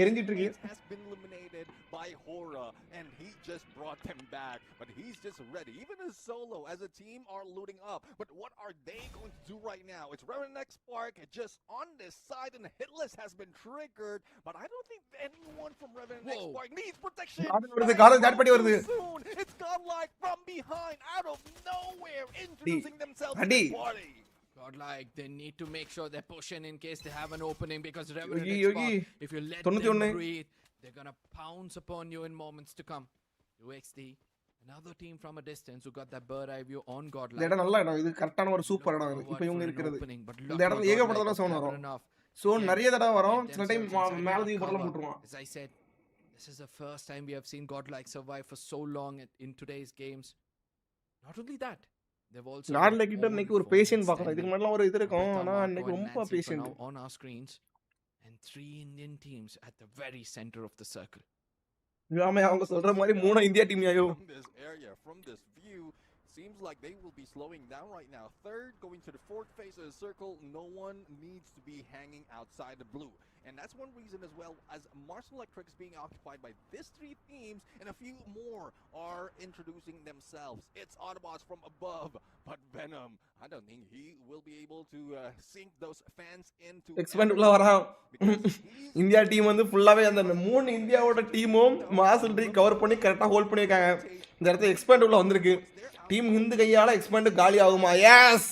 Speaker 3: எரிஞ்சிட்டு இருக்கு
Speaker 6: has been eliminated by Hora, and he just brought them back. But he's just ready. Even his solo as a team are looting up. But what are they going to do right now? It's RNTX Spark just on this side, and the hit list has been triggered. But I don't think anyone from RNTX Spark needs protection.
Speaker 3: கார்டு ஜாட் படி வருது
Speaker 6: Soon, it's Godlike from behind, out of nowhere, introducing themselves to
Speaker 3: Adi.
Speaker 6: the party.
Speaker 5: Godlike, they need to make sure they're pushing in case they have an opening, because
Speaker 3: Yogi,
Speaker 5: Revenant Spark, if you let them
Speaker 3: 91.
Speaker 5: breathe, they're gonna pounce upon you in moments to come. UXD, another team from a distance who got that bird eye view on
Speaker 3: இந்த
Speaker 5: Godlike.
Speaker 3: இடம் நல்ல இடம் இது கரெக்டான ஒரு super இடம் இது இப்போ இவங்க இருக்கிறது இந்த இடத்துல ஏகப்பட்ட தடவை சவுண்ட் வரும் சோன் நிறைய தடவை வரும் சில டைம் மேல தூக்கி படல போட்டுருவான்
Speaker 5: As I said, this is the first time we have seen Godlike survive for so long in today's games. Not only that, they've also
Speaker 3: கார்ல கிட்ட இன்னைக்கு ஒரு பேஷன் பார்க்கணும் இதுக்கு முன்னாடி ஒரு இது இருக்கும் ஆனா இன்னைக்கு ரொம்ப patient
Speaker 5: on our screens, and 3 Indian teams at the very center of the circle.
Speaker 3: ஆமா அவங்க சொல்ற மாதிரி 3 இந்தியா டீம் ஐயோ
Speaker 6: From this area, from this view, seems like they will be slowing down right now. Third, going to the fourth phase of the circle, no one needs to be hanging outside the blue. And that's one reason as well, as Martial Electric is being occupied by these 3 teams, and a few more are introducing themselves. It's Autobots from above, but Venom, I don't think he will be able to sink those fans into
Speaker 3: expand உள்ள வரான் India team வந்து ஃபுல்லாவே அந்த 3 இந்தியாவோட டீமும் மாசல் tea cover பண்ணி கரெக்டா hold பண்ணிருக்காங்க இந்த இடத்துல எக்ஸ்பேண்ட் உள்ள வந்திருக்கு டீம் ஹிந்து கையால எக்ஸ்பேண்ட் காலி ஆகுமா எஸ்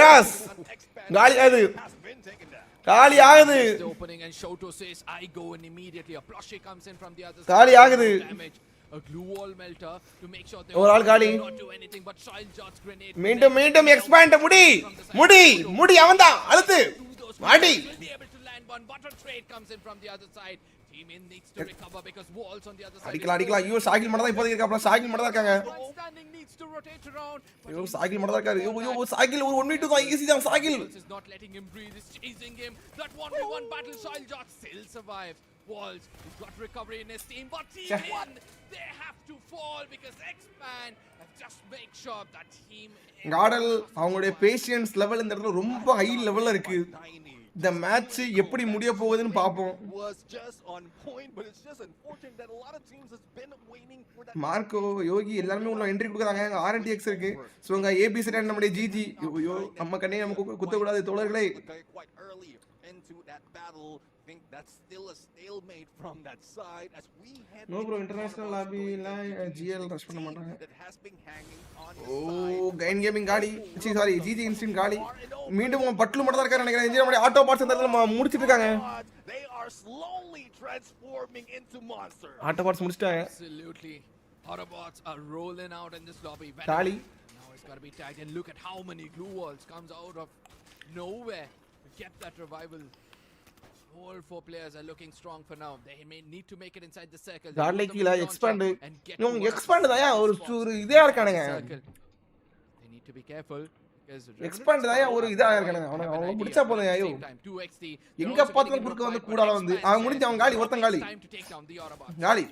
Speaker 3: எஸ் காலி ஆகுது காலி ஆகுது
Speaker 5: Opening, and Shoto says I go, and immediately a plushie comes in from the other
Speaker 3: காலி
Speaker 5: side.
Speaker 3: ஆகுது
Speaker 5: Damage, a glue wall melter to make sure they
Speaker 3: ஒரு ஆள் காலி
Speaker 5: not do anything but Shile Jot's grenade.
Speaker 3: மீண்டும் expand முடி அவன்தான் அழுத்து மாடி
Speaker 5: Will be able to land one, but a trade comes in from the other side. Team in needs to recover because walls on the other side.
Speaker 3: அடிக்கலாம் ஐயோ சாகில் மட்டும் தான் இப்போதைக்கு இருக்காப்ல சாகில் மட்டும் தான் இருக்காங்க
Speaker 5: One standing needs to rotate around. but
Speaker 3: ஐயோ சாகில் மட்டும் தான் இருக்காரு ஐயோ சாகில் ஒரு 1v2 தான் ஈஸி தான் Sahil
Speaker 5: Walls is not letting him breathe. He's chasing him. That 1v1 battle, Shile Jot still survives. Walls, he's got recovery in his team, but team one, they have to fall because X-Man have just make sure that team.
Speaker 3: GodL அவங்களுடைய patience level இந்த இடத்துல ரொம்ப high லெவல்ல இருக்கு இந்த match எப்படி முடிய போகுதுன்னு பாப்போம்
Speaker 6: was just on point, but it's just unfortunate that a lot of teams has been waiting for that.
Speaker 3: Marco Yogi எல்லாரும் உள்ள என்ட்ரி கொடுக்குறாங்க RNTX இருக்கு சோ உங்க ABZ நம்மளுடைய GG ஐயோ நம்ம கண்ணே நமக்கு குத்த கூடாது தோழர்களே
Speaker 6: Quite early into that battle, I think that's still a stalemate from that side as we head
Speaker 3: no bro international லாபில GL ரஷ் பண்ண மாட்டாங்க
Speaker 6: that has been hanging on
Speaker 3: ஓ
Speaker 6: the
Speaker 3: கைன் கேமிங் காலி சாரி GG இன்ஸ்டின் காலி மீண்டும் பட்லு மட்டும் தான் இருக்காரு நினைக்கிறேன் இன்ஜினியர் ஆட்டோ பார்ட்ஸ் இந்த இடத்துல முடிச்சிட்டு இருக்காங்க
Speaker 6: they are slowly transforming into monsters.
Speaker 3: Auto parts முடிச்சிட்டாங்க
Speaker 5: Absolutely. Autobots are rolling out in this lobby.
Speaker 3: காலி
Speaker 5: Now it's got to be tight, and look at how many glue walls comes out of nowhere to get that revival. All 4 players are looking strong for now. They may need to make it inside the circle.
Speaker 3: GodL கீழ expand
Speaker 5: and get
Speaker 3: இவங்க
Speaker 5: towards
Speaker 3: expand தான் ஒரு இதா இருக்கானுங்க
Speaker 5: circle. They need to be careful because
Speaker 3: expand தான் ஒரு இதா இருக்கானுங்க அவனுக்கு பிடிச்சா போதும் ஐயோ
Speaker 5: 2xd.
Speaker 3: எங்க பார்த்தாலும் குறுக்க வந்து கூடால வந்து அவன் முடிஞ்ச அவன் காலி ஒருத்தன் காலி
Speaker 5: Time to take down the Autobots.
Speaker 3: காலி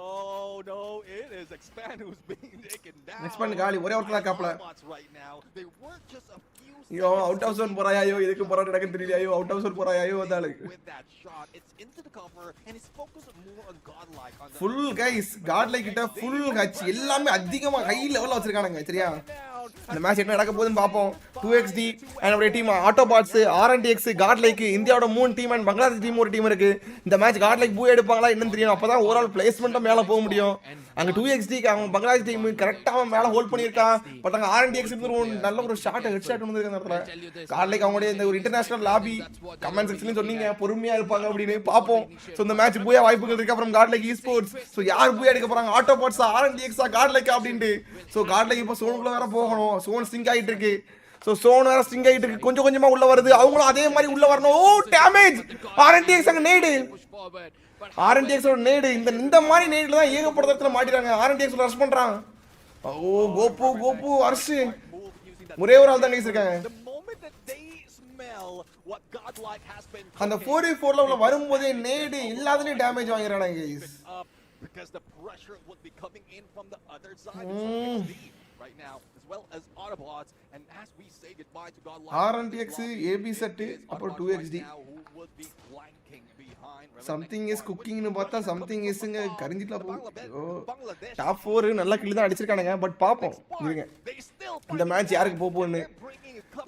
Speaker 6: Oh no, it is Expand who's being taken down.
Speaker 3: Expand காலி ஒரே ஒருத்தன் தான் காப்ல
Speaker 6: Autobots right now. They were just a few
Speaker 3: ஐயோ அவுட் ஆஃப் ஜோன் போறாயா ஐயோ இதுக்கு போறானே நடக்குன்னு தெரியல ஐயோ அவுட் ஆஃப் ஜோன் போறாயா ஐயோ வந்தாளு
Speaker 6: with that shot. It's into the cover and it's focused more on Godlike on the
Speaker 3: full guys GodL கிட்ட full H எல்லாமே அதிகமா ஹை லெவல்ல வச்சிருக்கானுங்க சரியா இந்த மேட்ச் என்ன நடக்க போகுதுன்னு பாப்போம் 2xd and நம்மளுடைய டீம் ஆட்டோபாட்ஸ் RNTX GodL இந்தியாவோட 3 டீம் and பங்களாதேஷ் டீம் ஒரு டீம் இருக்கு இந்த மேட்ச் GodL பூ எடுப்பாங்களா என்னன்னு தெரியும் அப்பதான் ஓவரால் பிளேஸ்மென்ட்டா மேல போக முடியும் அங்க 2xd அவங்க பங்களாதேஷ் டீம் கரெக்டா அவன் மேல ஹோல்ட் பண்ணிருக்கான். பட் அங்க RNTX நல்ல ஒரு ஷாட் ஹெட் ஷாட் வந்திருக்கு அந்த இடத்துல. கார்லைக் அவங்களுடைய இந்த ஒரு இன்டர்நேஷனல் லாபி கமெண்ட் செக்ஷன்ல சொன்னீங்க பொறுமையா இருப்பாங்க அப்படின்னு பாப்போம். சோ இந்த மேட்ச் பூயா வாய்ப்புகள் இருக்கு. அப்புறம் GodL esports சோ யார் பூயா எடுக்க போறாங்க, ஆட்டோபாட்ஸா RNTXா GodL அப்படினு. சோ GodL இப்போ சோனுக்குள்ள வேற போகணும். சோன் ஸ்டிங் ஆயிட்டு இருக்கு. சோ சோன் வேற ஸ்டிங் ஆயிட்டு இருக்கு. கொஞ்சம் கொஞ்சமா உள்ள வருது. அவங்களும் அதே மாதிரி உள்ள வரணும். ஓ டேமேஜ் RNTX அங்க நேடு. RNTX ஓட நேடு இந்த மாதிரி நேடுல தான் ஏகப்பட்டத்துல மாட்டிறாங்க. RNTX ரஷ் பண்றாங்க. ஓ கோபு அர்ஷ் ஒரே ஒரு ஆள் தான் கைஸ் இருக்காங்க. அந்த 4v4ல உள்ள வரும்போதே நேடு எல்லாத்துலயும் டேமேஜ் வாங்குறாங்க guys.
Speaker 6: Because the pressure would be coming in from the other side right now, as well as Autobots, and as we say goodbye to GodL,
Speaker 3: RNTX, ABZ, அப்புறம் 2xd. Something is cooking னு பார்த்தா something is ங்க கரிஞ்சிட்டா போகுது. Top 4 நல்ல kill தான் அடிச்சிருக்கானுங்க. But பாப்போம் இருங்க இந்த மேட்ச் யாருக்கு போகுதுன்னு.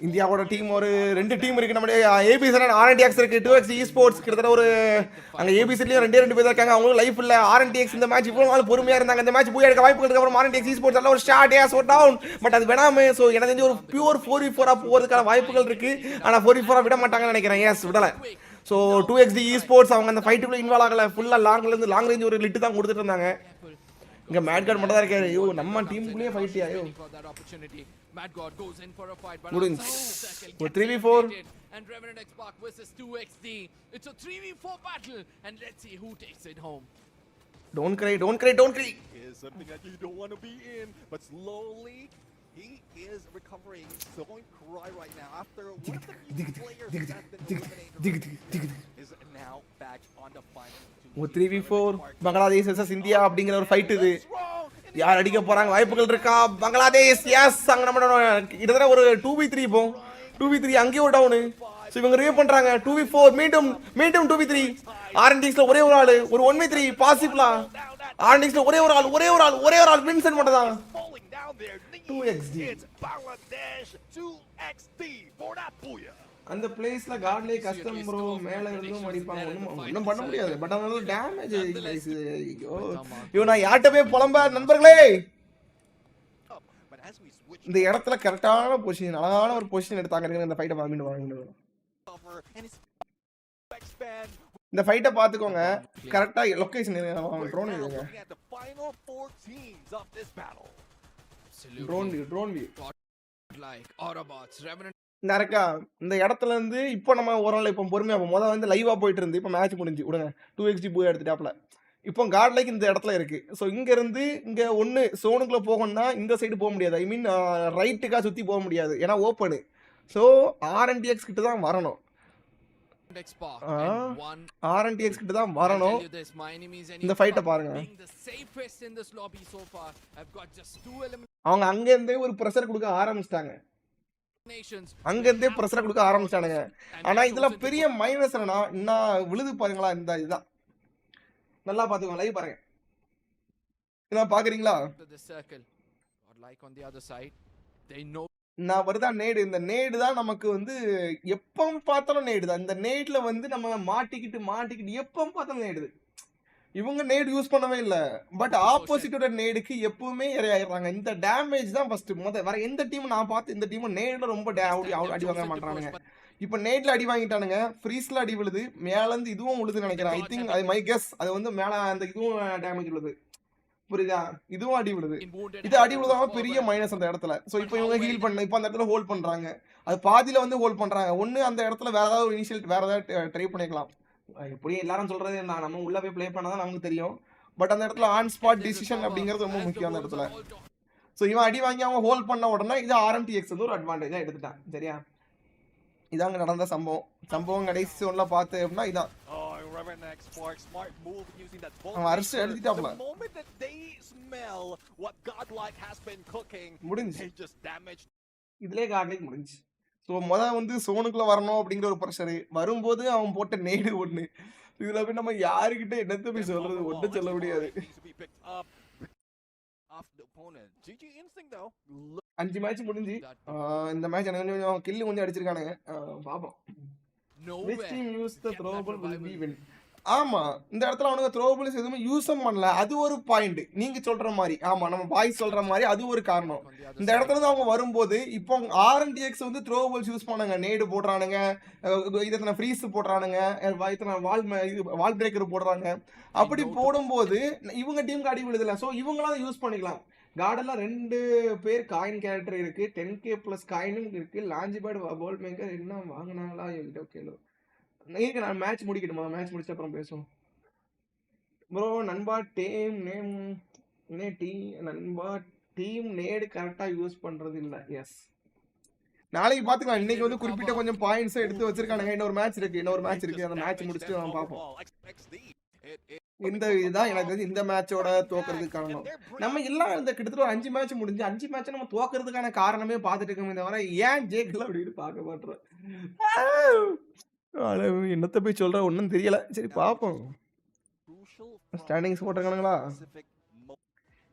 Speaker 3: இந்தியாவோட டீம் ஒரு 2 டீம் இருக்கு. நம்ம ABZ and RNTX இருக்கு. 2xd esports கிட்டத்தட்ட ஒரு அங்க ABZலயும் 2 பேர் இருக்காங்க. அவங்க லைஃப் இல்ல. RNTX இந்த மேட்ச் இவ்வளவு நாள் பொறுமையா இருந்தாங்க. இந்த மேட்ச் போய் எடுக்க வாய்ப்பு இருக்கு. அப்புறம் RNTX esports நல்ல ஒரு ஷாட் ஏஸ் ஒரு டவுன். பட் அது வேணாமே. சோ எனக்கு தெரிஞ்சு ஒரு பியூர் 4v4 ஆ போறதுக்கான வாய்ப்புகள் இருக்கு. ஆனா 4v4 ஆ விட மாட்டாங்கன்னு நினைக்கிறேன். எஸ் விடல. சோ 2xd esports அவங்க அந்த ஃபைட்டுக்குள்ள இன்வால்வ் ஆகல. ஃபுல்லா லாங் ரேஞ்ச் ஒரு லிட் தான் கொடுத்துட்டு இருந்தாங்க. இங்க மேட் கார்ட் மட்டும் தான் இருக்காரு. ஐயோ நம்ம டீமுக்குள்ளே ஃபைட் ஐயோ.
Speaker 5: Mad God goes in for a fight, but
Speaker 3: Good. 3v4
Speaker 5: and Revenant X Park versus 2xd. It's a 3v4 battle, and let's see who takes it home.
Speaker 3: Don't cry.
Speaker 6: Is something that you don't want to be in, but slowly he is recovering. Don't cry right now after one of the players has been eliminated is now back on the final.
Speaker 3: 3v4 Bangladesh vs India அப்படிங்கிற ஒரு fight இது. யார் அடிக்க போறாங்க வாய்ப்புகள் இருக்கா? Bangladesh S அங்க நம்ம கிட்டத்தட்ட ஒரு 2v3 போ 2v3 அங்கேயே ஒரு டவுன். சோ இவங்க ரிவ்யூ பண்றாங்க 2v4 மீண்டும் 2v3. RNTXல ஒரே ஒரு ஆளு ஒரு 1v3 பாசிபிளா? RNTXல ஒரே ஒரு ஆள் வின்சென்ட் மட்டும் தான். 2xd அந்த பிளேஸ்ல GodL கஸ்டம் ப்ரோ மேல இருந்தும் அடிப்பாங்க. ஒண்ணும் பண்ண முடியாது. பட் அதனால டேமேஜ் கைஸ். ஐயோ நான் யார்ட்ட போய் புலம்ப நண்பர்களே. இந்த இடத்துல கரெக்டான பொசிஷன் அழகான ஒரு பொசிஷன் எடுத்தாங்க. இந்த ஃபைட்டை வாங்கிட்டு இந்த ஃபைட்டை பாத்துக்கோங்க. கரெக்டா லொகேஷன் ட்ரோன் இருங்க. Drone view
Speaker 5: Like Autobots, Revenant
Speaker 3: நரக்கா இந்த இடத்துல இருந்து இப்போ நம்ம ஒரு நாள் இப்போ பொறுமையா முதல்ல வந்து லைவா போயிட்டு இருந்து இப்போ மேட்ச் முடிஞ்சு விடுங்க 2xd போய் எடுத்துட்டாப்ல. இப்போ GodL இந்த இடத்துல இருக்கு. ஸோ இங்க இருந்து இங்க ஒன்று சோனுக்குள்ள போகணும்னா இந்த சைடு போக முடியாது. ஐ மீன் ரைட்டுக்கா சுத்தி போக முடியாது. ஏன்னா ஓப்பனு. ஸோ RNTX கிட்ட தான் வரணும். RNTX கிட்ட தான் வரணும். இந்த ஃபைட்டை பாருங்க. அவங்க அங்க இருந்தே ஒரு பிரஷர் கொடுக்க ஆரம்பிச்சிட்டாங்க. அங்கிருந்தே பிரஷர் கொடுக்க ஆரம்பிச்சானுங்க. ஆனா இதுல பெரிய மைனஸ் என்னன்னா இன்னும் விழுது பாருங்களா. இந்த இதுதான் நல்லா பாத்துக்கோங்க. லைவ் பாருங்க. இதான் பாக்குறீங்களா? நான் வருதா நேடு. இந்த நேடு தான் நமக்கு வந்து எப்பவும் பார்த்தாலும் நேடு தான். இந்த நேட்ல வந்து நம்ம மாட்டிக்கிட்டு எப்பவும் பார்த்தாலும் நேடுது. இவங்க நேடு யூஸ் பண்ணவே இல்லை. பட் ஆப்போசிட்டோட நேடுக்கு எப்பவுமே இரையாயிடுறாங்க. இந்த டேமேஜ் தான் ஃபர்ஸ்ட் வர எந்த டீம் நான் பார்த்து இந்த டீம் நேட்ல ரொம்ப அடி வாங்க மாட்டானுங்க. இப்போ நேட்ல அடி வாங்கிட்டானுங்க. ஃப்ரீஸ்ல அடி விழுது. மேலேருந்து இதுவும் விழுதுன்னு நினைக்கிறேன். ஐ திங்க் அது மை கெஸ். அது வந்து மேலே அந்த இதுவும் டேமேஜ் விழுது. புரியுதா? இதுவும் அடி விழுது. இது அடி விழுதாம பெரிய மைனஸ் அந்த இடத்துல. ஸோ இப்போ இவங்க ஹீல் பண்ண இப்போ அந்த இடத்துல ஹோல்ட் பண்றாங்க. அது பாதியில வந்து ஹோல்ட் பண்றாங்க. ஒன்று அந்த இடத்துல வேற ஏதாவது ஒரு இனிஷியல் வேற ஏதாவது ட்ரை பண்ணிக்கலாம். எப்படியும் எல்லாரும் சொல்றது நம்ம உள்ள போய் ப்ளே பண்ணாதான் நமக்கு தெரியும். பட் அந்த இடத்துல ஆன் ஸ்பாட் டிசிஷன் அப்படிங்கிறது ரொம்ப முக்கியம் அந்த இடத்துல. ஸோ இவன் அடி வாங்கி அவங்க ஹோல்ட் பண்ண உடனே இது RNTX வந்து ஒரு அட்வான்டேஜா எடுத்துட்டான். சரியா? இதாங்க நடந்த சம்பவம் கடைசி ஒன்ல பார்த்து அப்படின்னா இதான் அவன் அரிசி எழுதிட்டாப்ல. முடிஞ்சு இதுலயே GodL முடிஞ்சு. ஸோ வந்து சோனுக்குள்ள வரணும் அப்படிங்கிற ஒரு ப்ரெஷரு வரும்போது அவன் போட்ட நேடு ஒன்று. இதுல போய் நம்ம யாருக்கிட்ட என்னத்த போய் சொல்றது? ஒன்றும் சொல்ல முடியாது. 5 மேட்ச் முடிஞ்சு இந்த மேட்ச் எனக்கு கொஞ்சம் கில்லு கொஞ்சம் அடிச்சிருக்கானுங்க. பாப்போம். ஆமா இந்த இடத்துல அவனுங்க த்ரோபிள்ஸ் எதுவுமே யூஸும் பண்ணல. அது ஒரு பாயிண்ட் நீங்க சொல்ற மாதிரி. ஆமா நம்ம பாய்ஸ் சொல்ற மாதிரி அது ஒரு காரணம். இந்த இடத்துல இருந்து அவங்க வரும்போது இப்போ RNTX வந்து த்ரோபிள்ஸ் யூஸ் பண்ணாங்க, நேடு போடுறானுங்க, இதன ஃப்ரீஸ் போடுறானுங்க, இதன வால் பிரேக்கர் போடுறாங்க. அப்படி போடும்போது இவங்க டீமுக்கு அடி விழுதுல. ஸோ இவங்களாம் யூஸ் பண்ணிக்கலாம். கார்டெல்லாம் 2 பேர் காயின் கேரக்டர் இருக்கு, 10k + காயினும் இருக்கு. லான்ச் பேட் வேர்ல்ட் மேக்கர் என்ன வாங்கினாங்களா ஓகே. நீங்க நான் மேட்ச் முடிக்கணுமா? மேட்ச் முடிச்ச அப்புறம் பேசுவோம் ப்ரோ. நண்பா டீம் நேம் நண்பா டீம் நேடு கரெக்டா யூஸ் பண்றது இல்ல. எஸ் நாளைக்கு பாத்துக்கலாம். இன்னைக்கு வந்து குறிப்பிட்ட கொஞ்சம் பாயிண்ட்ஸ் எடுத்து வச்சிருக்கானுங்க. இன்னொரு மேட்ச் இருக்கு அந்த மேட்ச் முடிச்சுட்டு நம்ம பார்ப்போம். இந்த இதுதான் எனக்கு வந்து இந்த மேட்சோட தோக்கிறதுக்கு காரணம். நம்ம எல்லாம் இந்த கிட்டத்தட்ட 5 மேட்ச் முடிஞ்சு 5 மேட்ச் நம்ம தோக்கிறதுக்கான காரணமே பார்த்துட்டு இருக்கோமே தவிர ஏன் ஜெயிக்கல அப்படின்னு பார்க்க மாட்டோம். என்னத்த போய் சொல்ற ஒன்றும் தெரியல. சரி பார்ப்போம். ஸ்டாண்டிங்ஸ் போட்டிருக்கானுங்களா?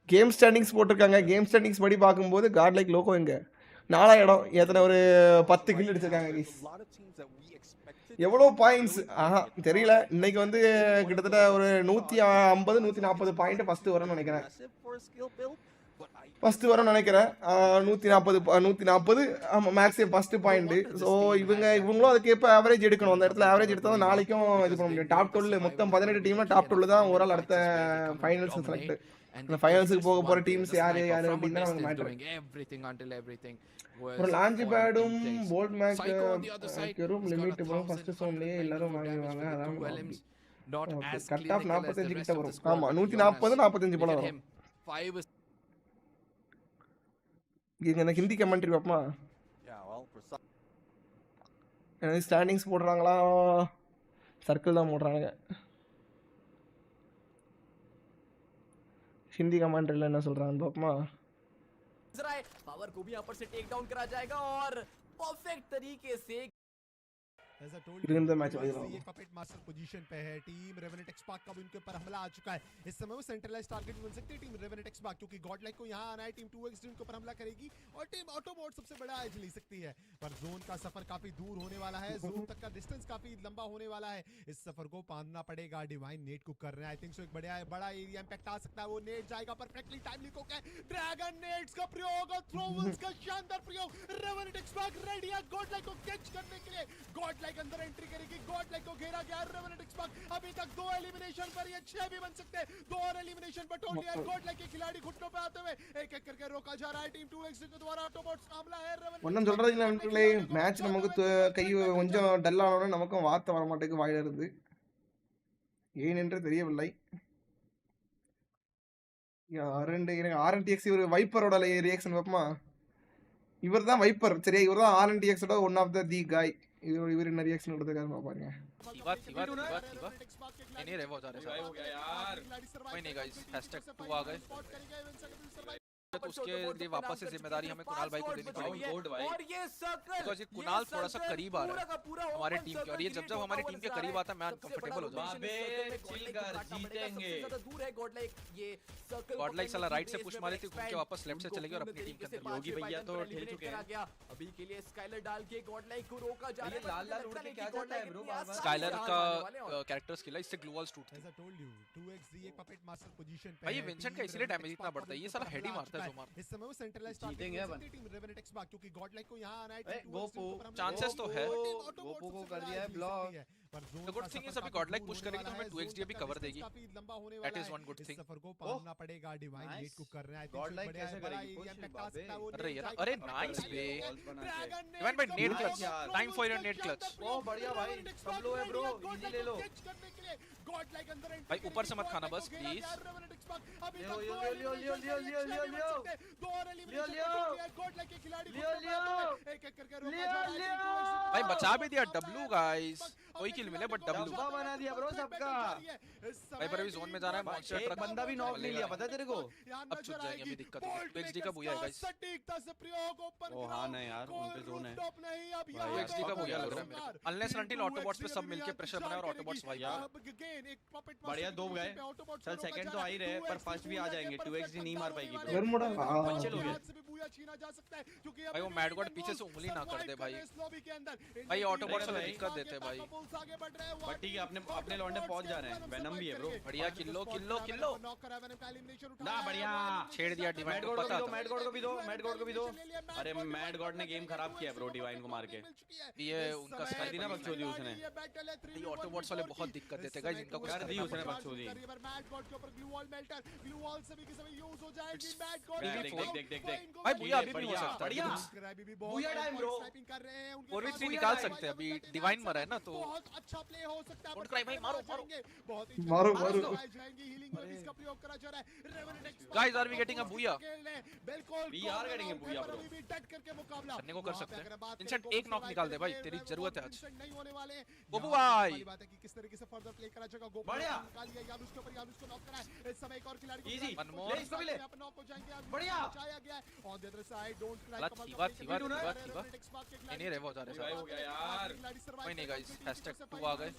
Speaker 3: கேம் ஸ்டாண்டிங்ஸ் போட்டிருக்காங்க. கேம் ஸ்டாண்டிங்ஸ் படி பார்க்கும்போது காட் லைக் லோகோ எங்க 4ஆம் இடம், எத்தனை ஒரு 10 கில் அடிச்சிருக்காங்க. எவ்வளோ பாயிண்ட்ஸ் தெரியல. இன்னைக்கு வந்து கிட்டத்தட்ட ஒரு 150 140 பாயிண்ட் ஃபர்ஸ்ட் வரும்னு நினைக்கிறேன். 140 ஆமாம் மேக்ஸிமம் ஃபர்ஸ்ட் பாயிண்ட். ஸோ இவங்களும் அதுக்கேற்ப ஆவரேஜ் எடுக்கணும். அந்த இடத்துல ஆவரேஜ் எடுத்தால் தான் நாளைக்கும் இது பண்ண முடியும். டாப் 12 மொத்தம் 18 டீம்னா டாப் 12 தான் ஒரு ஆள் அடுத்த ஃபைனல்ஸ் செலக்ட். அந்த ஃபைனல்ஸுக்கு போக போகிற டீம்ஸ் யாரு அப்படின்னு தான் அவங்க மேட்டர். ஒரு லான்ச் பேடும் போல்ட் மேக்கரும் லிமிட் ஃபர்ஸ்ட் சோன்லேயே எல்லாரும் வாங்குவாங்க. அதான் கட் ஆஃப் 45 கிட்ட வரும். ஆமாம் 140 45 போல வரும். இந்த ஹிந்தி கமெண்ட்ரி பார்ப்போமா? ஸ்டாண்டிங்ஸ் போடுறாங்களா? சர்க்கிள் தான் போடுறாங்க. हिंदी कमांडर என்ன சொல்றாங்க பாப்போமா?
Speaker 7: पावर को भी यहां पर से टेक डाउन करा जाएगा और परफेक्ट तरीके से
Speaker 4: As I told
Speaker 3: you,
Speaker 4: ये
Speaker 3: मैच
Speaker 4: पपेट मास्टर पोजीशन पे है. टीम रेवेनेंट एक्सपार्क का भी उनके ऊपर हमला आ चुका है. इस समय वो सेंट्रलाइज टारगेट बन सकती है टीम रेवेनेंट एक्सपार्क, क्योंकि गॉडलाइक को यहां आना है. टीम 2x उनके ऊपर हमला करेगी और टीम ऑटोबॉट सबसे बड़ा एज ले सकती है. पर जोन का सफर काफी दूर होने वाला है. जोन तक का डिस्टेंस काफी लंबा होने वाला है. इस सफर को बांधना पड़ेगा. डिवाइन नेट को कर रहे हैं. आई थिंक सो एक बड़ा एरिया इंपैक्ट आ सकता है. वो नेट जाएगा परफेक्टली टाइमली को क्या ड्रैगन नेट्स का प्रयोग और थ्रोवल्स का शानदार प्रयोग. रेवेनेंट एक्सपार्क रेडी है गॉडलाइक को कैच करने के लिए. गॉडलाइक अंदर एंट्री करेगी. गॉडलाइक को घेरा गया. रेवेनेंट एक्सपार्क अभी तक 2 एलिमिनेशन पर, ये 6 भी बन सकते हैं. 2 और एलिमिनेशन पर टोटली है. गॉडलाइक के खिलाड़ी घुटनों पे आते हुए एक एक करके रोका जा रहा है. टीम 2x के द्वारा ऑटोबॉट्स हमला है.
Speaker 3: ஒன்னும் சொல்றது இல்ல நண்பர்களே. மேட்ச் நமக்கு கை கொஞ்சம் டல் ஆனோட நமக்கும் வார்த்தை வர மாட்டேங்குது வாயில இருந்து. ஏன் என்று தெரியவில்லை. RNTX ஒரு வைப்பரோட ரியாக்ஷன் பாப்போமா? இவர் தான் வைப்பர். சரியா, இவர் தான் RNTX ஓட ஒன் ஆஃப் தி காய். இவர் என்ன ரியாக்ஷன் கொடுத்திருக்காரு பாருங்க.
Speaker 8: नहीं रे वो जा रहे हो गया यार. कोई नहीं गाइस, #2 आ गए. उसके लिए वापस से जिम्मेदारी हमें कुणाल भाई को देनी पड़ेगी.
Speaker 7: और ये सर्कल
Speaker 8: बिकॉज़ ये कुणाल थोड़ा सा करीब आ रहा है हमारे टीम के, और ये जब हमारे टीम के करीब आता है मैं अनकंफर्टेबल हो जाता हूं.
Speaker 7: अबे चिल कर, जीतेंगे. दूर है गॉडलाइक. ये सर्कल
Speaker 8: गॉडलाइक साला राइट से पुश मारी थी, घूम के वापस लेफ्ट से चलेगी और अपनी टीम के अंदर
Speaker 7: योगी भैया तो ठेल चुके हैं. अभी के लिए स्काइलर डाल के गॉडलाइक को रोका जा रहा है. लाल लाल उड़ के क्या जाता है ब्रो बार-बार.
Speaker 8: स्काइलर का कैरेक्टर स्किल है, इससे ग्लू वॉल्स टूटते हैं.
Speaker 4: As I told you, 2x एक पपेट मास्टर पोजीशन पे.
Speaker 8: भाई ये विंसेंट का इसलिए डैमेज इतना बढ़ता है. ये साला हेड ही मारता है जो मारता है.
Speaker 4: इस समय वो सेंट्रलाइज टारगेट टीम रेवेनेंट एक्सपार्क, क्योंकि गॉडलाइक को यहां आना है.
Speaker 7: गोपू
Speaker 8: चांसेस तो है.
Speaker 7: गोपू को कर दिया है block.
Speaker 8: The good thing is अभी गॉडलाइक पुश करेगी तो हमें 2xd अभी कवर देगी. That is one good thing.
Speaker 4: सफर को पालना पड़ेगा. डिवाइन नेट को कर रहे हैं. गॉडलाइक कैसे करेगी पुश?
Speaker 8: अरे यार, अरे नाइस बे. डिवाइन भाई net clutch. Time for your net clutch.
Speaker 7: Oh बढ़िया भाई. सब लो है ब्रो, इजी ले लो.
Speaker 4: गॉडलाइक अंदर
Speaker 8: भाई ऊपर से मत खाना बस प्लीज.
Speaker 7: लियो गॉडलाइक के खिलाड़ी एक एक करके रोका जा रहा है.
Speaker 8: भाई बचा भी दिया W गाइस. कोई किल मिले बट W
Speaker 7: बना दिया ब्रो सबका.
Speaker 8: भाई पर अभी जोन में जाना है. मॉन्स्टर
Speaker 7: एक
Speaker 8: ट्रक
Speaker 7: बंदा भी नॉक नहीं लिया, पता तेरे को.
Speaker 8: अब छूट जाएंगे, अभी दिक्कत है. 2xd का बुया है गाइस.
Speaker 7: ओ हां नहीं यार, उन पे जोन है.
Speaker 8: 2xd का बुया लग रहा है मेरे को. अनलेस अनटिल ऑटोबॉट्स पे सब मिलके प्रेशर बनाए और ऑटोबॉट्स भाई यार
Speaker 7: बढ़िया 2 गए. चल सेकंड तो आ ही रहे, पर फर्स्ट भी आ जाएंगे. 2xd नहीं मार पाएगी ब्रो.
Speaker 3: गरमुड़ा
Speaker 7: चलो
Speaker 8: भाई वो मैड गॉड पीछे से उंगली ना कर दे भाई. भाई ऑटोबॉट्स हमें दिक्कत देते हैं भाई.
Speaker 4: Wolves आगे बढ़ रहे हैं
Speaker 9: बट ठीक है अपने लौंडे पहुंच जा रहे हैं वेनम भी है ब्रो
Speaker 8: बढ़िया किल्लो
Speaker 4: नॉक करा वेनम का एलिमिनेशन उठा
Speaker 9: ना बढ़िया
Speaker 8: छेड़ दिया डिवाइन
Speaker 9: मैड
Speaker 8: को
Speaker 9: गॉड
Speaker 8: पता
Speaker 9: को
Speaker 8: था
Speaker 9: मैड गॉड को भी दो मैड गॉड को भी दो अरे मैड गॉड ने गेम खराब किया ब्रो डिवाइन को मार के
Speaker 8: ये उनका
Speaker 9: कर दी ना बकचोदी उसने
Speaker 8: ये ऑटोबॉट्स वाले बहुत दिक्कत देते हैं गाइस इनका कुछ
Speaker 9: कर दी उसने बकचोदी
Speaker 4: मैड गॉड के ऊपर glue wall melter glue wall सभी के सभी यूज हो जाएगी मैड गॉड
Speaker 9: देख
Speaker 8: भाई बुया अभी भी हो सकता है
Speaker 9: बढ़िया
Speaker 4: बुया
Speaker 9: टाइम ब्रो
Speaker 4: स्नाइपिंग कर रहे हैं उनके
Speaker 8: 4v3 निकाल सकते हैं अभी डिवाइन मरा है ना तो
Speaker 4: बहुत अच्छा प्ले हो सकता है
Speaker 8: डोंट क्राई भाई मारो
Speaker 4: बहुत ही
Speaker 3: मारो
Speaker 4: जाएंगे हीलिंग में इसका प्रयोग करा जा रहा है रेवेनेक्स
Speaker 8: guys are we getting a booyah
Speaker 4: बिल्कुल
Speaker 9: we are getting a booyah bro
Speaker 4: भी डट करके मुकाबला
Speaker 8: करने को कर सकते हैं इंसेंट एक नॉक निकाल दे भाई तेरी जरूरत है आज
Speaker 4: नहीं होने वाले
Speaker 8: गोपू भाई
Speaker 4: वाली बात है कि किस तरीके से फर्दर प्ले करा जाएगा गोपू
Speaker 9: बढ़िया
Speaker 4: निकाल लिया यानुस के ऊपर यानुस को नॉक करा है इस समय एक और खिलाड़ी
Speaker 9: इजी
Speaker 8: मनमोहन
Speaker 9: ले इसको भी ले
Speaker 4: आप नॉक हो जाएंगे
Speaker 9: बढ़िया
Speaker 4: बचाया गया है on the other side don't cry
Speaker 8: नहीं रहे बहुत सारे
Speaker 9: हो गया यार
Speaker 8: कोई नहीं गाइस #2 आ गए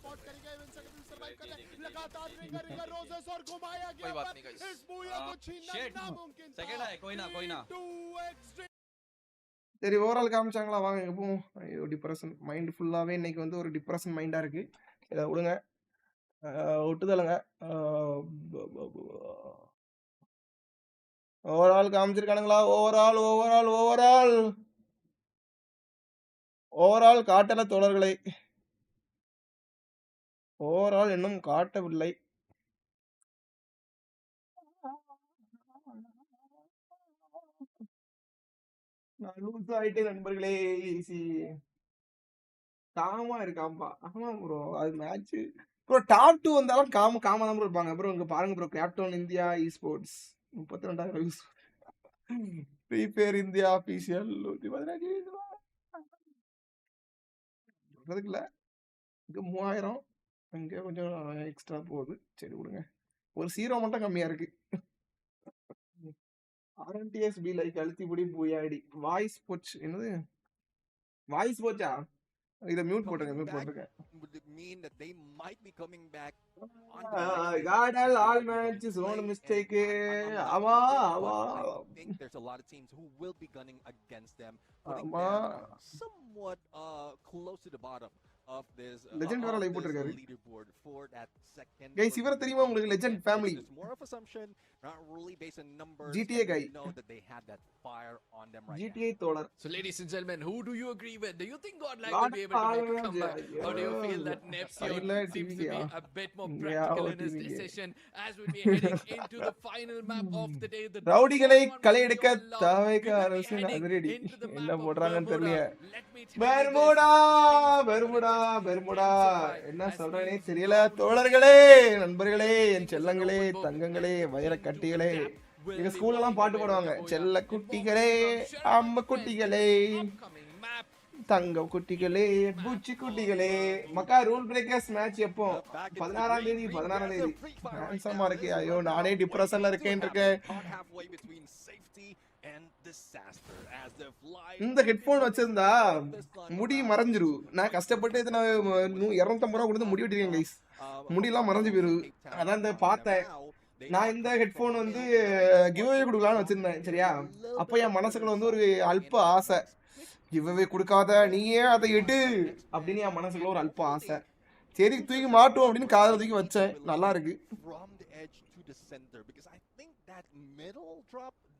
Speaker 4: लगातार रिंगर रोजेस और घुमाया गया
Speaker 8: कोई बात नहीं गाइस
Speaker 4: इस बुया को छीनना नामुमकिन था
Speaker 9: सेकंड है कोई ना
Speaker 3: சரி ஓவரால் காமிச்சாங்களா வாங்க எங்க போவோம் ஐயோ டிப்ரெஷன் மைண்ட் ஃபுல்லாவே இன்னைக்கு வந்து ஒரு டிப்ரெஷன் மைண்டா இருக்கு இதை விடுங்க விட்டுதலுங்க ஓவரால் காமிச்சிருக்கானுங்களா ஓவரால் காட்டல தோழர்களை ஓவரால் இன்னும் காட்டவில்லை நான் லூஸ் ஆயிட்டேன் நண்பர்களே காமா இருக்காம்பா ஆமா ப்ரோ அது மேட்ச் ப்ரோ டாப் 2 வந்தாலும் காமா தான் ப்ரோ இருப்பாங்க ப்ரோ இங்க பாருங்க bro captain India esports 32,000 views free fire India official 115 சொல்றதுக்கு இல்ல இங்க 3000 அங்க கொஞ்சம் எக்ஸ்ட்ரா போகுது சரி விடுங்க ஒரு 0 மட்டும் கம்மியா இருக்கு RNTX be like அழுத்திபடி பூயாடி வாய்ஸ் போச் என்னது வாய்ஸ் போச்சா இத மியூட் போட்டுருங்க
Speaker 6: would mean that they might be coming back on
Speaker 3: GodL all matches own mistake ஆமா
Speaker 6: I think there's a lot of teams who will be gunning against them putting them somewhat close to the bottom of this
Speaker 3: legend வர live போட்டுருக்காரு
Speaker 6: leaderboard for that second
Speaker 3: guys இவர தெரியுமா உங்களுக்கு legend family
Speaker 6: it's more of assumption not really based on numbers
Speaker 3: GTA guy
Speaker 6: know that they had that fire on them right
Speaker 3: GTA தோழர்
Speaker 7: So ladies and gentlemen, who do you agree with? Do you think GodL will be able to make a comeback? Or do you feel that Neptune seems to be a bit more practical in his decision as we'll be heading into the final map of the day?
Speaker 3: ரவுடிகளை களை எடுக்க தாவேக அரசு அதிரடி என்ன போடுறாங்கன்னு தெரியல Bermuda என்ன சொல்றேனே தெரியல தோழர்களே நண்பர்களே என் செல்லங்களே தங்கங்களே வயல கட்டிகளே எங்க ஸ்கூல்ல எல்லாம் பாட்டு பாடுவாங்க செல்ல குட்டிகளே அம்ம குட்டிகளே தங்கம் குட்டிகளே பூச்சி குட்டிகளே மக்கா ரூல் பிரேக்கர்ஸ் மேட்ச் எப்போ 16ஆம் தேதி ஹேண்ட்ஸமா இருக்கு ஐயோ நானே டிப்ரெஷன்ல இருக்கேன் இந்த ஹெட்போன் வச்சிருந்தா முடி மறைஞ்சிரு நான் கஷ்டப்பட்டு இதை நான் 250 ரூபா கொடுத்து முடி வெட்டிருக்கேன் கைஸ் முடியெல்லாம் மறைஞ்சு போயிரு அதான் இந்த பார்த்தேன் நான் இந்த ஹெட்போன் வந்து கிவ்அவே கொடுக்கலாம்னு வச்சிருந்தேன் சரியா அப்ப என் மனசுக்குள்ள வந்து ஒரு அல்ப ஆசை கிவ்அவே கொடுக்காத நீயே அதை எடு அப்படின்னு என் மனசுக்குள்ள ஒரு அல்ப ஆசை சரி தூக்கி மாட்டோம் அப்படின்னு காதல தூக்கி வச்சேன் நல்லா இருக்கு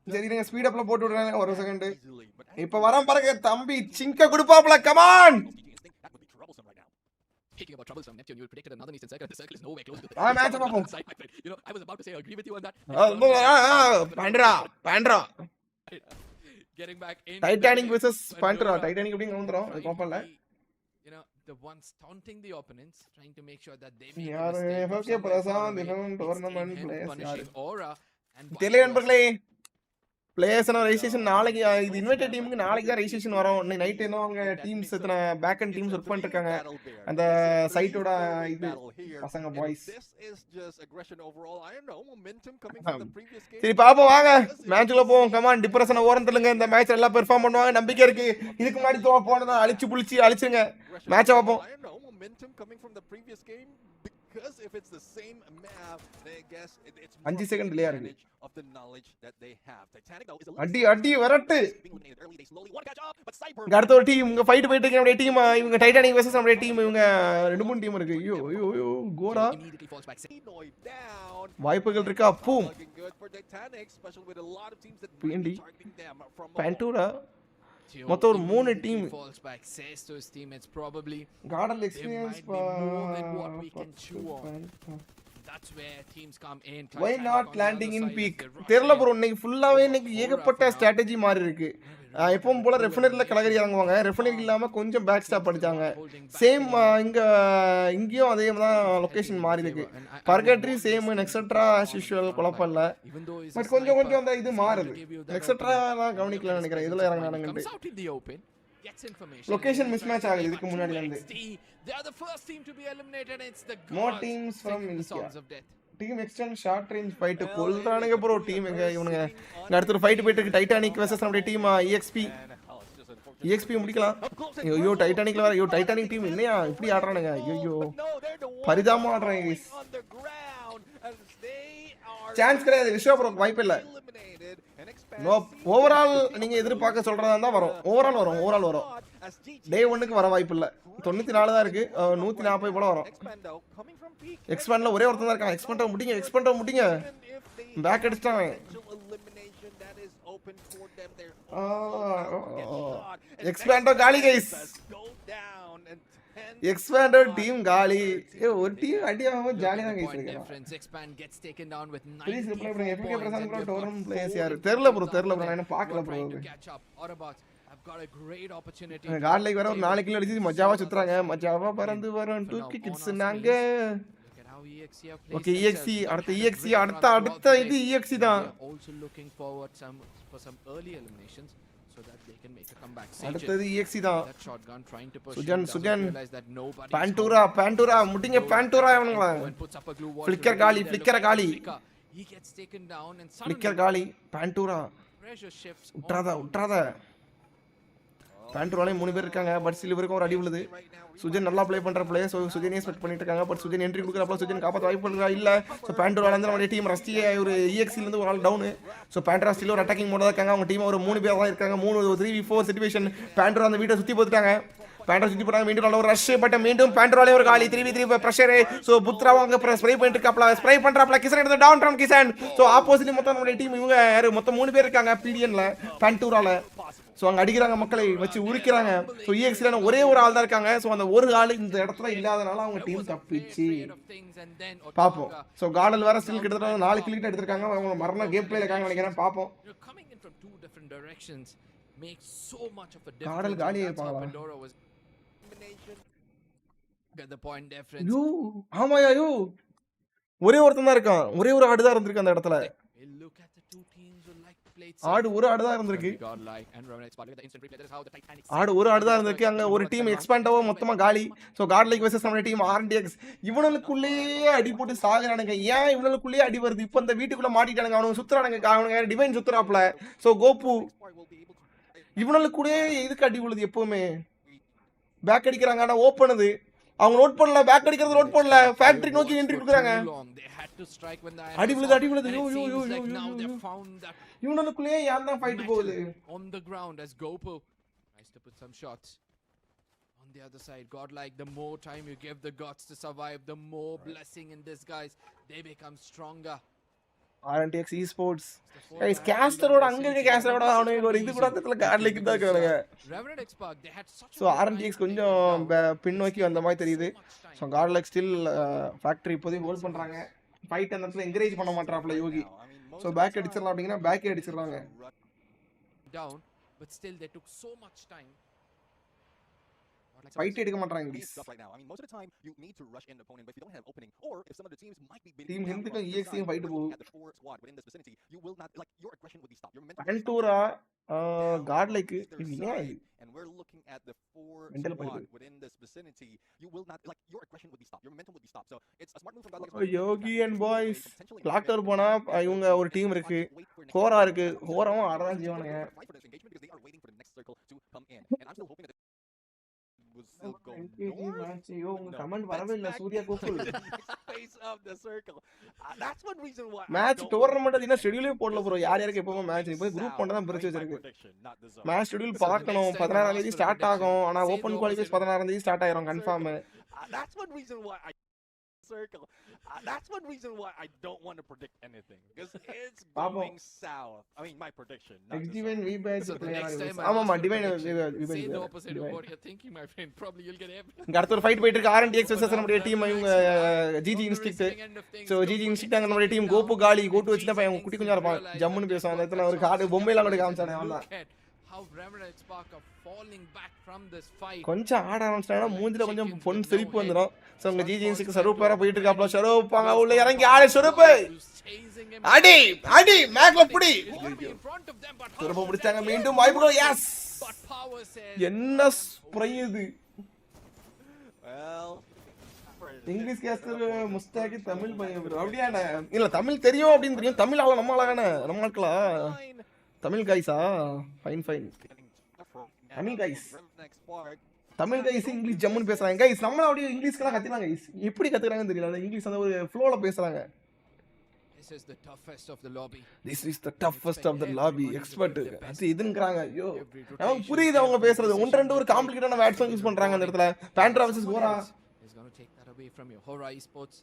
Speaker 3: சரி நீங்க ஸ்பீட் அப்ல போட்டு விடுறேன் ஒரு செகண்ட் இப்ப வரம் பாருங்க தம்பி சிங்க கொடுப்பாப்ல come on
Speaker 7: Speaking about troublesome Neptune, you predicted another Eastern circle. The circle is nowhere close to the
Speaker 3: match up.
Speaker 7: You know, I was about to say I agree with you on that.
Speaker 3: Pandra.
Speaker 7: Getting back in
Speaker 3: Titanic versus Pandra. Titanic எப்படிங்க வந்துரும் அது பாப்பல.
Speaker 7: You know, the ones taunting the opponents, trying to make sure that they make
Speaker 3: யார் FFK Prashanth different tournament players யார்
Speaker 7: aura and
Speaker 3: தெரியல நண்பர்களே players registration நாளைக்கு இது invited டீமுக்கு நாளைக்கு தான் ரெஜிஸ்ட்ரேஷன் வரும் இன்னைக்கு நைட் என்ன அவங்க டீம்ஸ் எத்தனை பேக் அண்ட் டீம்ஸ் ஒர்க் பண்ணிட்டு இருக்காங்க அந்த சைட்டோட இது பசங்க பாய்ஸ் சரி பாப்போம் வாங்க மேட்ச்ல போவோம் கமான் டிப்ரெஷனை ஓரம் தள்ளுங்க இந்த மேட்ச் எல்லாம் பெர்ஃபார்ம் பண்ணுவாங்க நம்பிக்கை இருக்கு இதுக்கு முன்னாடி போனதா அழிச்சு புளிச்சு அழிச்சுங்க மேட்சை பார்ப்போம்
Speaker 6: because if it's the same map, then I guess it's
Speaker 3: 5 second delay இருக்கு.
Speaker 6: of the knowledge that they have. Titanic though is a
Speaker 3: அடி வரட்டு.
Speaker 6: being eliminated early. They slowly want to catch up, but Cyber
Speaker 3: அடுத்த ஒரு team இங்க fight போயிட்டு இருக்கு. நம்மளுடைய team இவங்க டைட்டானிக் வெர்சஸ் நம்மளுடைய டீம் இவங்க 2-3 டீம் இருக்கு. ஐயோ கோரா
Speaker 6: immediately falls back. Pinoy down.
Speaker 3: வாய்ப்புகள் இருக்கா? Boom
Speaker 6: Looking good for Titanic, especially with a lot of teams that
Speaker 3: PND.
Speaker 6: might be targeting them from
Speaker 3: Pantura மொத்தம் ஒரு 3 team
Speaker 7: falls back, says to his teammates probably
Speaker 3: GodL
Speaker 7: there
Speaker 3: experience
Speaker 7: might be more than what we can chew on. That's where teams come in.
Speaker 3: Why
Speaker 7: Titanic
Speaker 3: not
Speaker 7: on the
Speaker 3: landing
Speaker 7: other
Speaker 3: in
Speaker 7: side
Speaker 3: peak?
Speaker 7: as they rush
Speaker 3: தெரியல
Speaker 7: in.
Speaker 3: Bro, இன்னைக்கு ஃபுல்லாவே இன்னைக்கு ஏகப்பட்ட strategy மாறி இருக்கு. எப்பவும் போல ரெஃபினரில கலகரி இறங்குவாங்க. Refinery இல்லாம கொஞ்சம் பேக் ஸ்டாப் அடிச்சாங்க. சேம் இங்கேயும் அதே தான் லொகேஷன் மாறி இருக்கு. பர்கட்ரி சேம் எக்ஸெட்ரா ஆஸ் யூஷுவல் குழப்பம் இல்ல. பட் கொஞ்சம் அந்த இது மாறுது. எக்ஸெட்ரா நான் கவனிக்கல நினைக்கிறேன். இதுல இறங்குனாங்கன்னு லொகேஷன் மிஸ்மேட்ச் ஆகுது இதுக்கு முன்னாடி வந்து.
Speaker 7: They are the first team to be eliminated. It's the
Speaker 3: More
Speaker 7: gods
Speaker 3: teams from
Speaker 7: singing the
Speaker 3: India.
Speaker 7: songs of death.
Speaker 3: Team extend short range fight கொல்றானுங்க ப்ரோ டீம் எங்க இவனுங்க. அடுத்த ஒரு ஃபைட் போயிட்டு இருக்கு. டைட்டானிக் வெர்சஸ் நம்மளுடைய டீம் EXP முடிக்கலாம். ஐயோ டைட்டானிக்ல வர டைட்டானிக் டீம் என்னையா இப்படி ஆடுறானுங்க? ஐயோ பரிதாபமா ஆடுறாங்க गाइस. சான்ஸ் கிடையாது. விஸ்வா ப்ரோ வாய்ப்பு இல்ல. நோ ஓவரால் நீங்க எதிர்பார்க்க சொல்றதா இருந்தா வரும். ஓவரால் வரும். டே 1க்கு வர வாய்ப்பு இல்ல. 94 தான் இருக்கு. 140 போல வரும். எக்ஸ்பேண்ட்ல ஒரே ஒருத்தன் தான் இருக்கான். எக்ஸ்பேண்ட முடிங்க. பேக் அடிச்சிட்டாங்க. எக்ஸ்பேண்டோ காலி गाइस. எக்ஸ்பேண்டோ டீம் காலி. ஒரு டீம் அடியாம ஜாலியா தான் गाइस இருக்கு. ப்ளீஸ் ரிப்ளை பண்ணுங்க. FFMAI Prashanth bro tournament players யாரு? தெரியல ப்ரோ நான் என்ன பார்க்கல ப்ரோ. காட்லைக் வேற ஒரு 4 கிலோ அடிச்சு மஜாவா சுத்துறாங்க. மஜாவா பறந்து வரோம் 2 கிட்ஸ் நாங்க. ஓகே EXC அடுத்த இது EXC தான்.
Speaker 7: also looking forward for some early eliminations so that they can make a comeback.
Speaker 3: அடுத்தது EXC தான்.
Speaker 7: That shotgun trying to push.
Speaker 3: Sujan
Speaker 7: realize that nobody
Speaker 3: பாண்டூரா முடிங்க. பாண்டூரா இவனுங்களா? ஃபிளிக்கர் காலி.
Speaker 7: He gets taken down and
Speaker 3: Flicker காலி. பாண்டூரா
Speaker 7: pressure shifts.
Speaker 3: உட்றாத பாண்டூராலே 3 பேர் இருக்காங்க. பட் சில்வருக்கு ஒரு அடி விழுது. சுஜன் நல்லா ப்ளே பண்ற பிளேயர். சோ சுஜனே எக்ஸ்பெக்ட் பண்ணிட்டு இருக்காங்க. பட் சுஜன் என்ட்ரி கொடுக்கறப்ப சுஜன் காப்பாத்த வாய்ப்பு இல்ல. சோ பாண்டூரால இருந்து நம்ம டீம் ரஸ்டி ஒரு EXC ல இருந்து ஒரு ஆள் டவுன். சோ பாண்டூரா ஸ்டில் ஒரு அட்டாக்கிங் மோட்ல இருக்காங்க. அவங்க டீம் ஒரு 3 பேர் தான் இருக்காங்க. 3-3v4 situation. பாண்டூரா அந்த வீட்டை சுத்தி போட்டுட்டாங்க. பாண்டூரா சுத்தி போறாங்க. மீண்டும் ஒரு ரஷ். பட் மீண்டும் பாண்டூராலே ஒரு காலி. 3v3 pressure. சோ புத்ராவ அங்க ஸ்ப்ரே பண்ணிட்டு இருக்காப்ல. ஸ்ப்ரே பண்றாப்ல. கிசன் எடுத்து down from Kishan. So opposite மொத்தம் நம்ம டீம் இவங்க மொத்தம் 3 பேர் இருக்காங்க PDN-ல பாண்டூரால. சோ அங்க அடிக்கிறாங்க. மக்களை வச்சு உரிக்கிறாங்க. சோ EXC-ல ஒரே ஒரு ஆள் தான் இருக்காங்க. சோ அந்த ஒரு ஆள் இந்த இடத்துல இல்லாதனால அவங்க டீம் தப்பிச்சு. பாப்போம். சோ GodL வேற ஸ்டில் கிட்டத்தட்ட 4 கில் எடுத்துட்டாங்க. அவங்க மரண கேம் பிளேல இருக்காங்க நினைக்கிறேன். பாப்போம்.
Speaker 7: coming in from 2 different directions makes so much of a difference.
Speaker 3: GodL காலியே பாங்களா?
Speaker 7: Pandora was get the point difference.
Speaker 3: ஆமாயா ஒரே ஒருத்தன் தான் இருக்கான். ஒரே ஒரு ஆடு தான் இருந்திருக்கு அந்த இடத்துல.
Speaker 7: Look at the two teams who like played
Speaker 3: ஆடு ஒரு ஆடு தான் இருந்திருக்கு. ஆடு ஒரு ஆடு தான் இருந்திருக்கு. அங்க ஒரு டீம் எக்ஸ்பேண்டாவோ மொத்தமா காலி. சோ GodL வெர்சஸ் நம்ம டீம் RNTX. இவனுக்குள்ளேயே அடி போட்டு சாகுறானுங்க. ஏன் இவனுக்குள்ளேயே அடி வருது? இப்போ அந்த வீட்டுக்குள்ள மாட்டிட்டானுங்க. அவனுங்க சுத்துறானுங்க. அவனுங்க டிவைன் சுத்துறாப்ல. சோ கோபு இவனுக்குள்ளேயே எதுக்கு அடி விழுது? எப்பவுமே பேக் அடிக்கிறாங்க. ஆனா ஓப்பன் அது அவங்க நோட் பண்ணல. பேக் அடிக்கிறது நோட் பண்ணல. ஃபேக்டரி நோக்கி என்ட்ரி கொடுக்குறாங்க. அடி விழுது. இவனுக்குள்ளேயே ஏன் தான் ஃபைட் போகுது?
Speaker 7: on the ground as Gopu tries to put some shots on the other side. GodL, the more time you give the gods to survive, the more blessing in disguise they become stronger.
Speaker 3: RNTX esports guys casteroட அங்க இருக்க casteroட அவனுக்கு ஒரு இது கூட அந்த GodL தான் இருக்காங்க. So RNTX கொஞ்சம் பின்னோக்கி வந்த மாதிரி தெரியுது. சோ GodL ஸ்டில் ஃபேக்டரி இப்போதைக்கு ஹோல்ட் பண்றாங்க. ஃபைட் அந்த இடத்துல என்கரேஜ் பண்ண மாட்டறாப்ல யோகி. சோ பேக் அடிச்சிரலாம் அப்படினா பேக்கே அடிச்சிராங்க.
Speaker 7: down but still they took so much time.
Speaker 3: Fight எடுக்க மாட்டறாங்க guys.
Speaker 6: right now. I mean most of the time you need to rush in the opponent but if you don't have opening or if some of the teams might be
Speaker 3: team ஹிந்துக்கு EXC fight போகும்.
Speaker 6: at the 4 squad within this vicinity you will not like your aggression would be stopped. Your mental
Speaker 3: Pantura GodL
Speaker 6: and we're looking at the 4 squad within this vicinity you will not like your aggression would be stopped. Your mental would be stopped. So it's a smart move from GodL.
Speaker 3: Yogi and boys clock tower போனா இவங்க ஒரு team இருக்கு. ஹோரா இருக்கு. ஹோராவும் ஆடதான் செய்வானுங்க.
Speaker 6: still go north.
Speaker 3: ஐயோ உங்க comment வரவே இல்ல Surya Gokul
Speaker 6: Face of the circle. That's one reason why.
Speaker 3: Match tournament அதுனா ஷெட்யூலே போடல ப்ரோ. யார் யாருக்கு எப்பவும் மேட்ச் இப்போ குரூப் பண்ண தான் பிரிச்சு வச்சிருக்கு. மேட்ச் ஷெட்யூல் பார்க்கணும். 16 ஆம் தேதி ஸ்டார்ட் ஆகும். ஆனா ஓபன் குவாலிஃபைஸ் 16 ஆம் தேதி ஸ்டார்ட் ஆயிரும் confirm.
Speaker 6: That's one reason why I circle. That's one reason why I don't want to predict anything because it's going south. I mean, my prediction.
Speaker 3: Divine we badge player.
Speaker 2: ஆமாமா
Speaker 3: Divine
Speaker 7: say the opposite of what you're thinking, my friend. Probably you'll get everything.
Speaker 3: அடுத்த ஒரு ஃபைட் போயிட்டு இருக்கு. RNTX versus நம்மளுடைய team இவங்க GG Instinct. So GG Instinct அங்க நம்மளுடைய டீம் கோப்பு காலி கோட்டு வச்சிட்டா பையன் குட்டி கொஞ்சம் இருப்பான். ஜம்முன்னு பேசுவான். அந்த இடத்துல ஒரு கார்டு பொம்மையில கூட காமிச்சானே அவன்தான்.
Speaker 7: How Remnant Spark are falling back from this fight.
Speaker 3: கொஞ்சம் ஆட ஆரம்பிச்சானா மூஞ்சில கொஞ்சம் பொன் சிரிப்பு வந்துரும். சோ உங்க GG Instinct சரூப் வேற போயிட்டு இருக்காப்ல. சரூப் பாங்க உள்ள இறங்கி ஆளே சரூப். அடி அடி மேக்ல புடி. சரூப் முடிச்சாங்க மீண்டும் வாய்ப்புகள். எஸ் என்ன ஸ்ப்ரே இது. இங்கிலீஷ் கேஸ்டர் முஸ்தாகி தமிழ் பையன் ப்ரோ. அப்படியானே இல்ல தமிழ் தெரியும் அப்படின்னு தெரியும். தமிழ் ஆள நம்ம ஆளானே நம்ம ஆட்களா தமிழ் கைஸா fine Tamil guys Tamil guys English ஜம்முன்னு பேசுறாங்க கைஸ். நம்மள அப்படியே இங்கிலீஷ்லாம் கத்துறாங்க கைஸ். எப்படி கத்துறாங்கன்னு தெரியல. இங்கிலீஷ் அந்த ஒரு ஃப்ளோல பேசுறாங்க.
Speaker 7: This is the toughest of the lobby.
Speaker 3: This is the toughest of the lobby. Expert அது இதுங்கறாங்க. ஐயோ நமக்கு புரியுது அவங்க பேசுறது. ஒன்று ரெண்டு ஒரு காம்ப்ளிகேட்டான வேர்ட்ஸ் யூஸ் பண்றாங்க அந்த இடத்துல. பேண்ட்ரா வெர்சஸ் கோரா
Speaker 7: is going to take that away from your Hora Esports.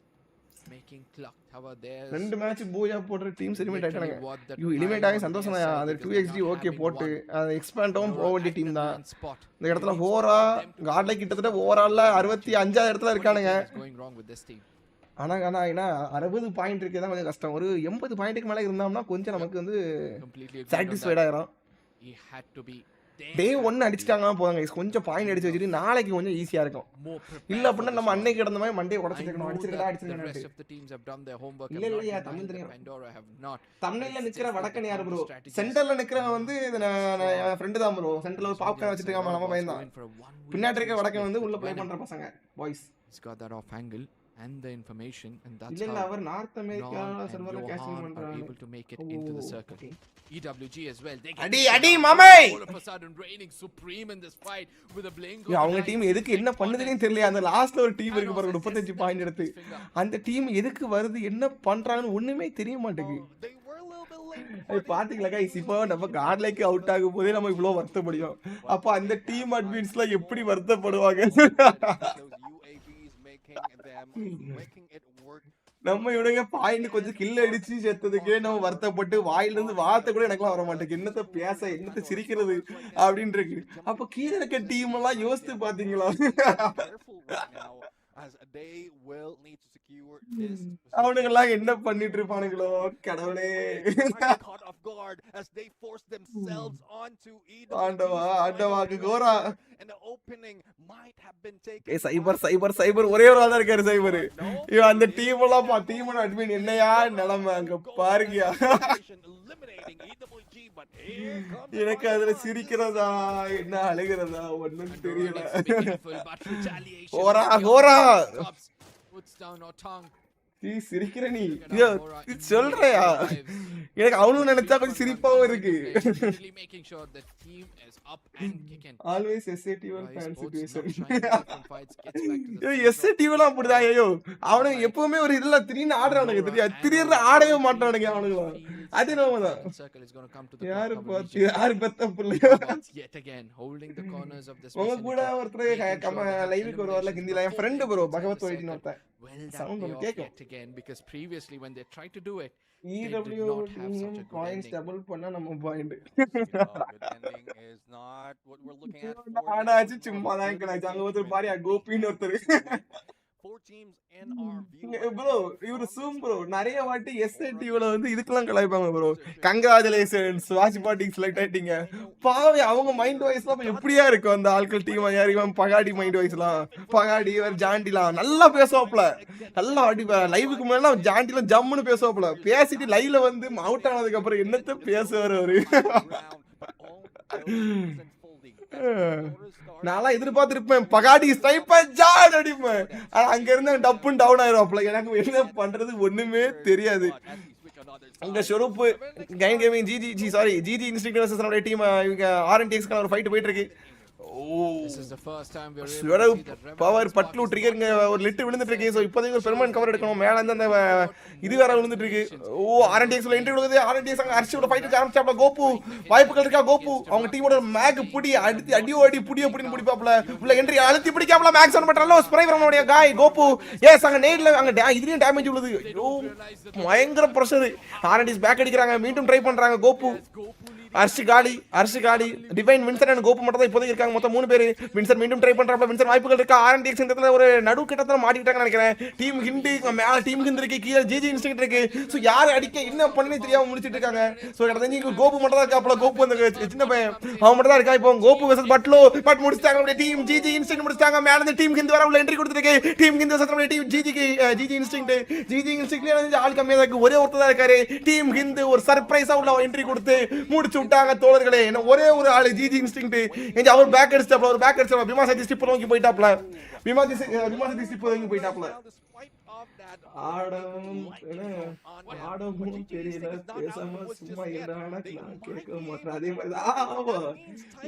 Speaker 7: Making clock tower there.
Speaker 3: ரெண்டு மேட்ச் பூயா போடுற டீம் எலிமினேட் ஆயிட்டாங்க. யூ எலிமினேட் ஆகி சந்தோஷம். அந்த 2xd ஓகே போட்டு அது எக்ஸ்பேண்டும் ஓவர்டி டீம் தான். இந்த இடத்துல ஹோரா காட்ல கிட்டத்தட்ட ஓவரால்ல 65 இடத்துல இருக்கானுங்க. ஆனா என்ன 60 பாயிண்ட் இருக்கே தான் கொஞ்சம் கஷ்டம். ஒரு 80 பாயிண்ட்க்கு மேல இருந்தாம்னா கொஞ்சம் நமக்கு வந்து சாட்டிஸ்ஃபைட் ஆயிரும்.
Speaker 7: He had to be
Speaker 3: டே 1 அடிச்சிட்டாங்கன்னா போவாங்க. கொஞ்சம் பாயிண்ட் அடிச்சு வச்சிட்டு நாளைக்கு கொஞ்சம் ஈஸியா இருக்கும். இல்ல அப்படின்னா நம்ம அன்னைக்கு கிடந்த மாதிரி மண்டே உடைச்சிருக்கணும். அடிச்சிருக்கா இல்ல இல்லையா தமிழ் தெரியும். தமிழ்ல நிக்கிற வடக்கன் யாரு ப்ரோ? சென்டர்ல நிக்கிறவன் வந்து என் ஃப்ரெண்டு தான் ப்ரோ. சென்டர்ல ஒரு பாப்கார்ன் வச்சிட்டு இருக்காம நம்ம பையன் தான். பின்னாடி இருக்க வடக்கன் வந்து உள்ள ப்ளே பண்ற பசங்க boys.
Speaker 7: and the information and that's
Speaker 3: இல்ல அவர் நார்த் அமெரிக்கா சர்வர்ல கேஷிங் பண்றாங்க.
Speaker 7: able to make it into the circle. EWG as well. They
Speaker 3: அடி மாமே
Speaker 7: all of a sudden reigning supreme in this fight with a blink.
Speaker 3: அவங்க team எதுக்கு என்ன பண்ணுதுன்னே தெரியல. அந்த லாஸ்ட்ல ஒரு டீம் இருக்கு பாருங்க 35 பாயிண்ட் எடுத்து. அந்த டீம் எதுக்கு வருது என்ன பண்றாங்கன்னு ஒண்ணுமே தெரிய மாட்டேங்குது. அது பாத்தீங்களா கைஸ் இப்போ நம்ம காட்லைக்கு அவுட் ஆகும் போதே நம்ம இவ்ளோ வருத்தப்படுவோம். அப்ப அந்த டீம் அட்மின்ஸ்லாம் எப்படி வருத்தப்படுவாங்க. நம்ம இவனுங்க பாயிண்ட் கொஞ்சம் கில் அடிச்சு செத்ததுக்கே நம்ம வருத்தப்பட்டு வாயில இருந்து வார்த்தை கூட எனக்குலாம் வர மாட்டேங்குது. என்னத்த பேச என்னத்த சிரிக்கிறது அப்படின்னு இருக்கு. அப்ப கீழே இருக்க டீம் எல்லாம் யோசித்து பாத்தீங்களா? அவனுங்கெல்லாம் என்ன பண்ணிட்டு இருப்பானுங்களோ கடவுளே. ஆண்டவா கோரா சைபர் ஒரே ஒரு ஆளா இருக்காரு. சைபர் அந்த டீம் எல்லாம் டீமோட அட்மின் என்னையா நிலைமை அங்க பாருங்க. எனக்கு அதுல சிரிக்கிறதா என்ன அழுகிறதா ஒண்ணும் தெரியல. ஹோரா நீ சிரிக்கிற நீ சொல்றியா? எனக்கு அவனும் நினைச்சா கொஞ்சம் சிரிப்பாவும் இருக்கு. ஆல்வேஸ் எஸ்ஏடிவல் ஃபேன் சிச்சுவேஷன். எஸ்ஏடிவல் அப்படிதான். ஐயோ அவனுக்கு எப்பவுமே ஒரு இதுல திடீர்னு ஆடுறானுங்க. திடீர்னு ஆடவே மாட்டானுங்க அவனுங்களா. அது நம்மதான் யாரு பெத்த பிள்ளையோ. உங்க கூட ஒருத்தர் லைவுக்கு வருவார்ல ஹிந்தில என் ஃப்ரெண்டு ப்ரோ பகவத் வைட்டின்னு ஒருத்தன். சவுண்ட் ஒன்னு கேக்கும்.
Speaker 7: because previously when they tried to do it
Speaker 3: EW points double பண்ணா நம்ம point.
Speaker 6: is not what we're looking at.
Speaker 3: ஆடாச்சு சும்மா தான் கிடக்கு. அங்க ஒருத்தர் பாரியா கோபின்னு ஒருத்தர்.
Speaker 6: 4 teams in our view.
Speaker 3: bro இவரு சூம் bro நிறைய வாட்டி எஸ்ஏடில வந்து இதுக்கெல்லாம் கலாய்ப்பாங்க bro. கங்க்ராச்சுலேஷன்ஸ் வாட்ச் பார்ட்டிக்கு செலக்ட் ஆயிட்டீங்க. பாவே அவங்க மைண்ட் வாய்ஸ்லாம் எப்படியா இருக்கும் அந்த ஆட்கள் டீம். யார் இவன் பகாடி மைண்ட் வாய்ஸ்லாம் பகாடி இவர் ஜாண்டிலாம் நல்லா பேசுவாப்ல. நல்லா ஆடி லைவுக்கு முன்னாடி ஜாண்டிலாம் ஜம்முன்னு பேசுவாப்ல. பேசிட்டு லைவ்ல வந்து அவுட் ஆனதுக்கு அப்புறம் என்னத்த பேசுவாரு அவரு. நான் எதிர்பார்த்திருப்பேன் பகாடி ஸ்னைப்பர் ஜாட் அடிப்பேன். ஆனா அங்க இருந்து டப்புன்னு டவுன் ஆயிரும். எனக்கு என்ன பண்றது ஒண்ணுமே தெரியாது. அங்க ஷொரூப் GG Instinct வெர்சஸ் நம்மளுடைய டீம் இவங்க RNTX ஒரு ஃபைட் போயிட்டு இருக்கு.
Speaker 5: This is the first time we're able to see that
Speaker 3: power பட்லு ட்ரிகர்ங்க ஒரு லிட் விழுந்துட்டு இருக்கு. சோ இப்போதைக்கு ஒரு பெர்மனன்ட் கவர் எடுக்கணும். மேல இருந்து அந்த இது வேற விழுந்துட்டு இருக்கு. RNTX ல என்ட்ரி கொடுக்குது. RNTX அங்க அர்ஷியோட ஃபைட் ஆரம்பிச்சாப்ல. கோபு வாய்ப்புகள் இருக்கா? கோபு அவங்க டீமோட மேக் புடி அடி புடிய புடின்னு பிடிப்பாப்ல. உள்ள என்ட்ரி அழுத்தி பிடிக்காப்ல. மேக்ஸ் ஆன் பண்றானோ ஸ்ப்ரே பண்ணனுடைய காய் கோபு. எஸ் அங்க நேட்ல அங்க இதுலயும் டேமேஜ் விழுது. பயங்கர பிரஷர். RNTX back அடிக்கறாங்க. மீண்டும் ட்ரை பண்றாங்க. கோபு அர்ஷி காலி டிவைன் வின்சர் அண்ட் கோபு மட்டும் தான் இப்போதைக்கு இருக்காங்க. மொத்தம் 3 பேர். வின்சர் மீண்டும் ட்ரை பண்றாப்ல. வின்சர் வாய்ப்புகள் இருக்கா? RNTX இந்த இடத்துல ஒரு நடு கிட்டத்தட்ட மாட்டிட்டாங்கன்னு நினைக்கிறேன். டீம் ஹிண்ட் மேல டீம் ஹிண்ட் இருக்கு. கீழ ஜிஜி இன்ஸ்டிங்க்ட் இருக்கு. சோ யார் அடிக்க என்ன பண்ணனே தெரியாம முடிச்சிட்டு இருக்காங்க. சோ இடத்துல கோபு மட்டும் தான் இருக்காப்ல. கோபு அந்த சின்ன பையன் அவன் மட்டும் தான் இருக்கா. இப்போ கோபு வெர்சஸ் பட்லோ பட் முடிச்சாங்க. அப்படியே டீம் ஜிஜி இன்ஸ்டிங்க்ட் முடிச்சாங்க. மேல இருந்து டீம் ஹிண்ட் வர உள்ள என்ட்ரி கொடுத்திருக்கு. டீம் ஹிண்ட் வெர்சஸ் அப்படியே டீம் ஜிஜி இன்ஸ்டிங்க்ட்ல ஆள் கம்மியா தான் இருக்கு. ஒரே ஒருத்தர் தான் இருக்காரு. டீம் ஹிண்ட் ஒரு சர்ப்ரைஸா உள்ள என்ட்ரி கொடுத்து முடிச்சு விட்டாங்க தோழர்களே. என்ன ஒரே ஒரு ஆளு ஜிஜி இன்ஸ்டிங்க்ட் எங்க அவர் பேக் அடிச்சாப்ல. ஒரு பேக் அடிச்சா விமாசதி ஸ்டிப் நோக்கி போயிட்டாப்ல. விமாசதி ஸ்டிப் நோக்கி போயிட்டாப்ல. ஆடவும் தெரியல பேசாம சும்மா என்னடா நான் கேட்க மாட்டேன். அதே மாதிரி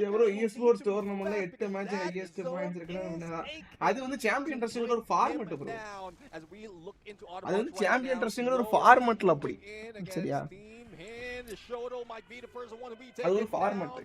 Speaker 3: எவ்வளோ eSports டோர்னமெண்ட்ல 8 மேட்ச் ஹையஸ்ட் பாயிண்ட்ஸ் இருக்குன்னா அது வந்து சாம்பியன் ட்ரெஸ்ங்கிற ஒரு ஃபார்மட் ப்ரோ. அது வந்து சாம்பியன் ட்ரெஸ்ங்கிற ஒரு ஃபார்மட்ல அப்படி சரியா? அது ஒரு ஃபார்மட்.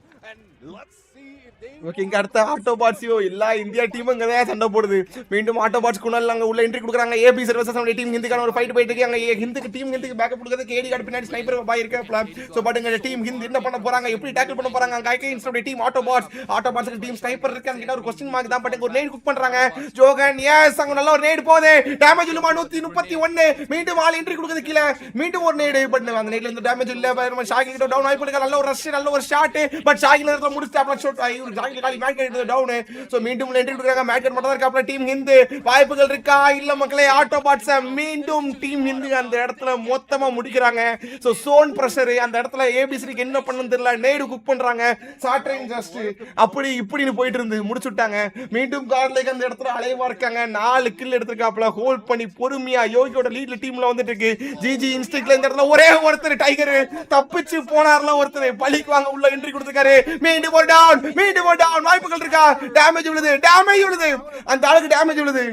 Speaker 3: ஓகே இங்க அடுத்த ஆட்டோபாட்ஸியோ எல்லா இந்தியா டீமும் இங்க தான் சண்டை போடுது. மீண்டும் ஆட்டோபாட்ஸ் குணால் அங்க உள்ள என்ட்ரி கொடுக்குறாங்க. ABZ வெர்சஸ் நம்ம டீம் ஹிந்துக்கான ஒரு ஃபைட் போயிட்டு இருக்கு. அங்க ஹிந்துக்கு டீம் ஹிந்துக்கு பேக்கப் கொடுக்குறது கேடி கார்டு பின்னாடி ஸ்னைப்பர் பாய் இருக்காப்ல. சோ பட் இங்க டீம் ஹிந்த் என்ன பண்ண போறாங்க? எப்படி டேக்கிள் பண்ண போறாங்க? அங்க ஐகே இன்ஸ்டோட டீம் ஆட்டோபாட்ஸ்க்கு டீம் ஸ்னைப்பர் இருக்கு. அங்க ஒரு क्वेश्चन மார்க் தான். பட் ஒரு நேட் குக் பண்றாங்க. ஜோகன் எஸ் அங்க நல்ல ஒரு நேட் போதே. டேமேஜ் இல்லமா 131. மீண்டும் ஆல் என்ட்ரி கொடுக்குது கீழ. மீண்டும் ஒரு நேட். பட் அந்த நேட்ல இருந்து டேமேஜ் இல்ல. ஷாகி கிட்ட டவுன் ஆயிடுது. நல்ல ஒரு ரஷ் நல்ல ஒரு ஷாட். பட் ஷாகில இருந்து முடிச்சாப்ல. ஷாட் இவரு ஷாகி காலி மேட் கிட்ட டவுன். சோ மீண்டும் என்ட்ரி கொடுக்குறாங்க. மேட் மட்டும் தான் இருக்காப்ல. டீம் ஹிந்த் வாய்ப்புகள் இருக்கா? இல்ல மக்களே. ஆட்டோபாட்ஸ் மீண்டும் டீம் ஹிந்த் அந்த இடத்துல மொத்தமா முடிக்கிறாங்க. சோ சோன் பிரஷர் அந்த இடத்துல ABCக்கு என்ன பண்ணனும் தெரியல. நேடு குக் பண்றாங்க. சாட்ரைன் ஜஸ்ட் அப்படி இப்படின்னு போயிட்டு இருந்து முடிச்சு விட்டாங்க. மீண்டும் கார்லேக் அந்த இடத்துல அலைவா இருக்காங்க. 4 கில் எடுத்துக்காப்ல. ஹோல்ட் பண்ணி பொறுமையா யோகியோட லீட்ல டீம்ல வந்துட்டு இருக்கு. ஜிஜி இன்ஸ்டிங்க்ட்ல இந்த இடத்துல ஒரே ஒருத்தர் டைகர் தப்பிச்சு போனார்ல. ஒருத்தர் பலிக்கு வாங்க உள்ள என்ட்ரி கொடுத்துருக்காரு. மீண்டும் ஒரு டவுன் வாய்ப்புகள் இருக்கா? டேமேஜ் விழுது. அந்த ஆளுக்கு டேமேஜ் விழுது.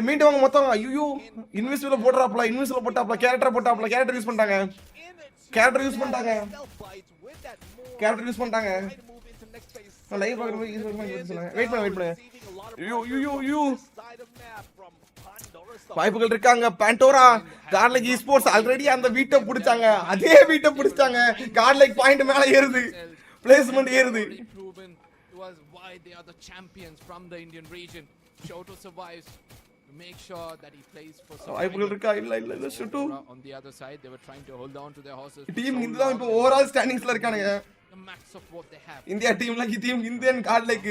Speaker 3: மீண்டும் அவங்க மொத்தம் ஐயோ இன்விசிபிள் போட்டாப்ல. கேரக்டர் யூஸ் பண்ணிட்டாங்க. லைவ் பார்க்கும்போது வெயிட் பண்ணு. ஐயோ வாய்ப்புகள் இருக்காங்க. பாண்டோரா கார்லைக் eSports ஆல்ரெடி அந்த வீட்டை பிடிச்சாங்க. அதே வீட்டை பிடிச்சாங்க. கார்லைக் பாயிண்ட் மேல ஏறுது. பிளேஸ்மென்ட் ஏறுது.
Speaker 5: Why they are the champions from the Indian region. Shoto survives to make sure that he plays for some.
Speaker 3: வாய்ப்புகள் இருக்கா? இல்ல shoot.
Speaker 5: On the other side they were trying to hold on to their horses.
Speaker 3: Team Hind தான் இப்போ overall ஸ்டாண்டிங்ஸ்ல இருக்கானுங்க.
Speaker 5: The max of what they have.
Speaker 3: India டீம்ல team Hind and Godlike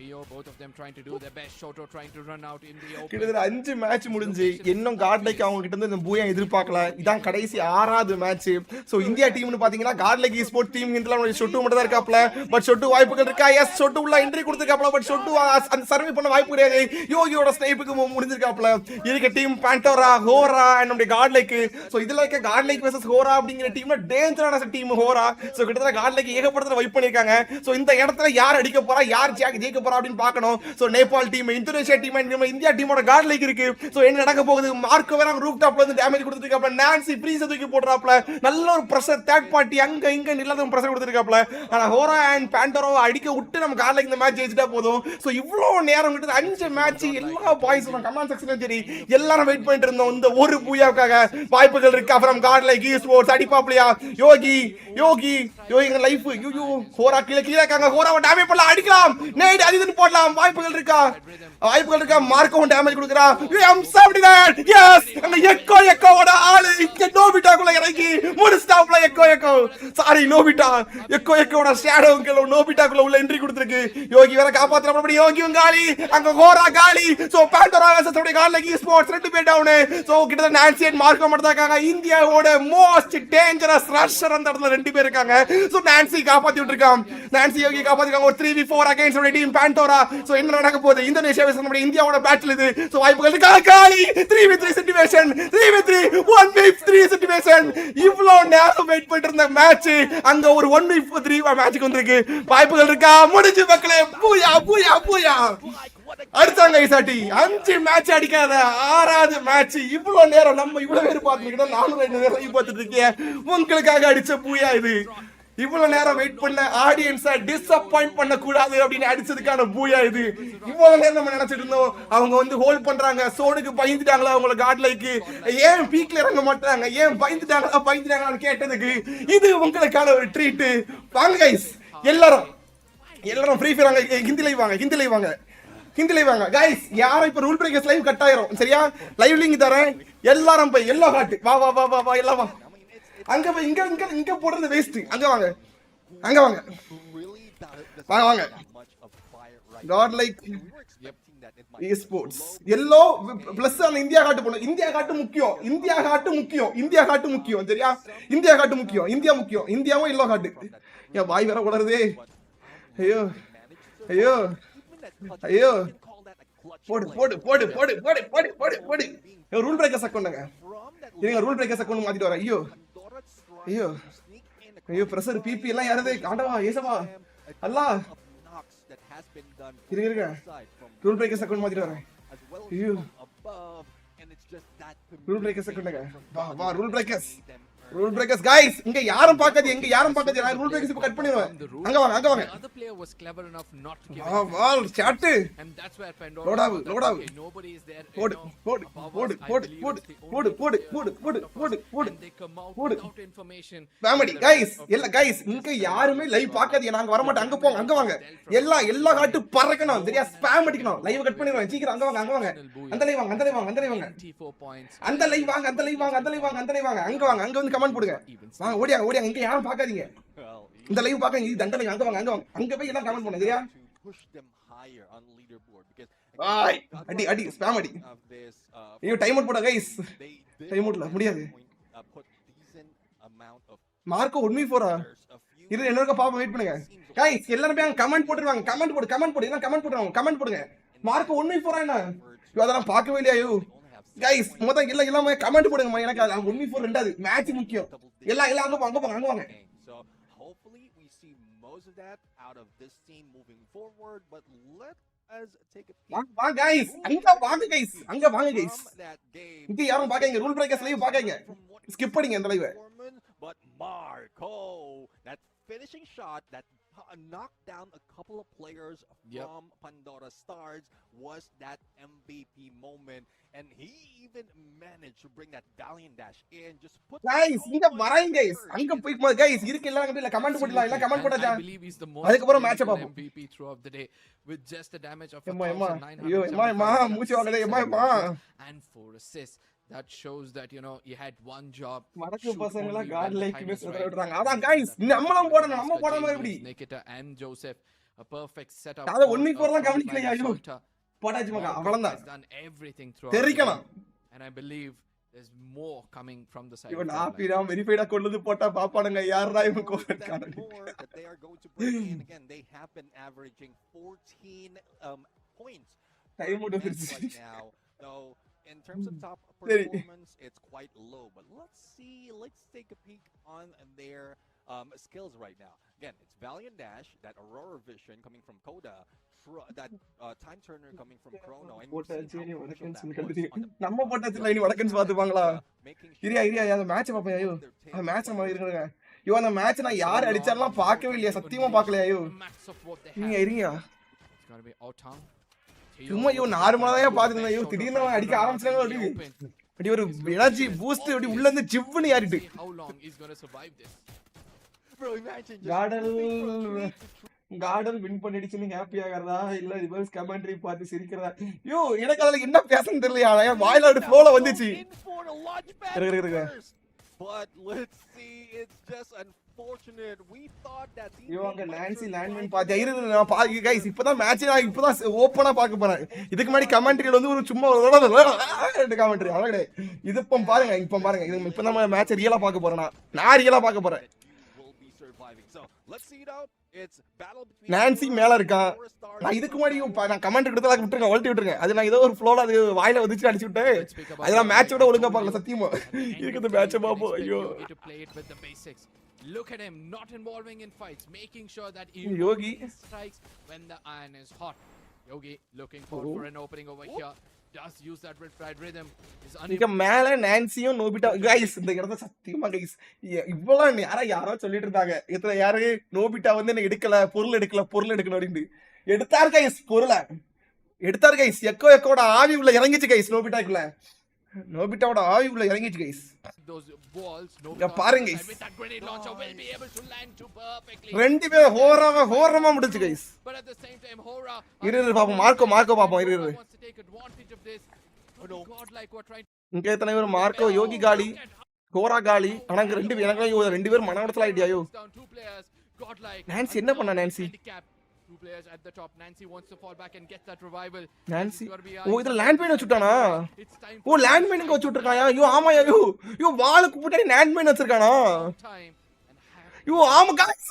Speaker 5: Theo, both of them trying to do their best. Shoto trying to run out in the open.
Speaker 3: கிட்டத்தட்ட 5 match முடிஞ்சு இன்னும் கார்லைக் அவங்க கிட்ட இருந்து இந்த பூயா எதிர்பார்க்கல. இதான் கடைசி 6வது மேட்ச். சோ இந்தியா டீம்னு பாத்தீங்கன்னா கார்லைக் eSports டீம் ஹிந்த்ல ஷொட்டு மட்டும் தான் இருக்காப்ல. பட் ஷொட்டு வாய்ப்புகள் இருக்கா? எஸ் ஷொட்டு உள்ள என்ட்ரி கொடுத்திருக்காப்ல. பட் ஷொட்டு அந்த சர்வே பண்ண வாய்ப்பு கிடையாது. யோகியோட ஸ்னைப்புக்கு முடிஞ்சிருக்காப்ல. இருக்க டீம் பாண்டோரா ஹோரா and நம்ம கார்லைக். சோ இதுல இருக்க கார்லைக் வெர்சஸ் ஹோரா அப்படிங்கிற டீம்ல டேஞ்சரான டீம் ஹோரா. சோ கிட்டத்தட்ட கார்லைக் ஏகப்பட்டத வைப் பண்ணிருக்காங்க. சோ இந்த இடத்துல யார் அடிக்க போறா யார் ஜெயிக்க போறா அப்படினு பார்க்கணும். So Nepal team, Indonesia team and India டீமோட கார்லைக் இருக்கு. சோ என்ன நடக்க போகுது? மார்க்கோ வேற ரூஃப் டாப்ல இருந்து டேமேஜ் கொடுத்திருக்காப்ல. நான்சி ஃப்ரீஸ் தூக்கி போட்றாப்ல. நல்ல ஒரு பிரஷர் தேர்ட் பார்ட்டி அங்க இங்க நில்லாத பிரஷர் கொடுத்திருக்காப்ல. ஆனா ஹோரா and பாண்டோரா அடிக்க விட்டு நம்ம கார்லைக் இந்த மேட்ச் ஜெயிச்சிட்டா போதும். சோ இவ்ளோ நேரம் கிட்ட 5 மேட்ச் எல்லா பாய்ஸ் கமெண்ட் செக்ஷன்ல சரி எல்லாரும் வெயிட் பண்ணிட்டு இருந்தோம் இந்த ஒரு பூயாவுக்காக. வாய்ப்புகள் இருக்கா from கார்லைக் eSports அடிப்பாப்லையா? யோகி லைஃப் யூ ஹோரா கீழ இருக்காங்க. ஹோராவை டேமேஜ் பண்ணலாம். அடிக்கலாம். நேட் அதிதன் போடலாம். வாய்ப்புகள் இருக்கா? Marco damage கொடுக்கறா. எஸ் அந்த எக்கோவோட ஆளு இங்க நோபிட்டாக்குள்ள இறங்கி முடிஸ்டாப்ல எக்கோ சாரி எக்கோவோட ஷேடோக்குள்ள நோபிட்டாக்குள்ள உள்ள என்ட்ரி கொடுத்திருக்கு. யோகி வேற காப்பாத்துறப்படி யோகியும் காலி. அங்க ஹோரா காலி. சோ பாண்டோரா வெர்சஸ் நம்ம கார்லைக் eSports 2 பேர் டவுன். சோ கிட்ட நான்சி and மார்க்கோ மட்டும் தான் இருக்காங்க. இந்தியாவோட மோஸ்ட் டேஞ்சரஸ் ரஷர் அந்த இடத்துல 2 பேர் இருக்காங்க. சோ நான்சி காப்பாத்தி விட்டுருக்கான். நான்சி யோகி காப்பாத்திருக்காங்க. ஒரு 3v4 அகைன்ஸ்ட் நம்ம டீம் பாண்டோரா. சோ என்ன நடக்க போகுது? இந்தோனேஷியா வெர்சஸ் நம்ம இந்தியாவோட பேட்டில் இது. சோ வாய்ப்புகள் இருக்கா? காலி 3v3 சிச்சுவேஷன் 1v3 சிச்சுவேஷன். இவ்வளவு நேரம் வெயிட் பண்ணிட்டு இருந்த மேட்ச் அங்க ஒரு 1v3 மேட்ச்க்கு வந்திருக்கு. வாய்ப்புகள் இருக்கா? முடிஞ்சு மக்களே. பூயா பூயா பூயா அடிச்சாங்க ஐசாட்டி. 5 மேட்ச் அடிக்காத 6வது மேட்ச். இவ்வளவு நேரம் நம்ம இவ்வளவு பேர் பார்த்துக்கிட்டோம். 402 பேர் லைவ் பார்த்துட்டு இருக்கீங்க. உங்களுக்காக அடிச்ச பூயா இது. இவ்வளவு நேரம் வெயிட் பண்ண ஆடியன்ஸை டிசப்பாயிண்ட் பண்ண கூடாது அப்படின்னு அடிச்சதுக்கான பூயா இது. இவ்வளவு நேரம் நம்ம நினைச்சிட்டு இருந்தோம் அவங்க வந்து ஹோல்ட் பண்றாங்க, சோனுக்கு பயந்துட்டாங்களா, அவங்கள காட்லைக்கு ஏன் பீக்ல இறங்க மாட்டாங்க, ஏன் பயந்துட்டாங்களான்னு கேட்டதுக்கு இது உங்களுக்கான ஒரு ட்ரீட். வாங்க கைஸ், எல்லாரும் ஃப்ரீ ஃபயர் வாங்க, ஹிந்தி லைவ் வாங்க கைஸ். யாரும் இப்ப ரூல் பிரேக்கர்ஸ் லைவ் கட் ஆயிரும் சரியா? லைவ் லிங்க் தரேன், எல்லாரும் போய் எல்லாம் காட்டு. வா வா வா வா வா எல்லாம் வா. அங்க போய் இங்க போடுறது வேஸ்ட். அங்க வாங்க வாங்க. God like esports yellow plus அந்த இந்தியா காட்டு போணும். இந்தியா காட்டு முக்கியம் சரியா? இந்தியாவும் எல்லோ காட்டு. ஏன் வாய் வேற உளருதே. ஐயோ போடு ரூல் பிரேக்கர்ஸ் அக்கவுண்ட்ங்க. இருங்க ரூல் பிரேக்கர்ஸ் அக்கவுண்ட் மாத்திட்டு வரேன். ஐயோ பிரஷர் பிபி எல்லாம் யாரது? ஆண்டவா ஏசவா அல்லாஹ். இருங்க ரூல் பிரேக்கர்ஸ் அக்கவுண்ட் மாத்திட்டு வரேன். ஐயோ ரூல் பிரேக்கர்ஸ் அக்கவுண்ட்ங்க. வா ரூல் பிரேக்கர்ஸ் guys, இங்க யாரும் பார்க்காதீங்க. நான் ரூல் பிரேக்கர்ஸ் இப்ப கட் பண்ணிடுவேன். அங்க வாங்க
Speaker 7: other player was clever enough not to give
Speaker 3: wall சாட்.
Speaker 7: and that's where Pandora
Speaker 3: லோடாவு
Speaker 7: nobody is there.
Speaker 3: போடு
Speaker 7: and they come out without information.
Speaker 3: Family guys இங்க யாருமே லைவ் பார்க்காதீங்க. நாங்க வர மாட்டோம். அங்க வாங்க. எல்லா காட்டு பறக்கணும் சரியா? ஸ்பாம் அடிக்கணும். லைவ் கட் பண்ணிடுவேன் சீக்கிரம். அங்க வாங்க. அந்த லைவ் வாங்க.
Speaker 7: 24 points.
Speaker 3: அந்த லைவ் வாங்க. அங்க வந்து கமெண்ட் போடுங்க. வாங்க ஓடியாங்க. இங்க யாரும் பார்க்காதீங்க. இந்த லைவ் பார்க்க இது தண்டனை. அங்க வாங்க. அங்க போய் எல்லாம் கமெண்ட் பண்ணுங்க சரியா? அடி ஸ்பாம் அடி. ஐயோ டைம் அவுட் போட गाइस. டைம் அவுட்ல முடியாது. மார்க்கோ 1v4 இது என்னோட பாப்பா வெயிட் பண்ணுங்க. गाइस எல்லாரும் போய் கமெண்ட் போடுவாங்க. கமெண்ட் போடு. என்ன கமெண்ட் போடுறாங்க? கமெண்ட் போடுங்க. மார்க்கோ 1v4 என்ன? அதெல்லாம் பார்க்கவே இல்லையா ஐயோ? गाइस மொத்தம் எல்லாமே கமெண்ட் போடுங்க. எனக்கு 1v4 ரெண்டாவது மேட்ச் முக்கியம். எல்லாம் அங்க வாங்க.
Speaker 6: So hopefully we see most of that out of this team moving forward, but let us take a peek.
Speaker 3: வாங்க गाइस, அங்க வாங்க गाइस. இங்க யாரும் பாக்கங்க. ரூல் பிரேக்கர்ஸ் லைவ் பாக்கங்க. ஸ்கிப் பண்ணிங்க அந்த லைவ்.
Speaker 6: But Marco, that finishing shot that knocked down a couple of players from Pandora Stars was that MVP moment, and he even managed to bring that valiant dash in. Just put
Speaker 3: guys inga varain guys anga poi guys irukku ella ngambi comment podala ella comment podacha.
Speaker 7: I believe he's the most
Speaker 3: adukapura match up
Speaker 7: MVP throughout the day with just a damage of
Speaker 3: 1900 muuchi vagale
Speaker 7: and 4 assists. That shows that he had one job.
Speaker 3: Marakku pasangala god like miss vidraanga. Adha guys nammalam podana eppadi
Speaker 7: Nikita and Joseph a perfect setup.
Speaker 3: adha 1v4 la gavanikaleya ayyo podachi maga avalanda
Speaker 7: has done everything through
Speaker 3: therikana,
Speaker 7: and I believe there's more coming from the side.
Speaker 3: even apira verified kolludu potta paapananga yarra ivan covid karan
Speaker 6: that they are going to bring in again. They have been averaging 14 points
Speaker 3: time out
Speaker 6: right now, though in terms of top performance it's quite low, but let's take a peek on their skills right now. Again, it's Valiant Dash, that Aurora Vision coming from Koda, that Time Turner coming from Chrono, and
Speaker 3: நம்ம போட்டதுல இனி வடக்கன்ஸ் பாத்துப்பாங்களா? இரியா அந்த match பாப்பேன். ஐயோ அந்த match நம்ம இருங்க. ஐயோ அந்த மேட்ச் நான் யார் அடிச்சாலாம் பார்க்கவே இல்லையா? சத்தியமா பார்க்கலையா? ஐயோ இருங்க சும்மா ஐயோ நார்மலா தான் பாத்துருந்தேன். ஐயோ திடீர்னு அடிக்க ஆரம்பிச்சாங்க. அப்படி ஒரு எனர்ஜி பூஸ்ட் அப்படி உள்ள இருந்து ஜிவ்னு ஏறிட்டு.
Speaker 7: How long is going to survive this?
Speaker 6: Bro, imagine
Speaker 3: GodL வின் பண்ணிடுச்சுன்னு ஹாப்பி ஆகறதா இல்ல ரிவர்ஸ் கமெண்ட்ரி பார்த்து சிரிக்கிறதா? ஐயோ எனக்கு அதுல என்ன பேசணும் தெரியலையா? வாயில ஒரு ஃப்ளோல வந்துச்சு.
Speaker 6: But let's see, it's just unfortunate. We thought that
Speaker 3: இவங்க நான்சி லேண்ட்மேன் பாத்து நான் பாக்க गाइस இப்போதான் மேட்ச் நான் இப்போதான் ஓபனா பார்க்க போறேன். இதுக்கு முன்னாடி கமெண்ட்ரில வந்து ஒரு சும்மா ரெண்டு கமெண்ட்ரி அவ்வளவுதான். இது இப்போ பாருங்க இப்போ நம்ம மேட்ச் ரியலா பார்க்க போறேன். நான் ரியலா பார்க்க போறேன்.
Speaker 6: So let's see it out.
Speaker 3: Nancy மேல இருக்கான். நான் இதுக்கு முன்னாடி நான் கமெண்ட் கொடுத்தா விட்டுருங்க, ஒல்ட்டி விட்டுருங்க. அது நான் ஏதோ ஒரு ஃப்ளோல அது வாயில வந்துச்சு அடிச்சு விட்டேன். அதெல்லாம் மேட்சோட ஒழுங்கா பார்க்கல சத்தியமா. இருக்குது மேட்சை பாப்போம். ஐயோ
Speaker 7: Look at him not involving in fights, making sure that he
Speaker 3: Yogi
Speaker 7: strikes when the iron is hot. Yogi looking for an opening over here. Does use that red rhythm.
Speaker 3: இங்க மேல நான்சியும் நோபிட்டா गाइस இந்த இடத்துல சத்தியமா guys இவ்வளவு யாரோ சொல்லிட்டு இருந்தாங்க. இதுல யாரு நோபிட்டா வந்து என்ன எடுக்கல பொருள் எடுக்கணும் அப்படினு எடுத்தார் गाइस பொருளை எடுத்தார் गाइस. எக்கோட ஆவி உள்ள இறங்கிச்சு गाइस. நோபிட்டாவோட ஆவி உள்ள இறங்கிச்சு गाइस. பாருங்க ரெண்டு பேரும் ஹோரமா முடிச்சு गाइस. இரு பாப்போம் மார்க்கோ பாப்போம் இரு. இங்க எத்தனை பேர் மார்க்கோ யோகி காலி ஹோரா காலி. ஆனா ரெண்டு பேரும் மனவடத்துல ஆயிட்டியாயோ. நான்சி என்ன பண்ணா Nancy?
Speaker 7: Two players at the top. Nancy wants to fall back and get that revival.
Speaker 3: Nancy இதுல லேண்ட் மைன் வச்சுட்டானா? லேண்ட் மைன் வச்சு விட்டுருக்காயா? ஆமாயா வாளுக்கு போட்டு லேண்ட் மைன் வச்சிருக்கானா? ஆமா गाइस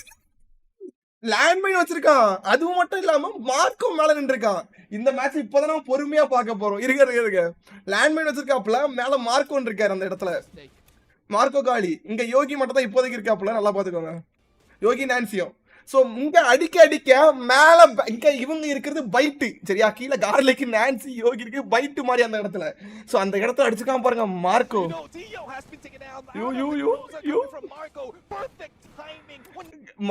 Speaker 3: லேண்ட் மைன் வச்சிருக்கான். அதுவும் மட்டும் இல்லாம மார்க்கோ மேல நின்றுருக்கான். இந்த மேட்ச் இப்பதான் நம்ம பொறுமையா பார்க்க போறோம். இருக்க லேண்ட் மைன் வச்சிருக்காப்ல, மேல மார்க்கோ இருக்காரு அந்த இடத்துல. மார்க்கோ காலி. இங்க யோகி மட்டும் தான் இப்போதைக்கு இருக்காப்ல, நல்லா பாத்துக்கோங்க. யோகி நான்சியும் சோ இங்க அடிக்க மேல இங்க இவங்க இருக்கிறது பைட்டு சரியா. கீழே கார்லிக் நான்சி யோகி இருக்கு பைட்டு மாதிரி அந்த இடத்துல. சோ அந்த இடத்துல அடிச்சுக்காம பாருங்க மார்க்கோ.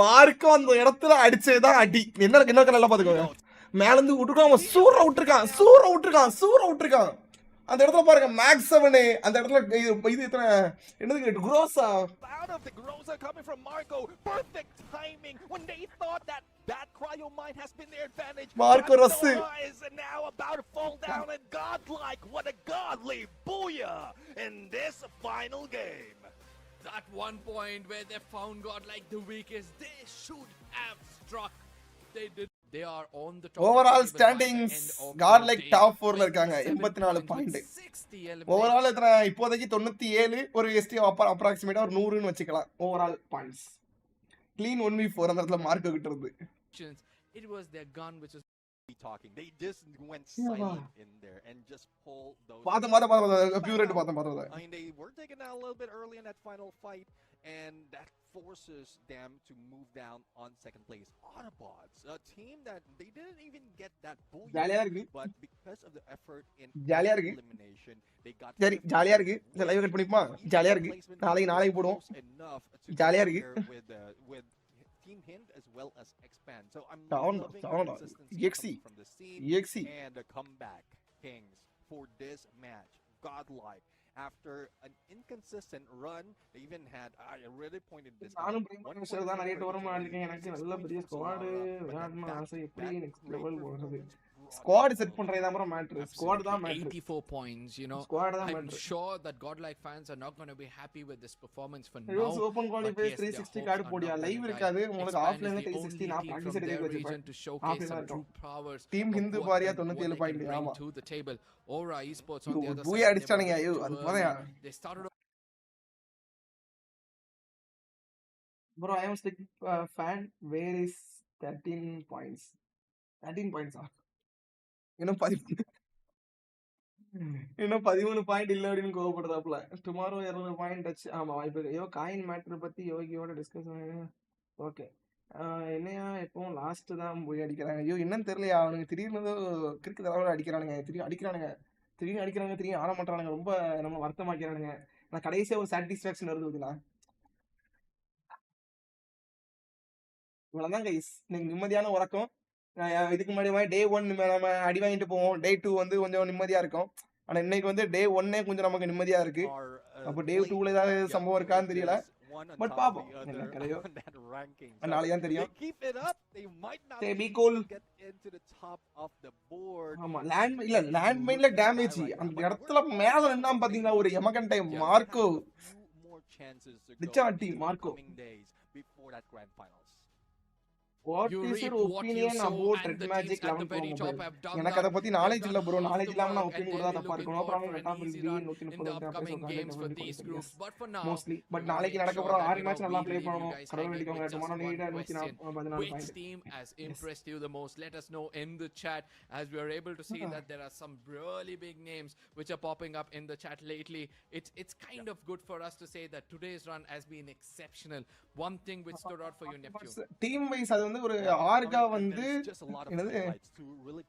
Speaker 3: மார்க்கோ அந்த இடத்துல அடிச்சதுதான் அடி. என்ன நல்லா பாத்துக்கோங்க. மேல இருந்து விட்டுருக்கான், சூற விட்டுருக்கான். அந்த இடத்துல பாருங்க மேக்ஸ் 7 அந்த இடத்துல இது எத்தனை என்னது crochet
Speaker 6: out of the groza coming from Marco. Perfect timing when they thought that cryo mine has been their advantage.
Speaker 3: Marco Rossi
Speaker 6: is now about to fall down and godlike. What a godly booyah in this final game.
Speaker 7: That one point where they found godlike the weakest, they should have struck. They did. They are on the top.
Speaker 3: Overall standings godlike top 4 ல இருக்காங்க 84 point. Overall எத்தனை இப்போதைக்கு 97 ஒரு ST அப்ராக்ஸிமேட்டா ஒரு 100 ன்னு வெச்சுக்கலாம். Overall points clean 1v4 அந்த இடத்துல மார்க் கிட்ட இருந்து.
Speaker 7: It was their gun which was
Speaker 6: talking. They just went silent in there and just pulled those.
Speaker 3: பாத்த பியூரட் பாத்த.
Speaker 6: I mean they were taken out a little bit early in that final fight and that forces them to move down on second place. Autobots, a team that they didn't even get that booyah, but because of the effort in elimination they got
Speaker 3: ஜாலியா இருக்கு. இந்த live cut பண்ணிப்போமா? ஜாலியா இருக்கு. நாளைக்கு போடுவோம். ஜாலியா இருக்கு.
Speaker 6: with Team HIND as well as Expand. So I'm
Speaker 3: down
Speaker 6: EXE from the scene and the comeback kings for this match. Godlike. After an inconsistent run, they even had I really pointed this out.
Speaker 3: தான் நிறைய tournament ஆடிருக்கேன். எனக்கு நல்ல பெரிய squad விளையாடணும் ஆசை. எப்படி next level போறது? Squad set பண்றதே தான் மேட்டர். ஸ்குவாட் தான் matter.
Speaker 7: 84 points, you know. I'm sure that godlike fans are not going to be happy with this performance for now.
Speaker 3: Open qualify 360 card போடியா லைவ் இருக்காது. உங்களுக்கு ஆஃப்லைன்ல 360 நான் பிராக்டீஸ் எடுத்து வச்சிருக்கேன். டீம் ஹிந்து பாரியா 97 பாயிண்ட். ஆமா.
Speaker 7: Aura esports on the other
Speaker 3: side. பூயா அடிச்சானுங்க. ஐயோ அது போறயா.
Speaker 7: They started
Speaker 3: bro I am stick fan where is 13 points. 13 points ah. இன்னும் 13 பாயிண்ட் இல்ல அப்படின்னு கோவப்படுறாப்ல. Tomorrow 200 point touch. ஆமா வாய்ப்பு இருக்கு. ஐயோ காயின் மேட்டர் பத்தி யோகியோட டிஸ்கஸ் ஓகே. என்னையா எப்பவும் லாஸ்ட் தான் போய் அடிக்கிறாங்க. ஐயோ என்னன்னு தெரியலையா அவனுக்கு திடீர்னு கிரிக்கெட் அளவில் அடிக்கிறானுங்க. திடீர்னு ஆட மாட்டானுங்க. ரொம்ப நம்ம வருத்தமாக்கிறானுங்க. நான் கடைசியா ஒரு சாட்டிஸ்ஃபேக்ஷன் வருது இதுல. இவ்வளவுதான் கைஸ். நீங்க நிம்மதியான உறக்கம். இதுக்கு முன்னாடி டே 1 நம்ம அடி வாங்கிட்டு போவோம். டே 2 வந்து கொஞ்சம் நிம்மதியா இருக்கும். ஆனா இன்னைக்கு வந்து டே 1 கொஞ்சம் நமக்கு நிம்மதியா இருக்கு. அப்போ டே 2ல ஏதாவது சம்பவம் இருக்கான்னு தெரியல. பட் பாப்போம் என்ன கரையோ நாளைக்கு தான் தெரியும். Stay be cool. ஆமா லேண்ட் மைன்ல டேமேஜ் அந்த இடத்துல மேல நின்னா பாத்தீங்களா ஒரு எமகன் டைம் மார்க்கோ டிச்சாட்டி Marco. What
Speaker 7: You
Speaker 3: is your
Speaker 7: reap what you
Speaker 3: opinion
Speaker 7: sow,
Speaker 3: about
Speaker 7: and
Speaker 3: Red
Speaker 7: the
Speaker 3: Magic
Speaker 7: teams at
Speaker 3: 11
Speaker 7: the
Speaker 3: Pro
Speaker 7: very
Speaker 3: Mobile?
Speaker 7: top have done
Speaker 3: எனக்கு அதை
Speaker 7: that.
Speaker 3: பத்தி
Speaker 7: They've
Speaker 3: நாலேஜ்
Speaker 7: done
Speaker 3: இல்ல ப்ரோ.
Speaker 7: half
Speaker 3: நாலேஜ்
Speaker 7: the
Speaker 3: இல்லாம நான்
Speaker 7: work, and
Speaker 3: opinion
Speaker 7: they'll
Speaker 3: கொடுத்தா
Speaker 7: be
Speaker 3: தப்பா
Speaker 7: looking
Speaker 3: இருக்கும்.
Speaker 7: forward
Speaker 3: அப்புறம்
Speaker 7: for
Speaker 3: அவங்க
Speaker 7: an
Speaker 3: top will
Speaker 7: easy
Speaker 3: be
Speaker 7: run
Speaker 3: 130
Speaker 7: in the
Speaker 3: தான்
Speaker 7: upcoming
Speaker 3: பேசுவாங்க.
Speaker 7: games for these groups. But for now,
Speaker 3: mostly but
Speaker 7: we wanna
Speaker 3: நாளைக்கு
Speaker 7: make
Speaker 3: நடக்க
Speaker 7: sure
Speaker 3: போற
Speaker 7: that,
Speaker 3: 6 மேட்ச் நல்லா ப்ளே
Speaker 7: we leave you
Speaker 3: பண்ணனும்.
Speaker 7: guys
Speaker 3: கடவுள்
Speaker 7: hanging
Speaker 3: வேண்டிக்கோங்க.
Speaker 7: with just
Speaker 3: tomorrow
Speaker 7: one
Speaker 3: need
Speaker 7: question.
Speaker 3: 114
Speaker 7: Which
Speaker 3: point.
Speaker 7: team has impressed you the most? Let us know in the chat, as we are able to see that there are some really big names which are popping up in the chat lately. It's kind of good for us to say that today's run has been exceptional. One thing which stood out for you, Neptune.
Speaker 3: Team wise அது வந்து ஒரு ஆர்கா வந்து
Speaker 6: just a lot of
Speaker 3: என்னது
Speaker 6: highlights to really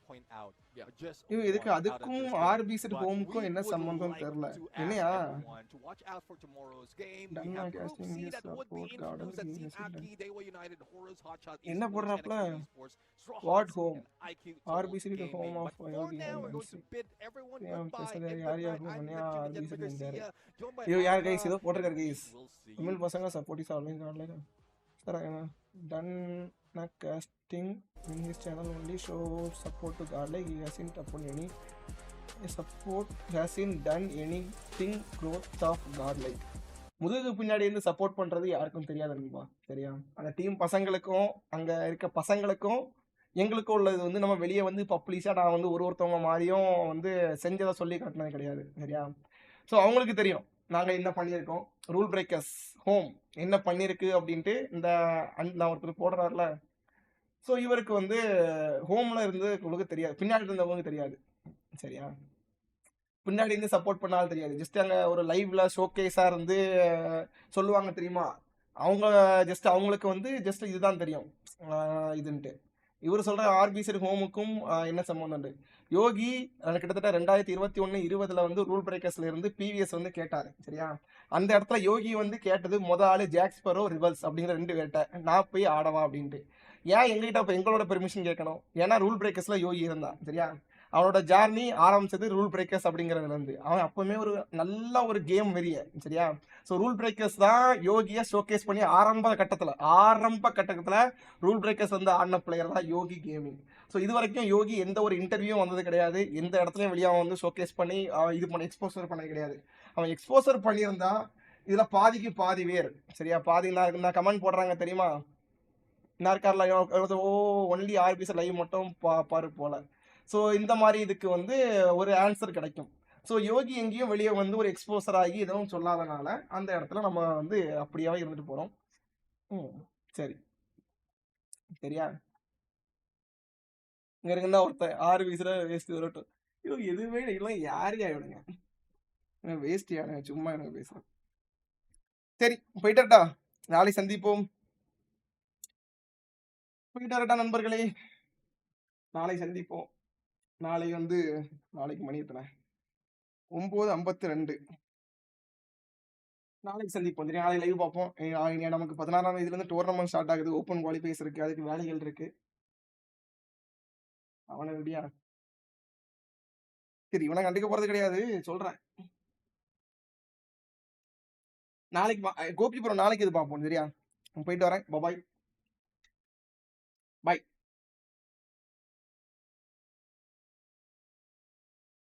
Speaker 6: point out.
Speaker 7: Yeah.
Speaker 6: Just
Speaker 3: இதுக்கு
Speaker 6: one out of
Speaker 3: அதுக்கும்
Speaker 6: this game.
Speaker 3: RBZ
Speaker 6: But
Speaker 3: ஹோமுக்கும்
Speaker 6: we
Speaker 3: என்ன
Speaker 6: would
Speaker 3: சம்பந்தம்
Speaker 6: like
Speaker 3: தெரியல.
Speaker 6: to ask
Speaker 3: என்னையா
Speaker 6: everyone to watch out for tomorrow's game. We
Speaker 3: Dhanna
Speaker 6: have Group
Speaker 3: casting
Speaker 6: C
Speaker 3: his
Speaker 6: that would be
Speaker 3: support card
Speaker 6: introduced at
Speaker 3: and
Speaker 6: Team
Speaker 3: his
Speaker 6: Aki, Dewa United, Horus, Hotshot
Speaker 3: என்ன
Speaker 6: Esports,
Speaker 3: போடுறாப்ல?
Speaker 6: NXT Esports, Straw
Speaker 3: What
Speaker 6: Hats,
Speaker 3: home?
Speaker 6: and IQ
Speaker 3: RBC the
Speaker 6: Gaming.
Speaker 3: home of
Speaker 6: But for
Speaker 3: Yogi
Speaker 6: now,
Speaker 3: and
Speaker 6: we're going to
Speaker 3: MC.
Speaker 6: bid everyone
Speaker 3: Yeah,
Speaker 6: goodbye
Speaker 3: பேசுறது
Speaker 6: and
Speaker 3: யார்
Speaker 6: good
Speaker 3: யார்
Speaker 6: night. I'm
Speaker 3: பண்ணா
Speaker 6: Neptune
Speaker 3: RBC
Speaker 6: Jennifer
Speaker 3: இருந்தாரு.
Speaker 6: Garcia, joined by
Speaker 3: ஐயோ யார்
Speaker 6: Arka,
Speaker 3: guys இதோ போட்டுருக்காரு
Speaker 6: and we
Speaker 3: guys.
Speaker 6: will see
Speaker 3: Tamil
Speaker 6: you
Speaker 3: பசங்க சப்போர்ட் ஆன்லைன் ஆன்லைன் சார் டன் casting in his channel only show support to God like he hasn't upon any support hasn't done anything growth of God like முதுகு பின்னாடி இருந்து support பண்றது யாருக்கும் தெரியாது நண்பா. சரியா? அந்த டீம் பசங்களுக்கும் அங்க இருக்க பசங்களுக்கும் எங்களுக்கும் உள்ளது வந்து நம்ம வெளியே வந்து பப்ளிஷா நான் வந்து ஒருத்தவங்க மாதிரியும் வந்து செஞ்சதை சொல்லி காட்டினது கிடையாது. சரியா? ஸோ அவங்களுக்கு தெரியும் நாங்க என்ன பண்ணியிருக்கோம், ரூல் பிரேக்கர்ஸ் ஹோம் என்ன பண்ணிருக்கு அப்படின்ட்டு. இந்த நான் ஒருத்தர் போடுறாருல, ஸோ இவருக்கு வந்து ஹோம்ல இருந்து உங்களுக்கு தெரியாது, பின்னாடி இருந்தவங்களுக்கு தெரியாது. சரியா? பின்னாடி இருந்து சப்போர்ட் பண்ணாலும் தெரியாது. ஜஸ்ட் அங்கே ஒரு லைவ்ல ஷோகேஸாக இருந்து சொல்லுவாங்க தெரியுமா, அவங்க ஜஸ்ட் அவங்களுக்கு வந்து ஜஸ்ட் இதுதான் தெரியும் இதுன்ட்டு. இவர் சொல்ற ஆர்பிசி ஹோமுக்கும் என்ன சம்பந்தம்? யோகி கிட்டத்தட்ட 2021-20 வந்து ரூல் பிரேக்கர்ஸ்ல இருந்து பிவிஎஸ் வந்து கேட்டாரு. சரியா? அந்த இடத்துல யோகி வந்து கேட்டது ஆளு ஜாக்ஸ்பரோ ரிவல்ஸ் அப்படிங்கிற 2 பேர்ட்ட நான் போய் ஆடவா அப்படின்ட்டு. ஏன் எங்ககிட்ட அப்போ எங்களோட பெர்மிஷன் கேட்கணும்? ஏன்னா ரூல் பிரேக்கர்ஸ்ல யோகி இருந்தான். சரியா? அவனோட ஜார்னி ஆரம்பிச்சது ரூல் பிரேக்கர்ஸ் அப்படிங்கிறதுல இருந்து. அவன் அப்பவுமே ஒரு நல்ல ஒரு கேம் வெறிய. சரியா? ஸோ ரூல் பிரேக்கர்ஸ் தான் யோகியை ஷோகேஸ் பண்ணி ஆரம்ப கட்டத்தில் ரூல் பிரேக்கர்ஸ் வந்து ஆடின பிளேயர் தான் யோகி கேமிங். ஸோ இது வரைக்கும் யோகி எந்த ஒரு இன்டர்வியூவும் வந்தது கிடையாது, எந்த இடத்துலையும் வெளியே அவன் வந்து ஷோகேஸ் பண்ணி இது பண்ண எக்ஸ்போசர் பண்ணது கிடையாது. அவன் எக்ஸ்போசர் பண்ணியிருந்தா இதில் பாதிக்கு பாதி வேர். சரியா? பாதி நான் கமெண்ட் போடுறாங்க தெரியுமா, நாற்காரில் ஒன்லி ஆர்பிசி லைவ் மட்டும் பாரு போல. ஸோ இந்த மாதிரி இதுக்கு வந்து ஒரு ஆன்சர் கிடைக்கும். ஸோ யோகி எங்கேயும் வெளியே வந்து ஒரு எக்ஸ்போசர் ஆகி எதுவும் சொல்லாதனால அந்த இடத்துல நம்ம வந்து அப்படியாவே இருந்துட்டு போகிறோம். சரி சரியா? இங்கே இருக்குன்னா ஒருத்தன் ஆர்பிசியில் வேஸ்ட் வரட்டும். ஐயோ எதுவுமே இல்லை, யாரையா விடுங்க, வேஸ்ட் யாருங்க, சும்மா எனக்கு பேசுகிறேன். சரி போயிட்டா, நாளை சந்திப்போம். போயிட்டாரட்டா நண்பர்களே, நாளை சந்திப்போம். நாளை வந்து நாளைக்கு மணி எத்தனை? 9:52. நாளைக்கு சந்திப்போம். சரி, நாளைக்கு லைவ் பார்ப்போம். நமக்கு 16ஆம் தேதியிலேருந்து டோர்னமெண்ட் ஸ்டார்ட் ஆகுது. ஓப்பன் குவாலிஃபைஸ் இருக்கு, அதுக்கு வேலைகள் இருக்கு. அவனை ரெடியா? சரி, இவனை கண்டுக்க போறது கிடையாது, சொல்றேன். நாளைக்கு கோபி ப்ரோ நாளைக்கு இது பார்ப்போம். சரியா? போயிட்டு வரேன். பாய் பாய்.